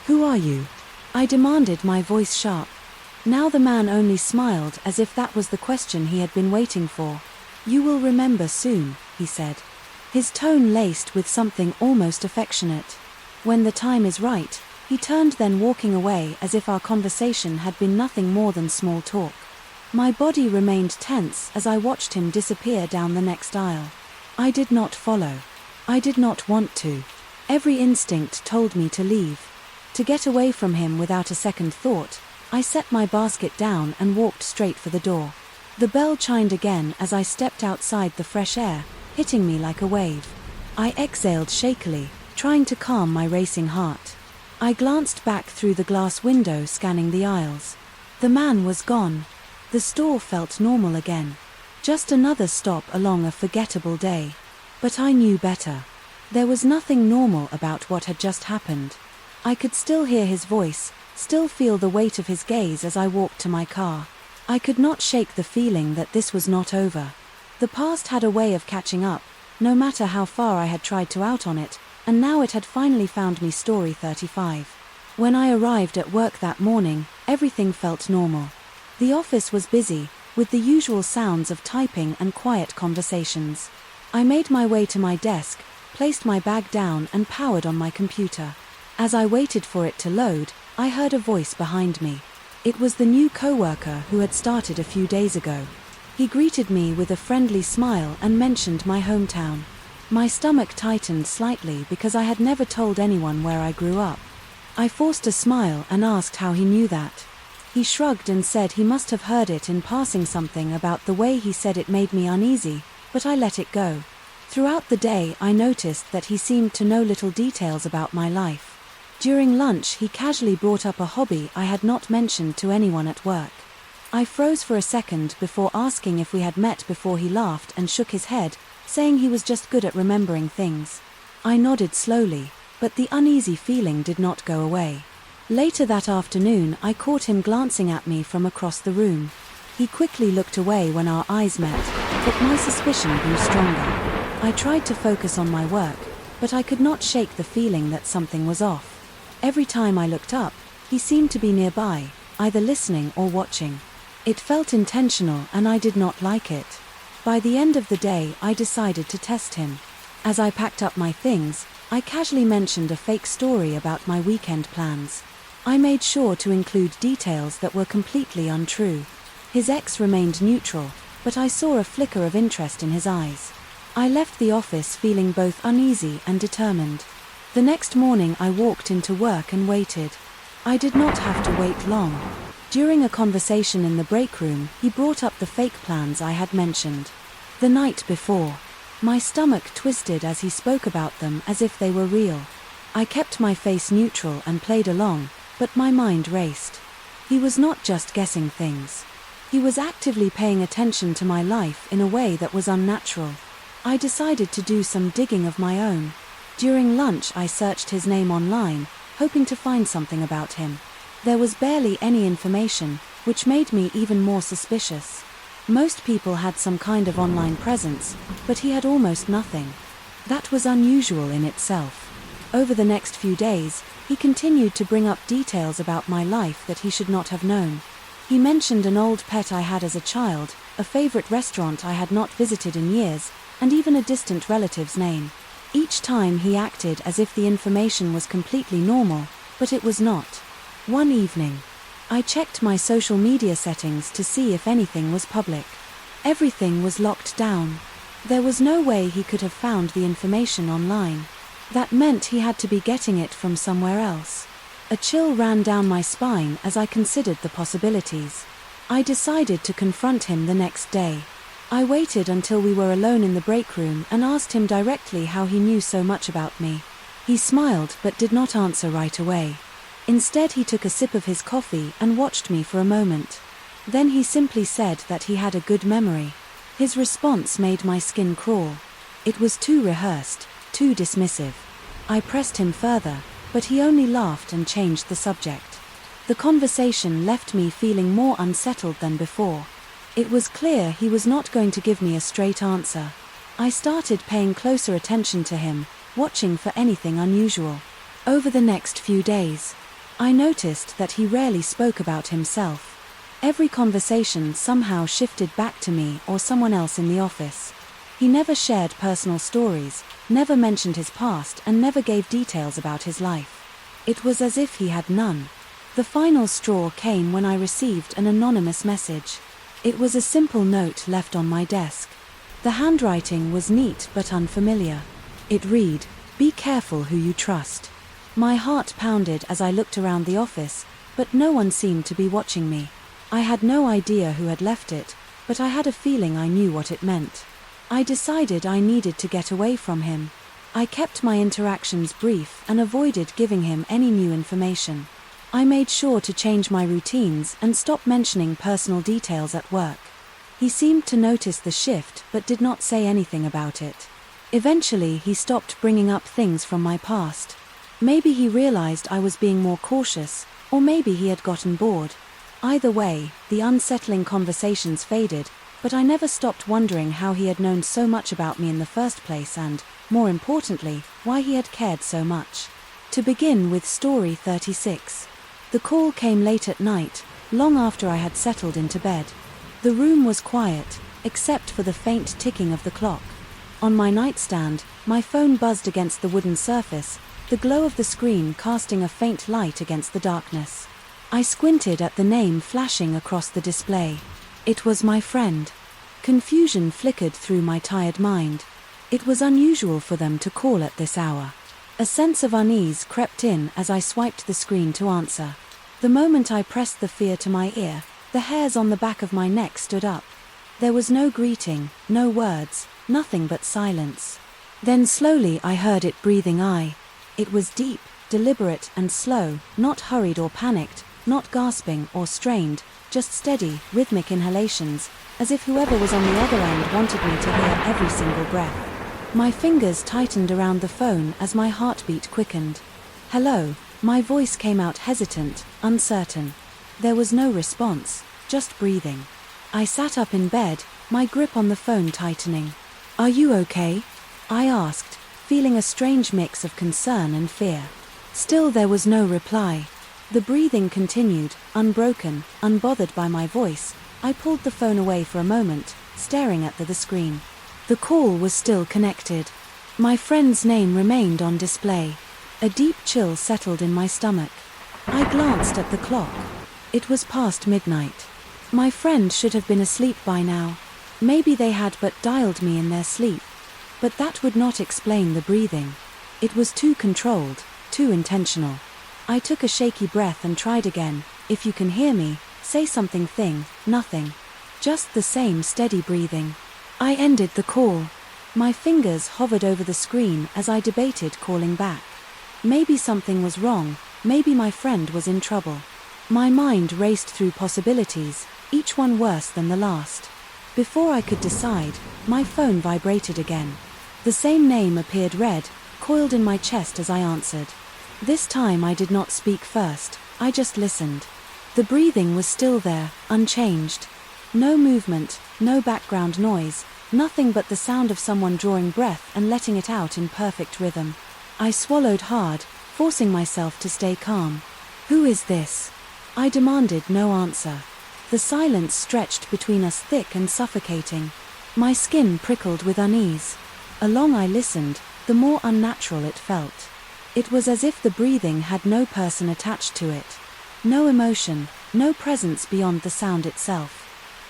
"Who are you?" I demanded, my voice sharp. Now the man only smiled, as if that was the question he had been waiting for. "You will remember soon," he said. His tone laced with something almost affectionate. "When the time is right," he turned, then walking away as if our conversation had been nothing more than small talk. My body remained tense as I watched him disappear down the next aisle. I did not follow. I did not want to. Every instinct told me to leave. To get away from him without a second thought, I set my basket down and walked straight for the door. The bell chimed again as I stepped outside, the fresh air hitting me like a wave. I exhaled shakily, trying to calm my racing heart. I glanced back through the glass window, scanning the aisles. The man was gone. The store felt normal again. Just another stop along a forgettable day. But I knew better. There was nothing normal about what had just happened. I could still hear his voice, still feel the weight of his gaze as I walked to my car. I could not shake the feeling that this was not over. The past had a way of catching up, no matter how far I had tried to out on it, and now it had finally found me. Story 35. When I arrived at work that morning, everything felt normal. The office was busy, with the usual sounds of typing and quiet conversations. I made my way to my desk, placed my bag down and powered on my computer. As I waited for it to load, I heard a voice behind me. It was the new coworker who had started a few days ago. He greeted me with a friendly smile and mentioned my hometown. My stomach tightened slightly because I had never told anyone where I grew up. I forced a smile and asked how he knew that. He shrugged and said he must have heard it in passing, something about the way he said it made me uneasy, but I let it go. Throughout the day I noticed that he seemed to know little details about my life. During lunch he casually brought up a hobby I had not mentioned to anyone at work. I froze for a second before asking if we had met before. He laughed and shook his head, saying he was just good at remembering things. I nodded slowly, but the uneasy feeling did not go away. Later that afternoon, I caught him glancing at me from across the room. He quickly looked away when our eyes met, but my suspicion grew stronger. I tried to focus on my work, but I could not shake the feeling that something was off. Every time I looked up, he seemed to be nearby, either listening or watching. It felt intentional and I did not like it. By the end of the day, I decided to test him. As I packed up my things, I casually mentioned a fake story about my weekend plans. I made sure to include details that were completely untrue. His ex remained neutral, but I saw a flicker of interest in his eyes. I left the office feeling both uneasy and determined. The next morning I walked into work and waited. I did not have to wait long. During a conversation in the break room, he brought up the fake plans I had mentioned the night before. My stomach twisted as he spoke about them as if they were real. I kept my face neutral and played along, but my mind raced. He was not just guessing things. He was actively paying attention to my life in a way that was unnatural. I decided to do some digging of my own. During lunch I searched his name online, hoping to find something about him. There was barely any information, which made me even more suspicious. Most people had some kind of online presence, but he had almost nothing. That was unusual in itself. Over the next few days, he continued to bring up details about my life that he should not have known. He mentioned an old pet I had as a child, a favorite restaurant I had not visited in years, and even a distant relative's name. Each time he acted as if the information was completely normal, but it was not. One evening, I checked my social media settings to see if anything was public. Everything was locked down. There was no way he could have found the information online. That meant he had to be getting it from somewhere else. A chill ran down my spine as I considered the possibilities. I decided to confront him the next day. I waited until we were alone in the break room and asked him directly how he knew so much about me. He smiled but did not answer right away. Instead, he took a sip of his coffee and watched me for a moment. Then he simply said that he had a good memory. His response made my skin crawl. It was too rehearsed, too dismissive. I pressed him further, but he only laughed and changed the subject. The conversation left me feeling more unsettled than before. It was clear he was not going to give me a straight answer. I started paying closer attention to him, watching for anything unusual. Over the next few days, I noticed that he rarely spoke about himself. Every conversation somehow shifted back to me or someone else in the office. He never shared personal stories, never mentioned his past, and never gave details about his life. It was as if he had none. The final straw came when I received an anonymous message. It was a simple note left on my desk. The handwriting was neat but unfamiliar. It read, "Be careful who you trust." My heart pounded as I looked around the office, but no one seemed to be watching me. I had no idea who had left it, but I had a feeling I knew what it meant. I decided I needed to get away from him. I kept my interactions brief and avoided giving him any new information. I made sure to change my routines and stop mentioning personal details at work. He seemed to notice the shift but did not say anything about it. Eventually, he stopped bringing up things from my past. Maybe he realized I was being more cautious, or maybe he had gotten bored. Either way, the unsettling conversations faded, but I never stopped wondering how he had known so much about me in the first place and, more importantly, why he had cared so much. To begin with story 36. The call came late at night, long after I had settled into bed. The room was quiet, except for the faint ticking of the clock. On my nightstand, my phone buzzed against the wooden surface, the glow of the screen casting a faint light against the darkness. I squinted at the name flashing across the display. It was my friend. Confusion flickered through my tired mind. It was unusual for them to call at this hour. A sense of unease crept in as I swiped the screen to answer. The moment I pressed the fear to my ear, the hairs on the back of my neck stood up. There was no greeting, no words, nothing but silence. Then slowly I heard it breathing. It was deep, deliberate and slow, not hurried or panicked, not gasping or strained, just steady, rhythmic inhalations, as if whoever was on the other end wanted me to hear every single breath. My fingers tightened around the phone as my heartbeat quickened. "Hello," my voice came out hesitant, uncertain. There was no response, just breathing. I sat up in bed, my grip on the phone tightening. "Are you okay?" I asked, feeling a strange mix of concern and fear. Still there was no reply. The breathing continued, unbroken, unbothered by my voice. I pulled the phone away for a moment, staring at the screen. The call was still connected. My friend's name remained on display. A deep chill settled in my stomach. I glanced at the clock. It was past midnight. My friend should have been asleep by now. Maybe they had but dialed me in their sleep. But that would not explain the breathing. It was too controlled, too intentional. I took a shaky breath and tried again. "If you can hear me, say something." Nothing. Just the same steady breathing. I ended the call. My fingers hovered over the screen as I debated calling back. Maybe something was wrong, maybe my friend was in trouble. My mind raced through possibilities, each one worse than the last. Before I could decide, my phone vibrated again. The same name appeared red, coiled in my chest as I answered. This time I did not speak first, I just listened. The breathing was still there, unchanged. No movement, no background noise, nothing but the sound of someone drawing breath and letting it out in perfect rhythm. I swallowed hard, forcing myself to stay calm. "Who is this?" I demanded no answer. The silence stretched between us, thick and suffocating. My skin prickled with unease. The longer I listened, the more unnatural it felt. It was as if the breathing had no person attached to it. No emotion, no presence beyond the sound itself.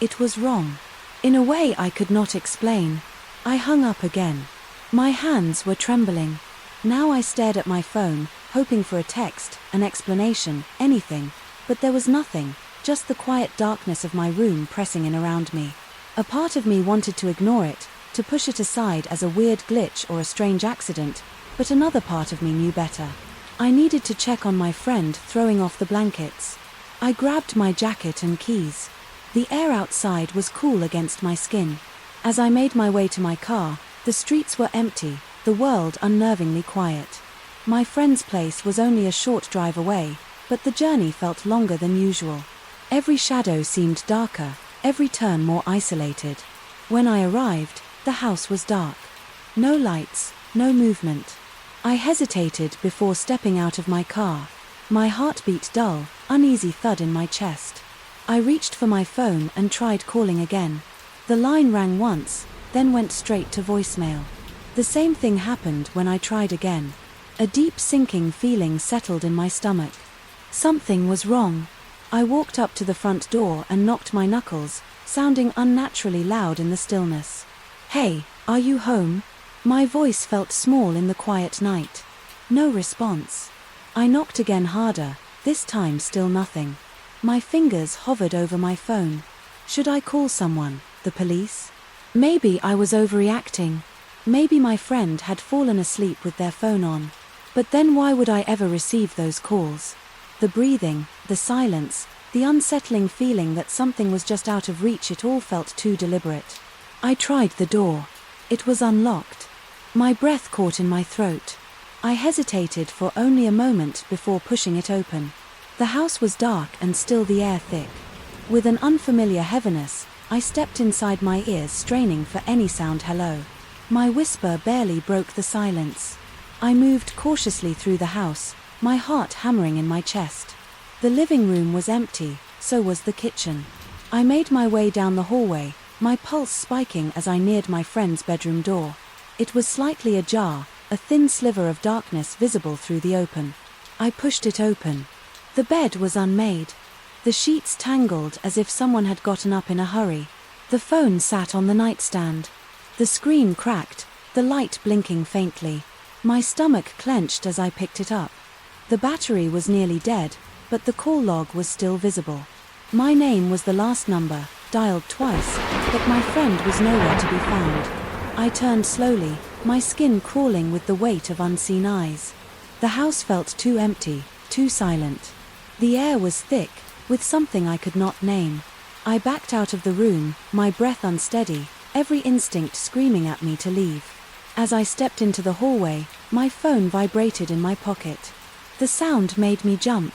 It was wrong. In a way I could not explain. I hung up again. My hands were trembling. Now I stared at my phone, hoping for a text, an explanation, anything. But there was nothing, just the quiet darkness of my room pressing in around me. A part of me wanted to ignore it, to push it aside as a weird glitch or a strange accident, but another part of me knew better. I needed to check on my friend, throwing off the blankets. I grabbed my jacket and keys. The air outside was cool against my skin. As I made my way to my car, the streets were empty, the world unnervingly quiet. My friend's place was only a short drive away, but the journey felt longer than usual. Every shadow seemed darker, every turn more isolated. When I arrived, the house was dark. No lights, no movement. I hesitated before stepping out of my car. My heartbeat dull, uneasy thud in my chest. I reached for my phone and tried calling again. The line rang once, then went straight to voicemail. The same thing happened when I tried again. A deep sinking feeling settled in my stomach. Something was wrong. I walked up to the front door and knocked my knuckles, sounding unnaturally loud in the stillness. "Hey, are you home?" My voice felt small in the quiet night. No response. I knocked again harder, this time still nothing. My fingers hovered over my phone. Should I call someone, the police? Maybe I was overreacting. Maybe my friend had fallen asleep with their phone on. But then why would I ever receive those calls? The breathing, the silence, the unsettling feeling that something was just out of reach, it all felt too deliberate. I tried the door. It was unlocked. My breath caught in my throat. I hesitated for only a moment before pushing it open. The house was dark and still the air thick. With an unfamiliar heaviness, I stepped inside, my ears straining for any sound. "Hello." My whisper barely broke the silence. I moved cautiously through the house, my heart hammering in my chest. The living room was empty, so was the kitchen. I made my way down the hallway, my pulse spiking as I neared my friend's bedroom door. It was slightly ajar, a thin sliver of darkness visible through the open. I pushed it open. The bed was unmade. The sheets tangled as if someone had gotten up in a hurry. The phone sat on the nightstand. The screen cracked, the light blinking faintly. My stomach clenched as I picked it up. The battery was nearly dead, but the call log was still visible. My name was the last number, dialed twice, but my friend was nowhere to be found. I turned slowly, my skin crawling with the weight of unseen eyes. The house felt too empty, too silent. The air was thick, with something I could not name. I backed out of the room, my breath unsteady, every instinct screaming at me to leave. As I stepped into the hallway, my phone vibrated in my pocket. The sound made me jump.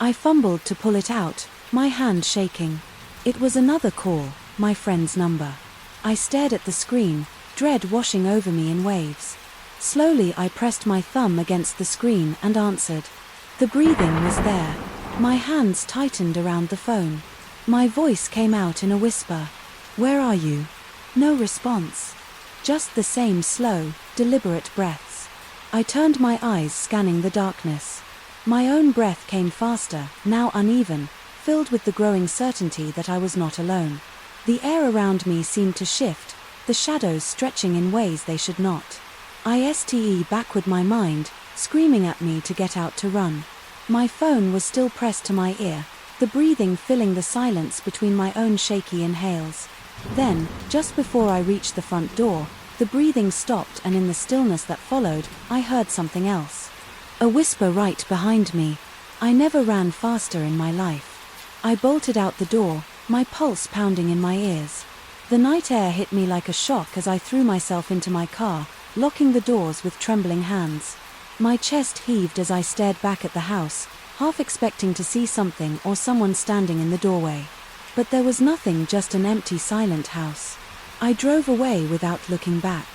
I fumbled to pull it out, my hand shaking. It was another call, my friend's number. I stared at the screen, dread washing over me in waves. Slowly I pressed my thumb against the screen and answered. The breathing was there. My hands tightened around the phone. My voice came out in a whisper. "Where are you?" No response. Just the same slow, deliberate breaths. I turned my eyes, scanning the darkness. My own breath came faster, now uneven, filled with the growing certainty that I was not alone. The air around me seemed to shift, the shadows stretching in ways they should not. I stepped backward, my mind screaming at me to get out to run. My phone was still pressed to my ear, the breathing filling the silence between my own shaky inhales. Then, just before I reached the front door, the breathing stopped, and in the stillness that followed, I heard something else. A whisper right behind me. I never ran faster in my life. I bolted out the door, my pulse pounding in my ears. The night air hit me like a shock as I threw myself into my car, locking the doors with trembling hands. My chest heaved as I stared back at the house, half expecting to see something or someone standing in the doorway. But there was nothing, just an empty, silent house. I drove away without looking back.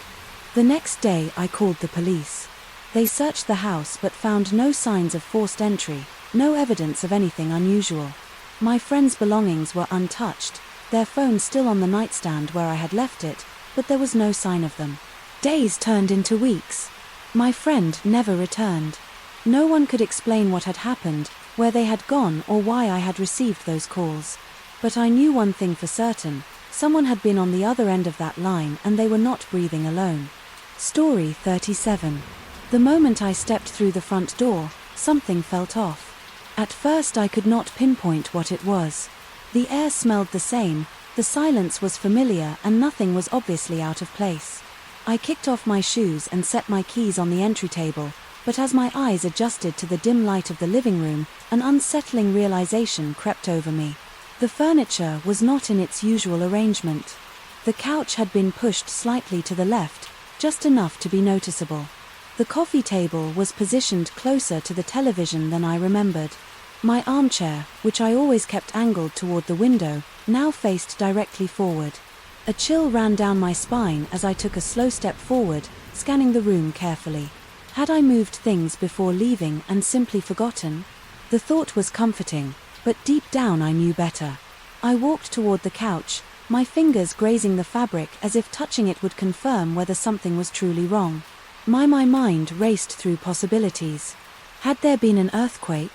The next day I called the police. They searched the house but found no signs of forced entry, no evidence of anything unusual. My friend's belongings were untouched, their phone still on the nightstand where I had left it, but there was no sign of them. Days turned into weeks. My friend never returned. No one could explain what had happened, where they had gone, or why I had received those calls. But I knew one thing for certain: someone had been on the other end of that line, and they were not breathing alone. Story 37. The moment I stepped through the front door, something felt off. At first I could not pinpoint what it was. The air smelled the same, the silence was familiar, and nothing was obviously out of place. I kicked off my shoes and set my keys on the entry table, but as my eyes adjusted to the dim light of the living room, an unsettling realization crept over me. The furniture was not in its usual arrangement. The couch had been pushed slightly to the left, just enough to be noticeable. The coffee table was positioned closer to the television than I remembered. My armchair, which I always kept angled toward the window, now faced directly forward. A chill ran down my spine as I took a slow step forward, scanning the room carefully. Had I moved things before leaving and simply forgotten? The thought was comforting, but deep down I knew better. I walked toward the couch, my fingers grazing the fabric as if touching it would confirm whether something was truly wrong. My mind raced through possibilities. Had there been an earthquake?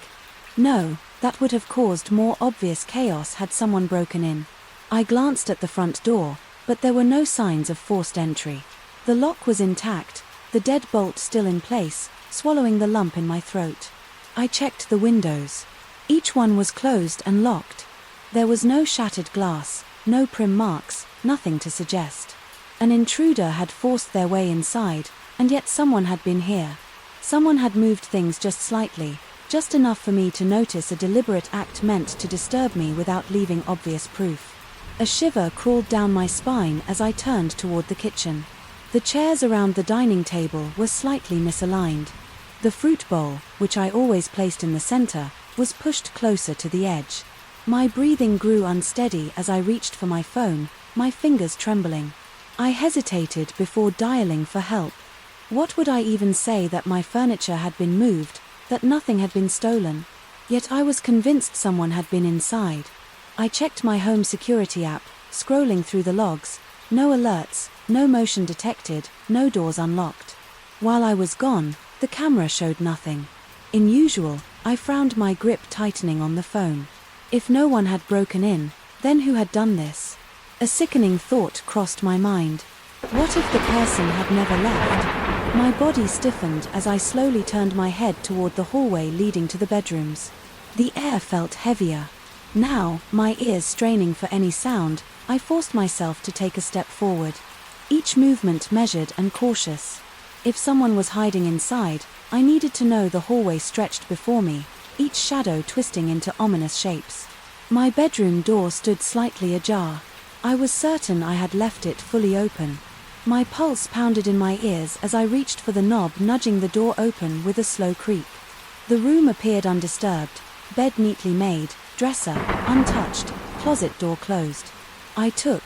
No, that would have caused more obvious chaos had someone broken in. I glanced at the front door, but there were no signs of forced entry. The lock was intact, the deadbolt still in place, swallowing the lump in my throat. I checked the windows. Each one was closed and locked. There was no shattered glass, no prim marks, nothing to suggest an intruder had forced their way inside, and yet someone had been here. Someone had moved things just slightly, just enough for me to notice a deliberate act meant to disturb me without leaving obvious proof. A shiver crawled down my spine as I turned toward the kitchen. The chairs around the dining table were slightly misaligned. The fruit bowl, which I always placed in the center, was pushed closer to the edge. My breathing grew unsteady as I reached for my phone, my fingers trembling. I hesitated before dialing for help. What would I even say? That my furniture had been moved, that nothing had been stolen? Yet I was convinced someone had been inside. I checked my home security app, scrolling through the logs. No alerts, no motion detected, no doors unlocked. While I was gone, the camera showed nothing. Unusual, I frowned, my grip tightening on the phone. If no one had broken in, then who had done this? A sickening thought crossed my mind. What if the person had never left? My body stiffened as I slowly turned my head toward the hallway leading to the bedrooms. The air felt heavier. Now, my ears straining for any sound, I forced myself to take a step forward. Each movement measured and cautious. If someone was hiding inside, I needed to know. The hallway stretched before me, each shadow twisting into ominous shapes. My bedroom door stood slightly ajar. I was certain I had left it fully open. My pulse pounded in my ears as I reached for the knob, nudging the door open with a slow creak. The room appeared undisturbed, bed neatly made, dresser untouched, closet door closed. I took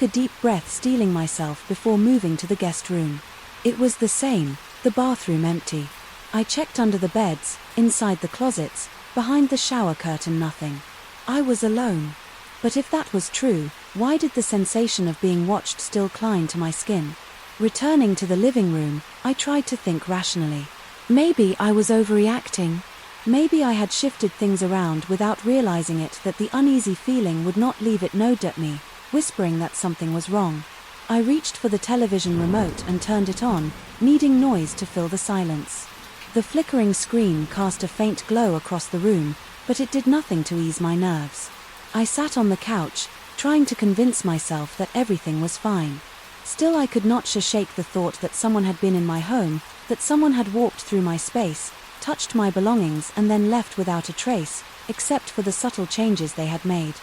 a deep breath, steeling myself before moving to the guest room. It was the same, the bathroom empty. I checked under the beds, inside the closets, behind the shower curtain, nothing. I was alone. But if that was true, why did the sensation of being watched still climb to my skin? Returning to the living room, I tried to think rationally. Maybe I was overreacting. Maybe I had shifted things around without realizing it, that the uneasy feeling would not leave. It gnawed at me, whispering that something was wrong. I reached for the television remote and turned it on, needing noise to fill the silence. The flickering screen cast a faint glow across the room, but it did nothing to ease my nerves. I sat on the couch, trying to convince myself that everything was fine. Still, I could not shake the thought that someone had been in my home, that someone had walked through my space, touched my belongings and then left without a trace, except for the subtle changes they had made.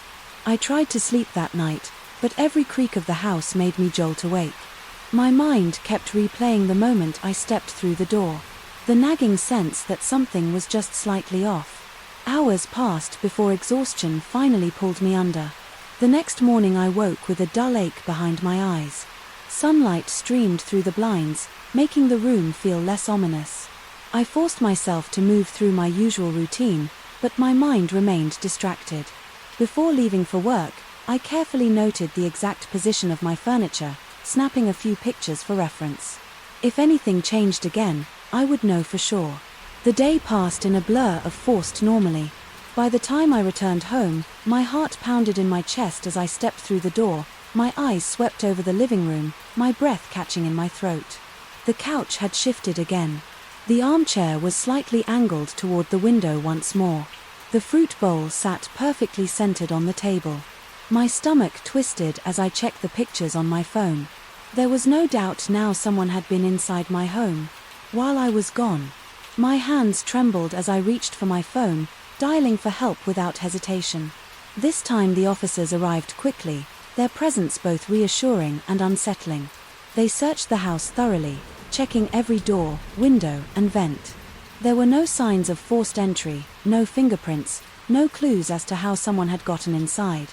I tried to sleep that night, but every creak of the house made me jolt awake. My mind kept replaying the moment I stepped through the door. The nagging sense that something was just slightly off. Hours passed before exhaustion finally pulled me under. The next morning I woke with a dull ache behind my eyes. Sunlight streamed through the blinds, making the room feel less ominous. I forced myself to move through my usual routine, but my mind remained distracted. Before leaving for work, I carefully noted the exact position of my furniture, snapping a few pictures for reference. If anything changed again, I would know for sure. The day passed in a blur of forced normalcy. By the time I returned home, my heart pounded in my chest as I stepped through the door, my eyes swept over the living room, my breath catching in my throat. The couch had shifted again. The armchair was slightly angled toward the window once more. The fruit bowl sat perfectly centered on the table. My stomach twisted as I checked the pictures on my phone. There was no doubt now someone had been inside my home. While I was gone, my hands trembled as I reached for my phone, dialing for help without hesitation. This time the officers arrived quickly, their presence both reassuring and unsettling. They searched the house thoroughly, checking every door, window, and vent. There were no signs of forced entry, no fingerprints, no clues as to how someone had gotten inside.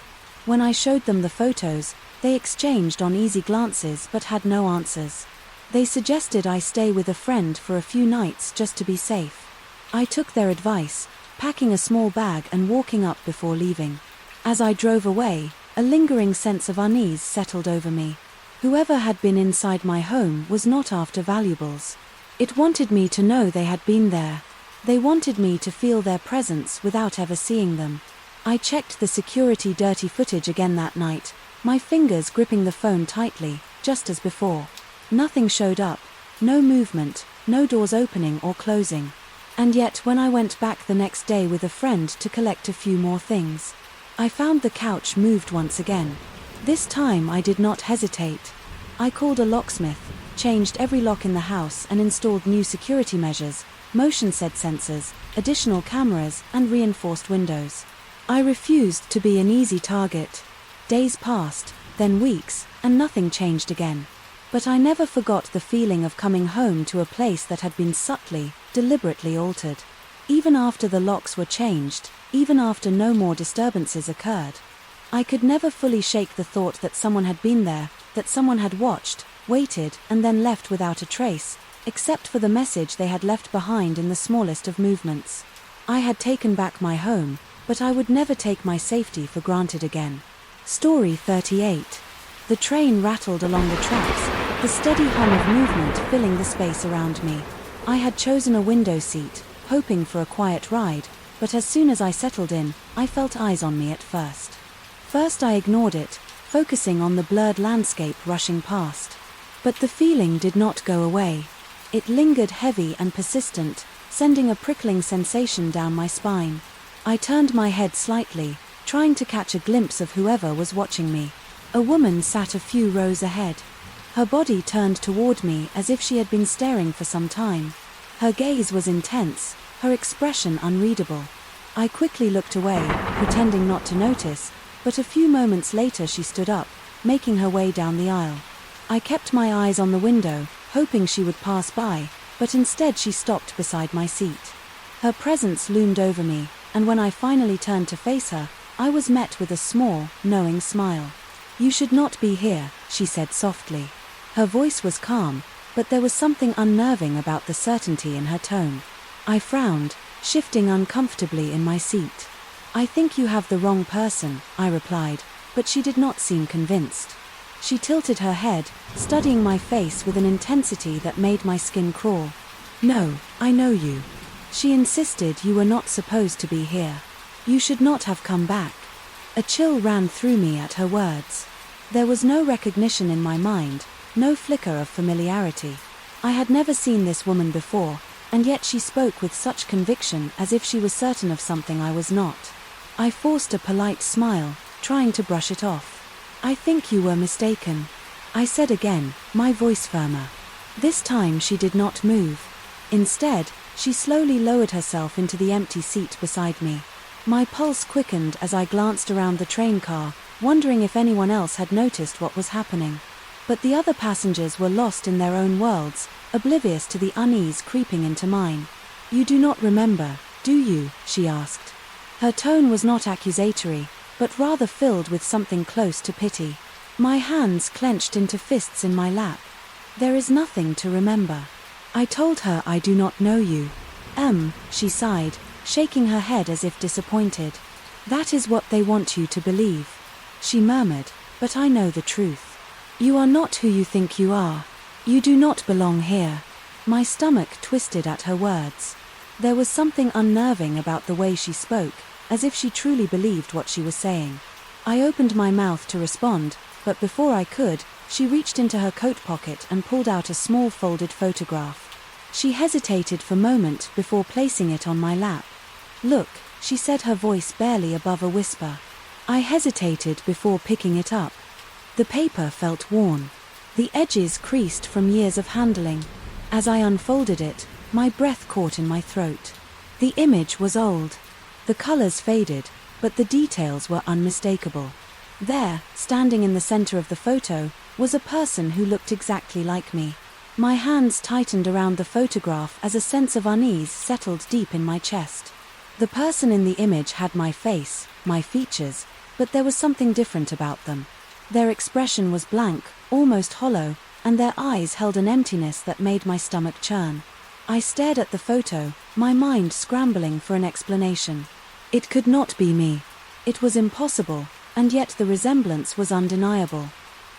When I showed them the photos, they exchanged uneasy glances but had no answers. They suggested I stay with a friend for a few nights just to be safe. I took their advice, packing a small bag and walking up before leaving. As I drove away, a lingering sense of unease settled over me. Whoever had been inside my home was not after valuables. It wanted me to know they had been there. They wanted me to feel their presence without ever seeing them. I checked the security dirty footage again that night, my fingers gripping the phone tightly, just as before. Nothing showed up, no movement, no doors opening or closing. And yet when I went back the next day with a friend to collect a few more things, I found the couch moved once again. This time I did not hesitate. I called a locksmith, changed every lock in the house and installed new security measures, motion sensors, additional cameras and reinforced windows. I refused to be an easy target. Days passed, then weeks, and nothing changed again. But I never forgot the feeling of coming home to a place that had been subtly, deliberately altered. Even after the locks were changed, even after no more disturbances occurred, I could never fully shake the thought that someone had been there, that someone had watched, waited, and then left without a trace, except for the message they had left behind in the smallest of movements. I had taken back my home, but I would never take my safety for granted again. Story 38. The train rattled along the tracks, the steady hum of movement filling the space around me. I had chosen a window seat, hoping for a quiet ride, but as soon as I settled in, I felt eyes on me at first. First I ignored it, focusing on the blurred landscape rushing past. But the feeling did not go away. It lingered heavy and persistent, sending a prickling sensation down my spine. I turned my head slightly, trying to catch a glimpse of whoever was watching me. A woman sat a few rows ahead. Her body turned toward me as if she had been staring for some time. Her gaze was intense, her expression unreadable. I quickly looked away, pretending not to notice, but a few moments later she stood up, making her way down the aisle. I kept my eyes on the window, hoping she would pass by, but instead she stopped beside my seat. Her presence loomed over me, and when I finally turned to face her, I was met with a small, knowing smile. "You should not be here," she said softly. Her voice was calm, but there was something unnerving about the certainty in her tone. I frowned, shifting uncomfortably in my seat. "I think you have the wrong person," I replied, but she did not seem convinced. She tilted her head, studying my face with an intensity that made my skin crawl. "No, I know you." She insisted. "You were not supposed to be here. You should not have come back." A chill ran through me at her words. There was no recognition in my mind, no flicker of familiarity. I had never seen this woman before, and yet she spoke with such conviction as if she was certain of something I was not. I forced a polite smile, trying to brush it off. "I think you were mistaken," I said again, my voice firmer. This time she did not move. Instead, she slowly lowered herself into the empty seat beside me. My pulse quickened as I glanced around the train car, wondering if anyone else had noticed what was happening. But the other passengers were lost in their own worlds, oblivious to the unease creeping into mine. "You do not remember, do you?" she asked. Her tone was not accusatory, but rather filled with something close to pity. My hands clenched into fists in my lap. "There is nothing to remember." I told her. "I do not know you." She sighed, shaking her head as if disappointed. "That is what they want you to believe," she murmured, "but I know the truth. You are not who you think you are. You do not belong here." My stomach twisted at her words. There was something unnerving about the way she spoke, as if she truly believed what she was saying. I opened my mouth to respond, but before I could, she reached into her coat pocket and pulled out a small folded photograph. She hesitated for a moment before placing it on my lap. "Look," she said, her voice barely above a whisper. I hesitated before picking it up. The paper felt worn. The edges creased from years of handling. As I unfolded it, my breath caught in my throat. The image was old. The colors faded, but the details were unmistakable. There, standing in the center of the photo, was a person who looked exactly like me. My hands tightened around the photograph as a sense of unease settled deep in my chest. The person in the image had my face, my features, but there was something different about them. Their expression was blank, almost hollow, and their eyes held an emptiness that made my stomach churn. I stared at the photo, my mind scrambling for an explanation. It could not be me. It was impossible, and yet the resemblance was undeniable.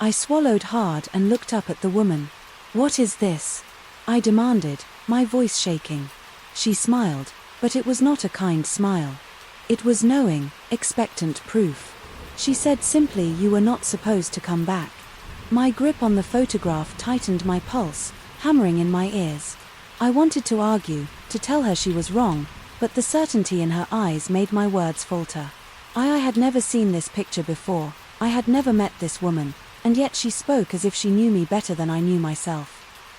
I swallowed hard and looked up at the woman. "What is this?" I demanded, my voice shaking. She smiled, but it was not a kind smile. It was knowing, expectant proof. She said simply, "You were not supposed to come back." My grip on the photograph tightened, my pulse hammering in my ears. I wanted to argue, to tell her she was wrong, but the certainty in her eyes made my words falter. I had never seen this picture before, I had never met this woman, and yet she spoke as if she knew me better than I knew myself.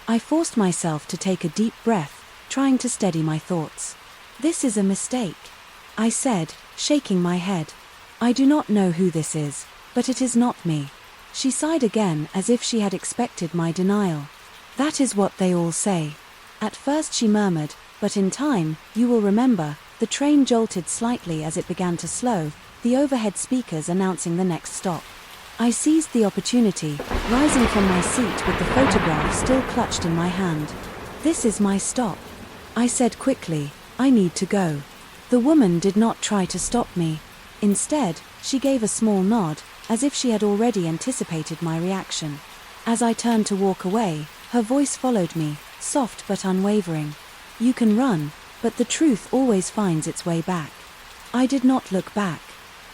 I forced myself to take a deep breath, trying to steady my thoughts. "This is a mistake," I said, shaking my head. "I do not know who this is, but it is not me." She sighed again as if she had expected my denial. "That is what they all say." At first she murmured, but in time, "You will remember." The train jolted slightly as it began to slow, the overhead speakers announcing the next stop. I seized the opportunity, rising from my seat with the photograph still clutched in my hand. "This is my stop," I said quickly. "I need to go." The woman did not try to stop me. Instead, she gave a small nod, as if she had already anticipated my reaction. As I turned to walk away, her voice followed me, soft but unwavering. "You can run, but the truth always finds its way back." I did not look back.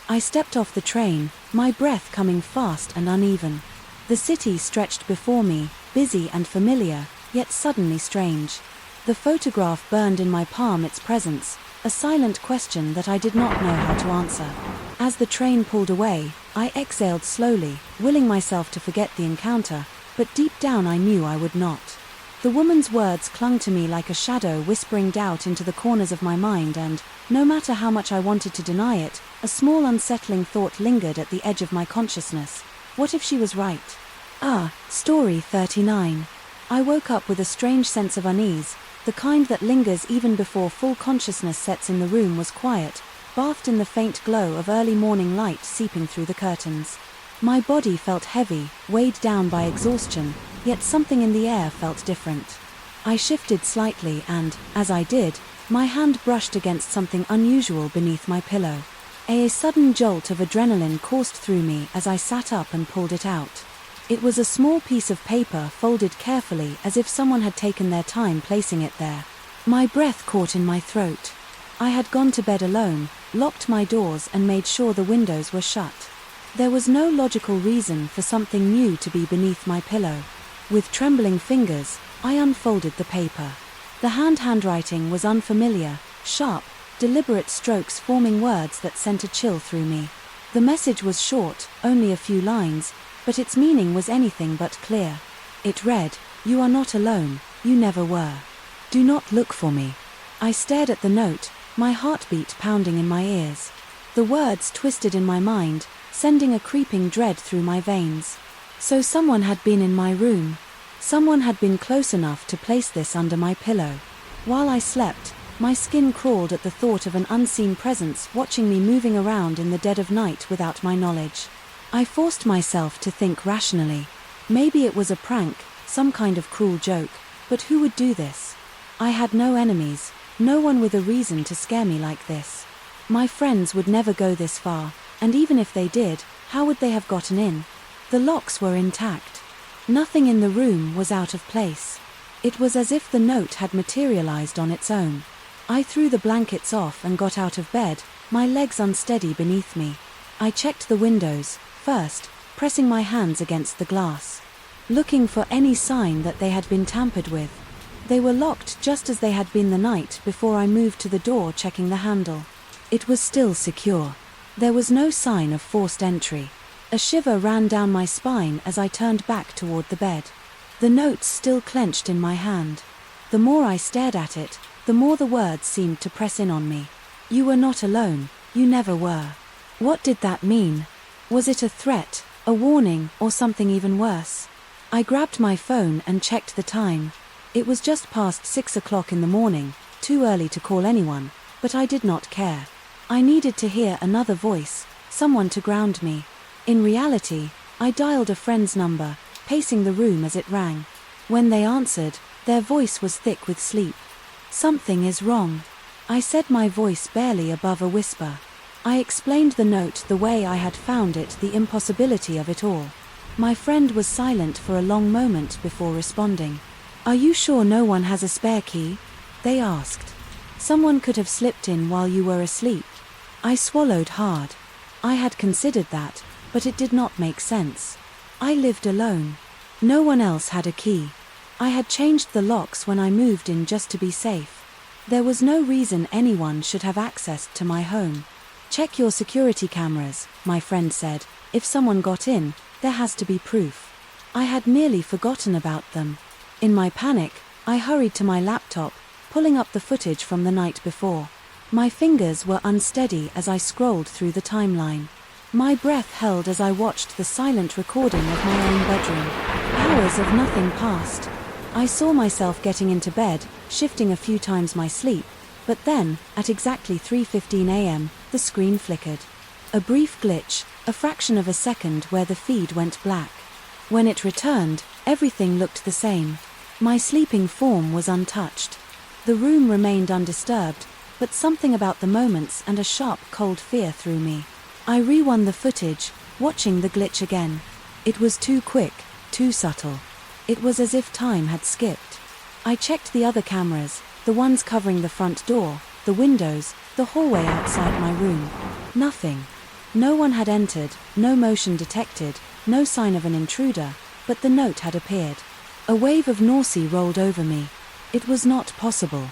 I stepped off the train, my breath coming fast and uneven. The city stretched before me, busy and familiar, yet suddenly strange. The photograph burned in my palm, its presence, a silent question that I did not know how to answer. As the train pulled away, I exhaled slowly, willing myself to forget the encounter, but deep down I knew I would not. The woman's words clung to me like a shadow whispering doubt into the corners of my mind, and, no matter how much I wanted to deny it, a small unsettling thought lingered at the edge of my consciousness. What if she was right? Story 39. I woke up with a strange sense of unease. The kind that lingers even before full consciousness sets in. The room was quiet, bathed in the faint glow of early morning light seeping through the curtains. My body felt heavy, weighed down by exhaustion, yet something in the air felt different. I shifted slightly and, as I did, my hand brushed against something unusual beneath my pillow. A sudden jolt of adrenaline coursed through me as I sat up and pulled it out. It was a small piece of paper folded carefully as if someone had taken their time placing it there. My breath caught in my throat. I had gone to bed alone, locked my doors and made sure the windows were shut. There was no logical reason for something new to be beneath my pillow. With trembling fingers, I unfolded the paper. The handwriting was unfamiliar, sharp, deliberate strokes forming words that sent a chill through me. The message was short, only a few lines, but its meaning was anything but clear. It read, "You are not alone, you never were. Do not look for me." I stared at the note, my heartbeat pounding in my ears. The words twisted in my mind, sending a creeping dread through my veins. So someone had been in my room. Someone had been close enough to place this under my pillow. While I slept, my skin crawled at the thought of an unseen presence watching me moving around in the dead of night without my knowledge. I forced myself to think rationally. Maybe it was a prank, some kind of cruel joke, but who would do this? I had no enemies, no one with a reason to scare me like this. My friends would never go this far, and even if they did, how would they have gotten in? The locks were intact. Nothing in the room was out of place. It was as if the note had materialized on its own. I threw the blankets off and got out of bed, my legs unsteady beneath me. I checked the windows, first, pressing my hands against the glass, looking for any sign that they had been tampered with. They were locked just as they had been the night before. I moved to the door, checking the handle. It was still secure. There was no sign of forced entry. A shiver ran down my spine as I turned back toward the bed. The notes still clenched in my hand. The more I stared at it, the more the words seemed to press in on me. You were not alone, you never were. What did that mean? Was it a threat, a warning, or something even worse? I grabbed my phone and checked the time. It was just past 6 o'clock in the morning, too early to call anyone, but I did not care. I needed to hear another voice, someone to ground me. In reality, I dialed a friend's number, pacing the room as it rang. When they answered, their voice was thick with sleep. "Something is wrong," I said, my voice barely above a whisper. I explained the note the way I had found it, the impossibility of it all. My friend was silent for a long moment before responding. "Are you sure no one has a spare key?" they asked. "Someone could have slipped in while you were asleep." I swallowed hard. I had considered that, but it did not make sense. I lived alone. No one else had a key. I had changed the locks when I moved in just to be safe. There was no reason anyone should have access to my home. "Check your security cameras," my friend said. "If someone got in, there has to be proof." I had nearly forgotten about them. In my panic, I hurried to my laptop, pulling up the footage from the night before. My fingers were unsteady as I scrolled through the timeline. My breath held as I watched the silent recording of my own bedroom. Hours of nothing passed. I saw myself getting into bed, shifting a few times my sleep, but then, at exactly 3:15 a.m., the screen flickered. A brief glitch, a fraction of a second where the feed went black. When it returned, everything looked the same. My sleeping form was untouched. The room remained undisturbed, but something about the moments and a sharp, cold fear threw me. I rewound the footage, watching the glitch again. It was too quick, too subtle. It was as if time had skipped. I checked the other cameras, the ones covering the front door, the windows, the hallway outside my room. Nothing. No one had entered, no motion detected, no sign of an intruder, but the note had appeared. A wave of nausea rolled over me. It was not possible.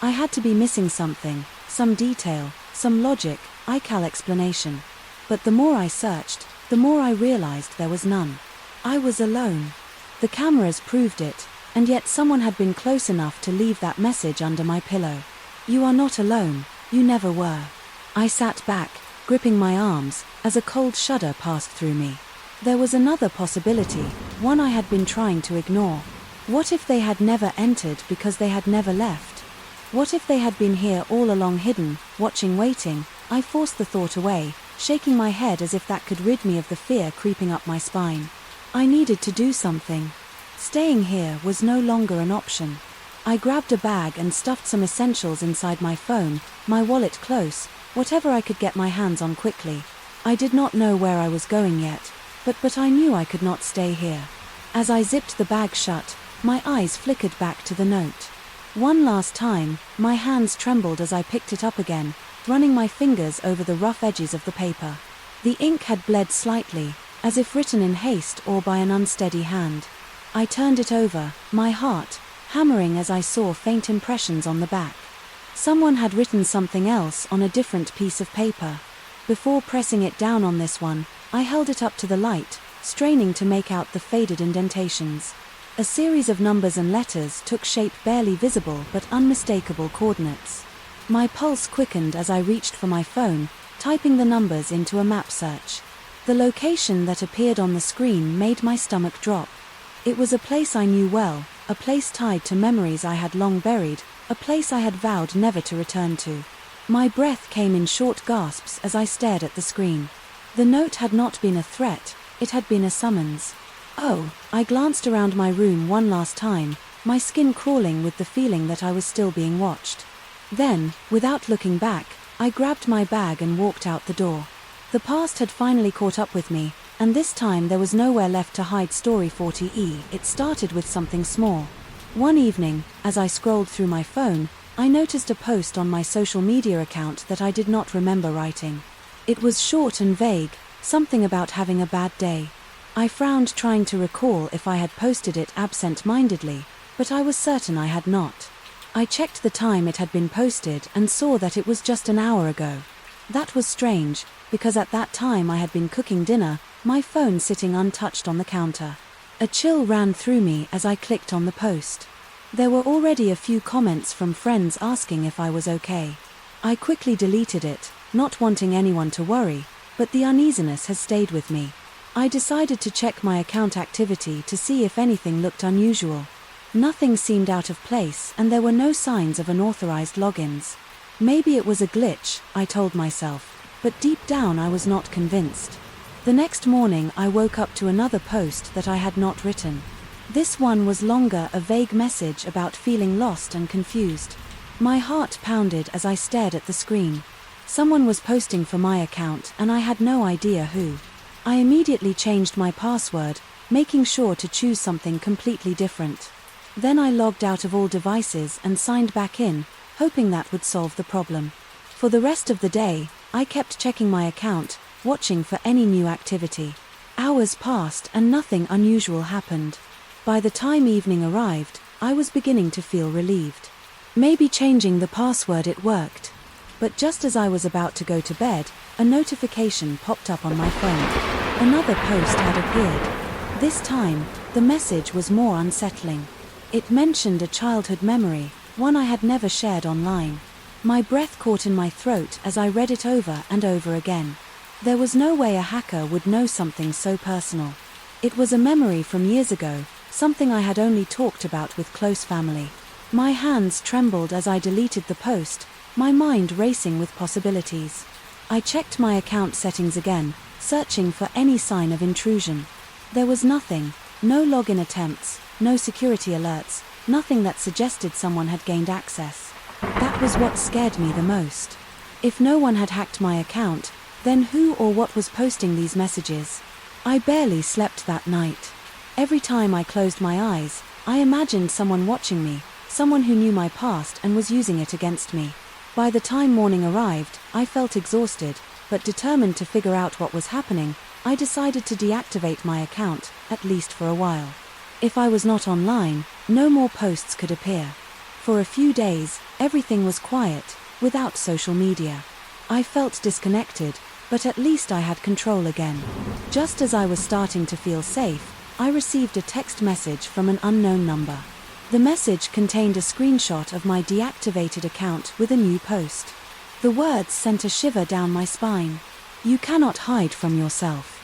I had to be missing something, some detail, some logic, explanation. But the more I searched, the more I realized there was none. I was alone. The cameras proved it, and yet someone had been close enough to leave that message under my pillow. "You are not alone, you never were." I sat back, gripping my arms, as a cold shudder passed through me. There was another possibility, one I had been trying to ignore. What if they had never entered because they had never left? What if they had been here all along hidden, watching, waiting? I forced the thought away, shaking my head as if that could rid me of the fear creeping up my spine. I needed to do something. Staying here was no longer an option. I grabbed a bag and stuffed some essentials inside my phone, my wallet close, whatever I could get my hands on quickly. I did not know where I was going yet, but I knew I could not stay here. As I zipped the bag shut, my eyes flickered back to the note. One last time, my hands trembled as I picked it up again, running my fingers over the rough edges of the paper. The ink had bled slightly, as if written in haste or by an unsteady hand. I turned it over, my heart hammering as I saw faint impressions on the back. Someone had written something else on a different piece of paper. Before pressing it down on this one, I held it up to the light, straining to make out the faded indentations. A series of numbers and letters took shape, barely visible but unmistakable coordinates. My pulse quickened as I reached for my phone, typing the numbers into a map search. The location that appeared on the screen made my stomach drop. It was a place I knew well, a place tied to memories I had long buried, a place I had vowed never to return to. My breath came in short gasps as I stared at the screen. The note had not been a threat, it had been a summons. Oh, I glanced around my room one last time, my skin crawling with the feeling that I was still being watched. Then, without looking back, I grabbed my bag and walked out the door. The past had finally caught up with me, and this time there was nowhere left to hide. Story 40E. It started with something small. One evening, as I scrolled through my phone, I noticed a post on my social media account that I did not remember writing. It was short and vague, something about having a bad day. I frowned, trying to recall if I had posted it absent-mindedly, but I was certain I had not. I checked the time it had been posted and saw that it was just an hour ago. That was strange, because at that time I had been cooking dinner, my phone sitting untouched on the counter. A chill ran through me as I clicked on the post. There were already a few comments from friends asking if I was okay. I quickly deleted it, not wanting anyone to worry, but the uneasiness has stayed with me. I decided to check my account activity to see if anything looked unusual. Nothing seemed out of place and there were no signs of unauthorized logins. Maybe it was a glitch, I told myself, but deep down I was not convinced. The next morning I woke up to another post that I had not written. This one was longer, a vague message about feeling lost and confused. My heart pounded as I stared at the screen. Someone was posting for my account and I had no idea who. I immediately changed my password, making sure to choose something completely different. Then I logged out of all devices and signed back in, hoping that would solve the problem. For the rest of the day, I kept checking my account, watching for any new activity. Hours passed and nothing unusual happened. By the time evening arrived, I was beginning to feel relieved. Maybe changing the password it worked. But just as I was about to go to bed, a notification popped up on my phone. Another post had appeared. This time, the message was more unsettling. It mentioned a childhood memory, one I had never shared online. My breath caught in my throat as I read it over and over again. There was no way a hacker would know something so personal. It was a memory from years ago, something I had only talked about with close family. My hands trembled as I deleted the post, my mind racing with possibilities. I checked my account settings again, searching for any sign of intrusion. There was nothing, no login attempts, no security alerts, nothing that suggested someone had gained access. That was what scared me the most. If no one had hacked my account, then who or what was posting these messages? I barely slept that night. Every time I closed my eyes, I imagined someone watching me, someone who knew my past and was using it against me. By the time morning arrived, I felt exhausted, but determined to figure out what was happening, I decided to deactivate my account, at least for a while. If I was not online, no more posts could appear. For a few days, everything was quiet, without social media. I felt disconnected, but at least I had control again. Just as I was starting to feel safe, I received a text message from an unknown number. The message contained a screenshot of my deactivated account with a new post. The words sent a shiver down my spine. You cannot hide from yourself.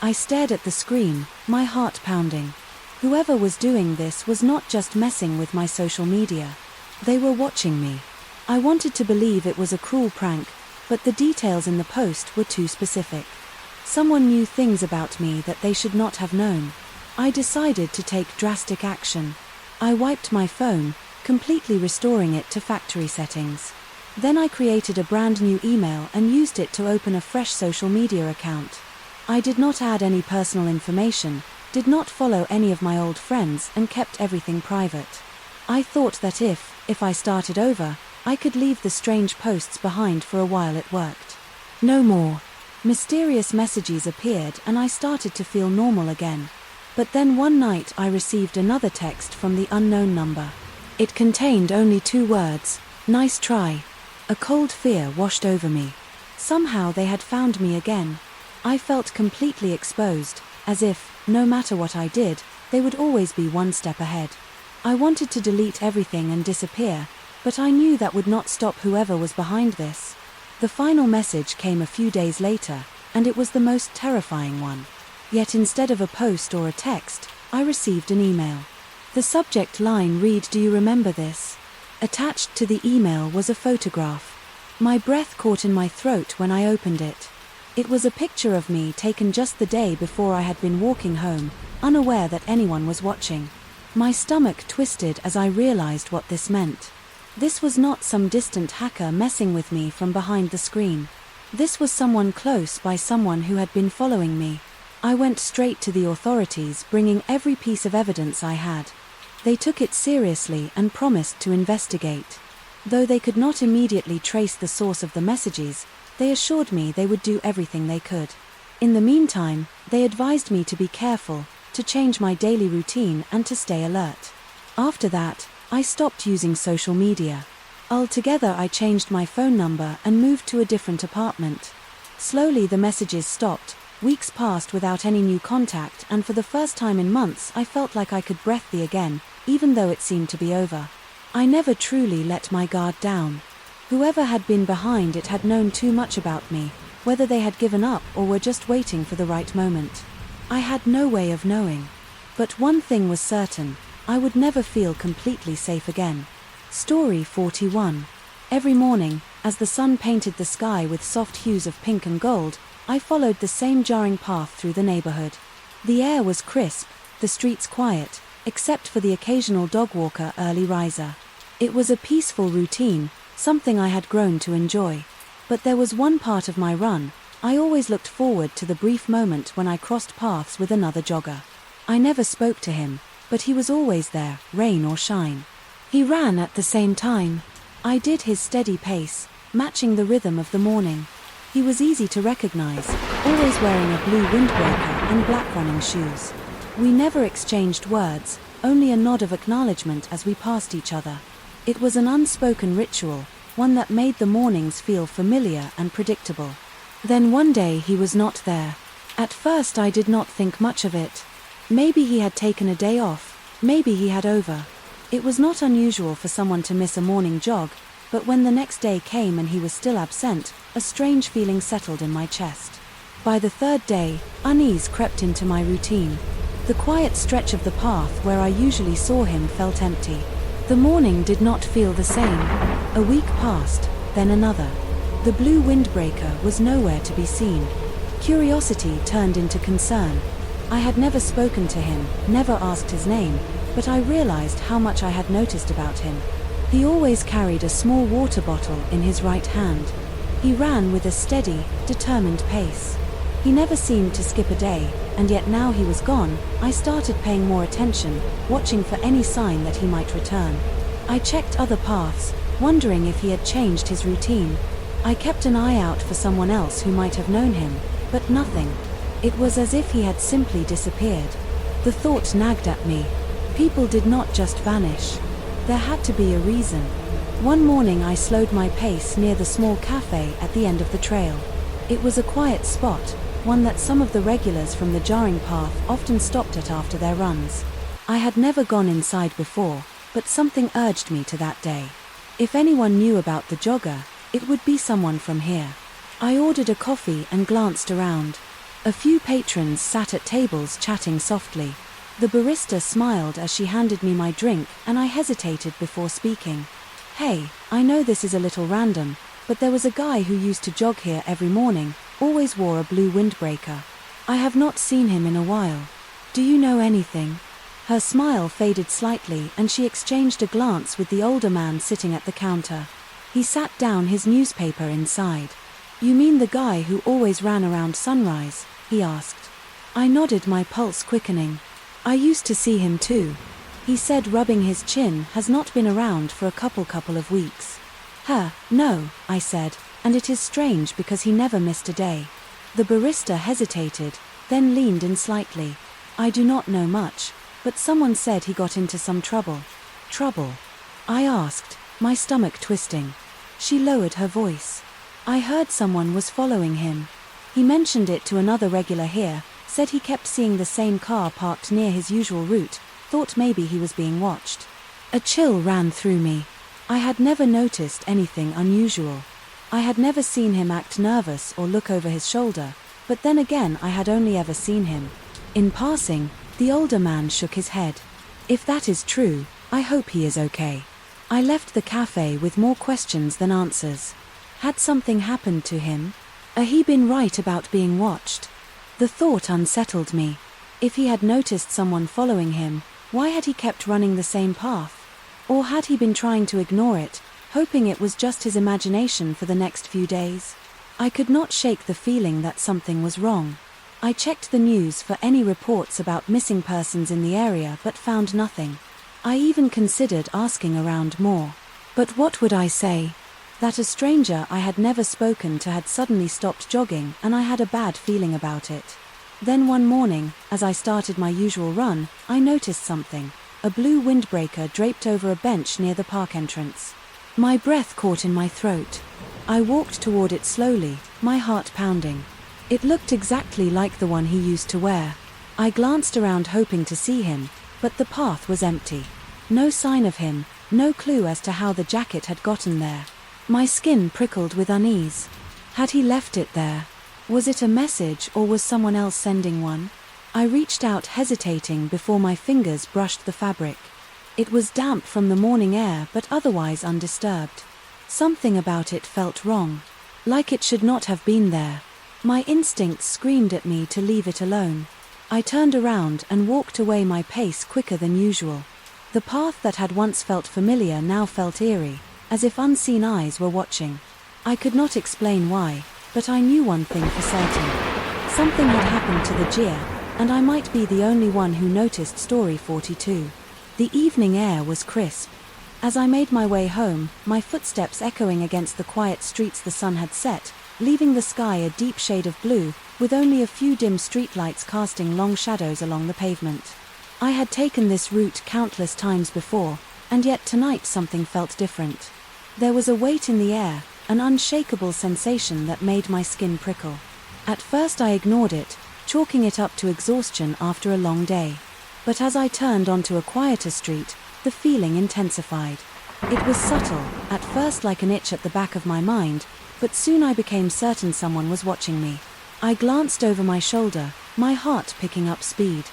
I stared at the screen, my heart pounding. Whoever was doing this was not just messing with my social media. They were watching me. I wanted to believe it was a cruel prank, but the details in the post were too specific. Someone knew things about me that they should not have known. I decided to take drastic action. I wiped my phone, completely restoring it to factory settings. Then I created a brand new email and used it to open a fresh social media account. I did not add any personal information, did not follow any of my old friends, and kept everything private. I thought that if I started over, I could leave the strange posts behind for a while. It worked. No more. Mysterious messages appeared and I started to feel normal again. But then one night I received another text from the unknown number. It contained only 2 words, "Nice try." A cold fear washed over me. Somehow they had found me again. I felt completely exposed, as if, no matter what I did, they would always be one step ahead. I wanted to delete everything and disappear, but I knew that would not stop whoever was behind this. The final message came a few days later, and it was the most terrifying one. Yet instead of a post or a text, I received an email. The subject line read, "Do you remember this?" Attached to the email was a photograph. My breath caught in my throat when I opened it. It was a picture of me taken just the day before I had been walking home, unaware that anyone was watching. My stomach twisted as I realized what this meant. This was not some distant hacker messing with me from behind the screen. This was someone close by, someone who had been following me. I went straight to the authorities, bringing every piece of evidence I had. They took it seriously and promised to investigate. Though they could not immediately trace the source of the messages, they assured me they would do everything they could. In the meantime, they advised me to be careful, to change my daily routine and to stay alert. After that, I stopped using social media. Altogether, I changed my phone number and moved to a different apartment. Slowly the messages stopped. Weeks passed without any new contact, and for the first time in months I felt like I could breathe again, even though it seemed to be over. I never truly let my guard down. Whoever had been behind it had known too much about me, whether they had given up or were just waiting for the right moment. I had no way of knowing. But one thing was certain, I would never feel completely safe again. Story 41. Every morning, as the sun painted the sky with soft hues of pink and gold, I followed the same jarring path through the neighborhood. The air was crisp, the streets quiet, except for the occasional dog walker early riser. It was a peaceful routine, something I had grown to enjoy. But there was one part of my run, I always looked forward to the brief moment when I crossed paths with another jogger. I never spoke to him, but he was always there, rain or shine. He ran at the same time. I did his steady pace, matching the rhythm of the morning. He was easy to recognize, always wearing a blue windbreaker and black running shoes. We never exchanged words, only a nod of acknowledgement as we passed each other. It was an unspoken ritual, one that made the mornings feel familiar and predictable. Then one day he was not there. At first I did not think much of it. Maybe he had taken a day off, maybe he had over. It was not unusual for someone to miss a morning jog, but when the next day came and he was still absent, a strange feeling settled in my chest. By the 3rd day, unease crept into my routine. The quiet stretch of the path where I usually saw him felt empty. The morning did not feel the same. A week passed, then another. The blue windbreaker was nowhere to be seen. Curiosity turned into concern. I had never spoken to him, never asked his name, but I realized how much I had noticed about him. He always carried a small water bottle in his right hand. He ran with a steady, determined pace. He never seemed to skip a day, and yet now he was gone, I started paying more attention, watching for any sign that he might return. I checked other paths, wondering if he had changed his routine. I kept an eye out for someone else who might have known him, but nothing. It was as if he had simply disappeared. The thought nagged at me. People did not just vanish. There had to be a reason. One morning I slowed my pace near the small cafe at the end of the trail. It was a quiet spot, one that some of the regulars from the jarring path often stopped at after their runs. I had never gone inside before, but something urged me to that day. If anyone knew about the jogger, it would be someone from here. I ordered a coffee and glanced around. A few patrons sat at tables chatting softly. The barista smiled as she handed me my drink, and I hesitated before speaking. "Hey, I know this is a little random, but there was a guy who used to jog here every morning, always wore a blue windbreaker. I have not seen him in a while. Do you know anything?" Her smile faded slightly and she exchanged a glance with the older man sitting at the counter. He sat down his newspaper inside. "You mean the guy who always ran around sunrise?" he asked. I nodded, my pulse quickening. "I used to see him too," he said, rubbing his chin. "Has not been around for a couple of weeks." No, I said, "and it is strange because he never missed a day." The barista hesitated, then leaned in slightly. "I do not know much, but someone said he got into some trouble." "Trouble?" I asked, my stomach twisting. She lowered her voice. "I heard someone was following him. He mentioned it to another regular here, said he kept seeing the same car parked near his usual route, thought maybe he was being watched." A chill ran through me. I had never noticed anything unusual. I had never seen him act nervous or look over his shoulder, but then again I had only ever seen him in passing. The older man shook his head. "If that is true, I hope he is okay." I left the cafe with more questions than answers. Had something happened to him? Had he been right about being watched? The thought unsettled me. If he had noticed someone following him, why had he kept running the same path? Or had he been trying to ignore it, hoping it was just his imagination for the next few days? I could not shake the feeling that something was wrong. I checked the news for any reports about missing persons in the area but found nothing. I even considered asking around more. But what would I say? That a stranger I had never spoken to had suddenly stopped jogging, and I had a bad feeling about it. Then one morning, as I started my usual run, I noticed something. A blue windbreaker draped over a bench near the park entrance. My breath caught in my throat. I walked toward it slowly, my heart pounding. It looked exactly like the one he used to wear. I glanced around hoping to see him, but the path was empty. No sign of him, no clue as to how the jacket had gotten there. My skin prickled with unease. Had he left it there? Was it a message or was someone else sending one? I reached out, hesitating before my fingers brushed the fabric. It was damp from the morning air but otherwise undisturbed. Something about it felt wrong. Like it should not have been there. My instincts screamed at me to leave it alone. I turned around and walked away, my pace quicker than usual. The path that had once felt familiar now felt eerie, as if unseen eyes were watching. I could not explain why, but I knew one thing for certain. Something had happened to the Gia, and I might be the only one who noticed. Story 42. The evening air was crisp. As I made my way home, my footsteps echoing against the quiet streets, the sun had set, leaving the sky a deep shade of blue, with only a few dim streetlights casting long shadows along the pavement. I had taken this route countless times before, and yet tonight something felt different. There was a weight in the air, an unshakable sensation that made my skin prickle. At first I ignored it, chalking it up to exhaustion after a long day. But as I turned onto a quieter street, the feeling intensified. It was subtle, at first like an itch at the back of my mind, but soon I became certain someone was watching me. I glanced over my shoulder, my heart picking up speed.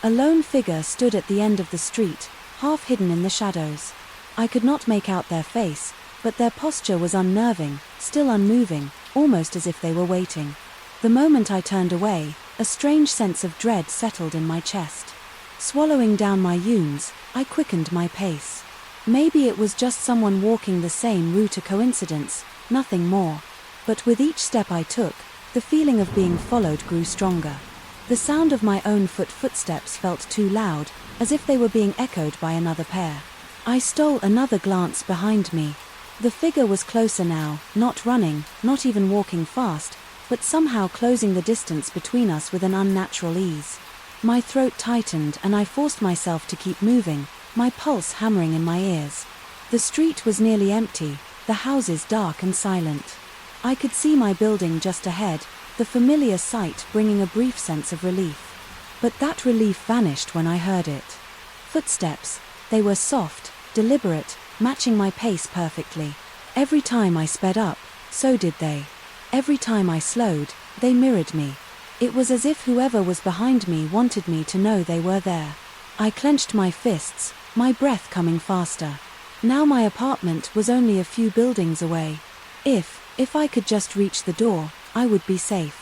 A lone figure stood at the end of the street, half hidden in the shadows. I could not make out their face, but their posture was unnerving, still unmoving, almost as if they were waiting. The moment I turned away, a strange sense of dread settled in my chest. Swallowing down my yawns, I quickened my pace. Maybe it was just someone walking the same route, a coincidence, nothing more. But with each step I took, the feeling of being followed grew stronger. The sound of my own footsteps felt too loud, as if they were being echoed by another pair. I stole another glance behind me. The figure was closer now, not running, not even walking fast, but somehow closing the distance between us with an unnatural ease. My throat tightened and I forced myself to keep moving, my pulse hammering in my ears. The street was nearly empty, the houses dark and silent. I could see my building just ahead, the familiar sight bringing a brief sense of relief. But that relief vanished when I heard it. Footsteps. They were soft, deliberate, matching my pace perfectly. Every time I sped up, so did they. Every time I slowed, they mirrored me. It was as if whoever was behind me wanted me to know they were there. I clenched my fists, my breath coming faster. Now my apartment was only a few buildings away. If I could just reach the door, I would be safe.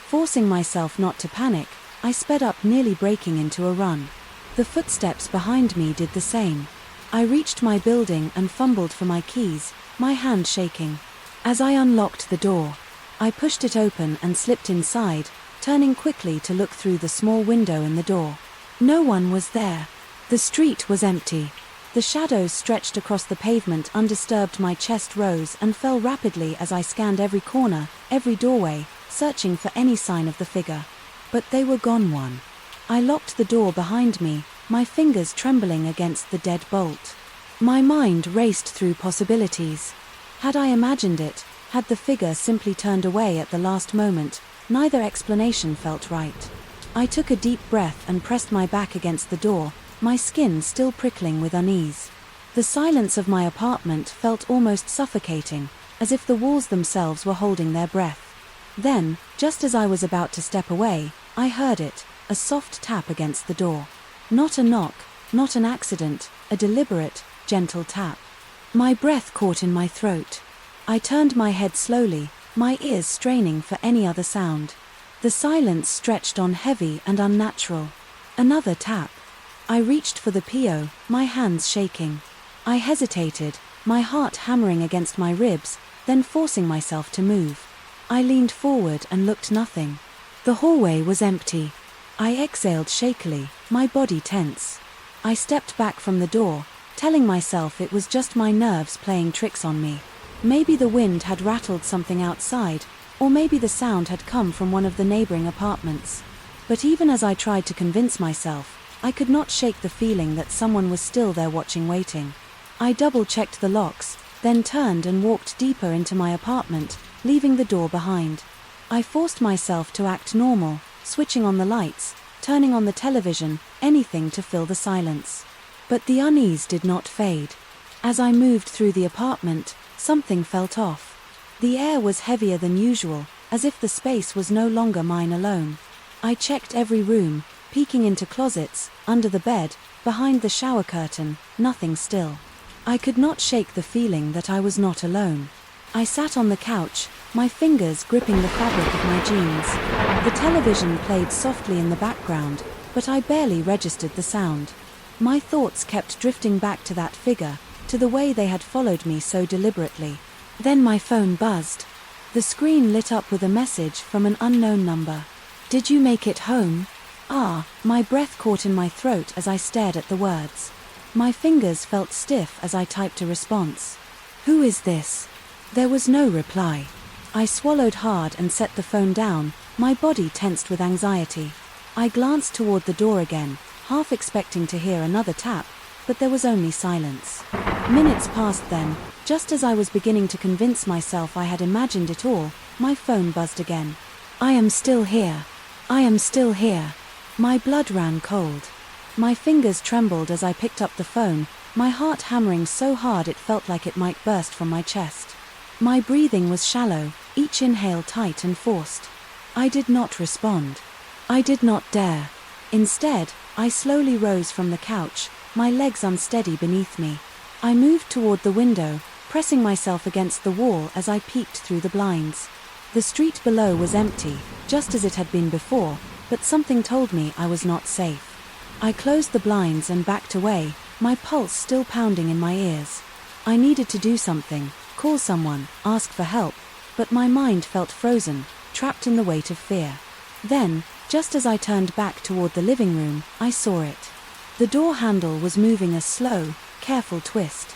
Forcing myself not to panic, I sped up, nearly breaking into a run. The footsteps behind me did the same. I reached my building and fumbled for my keys, my hand shaking. As I unlocked the door, I pushed it open and slipped inside, turning quickly to look through the small window in the door. No one was there. The street was empty. The shadows stretched across the pavement undisturbed. My chest rose and fell rapidly as I scanned every corner, every doorway, searching for any sign of the figure. But they were gone. I locked the door behind me, my fingers trembling against the dead bolt. My mind raced through possibilities. Had I imagined it? Had the figure simply turned away at the last moment? Neither explanation felt right. I took a deep breath and pressed my back against the door, my skin still prickling with unease. The silence of my apartment felt almost suffocating, as if the walls themselves were holding their breath. Then, just as I was about to step away, I heard it, a soft tap against the door. Not a knock, not an accident, a deliberate, gentle tap. My breath caught in my throat. I turned my head slowly, my ears straining for any other sound. The silence stretched on, heavy and unnatural. Another tap. I reached for the PO, my hands shaking. I hesitated, my heart hammering against my ribs, then forcing myself to move. I leaned forward and looked. Nothing. The hallway was empty. I exhaled shakily, my body tense. I stepped back from the door, telling myself it was just my nerves playing tricks on me. Maybe the wind had rattled something outside, or maybe the sound had come from one of the neighboring apartments. But even as I tried to convince myself, I could not shake the feeling that someone was still there watching, waiting. I double-checked the locks, then turned and walked deeper into my apartment, leaving the door behind. I forced myself to act normal, switching on the lights, turning on the television, anything to fill the silence. But the unease did not fade. As I moved through the apartment, something felt off. The air was heavier than usual, as if the space was no longer mine alone. I checked every room, peeking into closets, under the bed, behind the shower curtain, nothing still. I could not shake the feeling that I was not alone. I sat on the couch, my fingers gripping the fabric of my jeans. The television played softly in the background, but I barely registered the sound. My thoughts kept drifting back to that figure, to the way they had followed me so deliberately. Then my phone buzzed. The screen lit up with a message from an unknown number. "Did you make it home?" My breath caught in my throat as I stared at the words. My fingers felt stiff as I typed a response. "Who is this?" There was no reply. I swallowed hard and set the phone down, my body tensed with anxiety. I glanced toward the door again, half expecting to hear another tap, but there was only silence. Minutes passed then, just as I was beginning to convince myself I had imagined it all, my phone buzzed again. "I am still here. I am still here." My blood ran cold. My fingers trembled as I picked up the phone, my heart hammering so hard it felt like it might burst from my chest. My breathing was shallow, each inhale tight and forced. I did not respond. I did not dare. Instead, I slowly rose from the couch, my legs unsteady beneath me. I moved toward the window, pressing myself against the wall as I peeked through the blinds. The street below was empty, just as it had been before, but something told me I was not safe. I closed the blinds and backed away, my pulse still pounding in my ears. I needed to do something, call someone, ask for help, but my mind felt frozen, trapped in the weight of fear. Then, just as I turned back toward the living room, I saw it. The door handle was moving a slow, careful twist.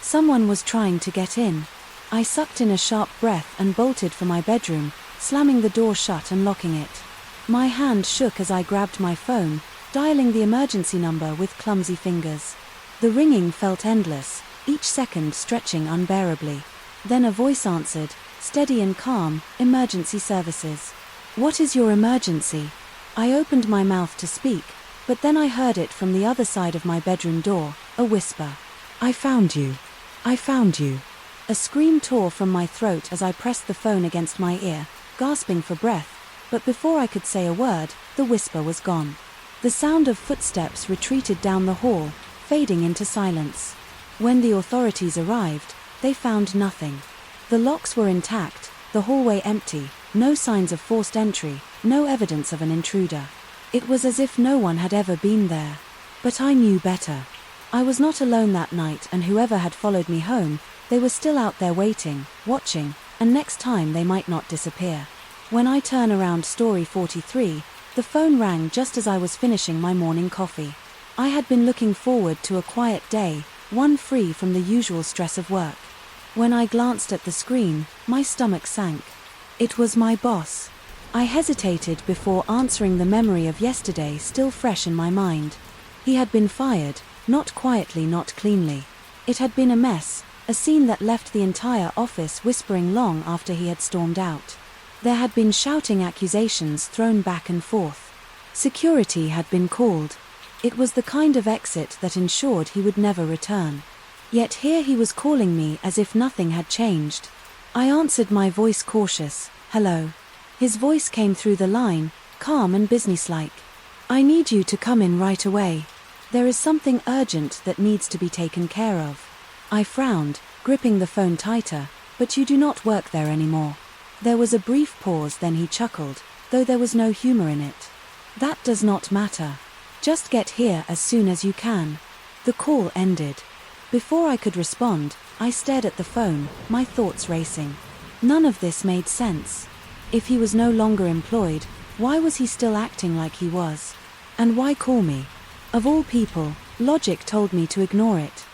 Someone was trying to get in. I sucked in a sharp breath and bolted for my bedroom, slamming the door shut and locking it. My hand shook as I grabbed my phone, dialing the emergency number with clumsy fingers. The ringing felt endless, each second stretching unbearably. Then a voice answered, steady and calm, "Emergency services." "What is your emergency?" I opened my mouth to speak, but then I heard it from the other side of my bedroom door, a whisper. "I found you. I found you." A scream tore from my throat as I pressed the phone against my ear, gasping for breath. but before I could say a word, the whisper was gone. The sound of footsteps retreated down the hall, fading into silence. When the authorities arrived, they found nothing. The locks were intact, the hallway empty, no signs of forced entry, no evidence of an intruder. It was as if no one had ever been there. But I knew better. I was not alone that night, and whoever had followed me home, they were still out there waiting, watching, and next time they might not disappear. When I turn around story 43, the phone rang just as I was finishing my morning coffee. I had been looking forward to a quiet day, one free from the usual stress of work. When I glanced at the screen, my stomach sank. It was my boss. I hesitated before answering, the memory of yesterday still fresh in my mind. He had been fired, not quietly, not cleanly. It had been a mess, a scene that left the entire office whispering long after he had stormed out. There had been shouting, accusations thrown back and forth. Security had been called. It was the kind of exit that ensured he would never return. Yet here he was calling me as if nothing had changed. I answered, my voice cautious, "Hello." His voice came through the line, calm and businesslike. "I need you to come in right away. There is something urgent that needs to be taken care of." I frowned, gripping the phone tighter. "But you do not work there anymore." There was a brief pause, then he chuckled, though there was no humor in it. "That does not matter. Just get here as soon as you can." The call ended. Before I could respond, I stared at the phone, my thoughts racing. None of this made sense. If he was no longer employed, why was he still acting like he was? And why call me? Of all people, logic told me to ignore it.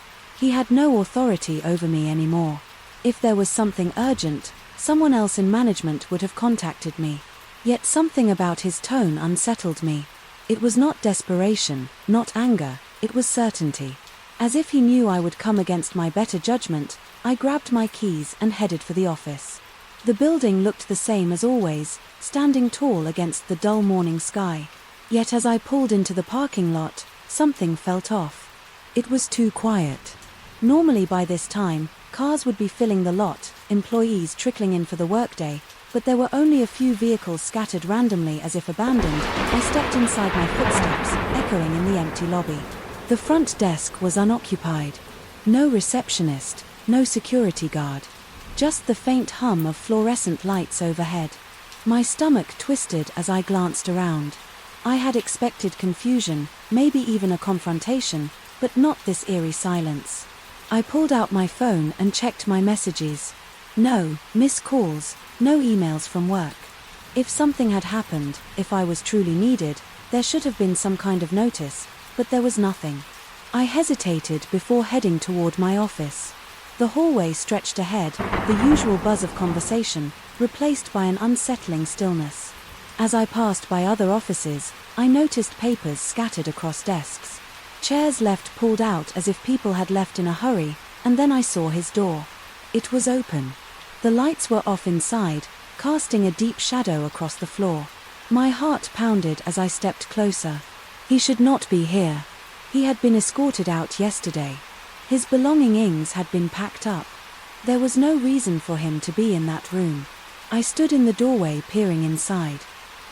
He had no authority over me anymore. If there was something urgent, someone else in management would have contacted me. Yet something about his tone unsettled me. It was not desperation, not anger, it was certainty. As if he knew I would come against my better judgment, I grabbed my keys and headed for the office. The building looked the same as always, standing tall against the dull morning sky. Yet as I pulled into the parking lot, something felt off. It was too quiet. Normally by this time, cars would be filling the lot, employees trickling in for the workday, but there were only a few vehicles scattered randomly as if abandoned. I stepped inside, my footsteps echoing in the empty lobby. The front desk was unoccupied. No receptionist, no security guard. Just the faint hum of fluorescent lights overhead. My stomach twisted as I glanced around. I had expected confusion, maybe even a confrontation, but not this eerie silence. I pulled out my phone and checked my messages. No missed calls, no emails from work. If something had happened, if I was truly needed, there should have been some kind of notice, but there was nothing. I hesitated before heading toward my office. The hallway stretched ahead, the usual buzz of conversation, replaced by an unsettling stillness. As I passed by other offices, I noticed papers scattered across desks. Chairs left pulled out as if people had left in a hurry, and then I saw his door. It was open. The lights were off inside, casting a deep shadow across the floor. My heart pounded as I stepped closer. He should not be here. He had been escorted out yesterday. His belongings had been packed up. There was no reason for him to be in that room. I stood in the doorway peering inside.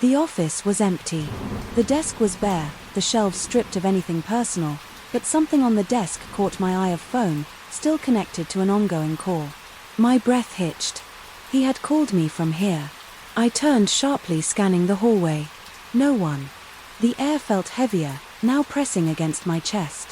The office was empty. The desk was bare, the shelves stripped of anything personal, but something on the desk caught my eye, a phone, still connected to an ongoing call. My breath hitched. He had called me from here. I turned sharply, scanning the hallway. No one. The air felt heavier, now pressing against my chest.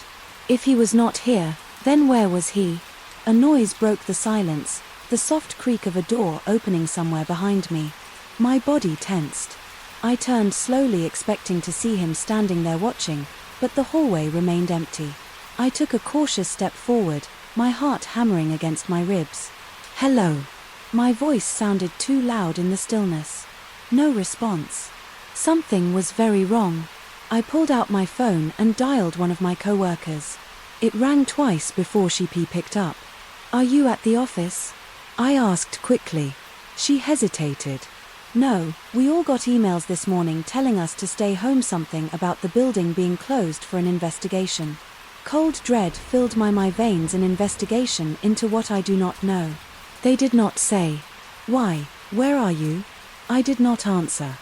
If he was not here, then where was he? A noise broke the silence, the soft creak of a door opening somewhere behind me. My body tensed. I turned slowly, expecting to see him standing there watching, but the hallway remained empty. I took a cautious step forward, my heart hammering against my ribs. "Hello." My voice sounded too loud in the stillness. No response. Something was very wrong. I pulled out my phone and dialed one of my co-workers. It rang twice before she picked up. "Are you at the office?" I asked quickly. She hesitated. "No, we all got emails this morning telling us to stay home, something about the building being closed for an investigation." Cold dread filled my veins. An investigation into what I do not know. They did not say. "Why, where are you?" I did not answer.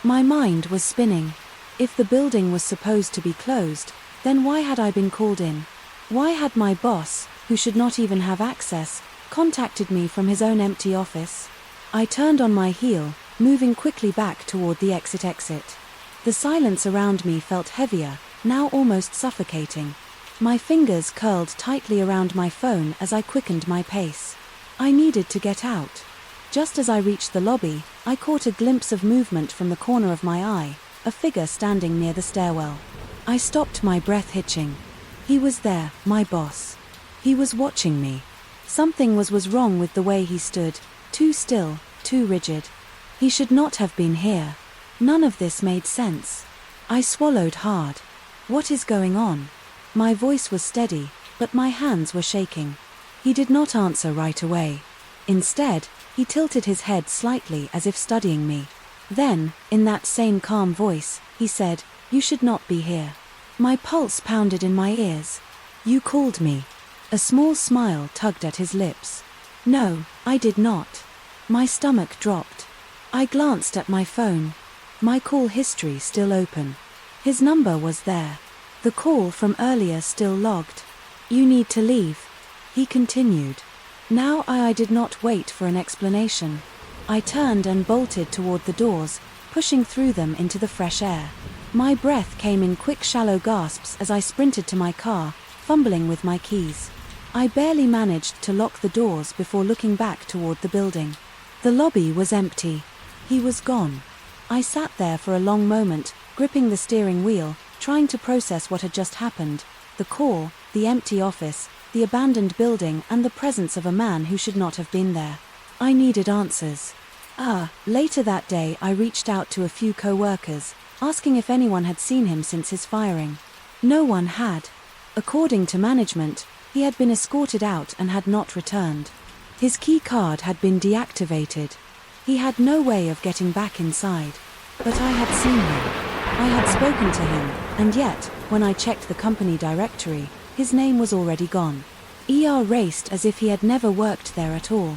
My mind was spinning. If the building was supposed to be closed, then why had I been called in? Why had my boss, who should not even have access, contacted me from his own empty office? I turned on my heel, moving quickly back toward the exit. The silence around me felt heavier, now almost suffocating. My fingers curled tightly around my phone as I quickened my pace. I needed to get out. Just as I reached the lobby, I caught a glimpse of movement from the corner of my eye, a figure standing near the stairwell. I stopped, my breath hitching. He was there, my boss. He was watching me. Something was wrong with the way he stood, too still, too rigid. He should not have been here. None of this made sense. I swallowed hard. What is going on? My voice was steady, but my hands were shaking. He did not answer right away. Instead, he tilted his head slightly as if studying me. Then, in that same calm voice, he said, "You should not be here." My pulse pounded in my ears. "You called me." A small smile tugged at his lips. "No, I did not." My stomach dropped. I glanced at my phone. My call history still open. His number was there. The call from earlier still logged. "You need to leave," he continued. Now I did not wait for an explanation. I turned and bolted toward the doors, pushing through them into the fresh air. My breath came in quick, shallow gasps as I sprinted to my car, fumbling with my keys. I barely managed to lock the doors before looking back toward the building. The lobby was empty. He was gone. I sat there for a long moment, gripping the steering wheel, trying to process what had just happened: the call, the empty office, the abandoned building, and the presence of a man who should not have been there. I needed answers. Later that day I reached out to a few co-workers, asking if anyone had seen him since his firing. No one had. According to management, he had been escorted out and had not returned. His key card had been deactivated. He had no way of getting back inside. But I had seen him. I had spoken to him, and yet, when I checked the company directory, his name was already gone. Erased as if he had never worked there at all.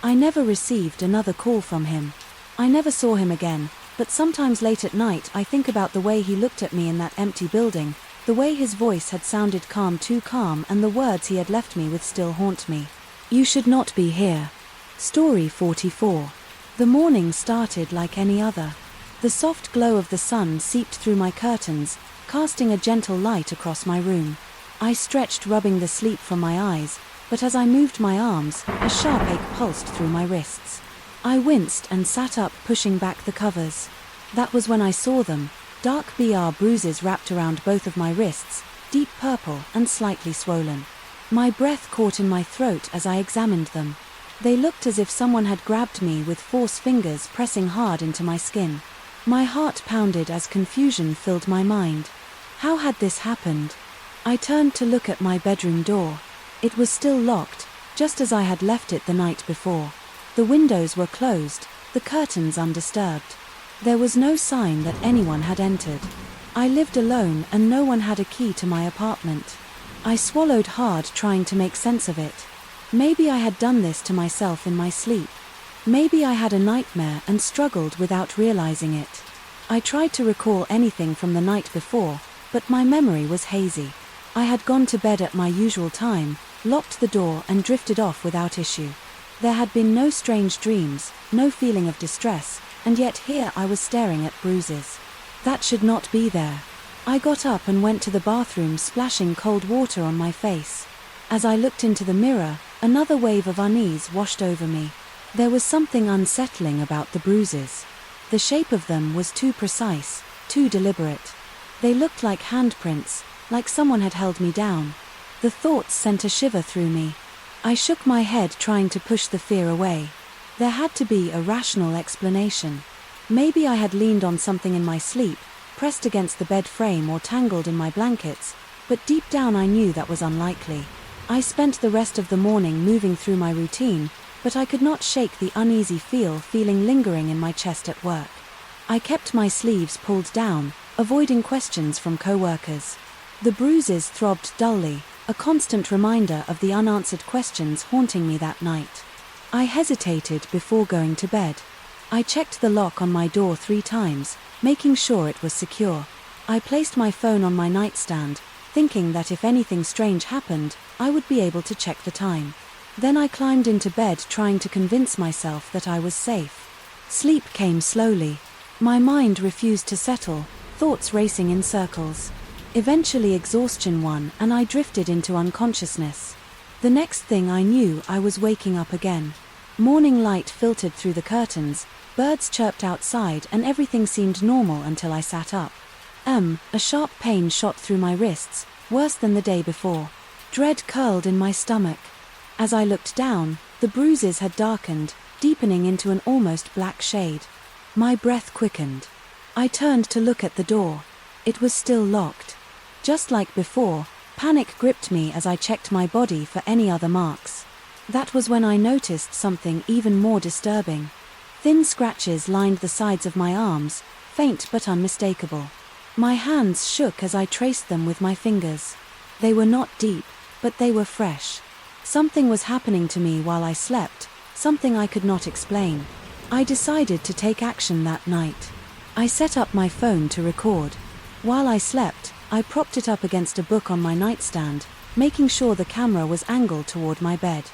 I never received another call from him. I never saw him again, but sometimes late at night I think about the way he looked at me in that empty building, the way his voice had sounded calm, too calm, and the words he had left me with still haunt me. "You should not be here." Story 44. The morning started like any other. The soft glow of the sun seeped through my curtains, casting a gentle light across my room. I stretched, rubbing the sleep from my eyes, but as I moved my arms, a sharp ache pulsed through my wrists. I winced and sat up, pushing back the covers. That was when I saw them, dark bruises wrapped around both of my wrists, deep purple and slightly swollen. My breath caught in my throat as I examined them. They looked as if someone had grabbed me with force, fingers pressing hard into my skin. My heart pounded as confusion filled my mind. How had this happened? I turned to look at my bedroom door. It was still locked, just as I had left it the night before. The windows were closed, the curtains undisturbed. There was no sign that anyone had entered. I lived alone and no one had a key to my apartment. I swallowed hard, trying to make sense of it. Maybe I had done this to myself in my sleep. Maybe I had a nightmare and struggled without realizing it. I tried to recall anything from the night before, but my memory was hazy. I had gone to bed at my usual time, locked the door and drifted off without issue. There had been no strange dreams, no feeling of distress, and yet here I was staring at bruises. That should not be there. I got up and went to the bathroom, splashing cold water on my face. As I looked into the mirror, another wave of unease washed over me. There was something unsettling about the bruises. The shape of them was too precise, too deliberate. They looked like handprints, like someone had held me down. The thoughts sent a shiver through me. I shook my head, trying to push the fear away. There had to be a rational explanation. Maybe I had leaned on something in my sleep, pressed against the bed frame or tangled in my blankets, but deep down I knew that was unlikely. I spent the rest of the morning moving through my routine, but I could not shake the uneasy feeling lingering in my chest at work. I kept my sleeves pulled down, avoiding questions from co-workers. The bruises throbbed dully, a constant reminder of the unanswered questions haunting me that night. I hesitated before going to bed. I checked the lock on my door 3 times, making sure it was secure. I placed my phone on my nightstand, thinking that if anything strange happened, I would be able to check the time. Then I climbed into bed trying to convince myself that I was safe. Sleep came slowly. My mind refused to settle, thoughts racing in circles. Eventually exhaustion won and I drifted into unconsciousness. The next thing I knew, I was waking up again. Morning light filtered through the curtains, birds chirped outside and everything seemed normal until I sat up. A sharp pain shot through my wrists, worse than the day before. Dread curled in my stomach. As I looked down, the bruises had darkened, deepening into an almost black shade. My breath quickened. I turned to look at the door. It was still locked. Just like before, panic gripped me as I checked my body for any other marks. That was when I noticed something even more disturbing. Thin scratches lined the sides of my arms, faint but unmistakable. My hands shook as I traced them with my fingers. They were not deep, but they were fresh. Something was happening to me while I slept, something I could not explain. I decided to take action that night. I set up my phone to record. While I slept, I propped it up against a book on my nightstand, making sure the camera was angled toward my bed.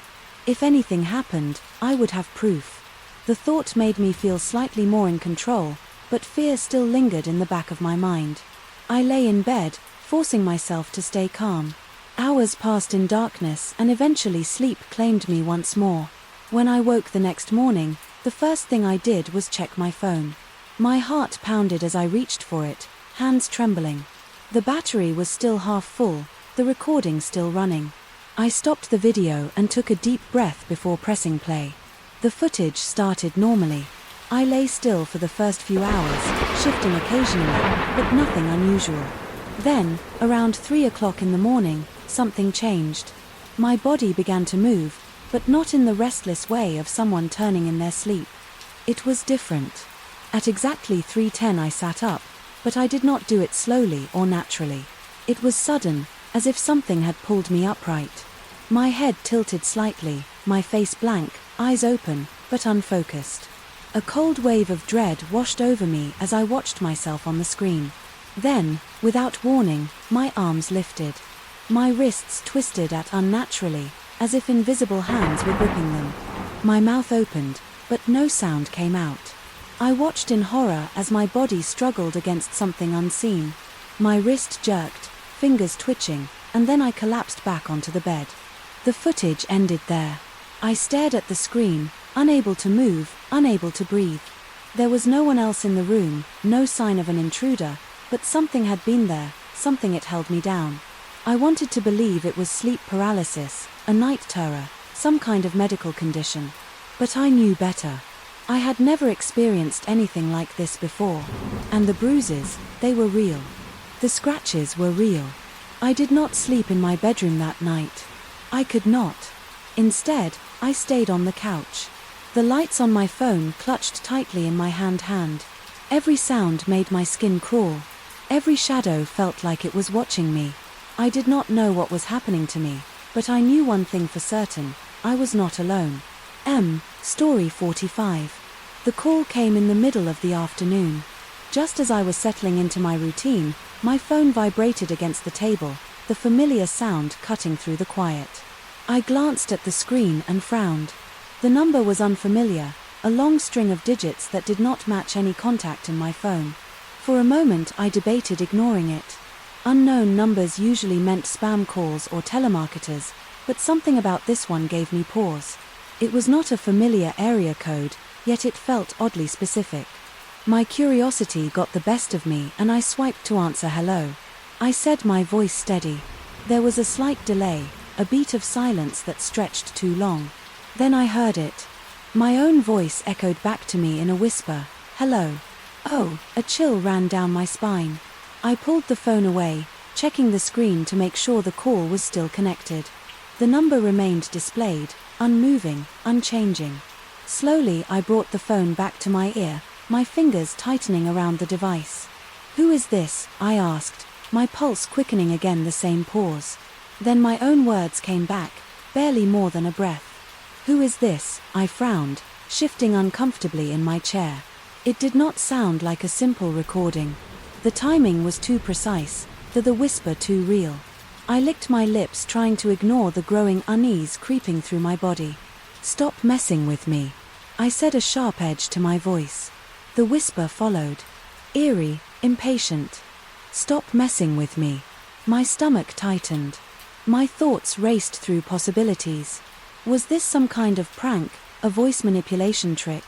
If anything happened, I would have proof. The thought made me feel slightly more in control, but fear still lingered in the back of my mind. I lay in bed, forcing myself to stay calm. Hours passed in darkness and eventually sleep claimed me once more. When I woke the next morning, the first thing I did was check my phone. My heart pounded as I reached for it, hands trembling. The battery was still half full, the recording still running. I stopped the video and took a deep breath before pressing play. The footage started normally. I lay still for the first few hours, shifting occasionally, but nothing unusual. Then, around 3 o'clock in the morning, something changed. My body began to move, but not in the restless way of someone turning in their sleep. It was different. At exactly 3:10 I sat up, but I did not do it slowly or naturally. It was sudden, as if something had pulled me upright. My head tilted slightly, my face blank, eyes open, but unfocused. A cold wave of dread washed over me as I watched myself on the screen. Then, without warning, my arms lifted. My wrists twisted at unnaturally, as if invisible hands were gripping them. My mouth opened, but no sound came out. I watched in horror as my body struggled against something unseen. My wrist jerked, fingers twitching, and then I collapsed back onto the bed. The footage ended there. I stared at the screen, unable to move, unable to breathe. There was no one else in the room, no sign of an intruder, but something had been there, something it held me down. I wanted to believe it was sleep paralysis, a night terror, some kind of medical condition. But I knew better. I had never experienced anything like this before. And the bruises, they were real. The scratches were real. I did not sleep in my bedroom that night. I could not. Instead, I stayed on the couch. The lights on my phone clutched tightly in my hand. Every sound made my skin crawl. Every shadow felt like it was watching me. I did not know what was happening to me, but I knew one thing for certain: I was not alone. Story 45. The call came in the middle of the afternoon. Just as I was settling into my routine, my phone vibrated against the table, the familiar sound cutting through the quiet. I glanced at the screen and frowned. The number was unfamiliar, a long string of digits that did not match any contact in my phone. For a moment I debated ignoring it. Unknown numbers usually meant spam calls or telemarketers, but something about this one gave me pause. It was not a familiar area code, yet it felt oddly specific. My curiosity got the best of me and I swiped to answer hello. I said, my voice steady. There was a slight delay, a beat of silence that stretched too long. Then I heard it. My own voice echoed back to me in a whisper, hello. Oh, a chill ran down my spine. I pulled the phone away, checking the screen to make sure the call was still connected. The number remained displayed, unmoving, unchanging. Slowly I brought the phone back to my ear, my fingers tightening around the device. Who is this? I asked, my pulse quickening again. The same pause. Then my own words came back, barely more than a breath. Who is this? I frowned, shifting uncomfortably in my chair. It did not sound like a simple recording. The timing was too precise, the whisper too real. I licked my lips, trying to ignore the growing unease creeping through my body. "Stop messing with me," I said, a sharp edge to my voice. The whisper followed. Eerie, impatient. "Stop messing with me." My stomach tightened. My thoughts raced through possibilities. Was this some kind of prank, a voice manipulation trick?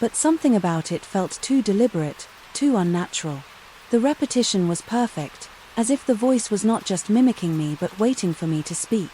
But something about it felt too deliberate, too unnatural. The repetition was perfect, as if the voice was not just mimicking me but waiting for me to speak.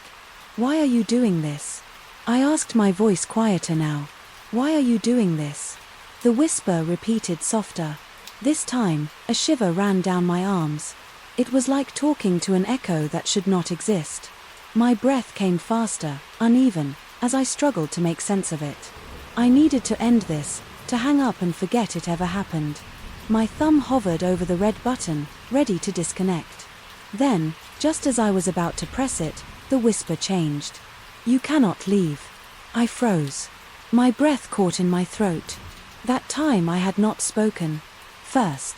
"Why are you doing this?" I asked, my voice quieter now. "Why are you doing this?" The whisper repeated softer. This time, a shiver ran down my arms. It was like talking to an echo that should not exist. My breath came faster, uneven, as I struggled to make sense of it. I needed to end this, to hang up and forget it ever happened. My thumb hovered over the red button, ready to disconnect. Then, just as I was about to press it, the whisper changed. "You cannot leave." I froze. My breath caught in my throat. That time I had not spoken. First.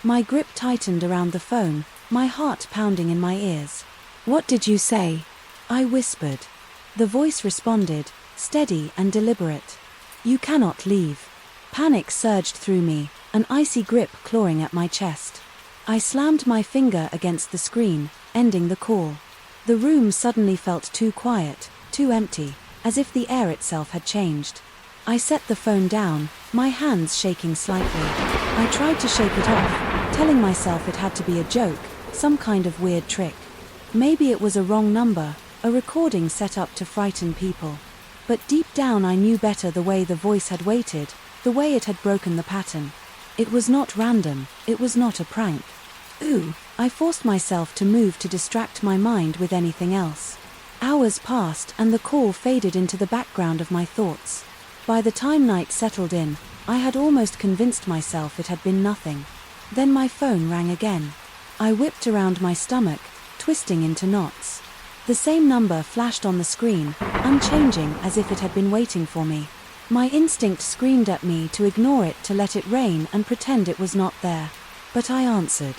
My grip tightened around the phone, my heart pounding in my ears. "What did you say?" I whispered. The voice responded, steady and deliberate. "You cannot leave." Panic surged through me, an icy grip clawing at my chest. I slammed my finger against the screen, ending the call. The room suddenly felt too quiet, too empty, as if the air itself had changed. I set the phone down, my hands shaking slightly. I tried to shake it off, telling myself it had to be a joke, some kind of weird trick. Maybe it was a wrong number, a recording set up to frighten people. But deep down I knew better, the way the voice had waited, the way it had broken the pattern. It was not random, it was not a prank. Ooh, I forced myself to move to distract my mind with anything else. Hours passed and the call faded into the background of my thoughts. By the time night settled in, I had almost convinced myself it had been nothing. Then my phone rang again. I whipped around my stomach, twisting into knots. The same number flashed on the screen, unchanging, as if it had been waiting for me. My instinct screamed at me to ignore it, to let it rain and pretend it was not there. But I answered.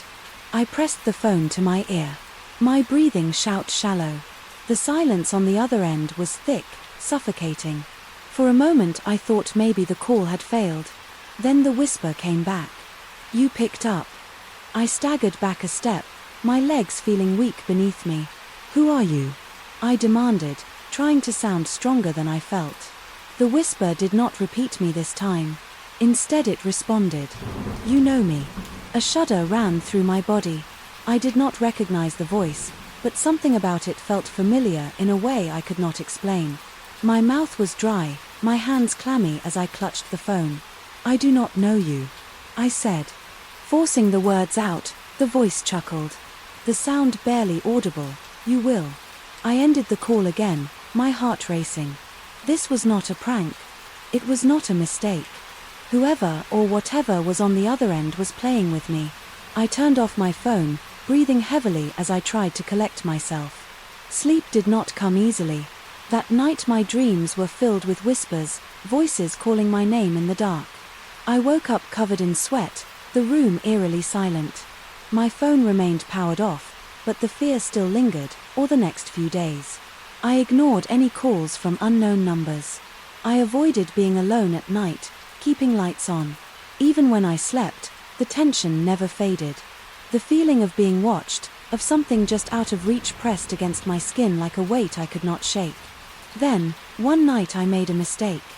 I pressed the phone to my ear. My breathing shallow. The silence on the other end was thick, suffocating. For a moment I thought maybe the call had failed. Then the whisper came back. "You picked up." I staggered back a step, my legs feeling weak beneath me. "Who are you?" I demanded, trying to sound stronger than I felt. The whisper did not repeat me this time. Instead it responded. "You know me." A shudder ran through my body. I did not recognize the voice, but something about it felt familiar in a way I could not explain. My mouth was dry, my hands clammy as I clutched the phone. "I do not know you," I said. Forcing the words out, the voice chuckled. The sound barely audible. "You will." I ended the call again, my heart racing. This was not a prank. It was not a mistake. Whoever or whatever was on the other end was playing with me. I turned off my phone, breathing heavily as I tried to collect myself. Sleep did not come easily. That night my dreams were filled with whispers, voices calling my name in the dark. I woke up covered in sweat, the room eerily silent. My phone remained powered off, but the fear still lingered, or the next few days. I ignored any calls from unknown numbers. I avoided being alone at night, keeping lights on. Even when I slept, the tension never faded. The feeling of being watched, of something just out of reach pressed against my skin like a weight I could not shake. Then, one night I made a mistake.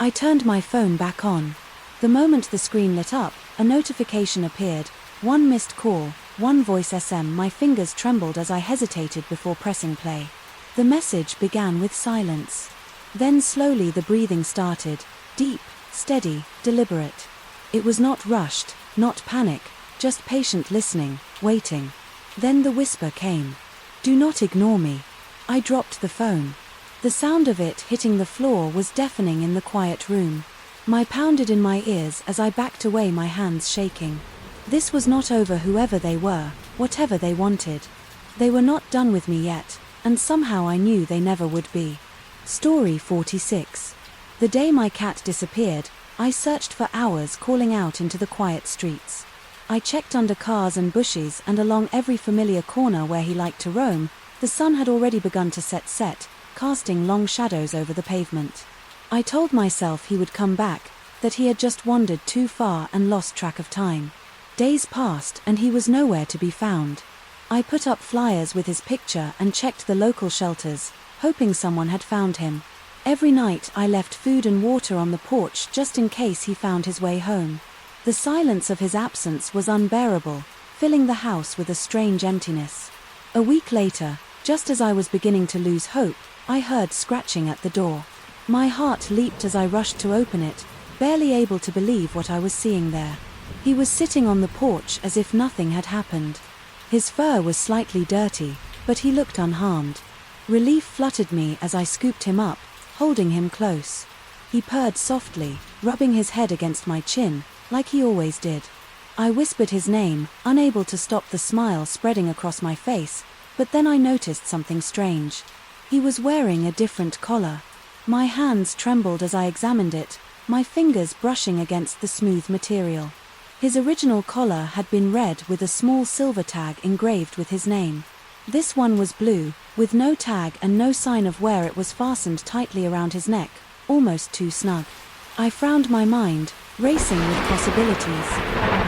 I turned my phone back on. The moment the screen lit up, a notification appeared, one missed call, one voice SM. My fingers trembled as I hesitated before pressing play. The message began with silence. Then slowly the breathing started, deep, steady, deliberate. It was not rushed, not panic, just patient listening, waiting. Then the whisper came. "Do not ignore me." I dropped the phone. The sound of it hitting the floor was deafening in the quiet room. My pounded in my ears as I backed away, my hands shaking. This was not over, whoever they were, whatever they wanted. They were not done with me yet, and somehow I knew they never would be. Story 46. The day my cat disappeared, I searched for hours, calling out into the quiet streets. I checked under cars and bushes and along every familiar corner where he liked to roam. The sun had already begun to set, casting long shadows over the pavement. I told myself he would come back, that he had just wandered too far and lost track of time. Days passed and he was nowhere to be found. I put up flyers with his picture and checked the local shelters, hoping someone had found him. Every night I left food and water on the porch just in case he found his way home. The silence of his absence was unbearable, filling the house with a strange emptiness. A week later, just as I was beginning to lose hope, I heard scratching at the door. My heart leaped as I rushed to open it, barely able to believe what I was seeing there. He was sitting on the porch as if nothing had happened. His fur was slightly dirty, but he looked unharmed. Relief fluttered me as I scooped him up, holding him close. He purred softly, rubbing his head against my chin, like he always did. I whispered his name, unable to stop the smile spreading across my face, but then I noticed something strange. He was wearing a different collar. My hands trembled as I examined it, my fingers brushing against the smooth material. His original collar had been red with a small silver tag engraved with his name. This one was blue, with no tag and no sign of where it was fastened tightly around his neck, almost too snug. I frowned, my mind racing with possibilities.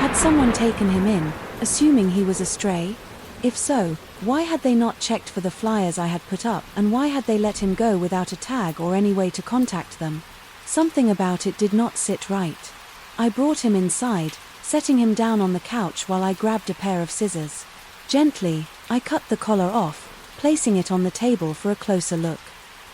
Had someone taken him in, assuming he was a stray? If so, why had they not checked for the flyers I had put up, and why had they let him go without a tag or any way to contact them? Something about it did not sit right. I brought him inside, setting him down on the couch while I grabbed a pair of scissors. Gently, I cut the collar off, placing it on the table for a closer look.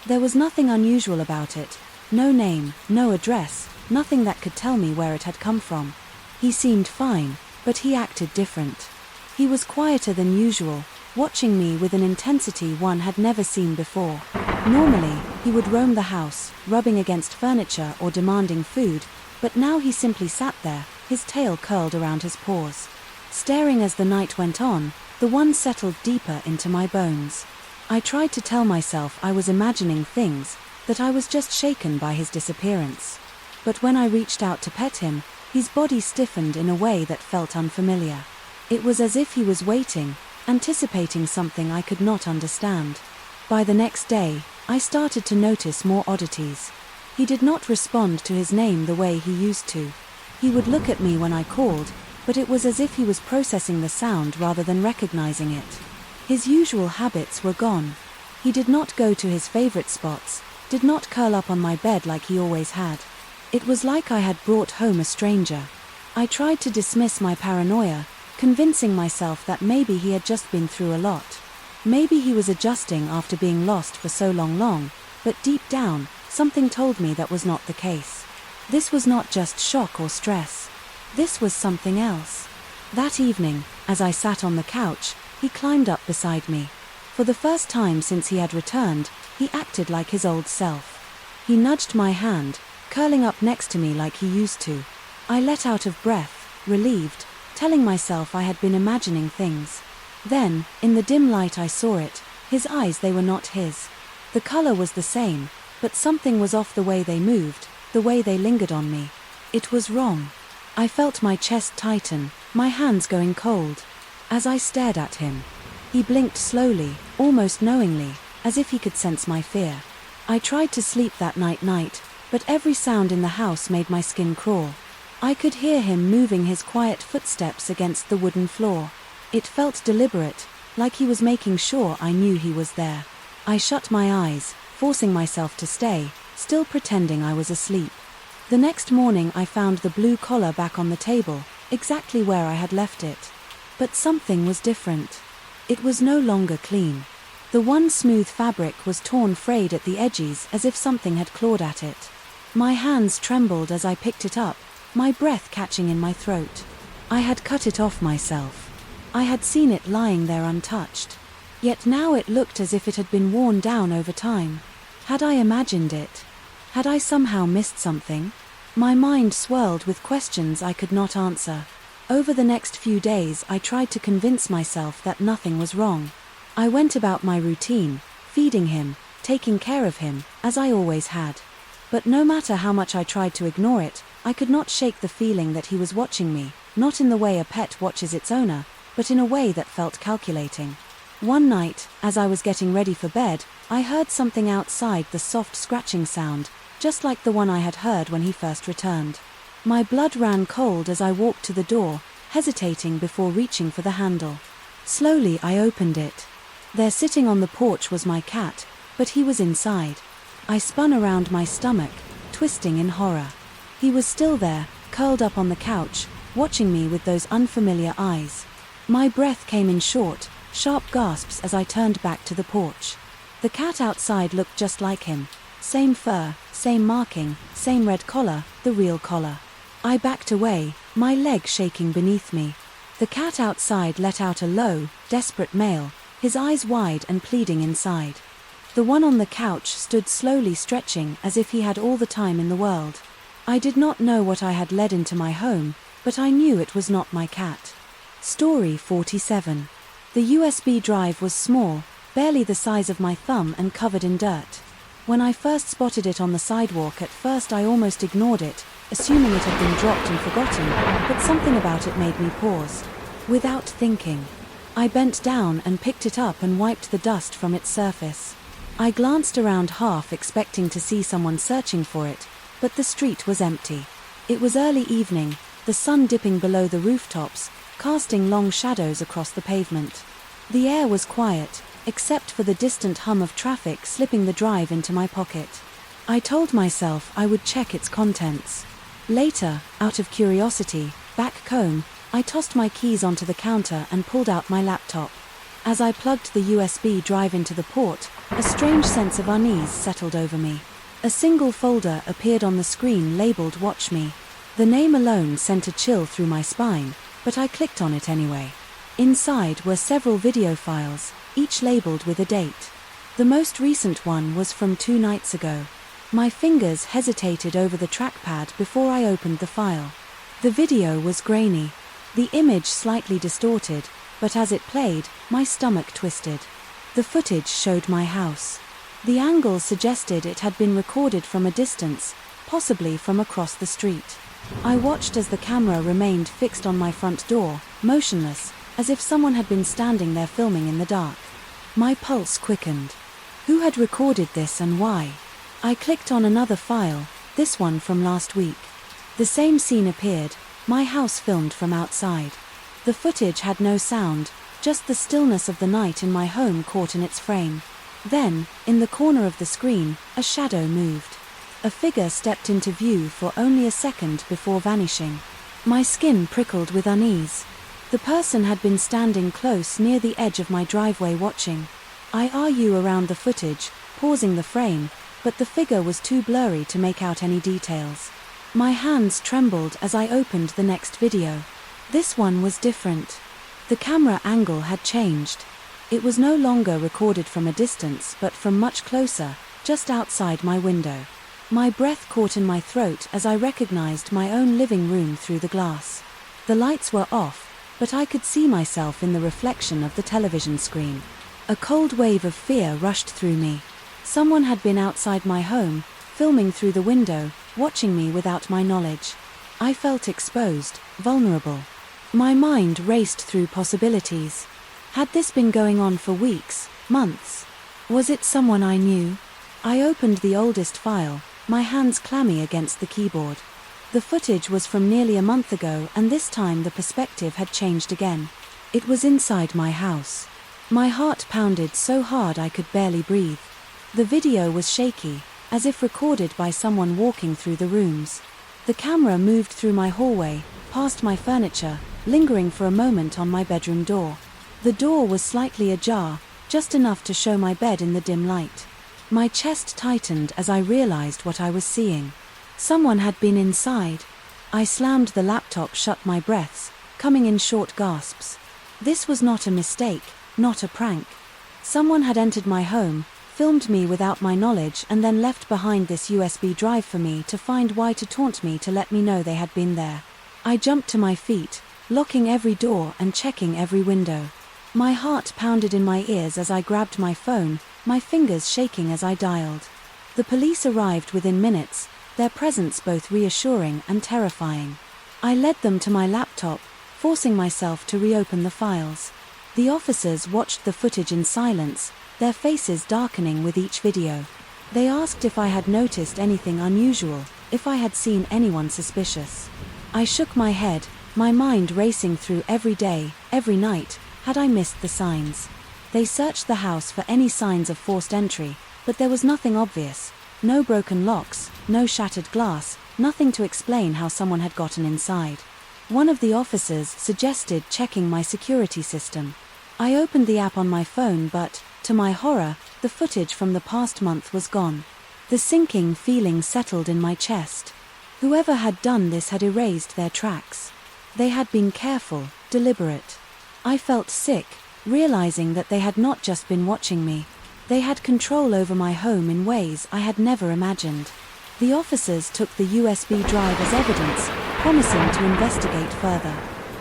There was nothing unusual about it. No name, no address, nothing that could tell me where it had come from. He seemed fine, but he acted different. He was quieter than usual, watching me with an intensity one had never seen before. Normally, he would roam the house, rubbing against furniture or demanding food, but now he simply sat there, his tail curled around his paws. Staring as the night went on, the one settled deeper into my bones. I tried to tell myself I was imagining things, that I was just shaken by his disappearance. But when I reached out to pet him, his body stiffened in a way that felt unfamiliar. It was as if he was waiting, anticipating something I could not understand. By the next day, I started to notice more oddities. He did not respond to his name the way he used to. He would look at me when I called, but it was as if he was processing the sound rather than recognizing it. His usual habits were gone. He did not go to his favorite spots, did not curl up on my bed like he always had. It was like I had brought home a stranger. I tried to dismiss my paranoia, convincing myself that maybe he had just been through a lot. Maybe he was adjusting after being lost for so long, but deep down, something told me that was not the case. This was not just shock or stress. This was something else. That evening, as I sat on the couch, he climbed up beside me. For the first time since he had returned, he acted like his old self. He nudged my hand, curling up next to me like he used to. I let out a breath, relieved, telling myself I had been imagining things. Then, in the dim light I saw it, his eyes, they were not his. The color was the same, but something was off, the way they moved, the way they lingered on me. It was wrong. I felt my chest tighten, my hands going cold. As I stared at him, he blinked slowly, almost knowingly, as if he could sense my fear. I tried to sleep that night, but every sound in the house made my skin crawl. I could hear him moving his quiet footsteps against the wooden floor. It felt deliberate, like he was making sure I knew he was there. I shut my eyes, forcing myself to stay, still pretending I was asleep. The next morning I found the blue collar back on the table, exactly where I had left it. But something was different. It was no longer clean. The one smooth fabric was torn, frayed at the edges, as if something had clawed at it. My hands trembled as I picked it up, my breath catching in my throat. I had cut it off myself. I had seen it lying there untouched. Yet now it looked as if it had been worn down over time. Had I imagined it? Had I somehow missed something? My mind swirled with questions I could not answer. Over the next few days I tried to convince myself that nothing was wrong. I went about my routine, feeding him, taking care of him, as I always had. But no matter how much I tried to ignore it, I could not shake the feeling that he was watching me, not in the way a pet watches its owner, but in a way that felt calculating. One night, as I was getting ready for bed, I heard something outside, the soft scratching sound, just like the one I had heard when he first returned. My blood ran cold as I walked to the door, hesitating before reaching for the handle. Slowly I opened it. There sitting on the porch was my cat, but he was inside. I spun around my stomach, twisting in horror. He was still there, curled up on the couch, watching me with those unfamiliar eyes. My breath came in short, sharp gasps as I turned back to the porch. The cat outside looked just like him. Same fur, same marking, same red collar, the real collar. I backed away, my leg shaking beneath me. The cat outside let out a low, desperate wail, his eyes wide and pleading inside. The one on the couch stood slowly stretching as if he had all the time in the world. I did not know what I had led into my home, but I knew it was not my cat. Story 47. The USB drive was small, barely the size of my thumb and covered in dirt. When I first spotted it on the sidewalk, at first I almost ignored it, assuming it had been dropped and forgotten, but something about it made me pause. Without thinking, I bent down and picked it up and wiped the dust from its surface. I glanced around, half expecting to see someone searching for it, but the street was empty. It was early evening, the sun dipping below the rooftops, casting long shadows across the pavement. The air was quiet, except for the distant hum of traffic slipping the drive into my pocket. I told myself I would check its contents. Later, out of curiosity, back home, I tossed my keys onto the counter and pulled out my laptop. As I plugged the USB drive into the port, a strange sense of unease settled over me. A single folder appeared on the screen labeled "Watch Me." The name alone sent a chill through my spine, but I clicked on it anyway. Inside were several video files, each labeled with a date. The most recent one was from 2 nights ago. My fingers hesitated over the trackpad before I opened the file. The video was grainy, the image slightly distorted, but as it played, my stomach twisted. The footage showed my house. The angle suggested it had been recorded from a distance, possibly from across the street. I watched as the camera remained fixed on my front door, motionless, as if someone had been standing there filming in the dark. My pulse quickened. Who had recorded this and why? I clicked on another file, this one from last week. The same scene appeared, my house filmed from outside. The footage had no sound, just the stillness of the night in my home caught in its frame. Then, in the corner of the screen, a shadow moved. A figure stepped into view for only a second before vanishing. My skin prickled with unease. The person had been standing close near the edge of my driveway watching. I argue around the footage, pausing the frame, but the figure was too blurry to make out any details. My hands trembled as I opened the next video. This one was different. The camera angle had changed. It was no longer recorded from a distance but from much closer, just outside my window. My breath caught in my throat as I recognized my own living room through the glass. The lights were off, but I could see myself in the reflection of the television screen. A cold wave of fear rushed through me. Someone had been outside my home, filming through the window, watching me without my knowledge. I felt exposed, vulnerable. My mind raced through possibilities. Had this been going on for weeks, months? Was it someone I knew? I opened the oldest file, my hands clammy against the keyboard. The footage was from nearly a month ago, and this time the perspective had changed again. It was inside my house. My heart pounded so hard I could barely breathe. The video was shaky, as if recorded by someone walking through the rooms. The camera moved through my hallway, past my furniture, lingering for a moment on my bedroom door. The door was slightly ajar, just enough to show my bed in the dim light. My chest tightened as I realized what I was seeing. Someone had been inside. I slammed the laptop shut, my breaths coming in short gasps. This was not a mistake, not a prank. Someone had entered my home, filmed me without my knowledge, and then left behind this USB drive for me to find why, to taunt me, to let me know they had been there. I jumped to my feet, locking every door and checking every window. My heart pounded in my ears as I grabbed my phone, my fingers shaking as I dialed. The police arrived within minutes, their presence both reassuring and terrifying. I led them to my laptop, forcing myself to reopen the files. The officers watched the footage in silence, their faces darkening with each video. They asked if I had noticed anything unusual, if I had seen anyone suspicious. I shook my head, my mind racing through every day, every night. Had I missed the signs? They searched the house for any signs of forced entry, but there was nothing obvious. No broken locks, no shattered glass, nothing to explain how someone had gotten inside. One of the officers suggested checking my security system. I opened the app on my phone but, to my horror, the footage from the past month was gone. The sinking feeling settled in my chest. Whoever had done this had erased their tracks. They had been careful, deliberate. I felt sick, realizing that they had not just been watching me. They had control over my home in ways I had never imagined. The officers took the USB drive as evidence, promising to investigate further.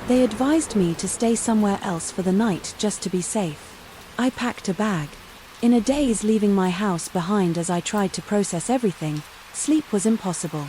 They advised me to stay somewhere else for the night just to be safe. I packed a bag. In a daze leaving my house behind as I tried to process everything, sleep was impossible.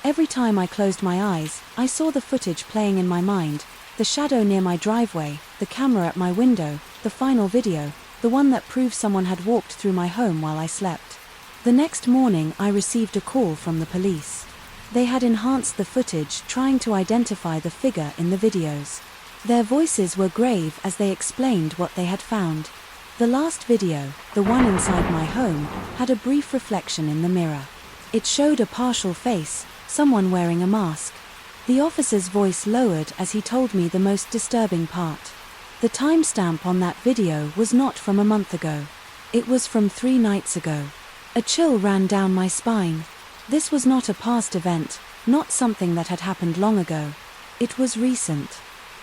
Every time I closed my eyes, I saw the footage playing in my mind, the shadow near my driveway, the camera at my window, the final video, the one that proved someone had walked through my home while I slept. The next morning I received a call from the police. They had enhanced the footage trying to identify the figure in the videos. Their voices were grave as they explained what they had found. The last video, the one inside my home, had a brief reflection in the mirror. It showed a partial face, someone wearing a mask. The officer's voice lowered as he told me the most disturbing part. The timestamp on that video was not from a month ago. It was from 3 nights ago. A chill ran down my spine. This was not a past event, not something that had happened long ago. It was recent.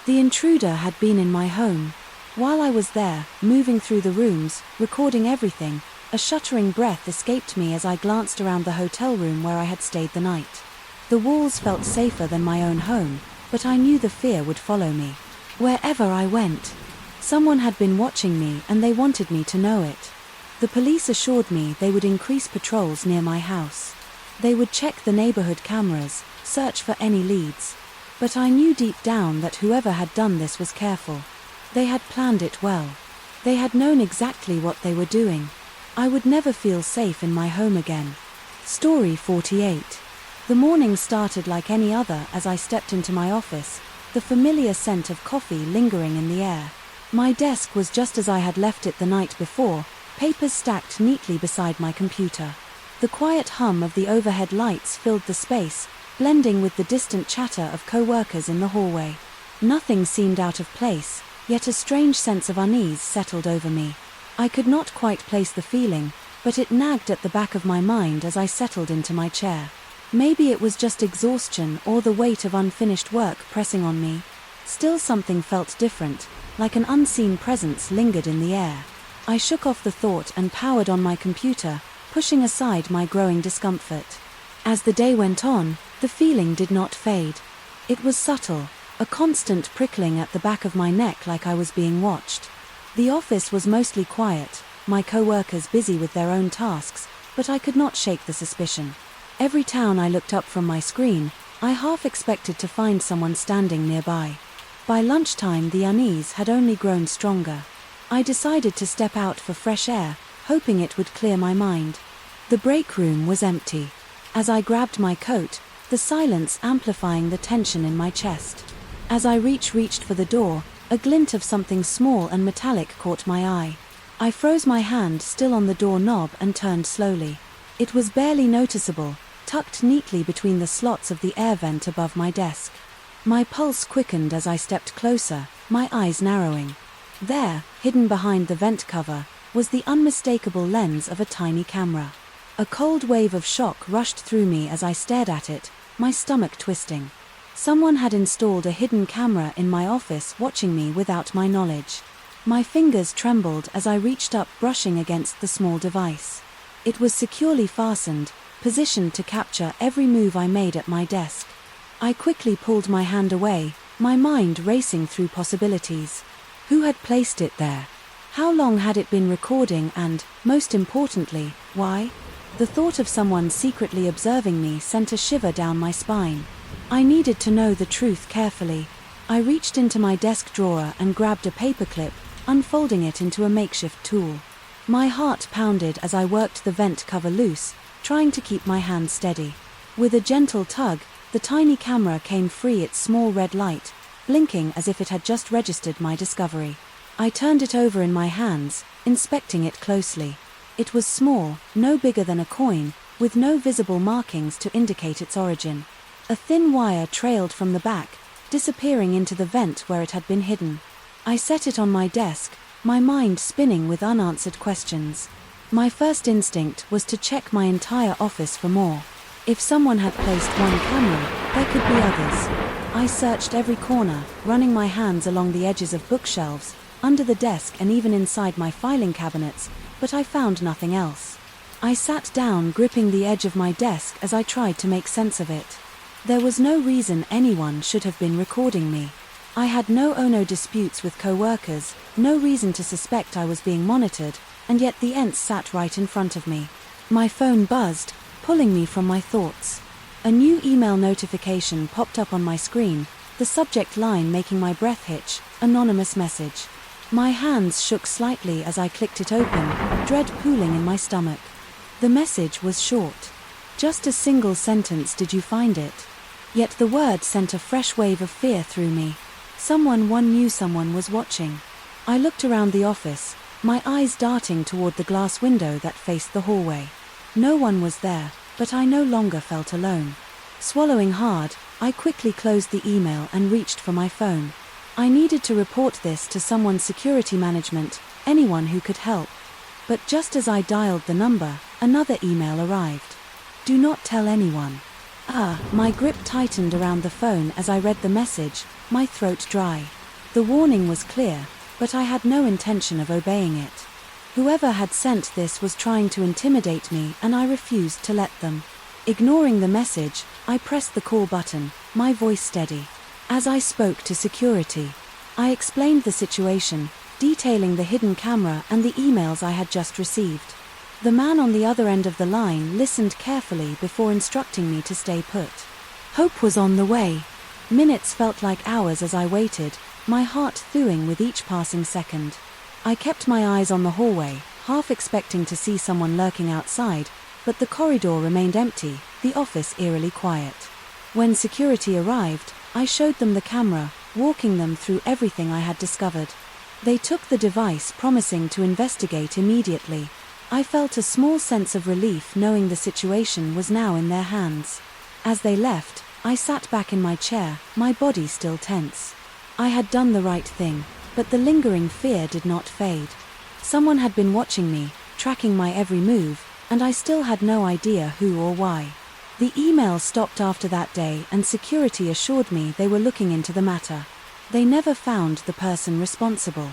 The intruder had been in my home. While I was there, moving through the rooms, recording everything, a shuddering breath escaped me as I glanced around the hotel room where I had stayed the night. The walls felt safer than my own home, but I knew the fear would follow me. Wherever I went, someone had been watching me and they wanted me to know it. The police assured me they would increase patrols near my house. They would check the neighborhood cameras, search for any leads. But I knew deep down that whoever had done this was careful. They had planned it well. They had known exactly what they were doing. I would never feel safe in my home again. Story 48. The morning started like any other as I stepped into my office, the familiar scent of coffee lingering in the air. My desk was just as I had left it the night before, papers stacked neatly beside my computer. The quiet hum of the overhead lights filled the space, blending with the distant chatter of co-workers in the hallway. Nothing seemed out of place, yet a strange sense of unease settled over me. I could not quite place the feeling, but it nagged at the back of my mind as I settled into my chair. Maybe it was just exhaustion or the weight of unfinished work pressing on me. Still something felt different, like an unseen presence lingered in the air. I shook off the thought and powered on my computer, pushing aside my growing discomfort. As the day went on, the feeling did not fade. It was subtle, a constant prickling at the back of my neck like I was being watched. The office was mostly quiet, my co-workers busy with their own tasks, but I could not shake the suspicion. Every time I looked up from my screen, I half expected to find someone standing nearby. By lunchtime the unease had only grown stronger. I decided to step out for fresh air, hoping it would clear my mind. The break room was empty. As I grabbed my coat, the silence amplifying the tension in my chest. As I reached for the door, a glint of something small and metallic caught my eye. I froze my hand still on the door knob and turned slowly. It was barely noticeable, tucked neatly between the slots of the air vent above my desk. My pulse quickened as I stepped closer, my eyes narrowing. There, hidden behind the vent cover, was the unmistakable lens of a tiny camera. A cold wave of shock rushed through me as I stared at it, my stomach twisting. Someone had installed a hidden camera in my office watching me without my knowledge. My fingers trembled as I reached up, brushing against the small device. It was securely fastened, positioned to capture every move I made at my desk. I quickly pulled my hand away, my mind racing through possibilities. Who had placed it there? How long had it been recording and, most importantly, why? The thought of someone secretly observing me sent a shiver down my spine. I needed to know the truth carefully. I reached into my desk drawer and grabbed a paperclip, unfolding it into a makeshift tool. My heart pounded as I worked the vent cover loose, trying to keep my hand steady. With a gentle tug, the tiny camera came free its small red light, blinking as if it had just registered my discovery. I turned it over in my hands, inspecting it closely. It was small, no bigger than a coin, with no visible markings to indicate its origin. A thin wire trailed from the back, disappearing into the vent where it had been hidden. I set it on my desk, my mind spinning with unanswered questions. My first instinct was to check my entire office for more. If someone had placed one camera, there could be others. I searched every corner, running my hands along the edges of bookshelves, under the desk and even inside my filing cabinets, but I found nothing else. I sat down, gripping the edge of my desk as I tried to make sense of it. There was no reason anyone should have been recording me. I had no disputes with co-workers, no reason to suspect I was being monitored, and yet the ents sat right in front of me. My phone buzzed, pulling me from my thoughts. A new email notification popped up on my screen, the subject line making my breath hitch, anonymous message. My hands shook slightly as I clicked it open, dread pooling in my stomach. The message was short. Just a single sentence, "Did you find it?" Yet the word sent a fresh wave of fear through me. Someone knew someone was watching. I looked around the office, my eyes darting toward the glass window that faced the hallway. No one was there, but I no longer felt alone. Swallowing hard, I quickly closed the email and reached for my phone. I needed to report this to someone's security management, anyone who could help. But just as I dialed the number, another email arrived. "Do not tell anyone." My grip tightened around the phone as I read the message, my throat dry. The warning was clear, but I had no intention of obeying it. Whoever had sent this was trying to intimidate me, and I refused to let them. Ignoring the message, I pressed the call button, my voice steady. As I spoke to security, I explained the situation, detailing the hidden camera and the emails I had just received. The man on the other end of the line listened carefully before instructing me to stay put. Hope was on the way. Minutes felt like hours as I waited, my heart thawing with each passing second. I kept my eyes on the hallway, half expecting to see someone lurking outside, but the corridor remained empty, the office eerily quiet. When security arrived, I showed them the camera, walking them through everything I had discovered. They took the device, promising to investigate immediately. I felt a small sense of relief knowing the situation was now in their hands. As they left, I sat back in my chair, my body still tense. I had done the right thing, but the lingering fear did not fade. Someone had been watching me, tracking my every move, and I still had no idea who or why. The email stopped after that day, and security assured me they were looking into the matter. They never found the person responsible.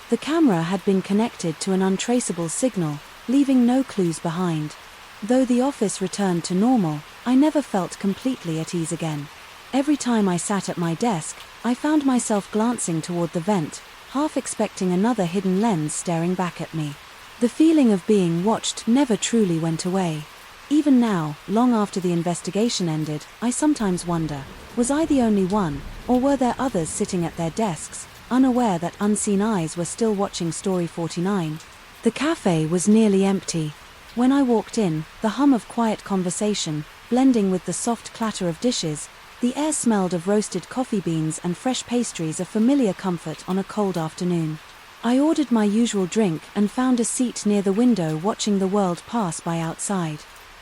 The camera had been connected to an untraceable signal, leaving no clues behind. Though the office returned to normal, I never felt completely at ease again. Every time I sat at my desk, I found myself glancing toward the vent, half expecting another hidden lens staring back at me. The feeling of being watched never truly went away. Even now, long after the investigation ended, I sometimes wonder, was I the only one, or were there others sitting at their desks, unaware that unseen eyes were still watching Story 49? The cafe was nearly empty. When I walked in, the hum of quiet conversation, blending with the soft clatter of dishes, the air smelled of roasted coffee beans and fresh pastries, a familiar comfort on a cold afternoon. I ordered my usual drink and found a seat near the window, watching the world pass by outside.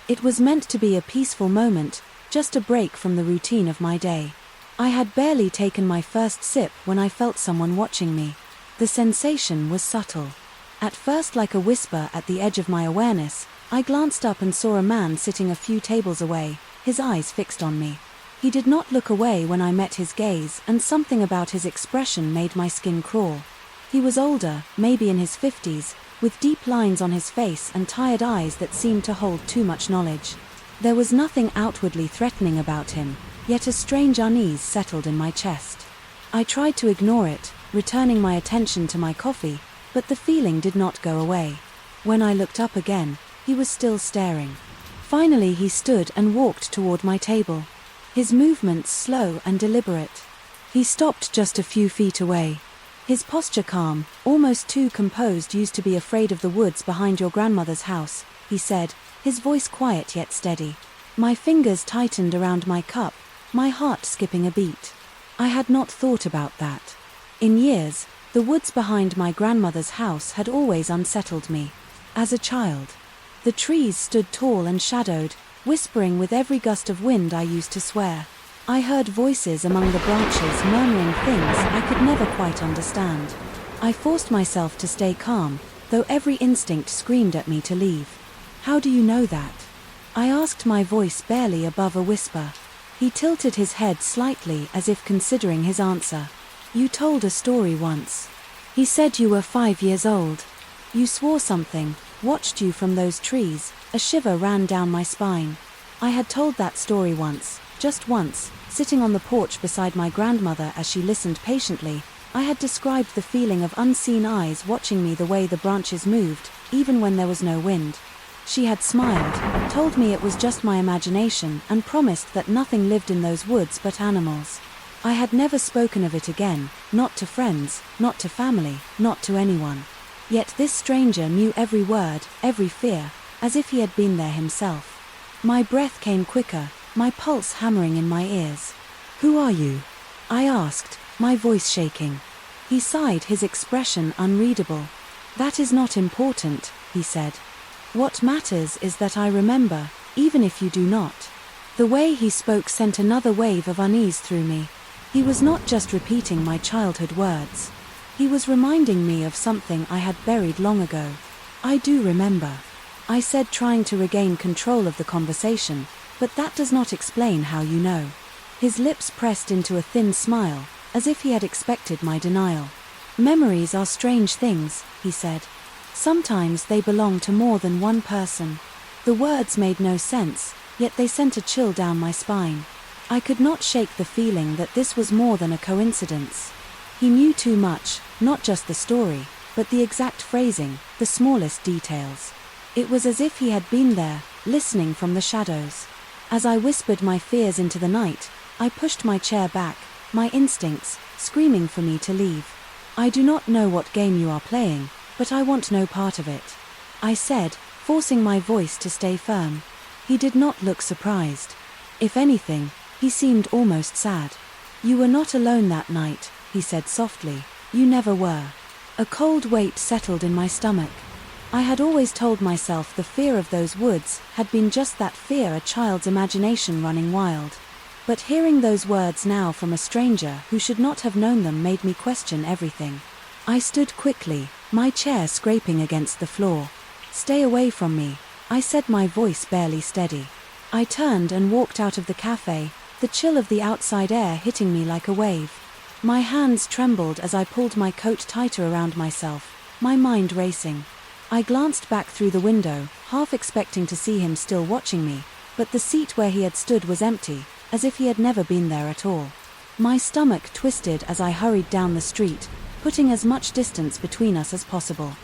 It was meant to be a peaceful moment, just a break from the routine of my day. I had barely taken my first sip when I felt someone watching me. The sensation was subtle. At first like a whisper at the edge of my awareness, I glanced up and saw a man sitting a few tables away, his eyes fixed on me. He did not look away when I met his gaze, and something about his expression made my skin crawl. He was older, maybe in his 50s, with deep lines on his face and tired eyes that seemed to hold too much knowledge. There was nothing outwardly threatening about him, yet a strange unease settled in my chest. I tried to ignore it, returning my attention to my coffee, but the feeling did not go away. When I looked up again, he was still staring. Finally he stood and walked toward my table. His movements slow and deliberate. He stopped just a few feet away. His posture calm, almost too composed. "Used to be afraid of the woods behind your grandmother's house," he said, his voice quiet yet steady. My fingers tightened around my cup, my heart skipping a beat. I had not thought about that. In years, the woods behind my grandmother's house had always unsettled me. As a child, the trees stood tall and shadowed, whispering with every gust of wind. I used to swear. I heard voices among the branches murmuring things I could never quite understand. I forced myself to stay calm, though every instinct screamed at me to leave. "How do you know that?" I asked, my voice barely above a whisper. He tilted his head slightly as if considering his answer. "You told a story once. He said you were 5 years old. You swore something, watched you from those trees." A shiver ran down my spine. I had told that story once, just once, sitting on the porch beside my grandmother as she listened patiently. I had described the feeling of unseen eyes watching me, the way the branches moved, even when there was no wind. She had smiled, told me it was just my imagination, and promised that nothing lived in those woods but animals. I had never spoken of it again, not to friends, not to family, not to anyone. Yet this stranger knew every word, every fear, as if he had been there himself. My breath came quicker, my pulse hammering in my ears. "Who are you?" I asked, my voice shaking. He sighed, his expression unreadable. "That is not important," he said. "What matters is that I remember, even if you do not." The way he spoke sent another wave of unease through me. He was not just repeating my childhood words. He was reminding me of something I had buried long ago. "I do remember," I said, trying to regain control of the conversation, "but that does not explain how you know." His lips pressed into a thin smile, as if he had expected my denial. "Memories are strange things," he said. "Sometimes they belong to more than one person." The words made no sense, yet they sent a chill down my spine. I could not shake the feeling that this was more than a coincidence. He knew too much, not just the story, but the exact phrasing, the smallest details. It was as if he had been there, listening from the shadows. As I whispered my fears into the night, I pushed my chair back, my instincts screaming for me to leave. "I do not know what game you are playing, but I want no part of it," I said, forcing my voice to stay firm. He did not look surprised. If anything, he seemed almost sad. "You were not alone that night," he said softly. "You never were." A cold weight settled in my stomach. I had always told myself the fear of those woods had been just that fear, a child's imagination running wild. But hearing those words now from a stranger who should not have known them made me question everything. I stood quickly, my chair scraping against the floor. "Stay away from me," I said, my voice barely steady. I turned and walked out of the cafe, the chill of the outside air hitting me like a wave. My hands trembled as I pulled my coat tighter around myself, my mind racing. I glanced back through the window, half expecting to see him still watching me, but the seat where he had stood was empty, as if he had never been there at all. My stomach twisted as I hurried down the street, putting as much distance between us as possible.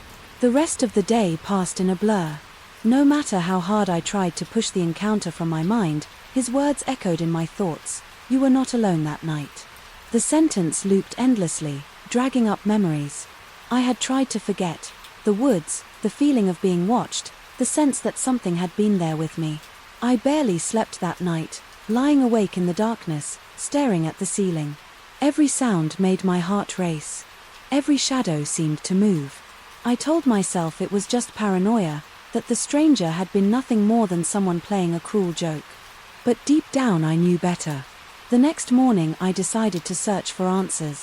The rest of the day passed in a blur. No matter how hard I tried to push the encounter from my mind, his words echoed in my thoughts. "You were not alone that night." The sentence looped endlessly, dragging up memories. I had tried to forget. The woods, the feeling of being watched, the sense that something had been there with me. I barely slept that night, lying awake in the darkness, staring at the ceiling. Every sound made my heart race. Every shadow seemed to move. I told myself it was just paranoia, that the stranger had been nothing more than someone playing a cruel joke. But deep down I knew better. The next morning I decided to search for answers.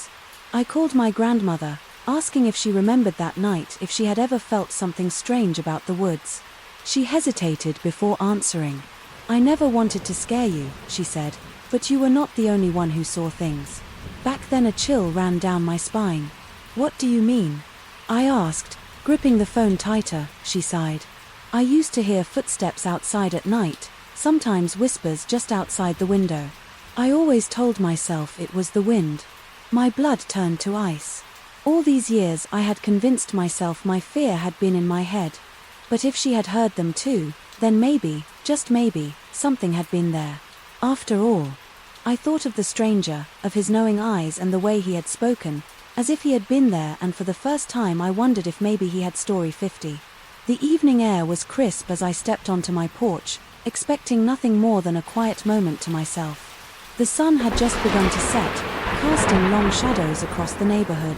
I called my grandmother, asking if she remembered that night, if she had ever felt something strange about the woods. She hesitated before answering. "I never wanted to scare you," she said, "but you were not the only one who saw things." Back then a chill ran down my spine. "What do you mean?" I asked, gripping the phone tighter. She sighed. "I used to hear footsteps outside at night, sometimes whispers just outside the window. I always told myself it was the wind." My blood turned to ice. All these years I had convinced myself my fear had been in my head. But if she had heard them too, Then maybe, just maybe, something had been there. After all, I thought of the stranger, of his knowing eyes and the way he had spoken, as if he had been there, and for the first time I wondered if maybe he had story 50. The evening air was crisp as I stepped onto my porch, expecting nothing more than a quiet moment to myself. The sun had just begun to set, casting long shadows across the neighborhood.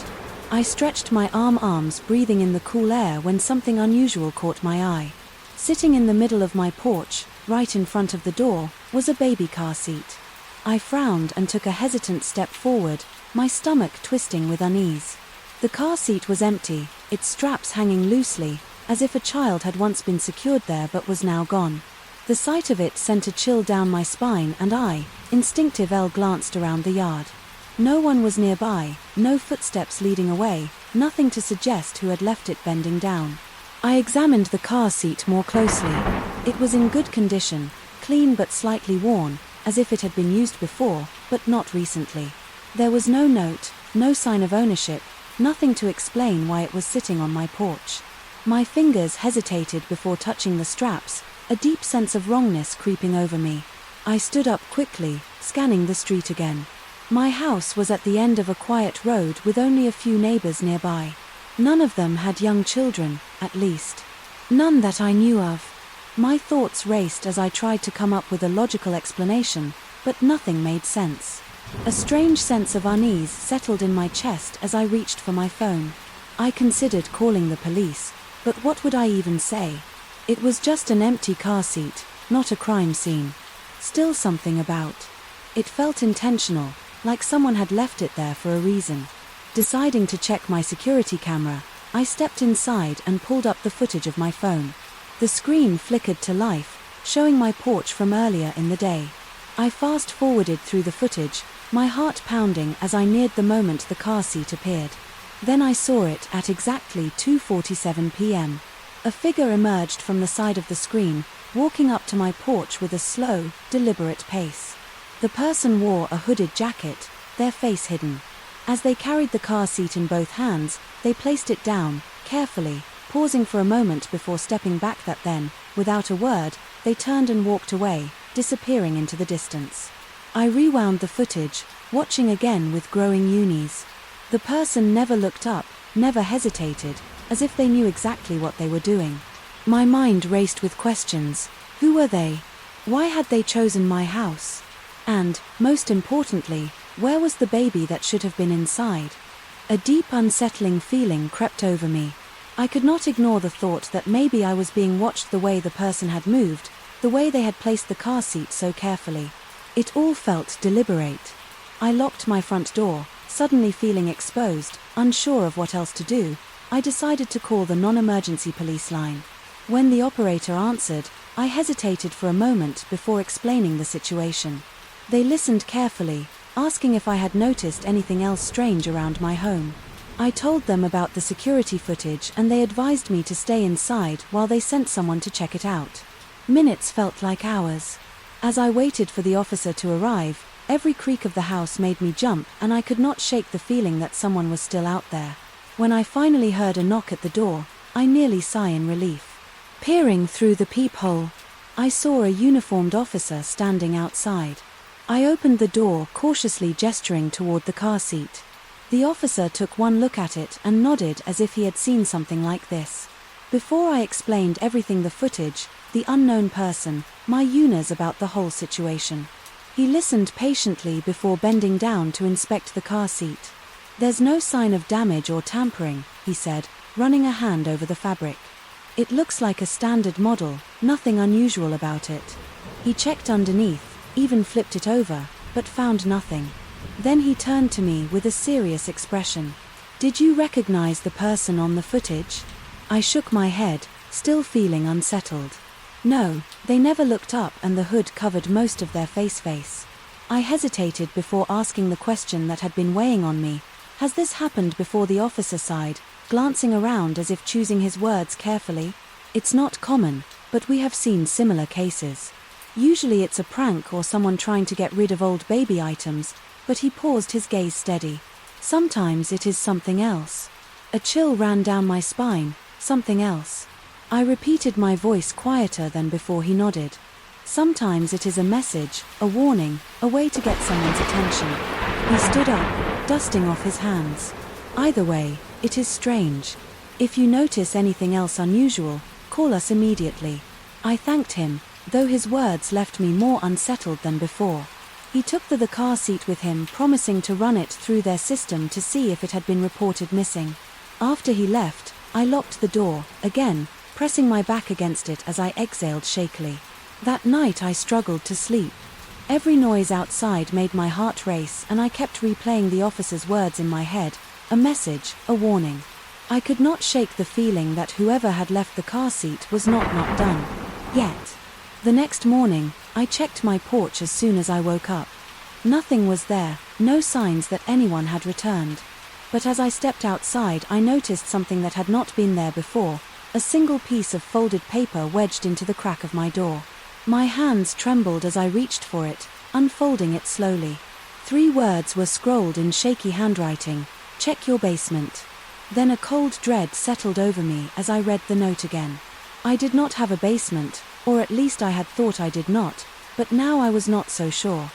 I stretched my arms, breathing in the cool air, when something unusual caught my eye. Sitting in the middle of my porch, right in front of the door, was a baby car seat. I frowned and took a hesitant step forward, my stomach twisting with unease. The car seat was empty, its straps hanging loosely, as if a child had once been secured there but was now gone. The sight of it sent a chill down my spine, and I, instinctively glanced around the yard. No one was nearby, no footsteps leading away, nothing to suggest who had left it bending down. I examined the car seat more closely. It was in good condition, clean but slightly worn, as if it had been used before, but not recently. There was no note, no sign of ownership, nothing to explain why it was sitting on my porch. My fingers hesitated before touching the straps, a deep sense of wrongness creeping over me. I stood up quickly, scanning the street again. My house was at the end of a quiet road with only a few neighbors nearby. None of them had young children, at least. None that I knew of. My thoughts raced as I tried to come up with a logical explanation, but nothing made sense. A strange sense of unease settled in my chest as I reached for my phone. I considered calling the police, but what would I even say? It was just an empty car seat, not a crime scene. Still something about. It felt intentional, like someone had left it there for a reason. Deciding to check my security camera, I stepped inside and pulled up the footage of my phone. The screen flickered to life, showing my porch from earlier in the day. I fast-forwarded through the footage, my heart pounding as I neared the moment the car seat appeared. Then I saw it at exactly 2:47 p.m. A figure emerged from the side of the screen, walking up to my porch with a slow, deliberate pace. The person wore a hooded jacket, their face hidden. As they carried the car seat in both hands, they placed it down, carefully, pausing for a moment before stepping back. Then, without a word, they turned and walked away, disappearing into the distance. I rewound the footage, watching again with growing unease. The person never looked up, never hesitated, as if they knew exactly what they were doing. My mind raced with questions. Who were they? Why had they chosen my house? And, most importantly, where was the baby that should have been inside? A deep, unsettling feeling crept over me. I could not ignore the thought that maybe I was being watched, the way the person had moved, the way they had placed the car seat so carefully. It all felt deliberate. I locked my front door, suddenly feeling exposed, unsure of what else to do. I decided to call the non-emergency police line. When the operator answered, I hesitated for a moment before explaining the situation. They listened carefully, asking if I had noticed anything else strange around my home. I told them about the security footage, and they advised me to stay inside while they sent someone to check it out. Minutes felt like hours. As I waited for the officer to arrive, every creak of the house made me jump, and I could not shake the feeling that someone was still out there. When I finally heard a knock at the door, I nearly sighed in relief. Peering through the peephole, I saw a uniformed officer standing outside. I opened the door, cautiously gesturing toward the car seat. The officer took one look at it and nodded as if he had seen something like this. Before I explained everything, the footage, the unknown person, my unease about the whole situation. He listened patiently before bending down to inspect the car seat. There's no sign of damage or tampering, he said, running a hand over the fabric. It looks like a standard model, nothing unusual about it. He checked underneath, even flipped it over, but found nothing. Then he turned to me with a serious expression. Did you recognize the person on the footage? I shook my head, still feeling unsettled. No, they never looked up, and the hood covered most of their face. I hesitated before asking the question that had been weighing on me. Has this happened before? The officer sighed, glancing around as if choosing his words carefully. It's not common, but we have seen similar cases. Usually it's a prank or someone trying to get rid of old baby items, but he paused, his gaze steady. Sometimes it is something else. A chill ran down my spine. Something else. I repeated, my voice quieter than before. He nodded. Sometimes it is a message, a warning, a way to get someone's attention. He stood up, dusting off his hands. Either way, it is strange. If you notice anything else unusual, call us immediately. I thanked him, though his words left me more unsettled than before. He took the car seat with him, promising to run it through their system to see if it had been reported missing. After he left, I locked the door, again, pressing my back against it as I exhaled shakily. That night I struggled to sleep. Every noise outside made my heart race, and I kept replaying the officer's words in my head, a message, a warning. I could not shake the feeling that whoever had left the car seat was not done. Yet. The next morning, I checked my porch as soon as I woke up. Nothing was there, no signs that anyone had returned. But as I stepped outside, I noticed something that had not been there before, a single piece of folded paper wedged into the crack of my door. My hands trembled as I reached for it, unfolding it slowly. 3 words were scrolled in shaky handwriting: check your basement. Then a cold dread settled over me as I read the note again. I did not have a basement, or at least I had thought I did not, but now I was not so sure.